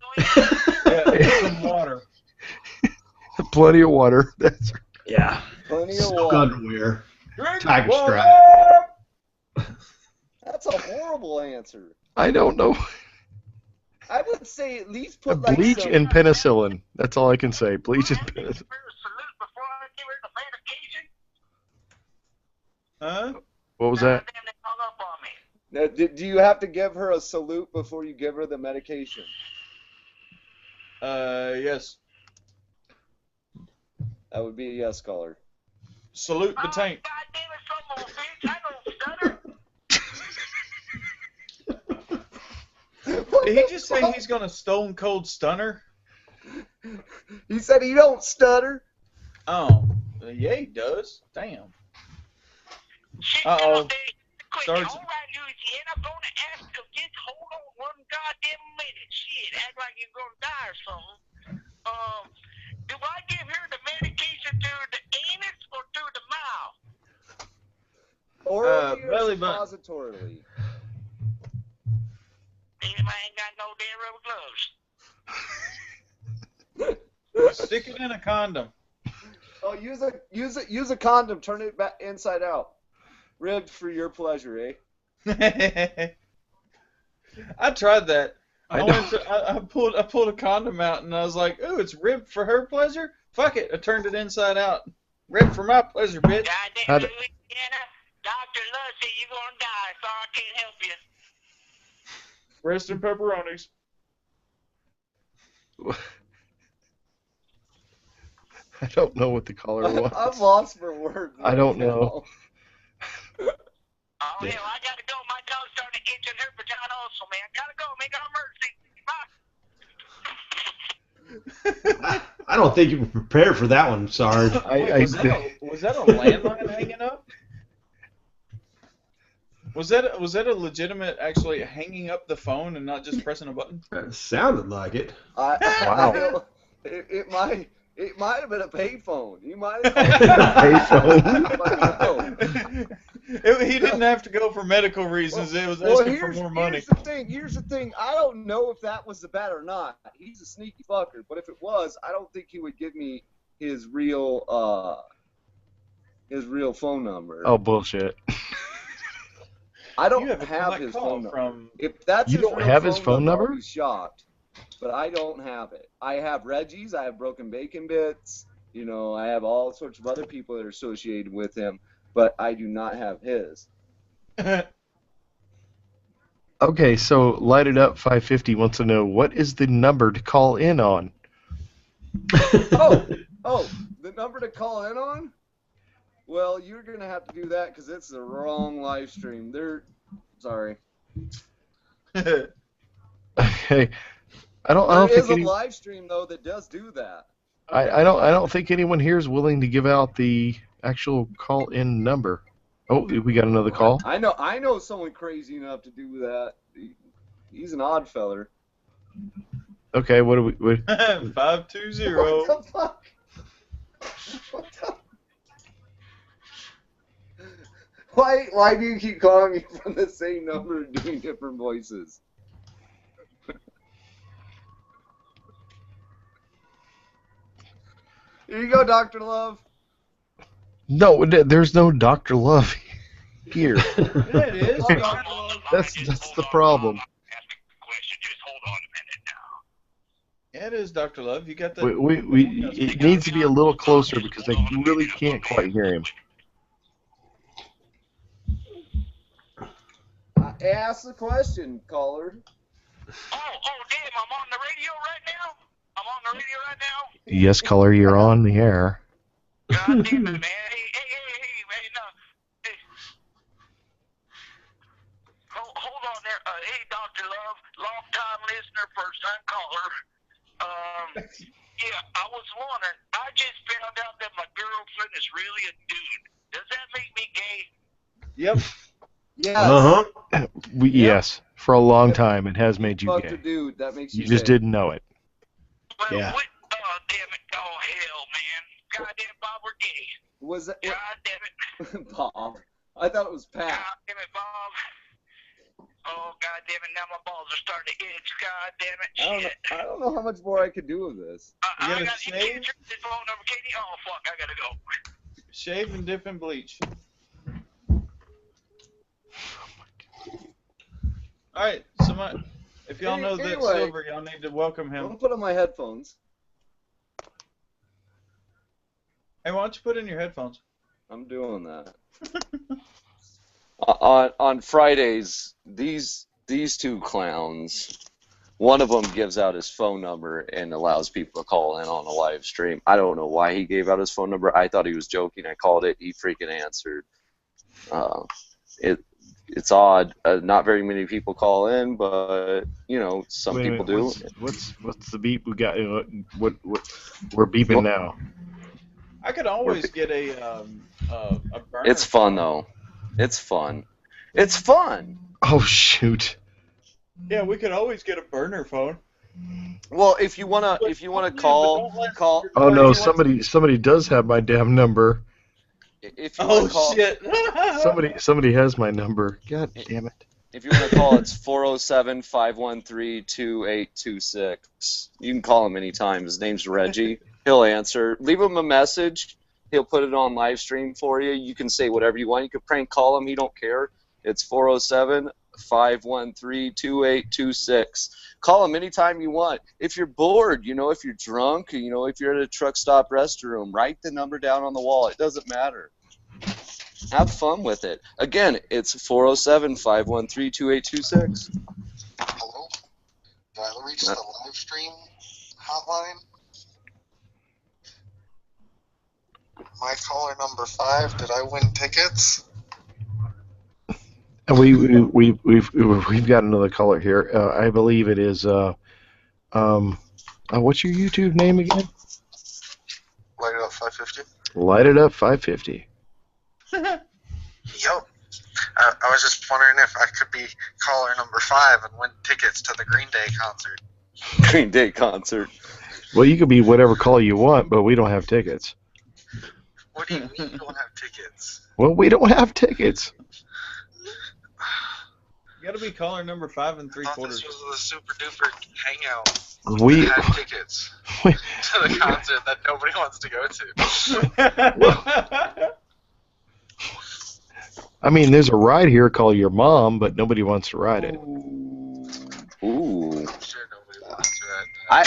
Yeah, some water. Plenty of water. That's Yeah. Plenty of Silk water. underwear. Drink Tiger water! strap. That's a horrible answer. I don't know. I would say at least put like Bleach some, and penicillin. That's all I can say. Bleach and penicillin. Give her a salute before I give her the medication. Huh? What was that? Damn, they hung up on me. Now, do you have to give her a salute before you give her the medication? Yes. That would be a yes, caller. Salute the tank. God damn it, some little bitch, I don't stutter. Did he just say he's gonna stone cold stunner? He said he don't stutter. Oh, yeah, he does. Damn. Shit, Uh-oh. Quick, Starts- all right, Louisiana, I'm gonna ask you, just hold on one goddamn minute. Shit, act like you're gonna die or something. Do I give her the medication through the anus or through the mouth? Orally or belly button. suppositorily? Damn, I ain't got no damn rubber gloves. Stick it in a condom. Oh, use a condom. Turn it back inside out. Ribbed for your pleasure, eh? I tried that. I I pulled a condom out and I was like, ooh, it's ribbed for her pleasure? Fuck it. I turned it inside out. Ribbed for my pleasure, bitch. Goddamn How'd- Louisiana, Dr. Love said you're gonna die, so I can't help you. Breast and pepperonis. I don't know what the caller I'm was. lost for words. I don't know. Oh, hell, I gotta go. My dog's starting to itch in her vagina also, man. Gotta go. Make an emergency. Bye. I don't think you were prepared for that one, Sarge. Was that a landline hanging up? Was that a legitimate actually hanging up the phone and not just pressing a button? It sounded like it. Wow. It might have been a payphone. You might have Payphone. He didn't have to go for medical reasons. It was asking for more money. Here's the thing. I don't know if that was the bet or not. He's a sneaky fucker. But if it was, I don't think he would give me his real phone number. Oh, bullshit. I don't You have a have collect his call phone number. from- If that's You his don't real have his phone number? I'll be shocked. But I don't have it. I have Reggie's. I have Broken Bacon Bits. You know, I have all sorts of other people that are associated with him. But I do not have his. Okay, so Light It Up 550 wants to know, what is the number to call in on? Oh, the number to call in on? Well, you're going to have to do that because it's the wrong live stream. Sorry. Okay. I There don't is think a live stream, though, that does do that. I don't think anyone here is willing to give out the actual call in number. Oh, we got another call. I know someone crazy enough to do that. He's an odd feller. Okay, what do we? 520. What the fuck? What the... Why do you keep calling me from the same number and doing different voices? Here you go, Dr. Love. No, there's no Dr. Love. here. Yeah, it is. That's the problem. Yeah, it is, Dr. Love. You got the. It needs to be a little closer because they really can't quite hear him. Ask the question, caller. Yes, caller, you're on the air. God damn it, man. Hey, no. Hey. Hold on there. Hey, Dr. Love, long-time listener, first-time caller. Yeah, I was wondering. I just found out that my girlfriend is really a dude. Does that make me gay? Yep. Yes. Yes, for a long time it has made you Fucked gay. a dude. That makes you. You just gay. didn't know it. Well, Yeah. Oh, damn it. Oh, hell, man. Goddamn Bob, we're gay. Was that? God damn it. Bob. I thought it was Pat. God damn it, Bob. Oh, God damn it. Now my balls are starting to itch. God damn it. Shit. I don't know how much more I could do with this. You I gotta got shave, this phone number, Katie. Oh, fuck. I gotta go. shave and dip in bleach. All right, so if y'all know that Anyway, Silver, y'all need to welcome I'm him. gonna put on my headphones. Hey, why don't you put in your headphones? I'm doing that. On Fridays, these two clowns, one of them gives out his phone number and allows people to call in on a live stream. I don't know why he gave out his phone number. I thought he was joking. I called it. He freaking answered. It's odd. Not very many people call in, but you know, some people do. What's the beep we got? What we're beeping now? I could always get a burner. It's fun though. It's fun. It's fun. Oh shoot! Yeah, we could always get a burner phone. Well, if you wanna call. Oh no! Somebody does have my damn number. If you wanna call, shit! Somebody has my number. God damn it! If you want to call, it's 407-513-2826. You can call him anytime. His name's Reggie. He'll answer. Leave him a message. He'll put it on live stream for you. You can say whatever you want. You can prank call him. He don't care. It's 407-513-2826. Call him anytime you want. If you're bored, if you're drunk, if you're at a truck stop restroom, write the number down on the wall. It doesn't matter. Have fun with it. Again, it's 407-513-2826. Hello? Did I reach the live stream hotline? My caller number 5. Did I win tickets? And we've got another caller here. I believe it is. What's your YouTube name again? Light it up 550. Light it up 550. Yo, I was just wondering if I could be caller number 5 and win tickets to the Green Day concert. Green Day concert. Well, you could be whatever caller you want, but we don't have tickets. What do you mean you don't have tickets? Well, we don't have tickets. You gotta be caller number 5 3/4. I thought this was the super duper hangout. We that had tickets to the concert that nobody wants to go to. I mean, there's a ride here called Your Mom, but nobody wants to ride it. Ooh. I'm sure nobody wants to ride that.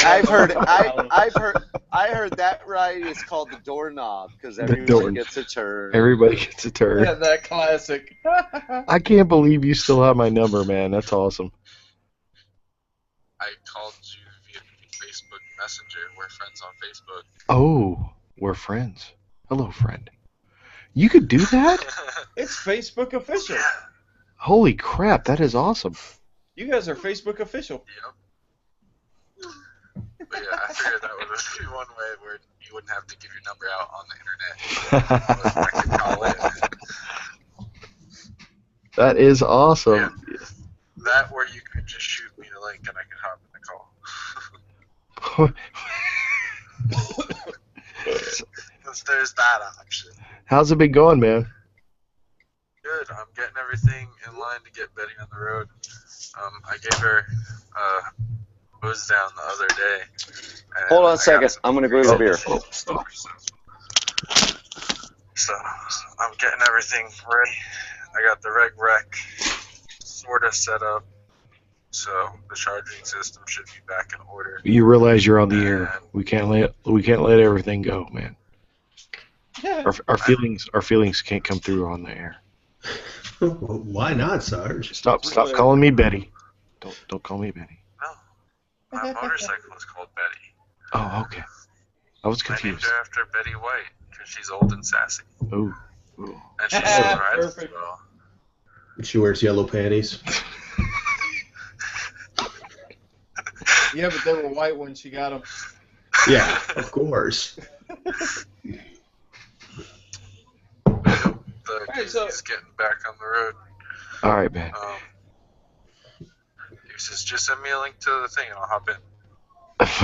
I heard that ride is called the doorknob because everybody gets a turn. Everybody gets a turn. Yeah, that classic. I can't believe you still have my number, man. That's awesome. I called you via Facebook Messenger. We're friends on Facebook. Oh, we're friends. Hello, friend. You could do that? It's Facebook official. Yeah. Holy crap, that is awesome. You guys are Facebook official. Yep. But yeah, I figured that would be one way where you wouldn't have to give your number out on the internet. I could call it. That is awesome. Yeah. That or you could just shoot me the link and I could hop in the call. There's that option. How's it been going, man? Good. I'm getting everything in line to get Betty on the road. I gave her hose down the other day. Hold on a second. I'm going to go get a beer. So I'm getting everything ready. got the reg rec sort of set up, so the charging system should be back in order. You realize you're on the air. We can't let everything go, man. Our feelings can't come through on the air. Why not, Sarge? Stop calling me Betty. Don't call me Betty. No, my motorcycle is called Betty. Oh, okay. I was I named confused. her after Betty White because she's old and sassy. Ooh. And she still rides as well. She wears yellow panties. Yeah, but they were white when she got them. Yeah, of course. He's getting back on the road. All right, man. He says, just send me a link to the thing and I'll hop in.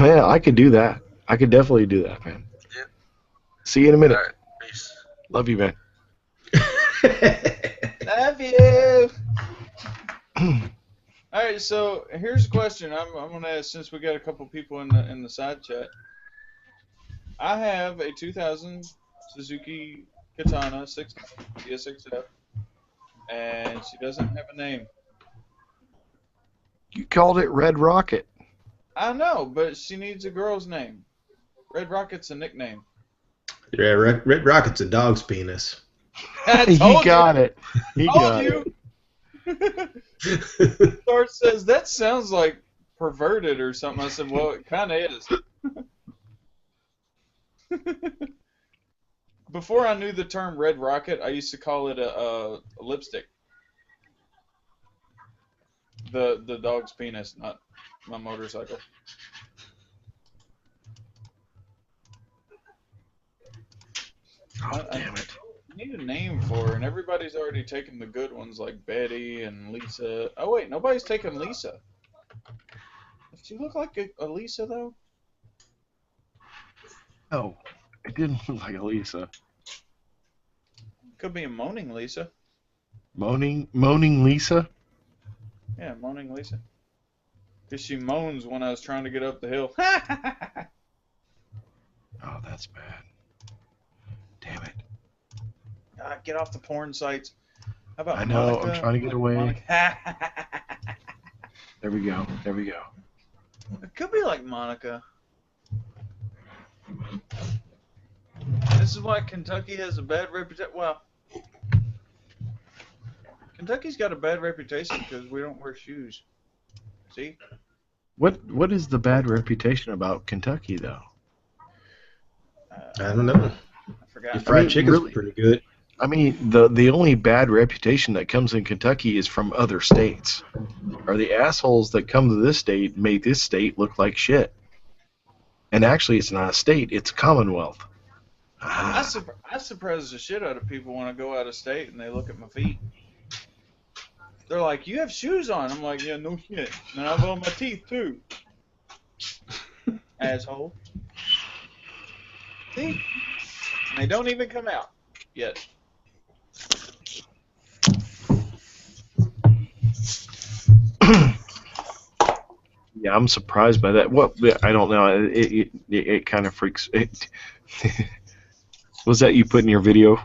Yeah, I could do that. I could definitely do that, man. Yeah. See you in a minute. All right, peace. Love you, man. Love you. All right, so here's a question. I'm gonna ask, since we got a couple people in the side chat. I have a 2000 Suzuki Katana 6 DSXF, and she doesn't have a name. You called it Red Rocket. I know, but she needs a girl's name. Red Rocket's a nickname. Yeah, Red Rocket's a dog's penis. He got it. He got it. Sarge says, that sounds like perverted or something. I said, well, it kind of is. Before I knew the term Red Rocket, I used to call it a lipstick. The dog's penis, not my motorcycle. Oh, damn it. I need a name for her, and everybody's already taken the good ones like Betty and Lisa. Oh, wait, nobody's taken Lisa. Does she look like a Lisa, though? No, it didn't look like a Lisa. Could be a moaning Lisa. Moaning Lisa? Yeah, moaning Lisa. Because she moans when I was trying to get up the hill. Oh, that's bad. Damn it. Get off the porn sites. How about I know, Monica? I'm trying to get away. Monica. There we go. There we go. It could be like Monica. This is why Kentucky has a bad reputation. Well, Kentucky's got a bad reputation because we don't wear shoes. See? What is the bad reputation about Kentucky, though? I don't know. I forgot. Your fried chicken's pretty good. I mean, the only bad reputation that comes in Kentucky is from other states. Are the assholes that come to this state make this state look like shit? And actually, it's not a state; it's a commonwealth. I surprise the shit out of people when I go out of state and they look at my feet. They're like, "You have shoes on." I'm like, "Yeah, no shit." And I have on my teeth too. Asshole. See? And they don't even come out yet. Yeah, I'm surprised by that. What? I don't know. It kind of freaks. Was that you put in your video?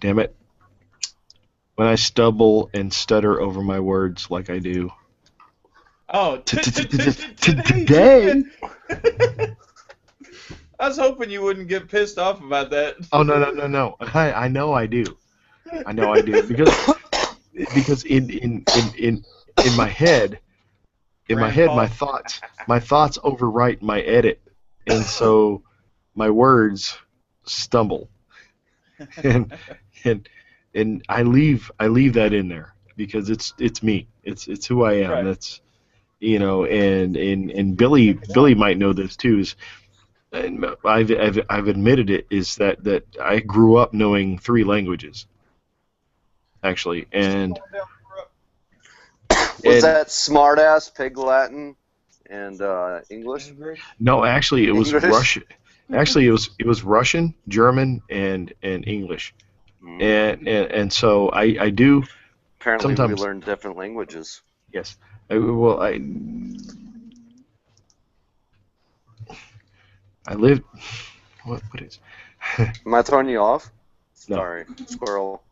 Damn it. When I stumble and stutter over my words like I do. Oh, Today? I was hoping you wouldn't get pissed off about that. Oh, no. I know I do. I know I do. Because in my head, my thoughts overwrite my edit, and so my words stumble, and I leave that in there because it's me. It's who I am. Right. That's and Billy might know this too. And I've admitted it is that I grew up knowing 3 languages, actually, and. Was that smart-ass Pig Latin and English? No, actually, it was English? Russian. Actually, it was Russian, German, and English, and so I do. Apparently, sometimes, we learned different languages. Yes. I lived. What is? Am I throwing you off? No. Sorry, squirrel.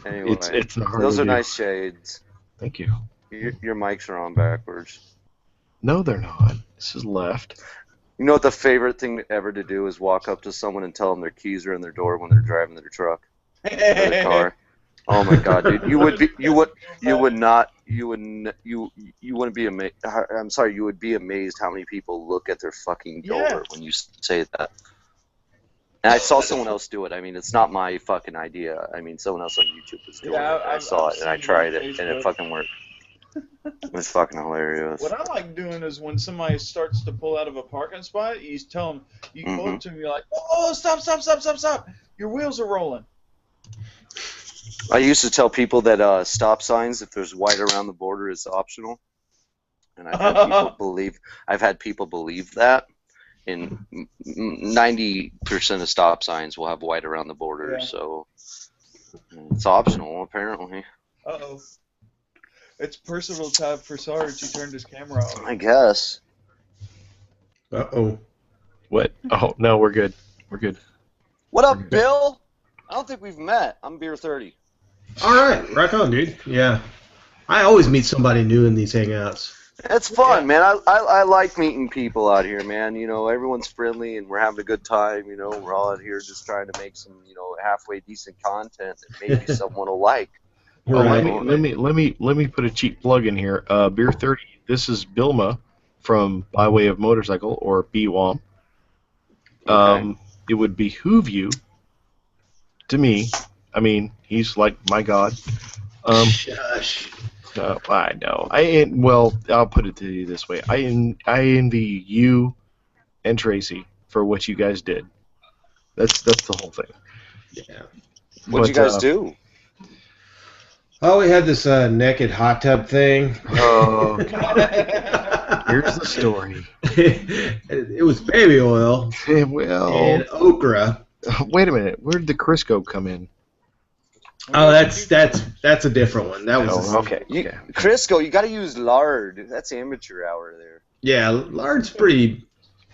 Anyway, it's not hard those to are do. nice shades. Thank you. Your mics are on backwards. No, they're not. This is left. You know what the favorite thing ever to do is walk up to someone and tell them their keys are in their door when they're driving their truck or their car. Oh my god, dude! You wouldn't be amazed. I'm sorry, you would be amazed how many people look at their fucking door when you say that. And I saw someone else do it. I mean, it's not my fucking idea. I mean, someone else on YouTube was doing it. I saw it and I tried it, and it fucking worked. It was fucking hilarious. What I like doing is when somebody starts to pull out of a parking spot, you tell them, you go up to them, you're like, oh, stop, stop, stop, stop, stop. Your wheels are rolling. I used to tell people that stop signs, if there's white around the border, is optional, and I've had people believe that. And 90% of stop signs will have white around the border, so it's optional apparently. Uh-oh. It's personal time for Sarge. He turned his camera off. I guess. Uh-oh. What? Oh, no, we're good. We're good. What up, Bill? I don't think we've met. I'm Beer 30. All right, rock on, dude. Yeah. I always meet somebody new in these hangouts. It's fun, man. I like meeting people out here, man. You know, everyone's friendly and we're having a good time. You know, we're all out here just trying to make some, halfway decent content that maybe someone will like. Right. Let me put a cheap plug in here. Beer 30. This is Bilma from By Way of Motorcycle, or BWOM. It would behoove you, to me. I mean, he's like my god. Shush. I know. I'll put it to you this way. I envy you and Tracy for what you guys did. That's the whole thing. Yeah. What'd you guys do? Oh, we had this naked hot tub thing. Oh, here's the story. It was baby oil and okra. Wait a minute. Where did the Crisco come in? Oh, that's a different one. That was okay. Crisco, you got to use lard. That's amateur hour there. Yeah, lard's pretty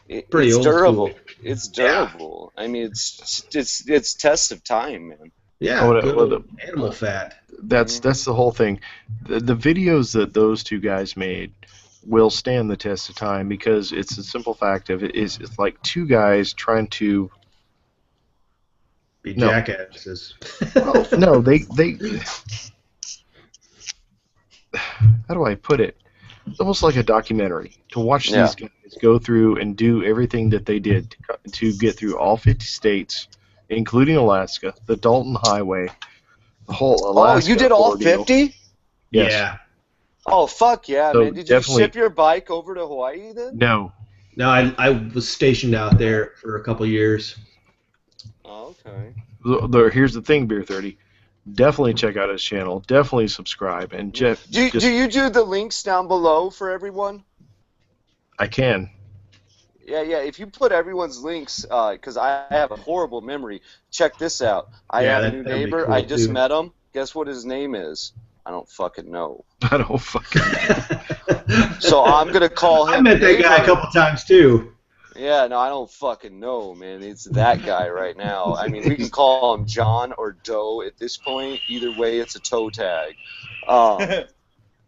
It's old durable. school. It's durable. I mean, it's test of time, man. Yeah, good old animal fat. That's the whole thing. The videos that those two guys made will stand the test of time because it's a simple fact of it's like two guys trying to be jackasses. No, they how do I put it? It's almost like a documentary to watch these guys go through and do everything that they did to get through all 50 states, including Alaska, the Dalton Highway, the whole Alaska. Oh, you did all ordeal. 50? Yes. Yeah. Oh, fuck yeah, So man. Did you ship your bike over to Hawaii then? No. No, I was stationed out there for a couple years. Oh, okay. Here's the thing, Beer 30. Definitely check out his channel. Definitely subscribe. And Jeff, Do you do the links down below for everyone? I can. Yeah. If you put everyone's links, because I have a horrible memory. Check this out. I have a new neighbor. I just met him. Guess what his name is? I don't fucking know. I don't fucking know. So I'm gonna call him. I met that guy a couple times too. Yeah, no, I don't fucking know, man. It's that guy right now. I mean, we can call him John or Doe at this point. Either way, it's a toe tag.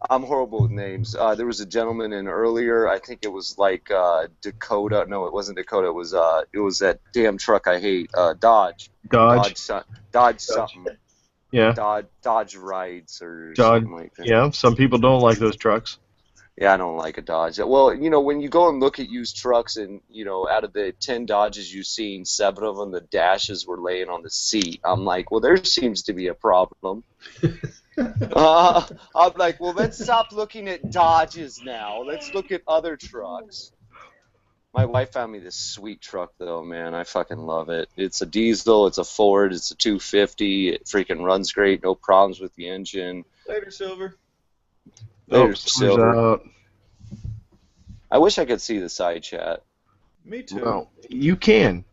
I'm horrible with names. There was a gentleman in earlier. I think it was like Dakota. No, it wasn't Dakota. It was that damn truck I hate. Dodge. Dodge something. Yeah. Dodge Rides or Dodge. something like that. Yeah. Some people don't like those trucks. Yeah, I don't like a Dodge. Well, when you go and look at used trucks and, out of the 10 Dodges you've seen, 7 of them, the dashes were laying on the seat. I'm like, well, there seems to be a problem. I'm like, well, let's stop looking at Dodges now. Let's look at other trucks. My wife found me this sweet truck, though, man. I fucking love it. It's a diesel. It's a Ford. It's a 250. It freaking runs great. No problems with the engine. Later, Silver. Silver. I wish I could see the side chat. Me too. Well, you can.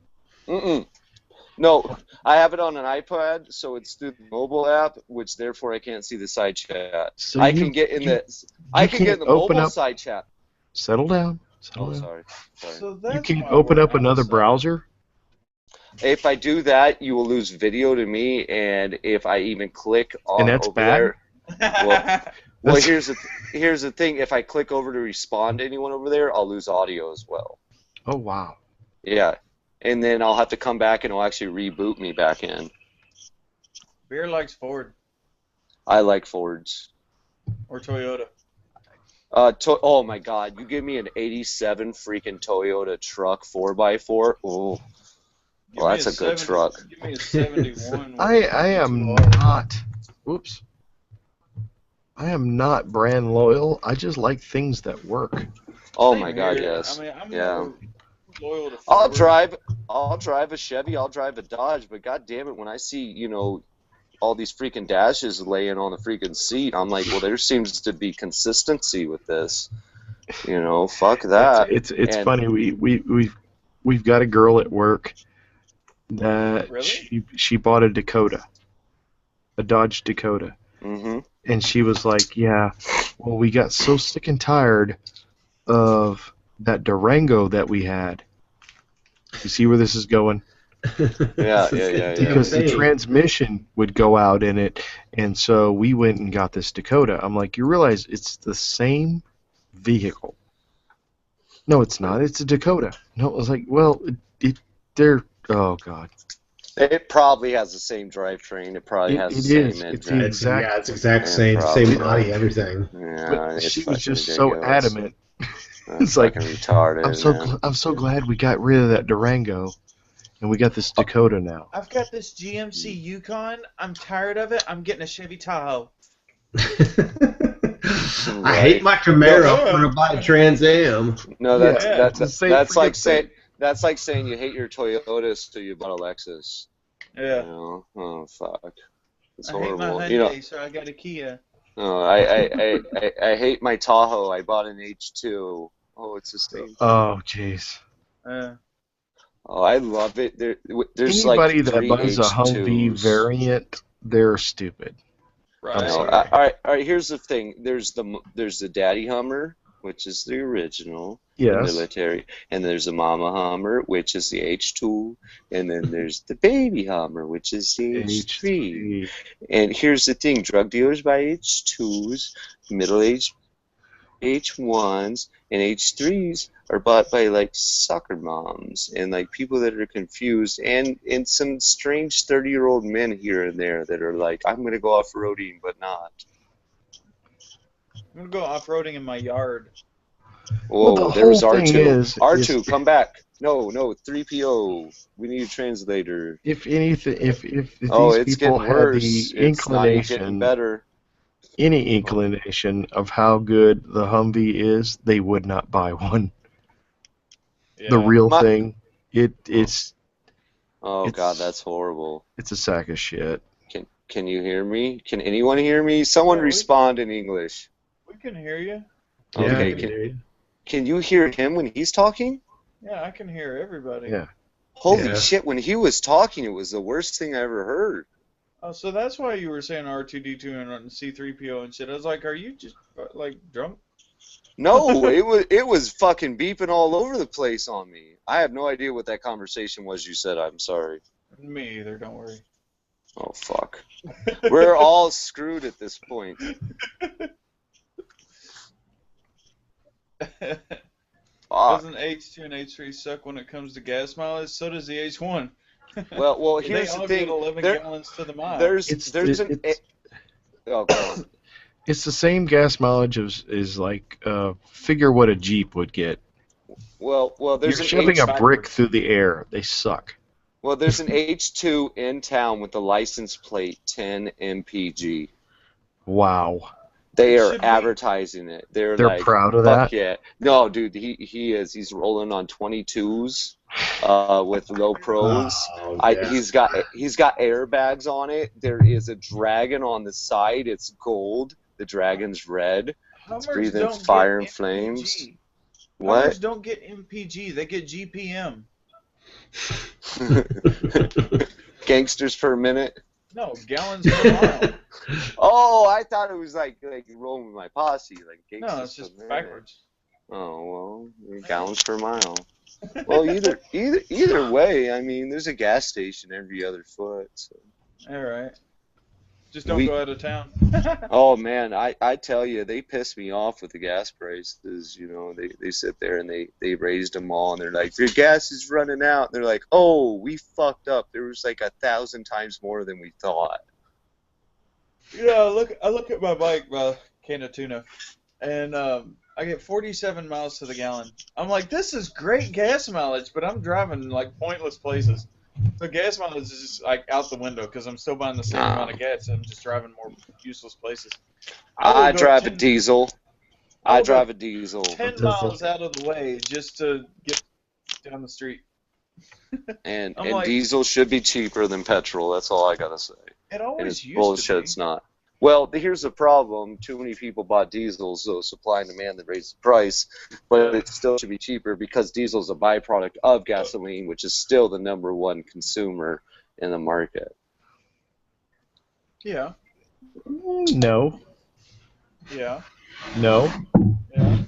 No, I have it on an iPad, so it's through the mobile app, which therefore I can't see the side chat. So I can get in the mobile side chat. Settle down. Sorry. So You can't open up another browser? If I do that, you will lose video to me, and if I even click on And that's over bad? there, well, That's- here's the thing. If I click over to respond to anyone over there, I'll lose audio as well. Oh, wow. Yeah, and then I'll have to come back, and it'll actually reboot me back in. Beer likes Ford I like Fords. or Toyota. Oh my God! You give me an '87 freaking Toyota truck 4x4. Oh, well, that's a good truck. Give me a 71. I am not. Whoops. I am not brand loyal. I just like things that work. Oh Same my God, here. yes. I mean, I'm Yeah. more loyal to I'll Ford. drive a Chevy, I'll drive a Dodge, but God damn it, when I see, all these freaking dashes laying on the freaking seat, I'm like, well, there seems to be consistency with this. Fuck that. It's And funny. We've got a girl at work that Really? she bought a Dakota, a Dodge Dakota, and she was like, "Yeah, well, we got so sick and tired of that Durango that we had." You see where this is going? yeah. Because the transmission would go out in it, and so we went and got this Dakota. I'm like, you realize it's the same vehicle? No, it's not. It's a Dakota. No, I was like, well, they're. Oh God. It probably has the same drivetrain. It probably has the same engine. It's the exact same body, everything. Yeah, But it's she was fucking just so ridiculous. adamant. That's It's like, fucking retarded, I'm so glad we got rid of that Durango, and we got this Dakota now. I've got this GMC Yukon. I'm tired of it. I'm getting a Chevy Tahoe. I hate my Camaro. I'm gonna buy a Trans Am. No, that's like saying. That's like saying you hate your Toyota, so you bought a Lexus. Yeah. Oh fuck, it's I hate my horrible. Hyundai, so I got a Kia. No, I hate my Tahoe. I bought an H2. Oh, it's the same. Oh, jeez. Oh, I love it. There's Anybody like that three buys a Humvee H2s. variant, they're stupid. I'm sorry. All right. Here's the thing. There's the Daddy Hummer, which is the original, the Yes. military, and there's the Mama Hummer, which is the H2, and then there's the Baby Hummer, which is the H3. And here's the thing: drug dealers buy H2s, middle-aged H1s, and H3s are bought by like soccer moms and like people that are confused, and some strange 30-year-old men here and there that are like, I'm gonna go off-roading, but not. I'm gonna go off-roading in my yard. Whoa, Well, the there was whole thing R2. R2, is- come back. No, 3PO. We need a translator. If anything, if these It's people getting had worse. the It's not getting inclination, better. any inclination of how good the Humvee is, they would not buy one. The real thing, it's. Oh It's- God, that's horrible. It's a sack of shit. Can you hear me? Can anyone hear me? Someone respond in English. We can hear you. Okay. Can you hear him when he's talking? Yeah, I can hear everybody. Yeah. Holy shit! When he was talking, it was the worst thing I ever heard. Oh, so that's why you were saying R2D2 and C3PO and shit. I was like, are you just like drunk? No, it was fucking beeping all over the place on me. I have no idea what that conversation was you said. I'm sorry. Me either. Don't worry. Oh fuck. We're all screwed at this point. Doesn't H2 and H3 suck when it comes to gas mileage? So does the H1. Well, They here's all the thing. get 11 gallons to the mile. Oh, go on. It's the same gas mileage as like figure what a Jeep would get. Well, there's You're an shoving a brick through the air. They suck. Well, there's an H2 in town with the license plate 10 MPG. Wow. They are advertising it. They're like, proud of fuck that? yeah. No, dude, he is. He's rolling on 22s with low pros. He's got airbags on it. There is a dragon on the side. It's gold. The dragon's red. It's breathing fire and flames. What? Hummers don't get MPG. They get GPM. Gangsters per minute. No, gallons per mile. Oh, I thought it was like rolling with my posse, like gangsters No, it's just per minute. backwards. Oh well, gallons per mile. Well, either way, I mean, there's a gas station every other foot. So. All right. Just don't We- go out of town. Oh man, I tell you, they piss me off with the gas prices. You know, they sit there and they raised them all, and they're like, your gas is running out. And they're like, oh, we fucked up. There was like 1,000 times more than we thought. I look at my bike, can of tuna, and I get 47 miles to the gallon. I'm like, this is great gas mileage, but I'm driving like pointless places. So gas mileage is just like out the window because I'm still buying the same amount of gas and I'm just driving more useless places. I drive a diesel. I drive a diesel. 10 miles out of the way just to get down the street. And like- diesel should be cheaper than petrol. That's all I gotta say. It And always it's used bullshit. to be. It's not. Well, here's the problem. Too many people bought diesels, so supply and demand that raised the price. But it still should be cheaper because diesel is a byproduct of gasoline, which is still the #1 consumer in the market. Yeah. No. Yeah. No. Yeah.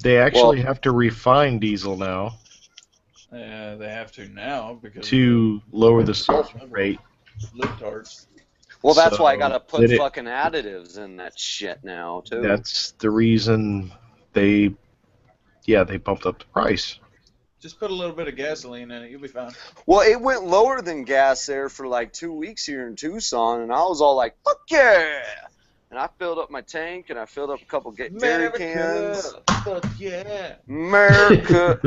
They actually have to refine diesel now They have to now because to lower the sulfur rate. libtards. Well, that's So, why I gotta put did it- fucking additives in that shit now too. That's the reason they bumped up the price. Just put a little bit of gasoline in it, you'll be fine. Well, it went lower than gas there for like 2 weeks here in Tucson, and I was all like, "Fuck yeah!" And I filled up my tank, and I filled up a couple jerry cans. Fuck yeah. America,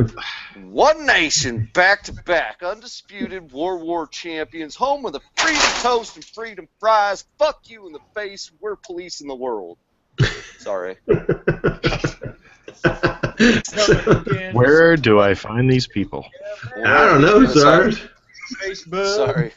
one nation, back to back, undisputed World War champions, home of the freedom toast and freedom fries. Fuck you in the face. We're policing the world. Sorry. Where do I find these people? I don't know, Sarge. Facebook. Sorry.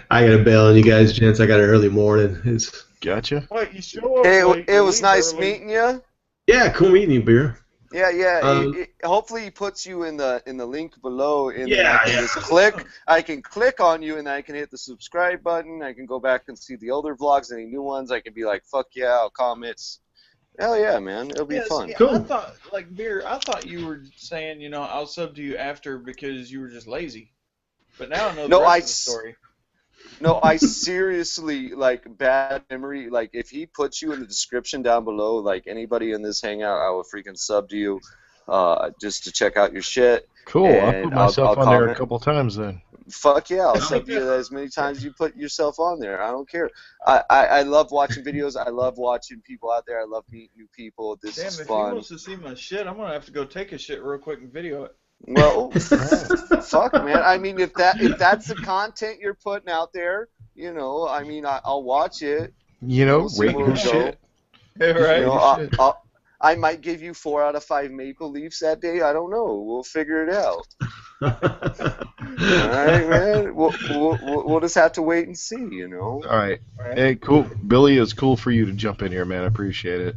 I gotta bail on you guys, gents. I got an early morning. Gotcha. What, you show up Hey, late, it was leave nice early. meeting you. Yeah, cool meeting you, Beer. Yeah. Hopefully, he puts you in the link below. And then Yeah, I can just click. I can click on you, and then I can hit the subscribe button. I can go back and see the older vlogs, any new ones. I can be like, "Fuck yeah!" I'll comment. Hell yeah, man! It'll be fun. See, I thought, Beer, I thought you were saying, I'll sub to you after because you were just lazy. But now I know the rest of the story. No, I seriously, bad memory. Like, if he puts you in the description down below, like, anybody in this hangout, I will freaking sub to you just to check out your shit. Cool. I And put myself I'll on there a comment. couple times then. Fuck yeah, I'll sub you as many times as you put yourself on there. I don't care. I love watching videos. I love watching people out there. I love meeting new people. This Damn, is if he fun. wants to see my shit, I'm going to have to go take a shit real quick and video it. Well, fuck, man. I mean, if that's the content you're putting out there, I mean, I'll watch it. Rate See where your we go. shit. Yeah, right. I might give you 4 out of 5 Maple Leafs that day. I don't know. We'll figure it out. All right, man. We'll just have to wait and see, All right. Hey, cool. Billy, it's cool for you to jump in here, man. I appreciate it.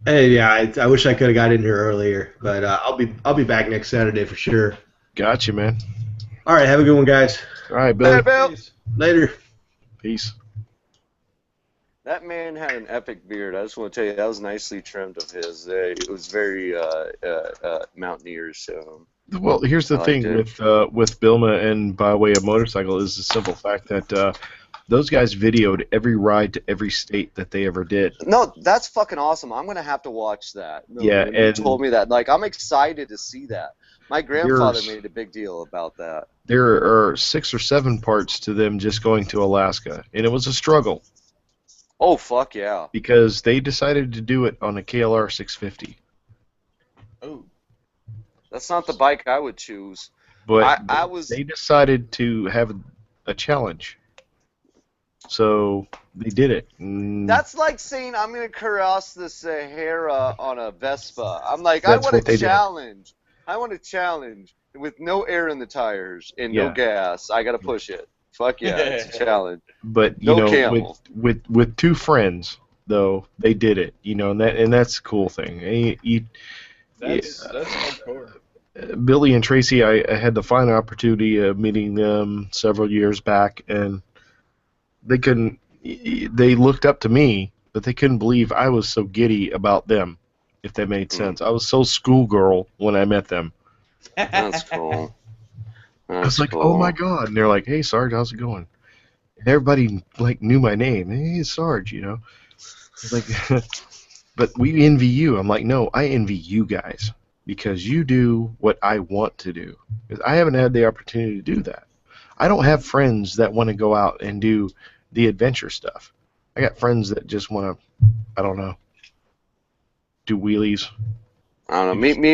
Hey, yeah, I wish I could have got in here earlier, but I'll be back next Saturday for sure. Gotcha, man. All right, have a good one, guys. All right, Billy. Hey, Bill. Later. Peace. That man had an epic beard. I just want to tell you, that was nicely trimmed of his. It was very mountaineer. So. Well, here's the thing with Bilma and by way of motorcycle is the simple fact that those guys videoed every ride to every state that they ever did. No, that's fucking awesome. I'm gonna have to watch that. No, Yeah, when you and told me that. Like, I'm excited to see that. My grandfather Yours- made a big deal about that. There are 6 or 7 parts to them just going to Alaska, and it was a struggle Oh fuck yeah! because they decided to do it on a KLR 650. Oh. That's not the bike I would choose. But I was. they decided to have a challenge, so they did it. That's like saying I'm gonna cross the Sahara on a Vespa. I'm like, That's I what want they a did. challenge. I want a challenge with no air in the tires and no Yeah. gas. I gotta push it. Fuck yeah, it's a challenge. But No camel. with 2 friends though, they did it. And that's the cool thing. That's hardcore. Billy and Tracy, I had the fine opportunity of meeting them several years back, and they looked up to me but they couldn't believe I was so giddy about them, if that made sense. I was so schoolgirl when I met them. That's cool. I was like, oh my God. And they're like, hey, Sarge, how's it going? And everybody like knew my name. Hey, Sarge, you know. Like, but we envy you. I'm like, no, I envy you guys because you do what I want to do. Because I haven't had the opportunity to do that. I don't have friends that want to go out and do the adventure stuff. I got friends that just want to, I don't know, do wheelies. I don't know. Me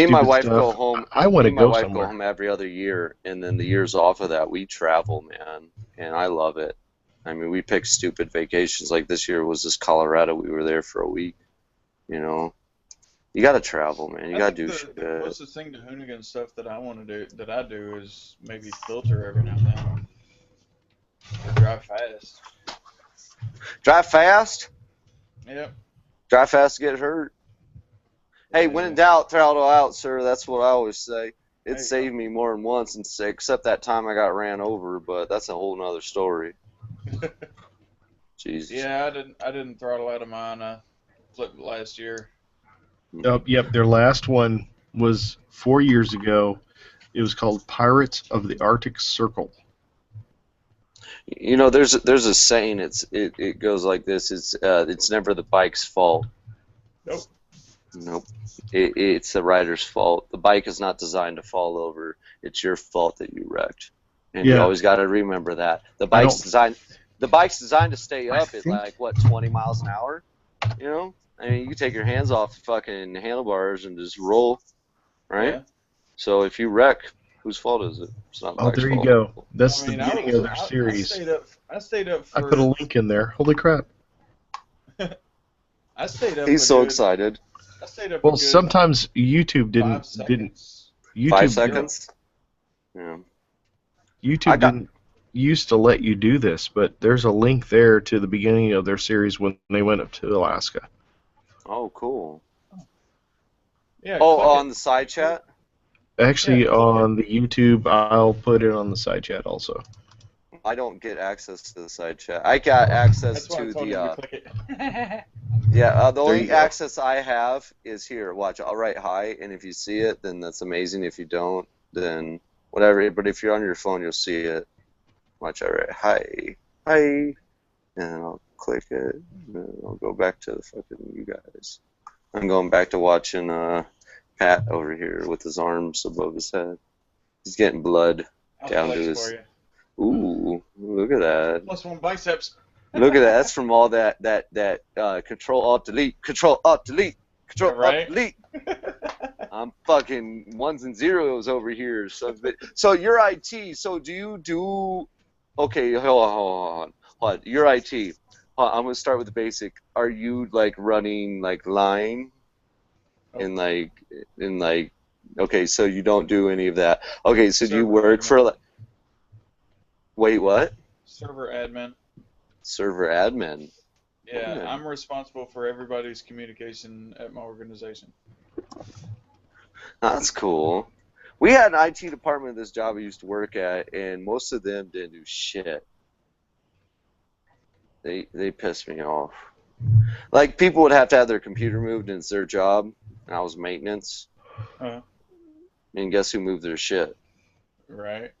and my stupid wife stuff. go home. I want Me to and my go wife somewhere. go home every other year, and then the years off of that, we travel, man, and I love it. I mean, we pick stupid vacations. Like this year was just Colorado. We were there for a week. You know, you got to travel, man. You I got to think do the shit. closest thing to hoonigan stuff that I want to do, that I do, is maybe filter every now and then. Or drive fast. Drive fast. Yep. Drive fast to get hurt. Hey, when in doubt, throttle out, sir. That's what I always say. It saved me more than once, and except that time I got ran over, but that's a whole nother story. Jesus. Yeah, I didn't throttle out of mine. I flipped last year. Yep, their last one was 4 years ago. It was called Pirates of the Arctic Circle. You know, there's a saying. It goes like this. It's never the bike's fault. Nope. Nope. It's the rider's fault. The bike is not designed to fall over. It's your fault that you wrecked. And you always got to remember that. The bike's designed to stay up at like what, 20 miles an hour? You know? I mean, you take your hands off the fucking handlebars and just roll, right? Yeah. So if you wreck, whose fault is it? It's not the bike's There you fault. go. That's I mean, the beginning of their series. I stayed up for. I put a link in there. Holy crap. I stayed up. He's so excited. I stayed up. Well, sometimes YouTube didn't. YouTube 5 seconds? Yeah. YouTube didn't used to let you do this, but there's a link there to the beginning of their series when they went up to Alaska. Oh, cool. Yeah. On the side chat? Actually, on the YouTube, I'll put it on the side chat also. I don't get access to the side chat. I got access to the. The only access I have is here. Watch, I'll write hi, and if you see it, then that's amazing. If you don't, then whatever. But if you're on your phone, you'll see it. Watch, I write hi, and I'll click it, and then I'll go back to the fucking you guys. I'm going back to watching Pat over here with his arms above his head. He's getting blood down to his. Ooh, look at that. +1 biceps. Look at that. That's from all that Control Alt Delete, Control Alt Delete, Control Alt Delete. I'm fucking ones and zeros over here. So you're IT. So do you do? Okay, hold on. You're IT. I'm gonna start with the basic. Are you like running like line? And like. Okay, so you don't do any of that. Okay, so do you work for like? Wait, what? Server admin. Server admin. Yeah, I'm responsible for everybody's communication at my organization. That's cool. We had an IT department at this job I used to work at, and most of them didn't do shit. They pissed me off. Like, people would have to have their computer moved, and it's their job, and I was maintenance. And guess who moved their shit? Right.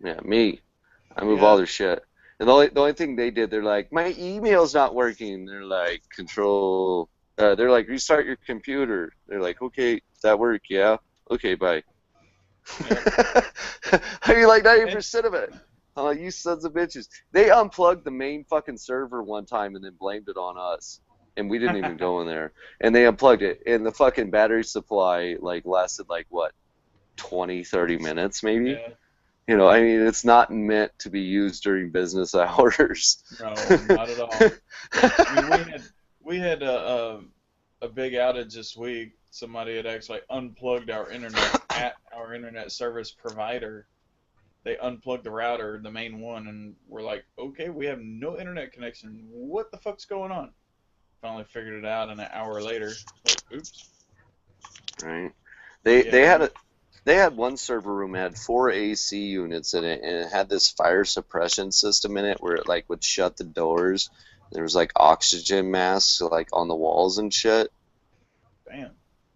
Yeah, me. I move all their shit. And the only thing they did, they're like, my email's not working. They're like, they're like, restart your computer. They're like, okay, does that work? Yeah. Okay, bye. I mean, like 90% of it. I'm like, you sons of bitches. They unplugged the main fucking server one time and then blamed it on us. And we didn't even go in there. And they unplugged it. And the fucking battery supply, like, lasted, like, what, 20, 30 minutes, maybe? Yeah. You know, I mean, it's not meant to be used during business hours. No, not at all. I mean, we had a big outage this week. Somebody had actually unplugged our internet at our internet service provider. They unplugged the router, the main one, and we're like, okay, we have no internet connection. What the fuck's going on? Finally figured it out, and an hour later, like, oops. Right. They had one server room that had 4 AC units in it, and it had this fire suppression system in it where it like would shut the doors There was like oxygen masks like on the walls and shit. Damn.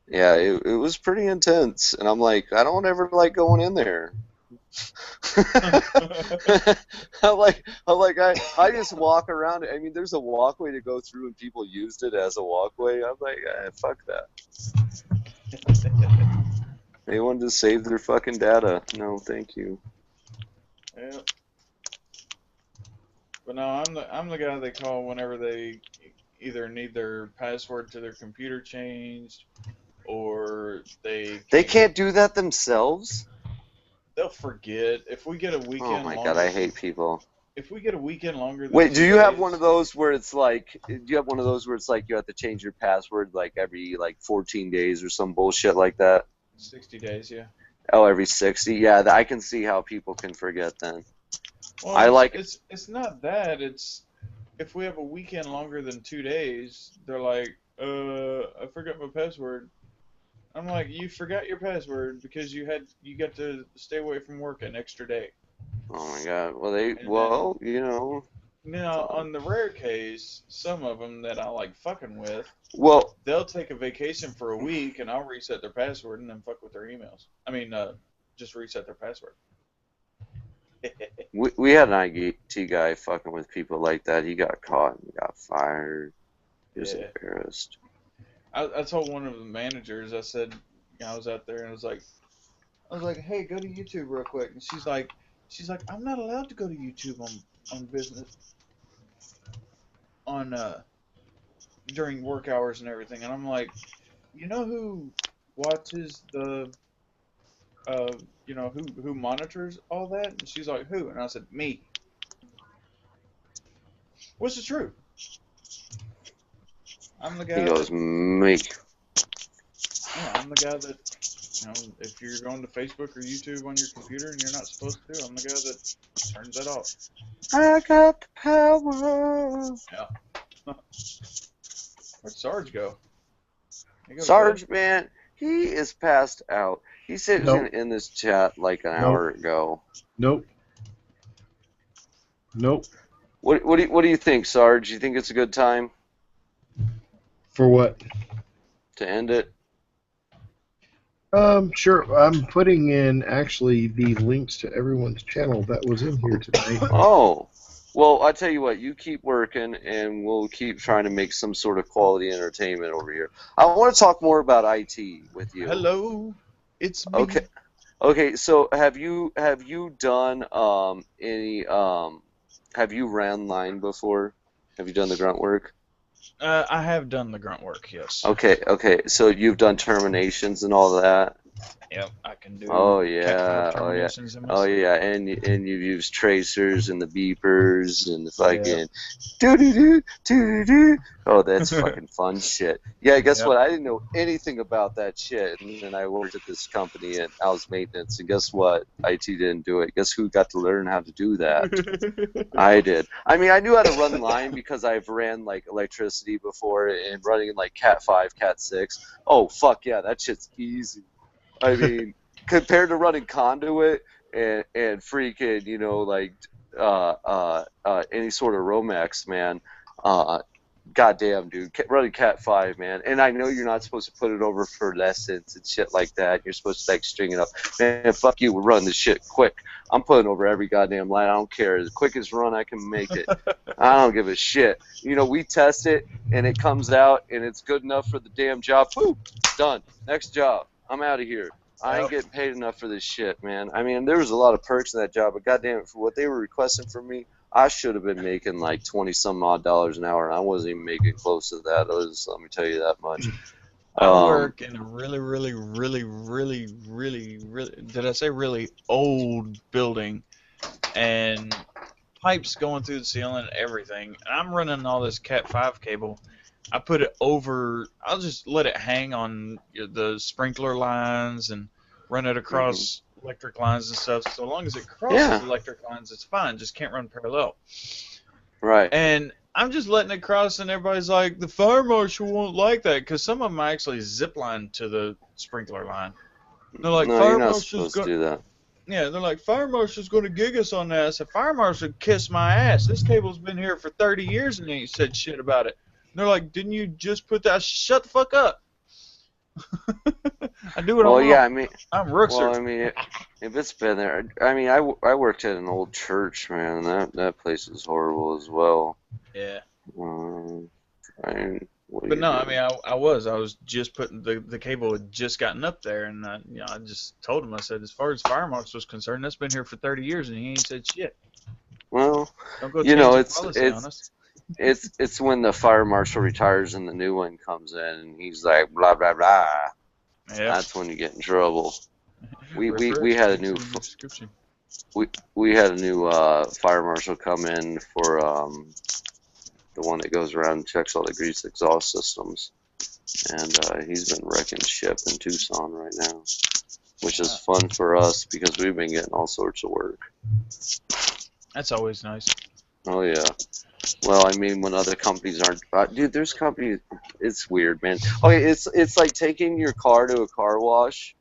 Yeah, it was pretty intense, and I'm like, I don't ever like going in there. I just walk around. I mean, there's a walkway to go through, and people used it as a walkway. I'm like, fuck that. They wanted to save their fucking data. No, thank you. Yeah. But no, I'm the guy they call whenever they either need their password to their computer changed, or They can't can't do that themselves? they'll forget. If we get a Oh weekend my god, longer I than hate people. if we get a weekend longer than Wait, 2 do you have days, one of those where it's like, do you have one of those where it's like you have to change your password like every like 14 days or some bullshit like that? 60 days, yeah. Oh, every 60? Yeah, I can see how people can forget then. Well, I like, it's not that. It's if we have a weekend longer than 2 days, they're like, I forgot my password. I'm like, you forgot your password because you got to stay away from work an extra day. oh my god. You know. Now, on the rare case, some of them that I like fucking with, Well, they'll take a vacation for a week and I'll reset their password and then fuck with their emails. I mean, just reset their password. we had an IT guy fucking with people like that. He got caught and got fired. He was Yeah. embarrassed. I told one of the managers, I said, I was out there and I was like, hey, go to YouTube real quick. And she's like, I'm not allowed to go to YouTube on business on during work hours and everything. And I'm like, you know who watches the who monitors all that? And she's like, who? And I said, me. Which is true. I'm the guy. He goes, me. Yeah, I'm the guy that, if you're going to Facebook or YouTube on your computer and you're not supposed to, I'm the guy that turns that off. I got the power. Yeah. Where'd Sarge go? Sarge, man, he is passed out. He said he was going to end this chat like an hour ago. Nope. What do you think, Sarge? You think it's a good time For what? to end it? Sure. I'm putting in actually the links to everyone's channel that was in here tonight. Oh, well, I tell you what, you keep working, and we'll keep trying to make some sort of quality entertainment over here. I want to talk more about IT with you. Hello, it's me. Okay. So have you done any have you ran line before? Have you done the grunt work? I have done the grunt work, yes. Okay. So you've done terminations and all that. Yep, I can do. Oh yeah, Cat terminations in my oh yeah, and you've used tracers and the beepers and the fucking doo-doo-doo. Oh, that's fucking fun shit. Yeah, guess what? I didn't know anything about that shit, and then I worked at this company at house maintenance, and guess what? IT didn't do it. Guess who got to learn how to do that? I did. I mean, I knew how to run line because I've ran like electricity before and running like Cat 5, Cat 6. Oh fuck yeah, that shit's easy. I mean, compared to running conduit and freaking, like any sort of Romex, man, goddamn, dude, running Cat 5, man. And I know you're not supposed to put it over for lessons and shit like that. You're supposed to like string it up. Man, fuck you, we're running this shit quick. I'm putting over every goddamn line. I don't care. The quickest run I can make it. I don't give a shit. We test it and it comes out and it's good enough for the damn job. Boom, done. Next job. I'm out of here. I ain't getting paid enough for this shit, man. I mean, there was a lot of perks in that job, but goddamn it, for what they were requesting from me, I should have been making like 20-some odd dollars an hour, and I wasn't even making close to that. Let me tell you that much. I work in a really, did I say really old building, and pipes going through the ceiling and everything. And I'm running all this Cat 5 cable. I put it over, I'll just let it hang on the sprinkler lines and run it across electric lines and stuff. So long as it crosses electric lines, it's fine. Just can't run parallel. Right. And I'm just letting it cross, and everybody's like, the fire marshal won't like that, because some of them actually zip line to the sprinkler line. They're like, no, fire you're not marshal's supposed to do that. Yeah, they're like, fire marshal's going to gig us on that. I said, fire marshal kiss my ass. This cable's been here for 30 years and they ain't said shit about it. And they're like, didn't you just put that? Shut the fuck up. I do what I Well, want. yeah, I mean, I'm Rookser. well, I mean, if it's been there, I mean, I worked at an old church, man. That place is horrible as well. Yeah. I mean, what do But you no, do? I mean, I was just putting the cable had just gotten up there, and I just told him, I said, as far as fire marshal was concerned, that's been here for 30 years, and he ain't said shit. Well, Don't go you change know, the policy on us. it's when the fire marshal retires and the new one comes in, and he's like blah blah blah. Yeah. That's when you get in trouble. We Refer had a to new the description. we had a new fire marshal come in for the one that goes around and checks all the grease exhaust systems, and he's been wrecking ship in Tucson right now, which is fun for us because we've been getting all sorts of work. That's always nice. Oh yeah. Well, I mean, when other companies aren't, dude, there's companies. It's weird, man. Okay, it's like taking your car to a car wash,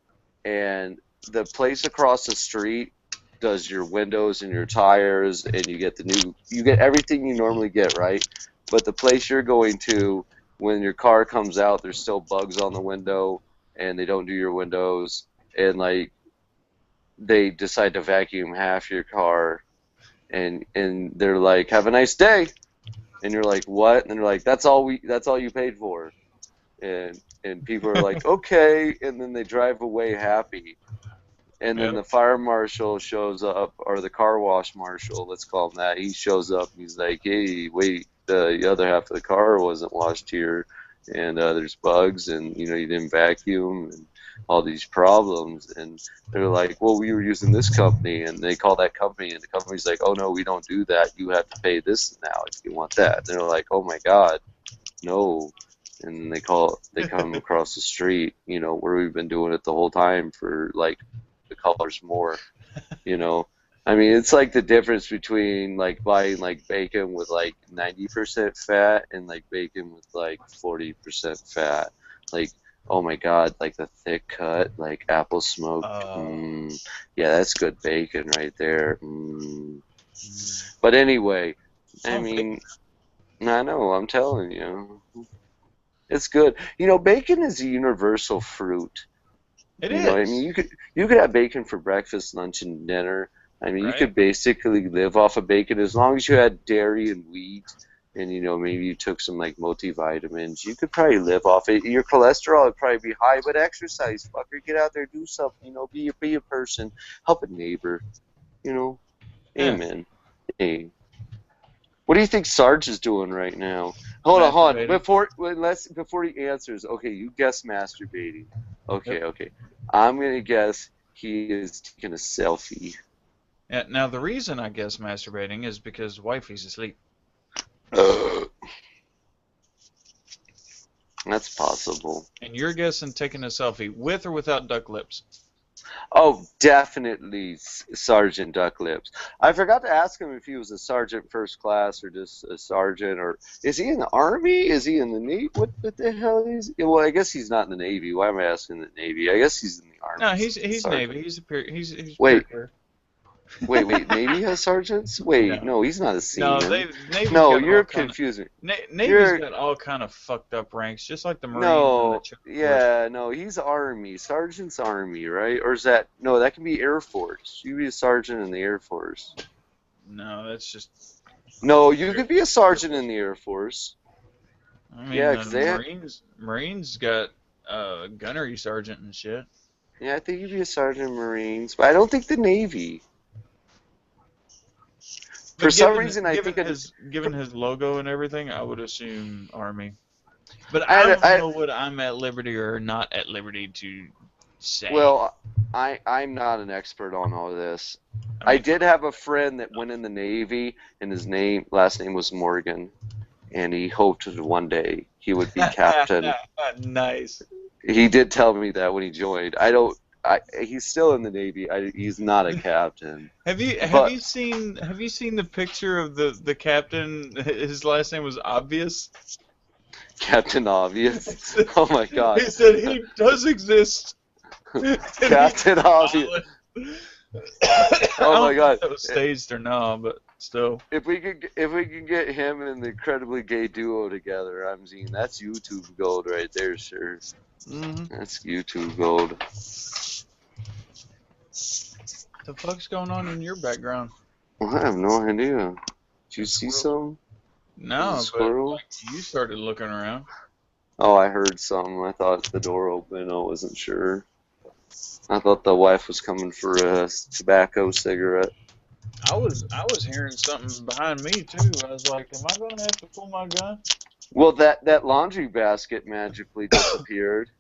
and the place across the street does your windows and your tires, and you get everything you normally get, right? But the place you're going to, when your car comes out, there's still bugs on the window, and they don't do your windows, and like they decide to vacuum half your car, and they're like, "Have a nice day." And you're like, what? And they're like, that's all you paid for. And people are like, okay. And then they drive away happy. And then the fire marshal shows up, or the car wash marshal, let's call him that. He shows up and he's like, hey, wait, the other half of the car wasn't washed here, and there's bugs, and you didn't vacuum, and all these problems. And they're like, well, we were using this company, and they call that company, and the company's like, oh no, we don't do that. You have to pay this now if you want that. And they're like, oh my god, no. And they come across the street, where we've been doing it the whole time for like the colors more, I mean, it's like the difference between like buying like bacon with like 90% fat and like bacon with like 40% fat. Like, oh my god, like the thick cut, like apple smoked. Yeah, that's good bacon right there. But anyway, I mean, I know, I'm telling you. It's good. Bacon is a universal fruit. It is. is. I mean, you could have bacon for breakfast, lunch, and dinner. I mean, you could basically live off of bacon as long as you had dairy and wheat, and maybe you took some like multivitamins. You could probably live off it. Your cholesterol would probably be high, but exercise, fucker. Get out there, do something. Be a person, help a neighbor. Amen. Hey. What do you think Sarge is doing right now? Hold on. Before he answers, okay, you guess masturbating. Okay. I'm gonna guess he is taking a selfie. Yeah, now the reason I guess masturbating is because wifey's asleep. That's possible. And you're guessing taking a selfie with or without duck lips? Oh, definitely Sergeant Duck Lips. I forgot to ask him if he was a sergeant first class or just a sergeant, or is he in the Army? Is he in the Navy? What the hell is he? Well, I guess he's not in the Navy. Why am I asking the Navy? I guess he's in the Army. No, he's Navy. He's Wait. Wait, Navy has sergeants? Wait, no, he's not a seaman. No, you're confusing. Navy's got all kind of fucked up ranks, just like the Marines. No, he's Army. Sergeant's Army, right? Or is that... No, that can be Air Force. You can be a sergeant in the Air Force. No, that's just... No, you could be a sergeant in the Air Force. I mean, Marines got gunnery sergeant and shit. Yeah, I think you'd be a sergeant in Marines, but I don't think the Navy. For some reason, I think given his logo and everything, I would assume Army. But I don't know what I'm at liberty or not at liberty to say. Well, I'm not an expert on all this. I did have a friend that went in the Navy, and his last name was Morgan, and he hoped that one day he would be captain. Nice. He did tell me that when he joined. He's still in the Navy. He's not a captain. Have you seen the picture of the captain? His last name was Obvious. Captain Obvious. Oh my God. He said he does exist. Captain Obvious. Oh my I don't know god. if that was staged or not, but still. If we could get him and the incredibly gay duo together, I'm seeing that's YouTube gold right there, sir. That's YouTube gold. The fuck's going on in your background? Well, I have no idea. Did you A see squirrel? some? No, but Squirrel? you started looking around. Oh, I heard some. I thought the door opened. I wasn't sure. I thought the wife was coming for a tobacco cigarette. I was hearing something behind me too. I was like, am I gonna have to pull my gun? Well, that laundry basket magically disappeared.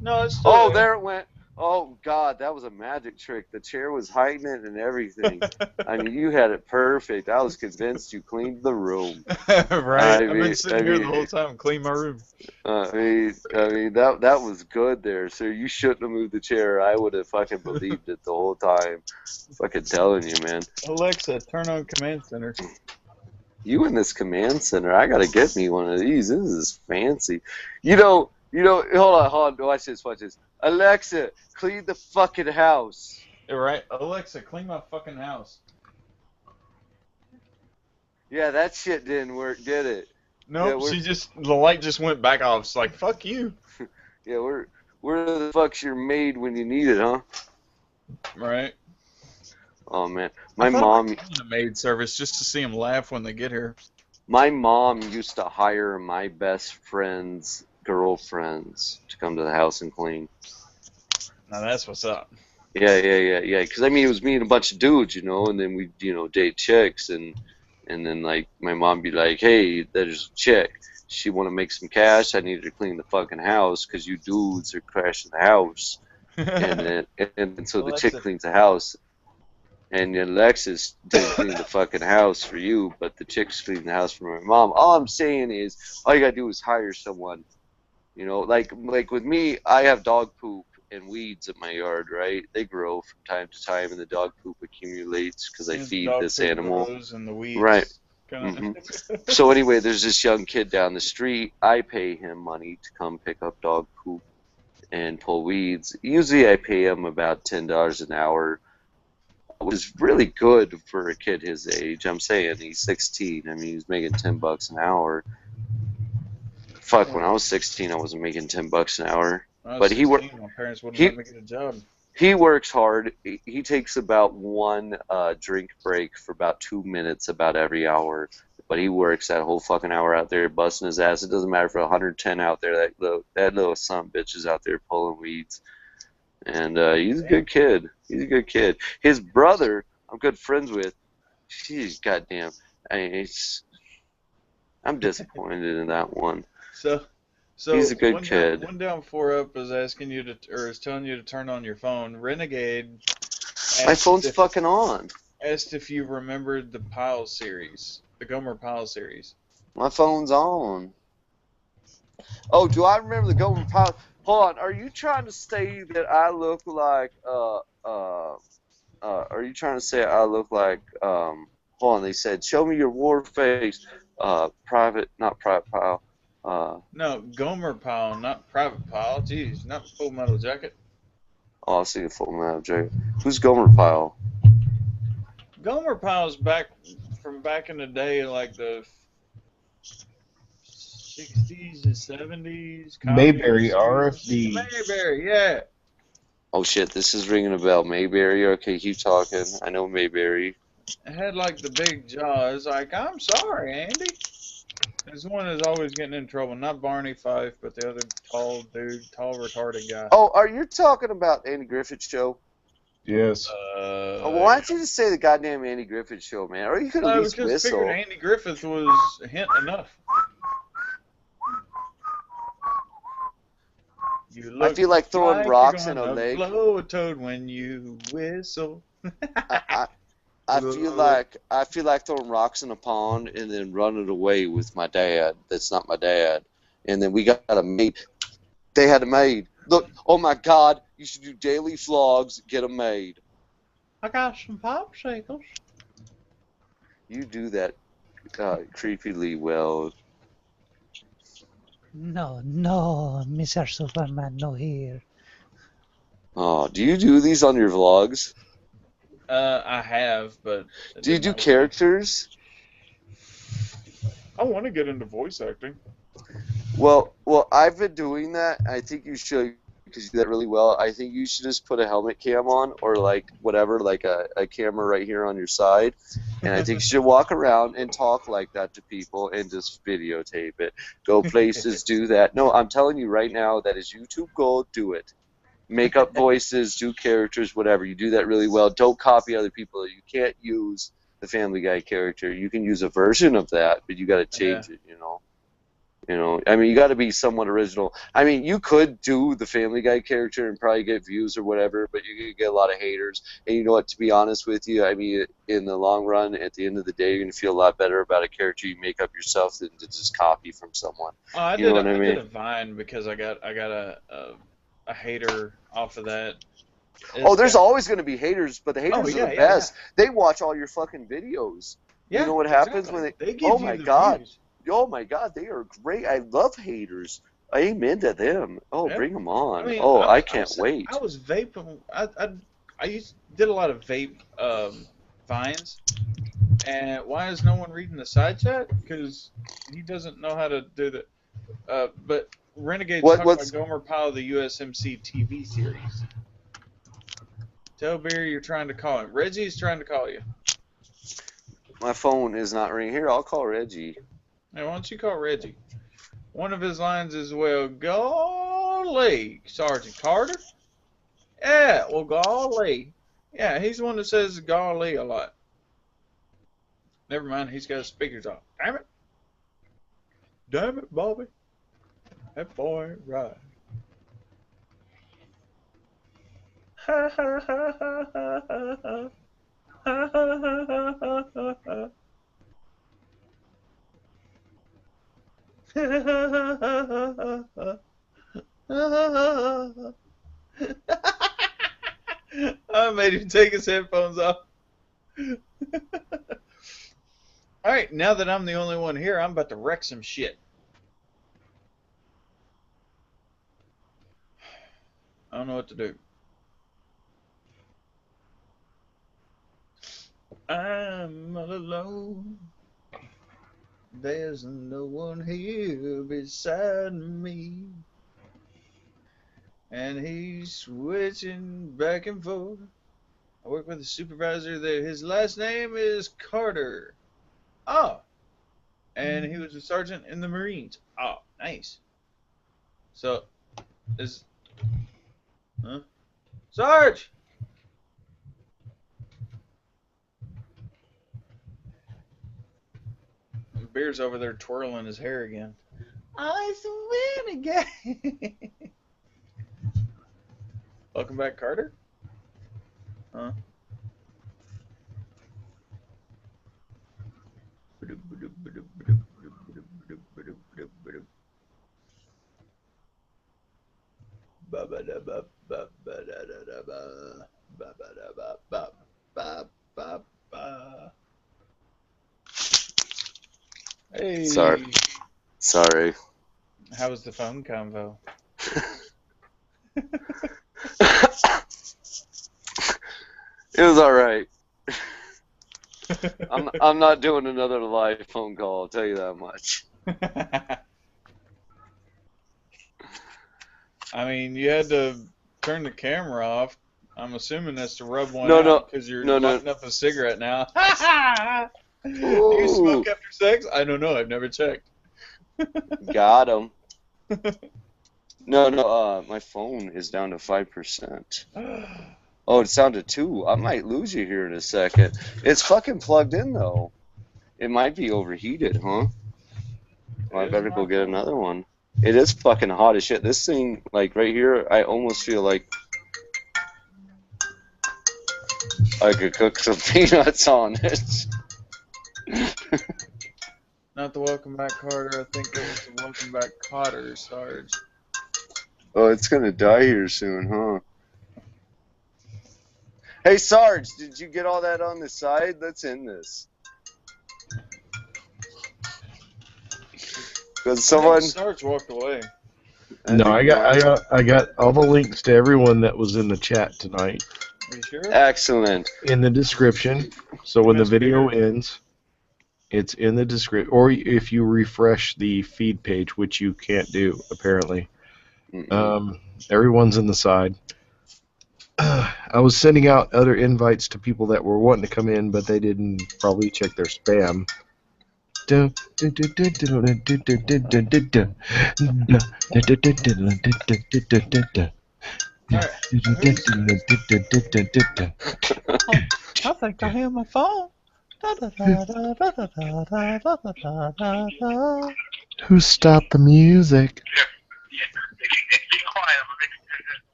No, it's still Oh, there. there it went. Oh God, that was a magic trick. The chair was hiding it and everything. I mean, you had it perfect. I was convinced you cleaned the room. Right? I've been sitting here the whole time, clean my room. I mean that was good there. So you shouldn't have moved the chair. I would have fucking believed it the whole time. Fucking telling you, man. Alexa, turn on command center. You in this command center? I gotta get me one of these. This is fancy. You know. Hold on. Watch this. Alexa, clean the fucking house. Yeah, right? Alexa, clean my fucking house. Yeah, that shit didn't work, did it? Nope, Yeah, the light just went back off. It's like, fuck you. Yeah, where the fuck's your maid when you need it, huh? Right. Oh man, I my thought mom. about calling the maid service just to see them laugh when they get here. My mom used to hire my best friend's girlfriends to come to the house and clean. Now that's what's up. Yeah. Because I mean, it was me and a bunch of dudes, and then we, date chicks, and then like my mom be like, "Hey, there's a chick. She want to make some cash. I need her to clean the fucking house because you dudes are crashing the house." and so the chick Alexa. cleans the house, and then Alexis didn't clean the fucking house for you, but the chick's cleaned the house for my mom. All I'm saying is, all you gotta do is hire someone. Like with me, I have dog poop and weeds in my yard, right? They grow from time to time, and the dog poop accumulates because I And feed dog this poop animal. grows and the weeds Right. kinda... So anyway, there's this young kid down the street. I pay him money to come pick up dog poop and pull weeds. Usually I pay him about $10 an hour, which is really good for a kid his age. I'm saying he's 16. I mean, he's making $10 an hour. Fuck, when I was 16, I wasn't making $10 an hour. When I But was 16, my parents wouldn't let me get a job. He works hard. He takes about one drink break for about 2 minutes about every hour. But he works that whole fucking hour out there busting his ass. It doesn't matter if 110 out there. That little son of a bitch is out there pulling weeds. And he's a good kid. He's a good kid. His brother, I'm good friends with. She's goddamn. I'm disappointed in that one. So he's a good kid. One down, four up is asking you is telling you to turn on your phone. Renegade. My phone's fucking on. Asked if you remembered the Pile series, the Gomer Pyle series. My phone's on. Oh, do I remember the Gomer Pyle? Hold on. Are you trying to say that I look like are you trying to say I look like hold on, they said show me your war face. Not Private Pyle. No, Gomer Pyle, not Private Pyle. Jeez, not Full Metal Jacket. Oh, I see the Full Metal Jacket. Who's Gomer Pyle? Gomer Pyle's back in the day, like the 60s and 70s. Mayberry RFD. Mayberry, yeah. Oh shit, this is ringing a bell. Mayberry. Okay, keep talking. I know Mayberry. It had like the big jaw. It's like, I'm sorry, Andy. This one is always getting in trouble. Not Barney Fife, but the other tall dude, tall retarded guy. Oh, are you talking about Andy Griffith Show? Yes. Why don't you just say the goddamn Andy Griffith Show, man? Or you could at least because whistle. figured Andy Griffith was a hint enough. I feel like throwing rocks in a lake. Blow a toad when you whistle. I feel like throwing rocks in a pond and then running away with my dad. That's not my dad. And then we got a maid. They had a maid. Look, oh my God, you should do daily vlogs. Get a maid. I got some popsicles. You do that creepily well. No, Mr. Superman, no here. Oh, do you do these on your vlogs? I have, but it Do you didn't do always- characters? I want to get into voice acting. Well, I've been doing that. I think you should, because you do that really well. I think you should just put a helmet cam on, or like whatever, like a camera right here on your side. And I think you should walk around and talk like that to people and just videotape it. Go places, do that. No, I'm telling you right now, that is YouTube gold. Do it. Make up voices, do characters, whatever. You do that really well. Don't copy other people. You can't use the Family Guy character. You can use a version of that, but you got to change it, you know. You know, I mean, you got to be somewhat original. I mean, you could do the Family Guy character and probably get views or whatever, but you're going to get a lot of haters. And you know what, to be honest with you, I mean, in the long run, at the end of the day, you're going to feel a lot better about a character you make up yourself than to just copy from someone. Oh, I You know did. what I I mean? did a Vine because I got a hater off of that. Oh, there's always going to be haters, but the haters are the best. They watch all your fucking videos. Yeah, You know what happens when they give oh you my the god. views. Oh my god, they are great. I love haters. Amen to them. Oh, Yep. bring them on. I mean, I can't wait. I was vaping. I did a lot of vape vines. And why is no one reading the side chat? Because he doesn't know how to do the. But Renegade's talking about Gomer Pyle, the USMC TV series. Tell Beer you're trying to call him. Reggie's trying to call you. My phone is not ringing. Here, I'll call Reggie. Hey, why don't you call Reggie? One of his lines is, well, golly, Sergeant Carter. Yeah, well, golly. Yeah, he's the one that says golly a lot. Never mind, he's got his speakers off. Damn it. Damn it, Bobby. That boy ain't right. Ha ha ha ha ha ha ha. Ha ha ha ha ha ha ha. I made him take his headphones off. Alright, now that I'm the only one here, I'm about to wreck some shit. I don't know what to do. I'm all alone. There's no one here beside me. And he's switching back and forth. I work with a supervisor there. His last name is Carter. Oh. And he was a sergeant in the Marines. Oh, nice. So, huh? Sarge! Beer's over there twirling his hair again. I swear to God. Welcome back, Carter. Huh? Hey. Sorry. How was the phone convo? It was all right. I'm not doing another live phone call. I'll tell you that much. I mean, you had to turn the camera off. I'm assuming that's to rub one out because you're lighting up a cigarette now. Do you smoke after sex? I don't know. I've never checked. Got him. No. My phone is down to 5%. Oh, it's down to 2. I might lose you here in a second. It's fucking plugged in though. It might be overheated, huh? Well, I better go get another one. It is fucking hot as shit. This thing, like right here, I almost feel like I could cook some peanuts on it. Not the welcome back Carter. I think it was the welcome back Cotter, Sarge. Oh, it's gonna die here soon, huh? Hey, Sarge, did you get all that on the side? Let's end this. Because someone... Sarge walked away. No, I got all the links to everyone that was in the chat tonight. Are you sure? Excellent. In the description. So when the video ends, it's in the description. Or if you refresh the feed page, which you can't do apparently, everyone's in the side. I was sending out other invites to people that were wanting to come in, but they didn't probably check their spam. I think I hear my phone. Who stopped the music?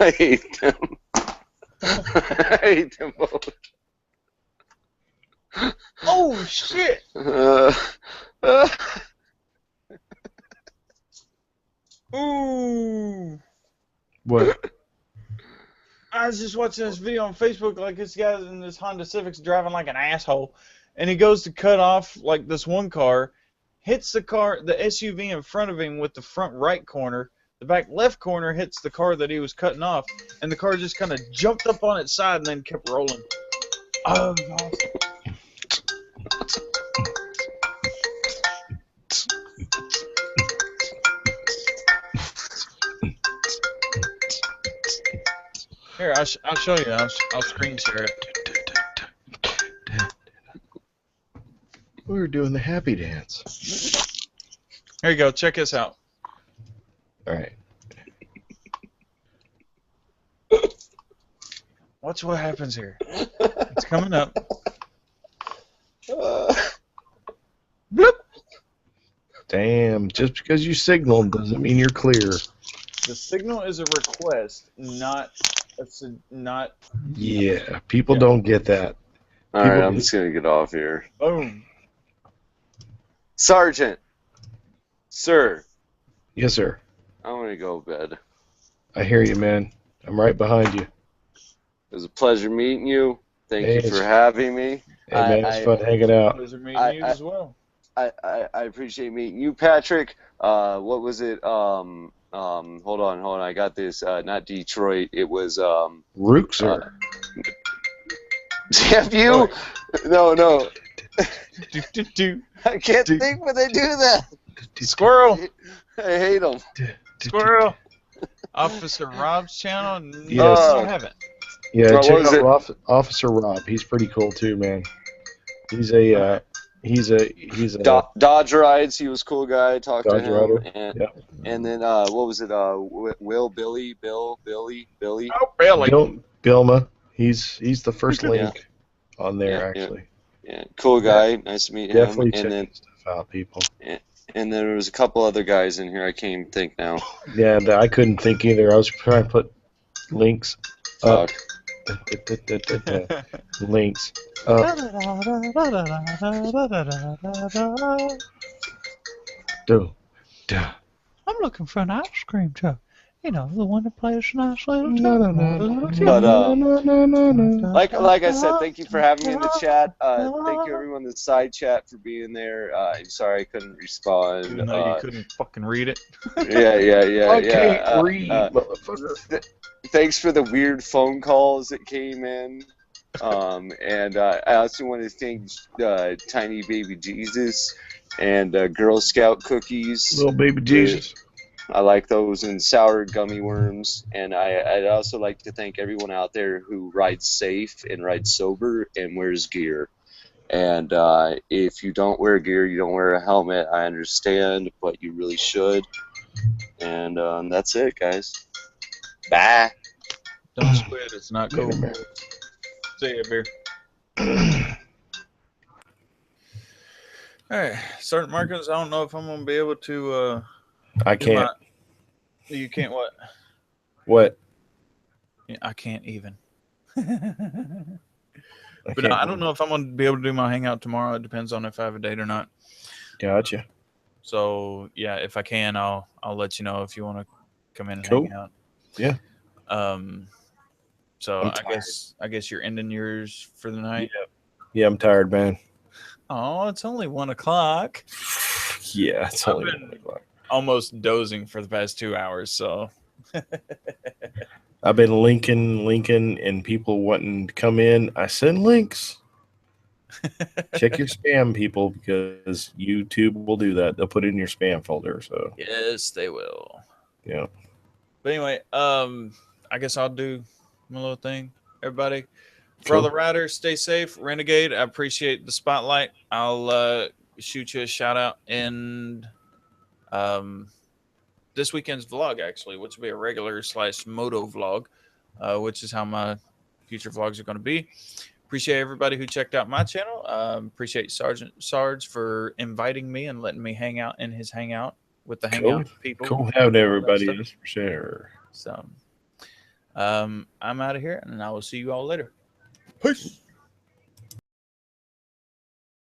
I hate them. I hate them both. Oh shit! Ooh. What? I was just watching this video on Facebook, like this guy in this Honda Civic's driving like an asshole, and he goes to cut off like this one car, hits the SUV in front of him with the front right corner, the back left corner hits the car that he was cutting off, and the car just kind of jumped up on its side and then kept rolling. Oh, awesome. Here, I'll show you. I'll screen share it. We were doing the happy dance. Here you go. Check this out. All right. Watch what happens here. It's coming up. Bloop. Damn, just because you signaled doesn't mean you're clear. The signal is a request, not. Yeah, people don't get that. All right, I'm just gonna get off here. Boom. Sergeant, sir. Yes, sir. I'm gonna go to bed. I hear you, man. I'm right behind you. It was a pleasure meeting you. Thank Hey, you for having me. Hey, man, it's fun hanging out. Pleasure meeting you as well. I appreciate meeting you, Patrick. What was it? Hold on. I got this. Not Detroit. It was Rooksor. Have you? No. I can't think when they do that. Squirrel. I hate them. Squirrel. Officer Rob's channel? Yes. No, I haven't. Yeah, What check was out Officer Rob. He's pretty cool too, man. He's a Dodge rides. He was a cool guy. Talked Dodge to him. rider. And then what was it? Billy. Oh, Billy. Bilma. He's the first link on there actually. Yeah, cool guy. Nice to meet him. Definitely check And then his stuff out, people. and then there was a couple other guys in here. I can't even think now. Yeah, I couldn't think either. I was trying to put links up. Links up. I'm looking for an ice cream truck. You know, the one that plays nice little But like I said, thank you for having me in the chat. Thank you everyone in the side chat for being there. I'm sorry I couldn't respond. Even though you couldn't fucking read it. Yeah. I can't read, motherfucker. Thanks for the weird phone calls that came in. And I also want to thank Tiny Baby Jesus and Girl Scout cookies. Little baby Jesus. I like those, and sour gummy worms. And I'd also like to thank everyone out there who rides safe and rides sober and wears gear. And if you don't wear gear, you don't wear a helmet, I understand, but you really should. And that's it, guys. Bye. Don't squid, it's not cool. See ya, beer. Alright, Sergeant Markins, I don't know if I'm going to be able to... I can't. You can't what? What? Yeah, I can't even. I don't know if I'm going to be able to do my hangout tomorrow. It depends on if I have a date or not. Gotcha. So, yeah, if I can, I'll let you know if you want to come in and Cool. hang out. Yeah. So I guess you're ending yours for the night. Yeah, I'm tired, man. Oh, it's only 1 o'clock. Yeah, it's I've only been 1 o'clock. almost dozing for the past 2 hours, so I've been linking, and people wanting to come in. I send links. Check your spam, people, because YouTube will do that. They'll put it in your spam folder. So yes, they will. yeah. But anyway, I guess I'll do my little thing. Everybody, for Cool. all the riders, stay safe. Renegade, I appreciate the spotlight. I'll shoot you a shout out in this weekend's vlog, actually, which will be a regular / moto vlog, which is how my future vlogs are going to be. Appreciate everybody who checked out my channel. Appreciate Sergeant Sarge for inviting me and letting me hang out in his hangout with the hangout people. Cool having everybody, that's for sure. So I'm out of here, and I will see you all later. Peace.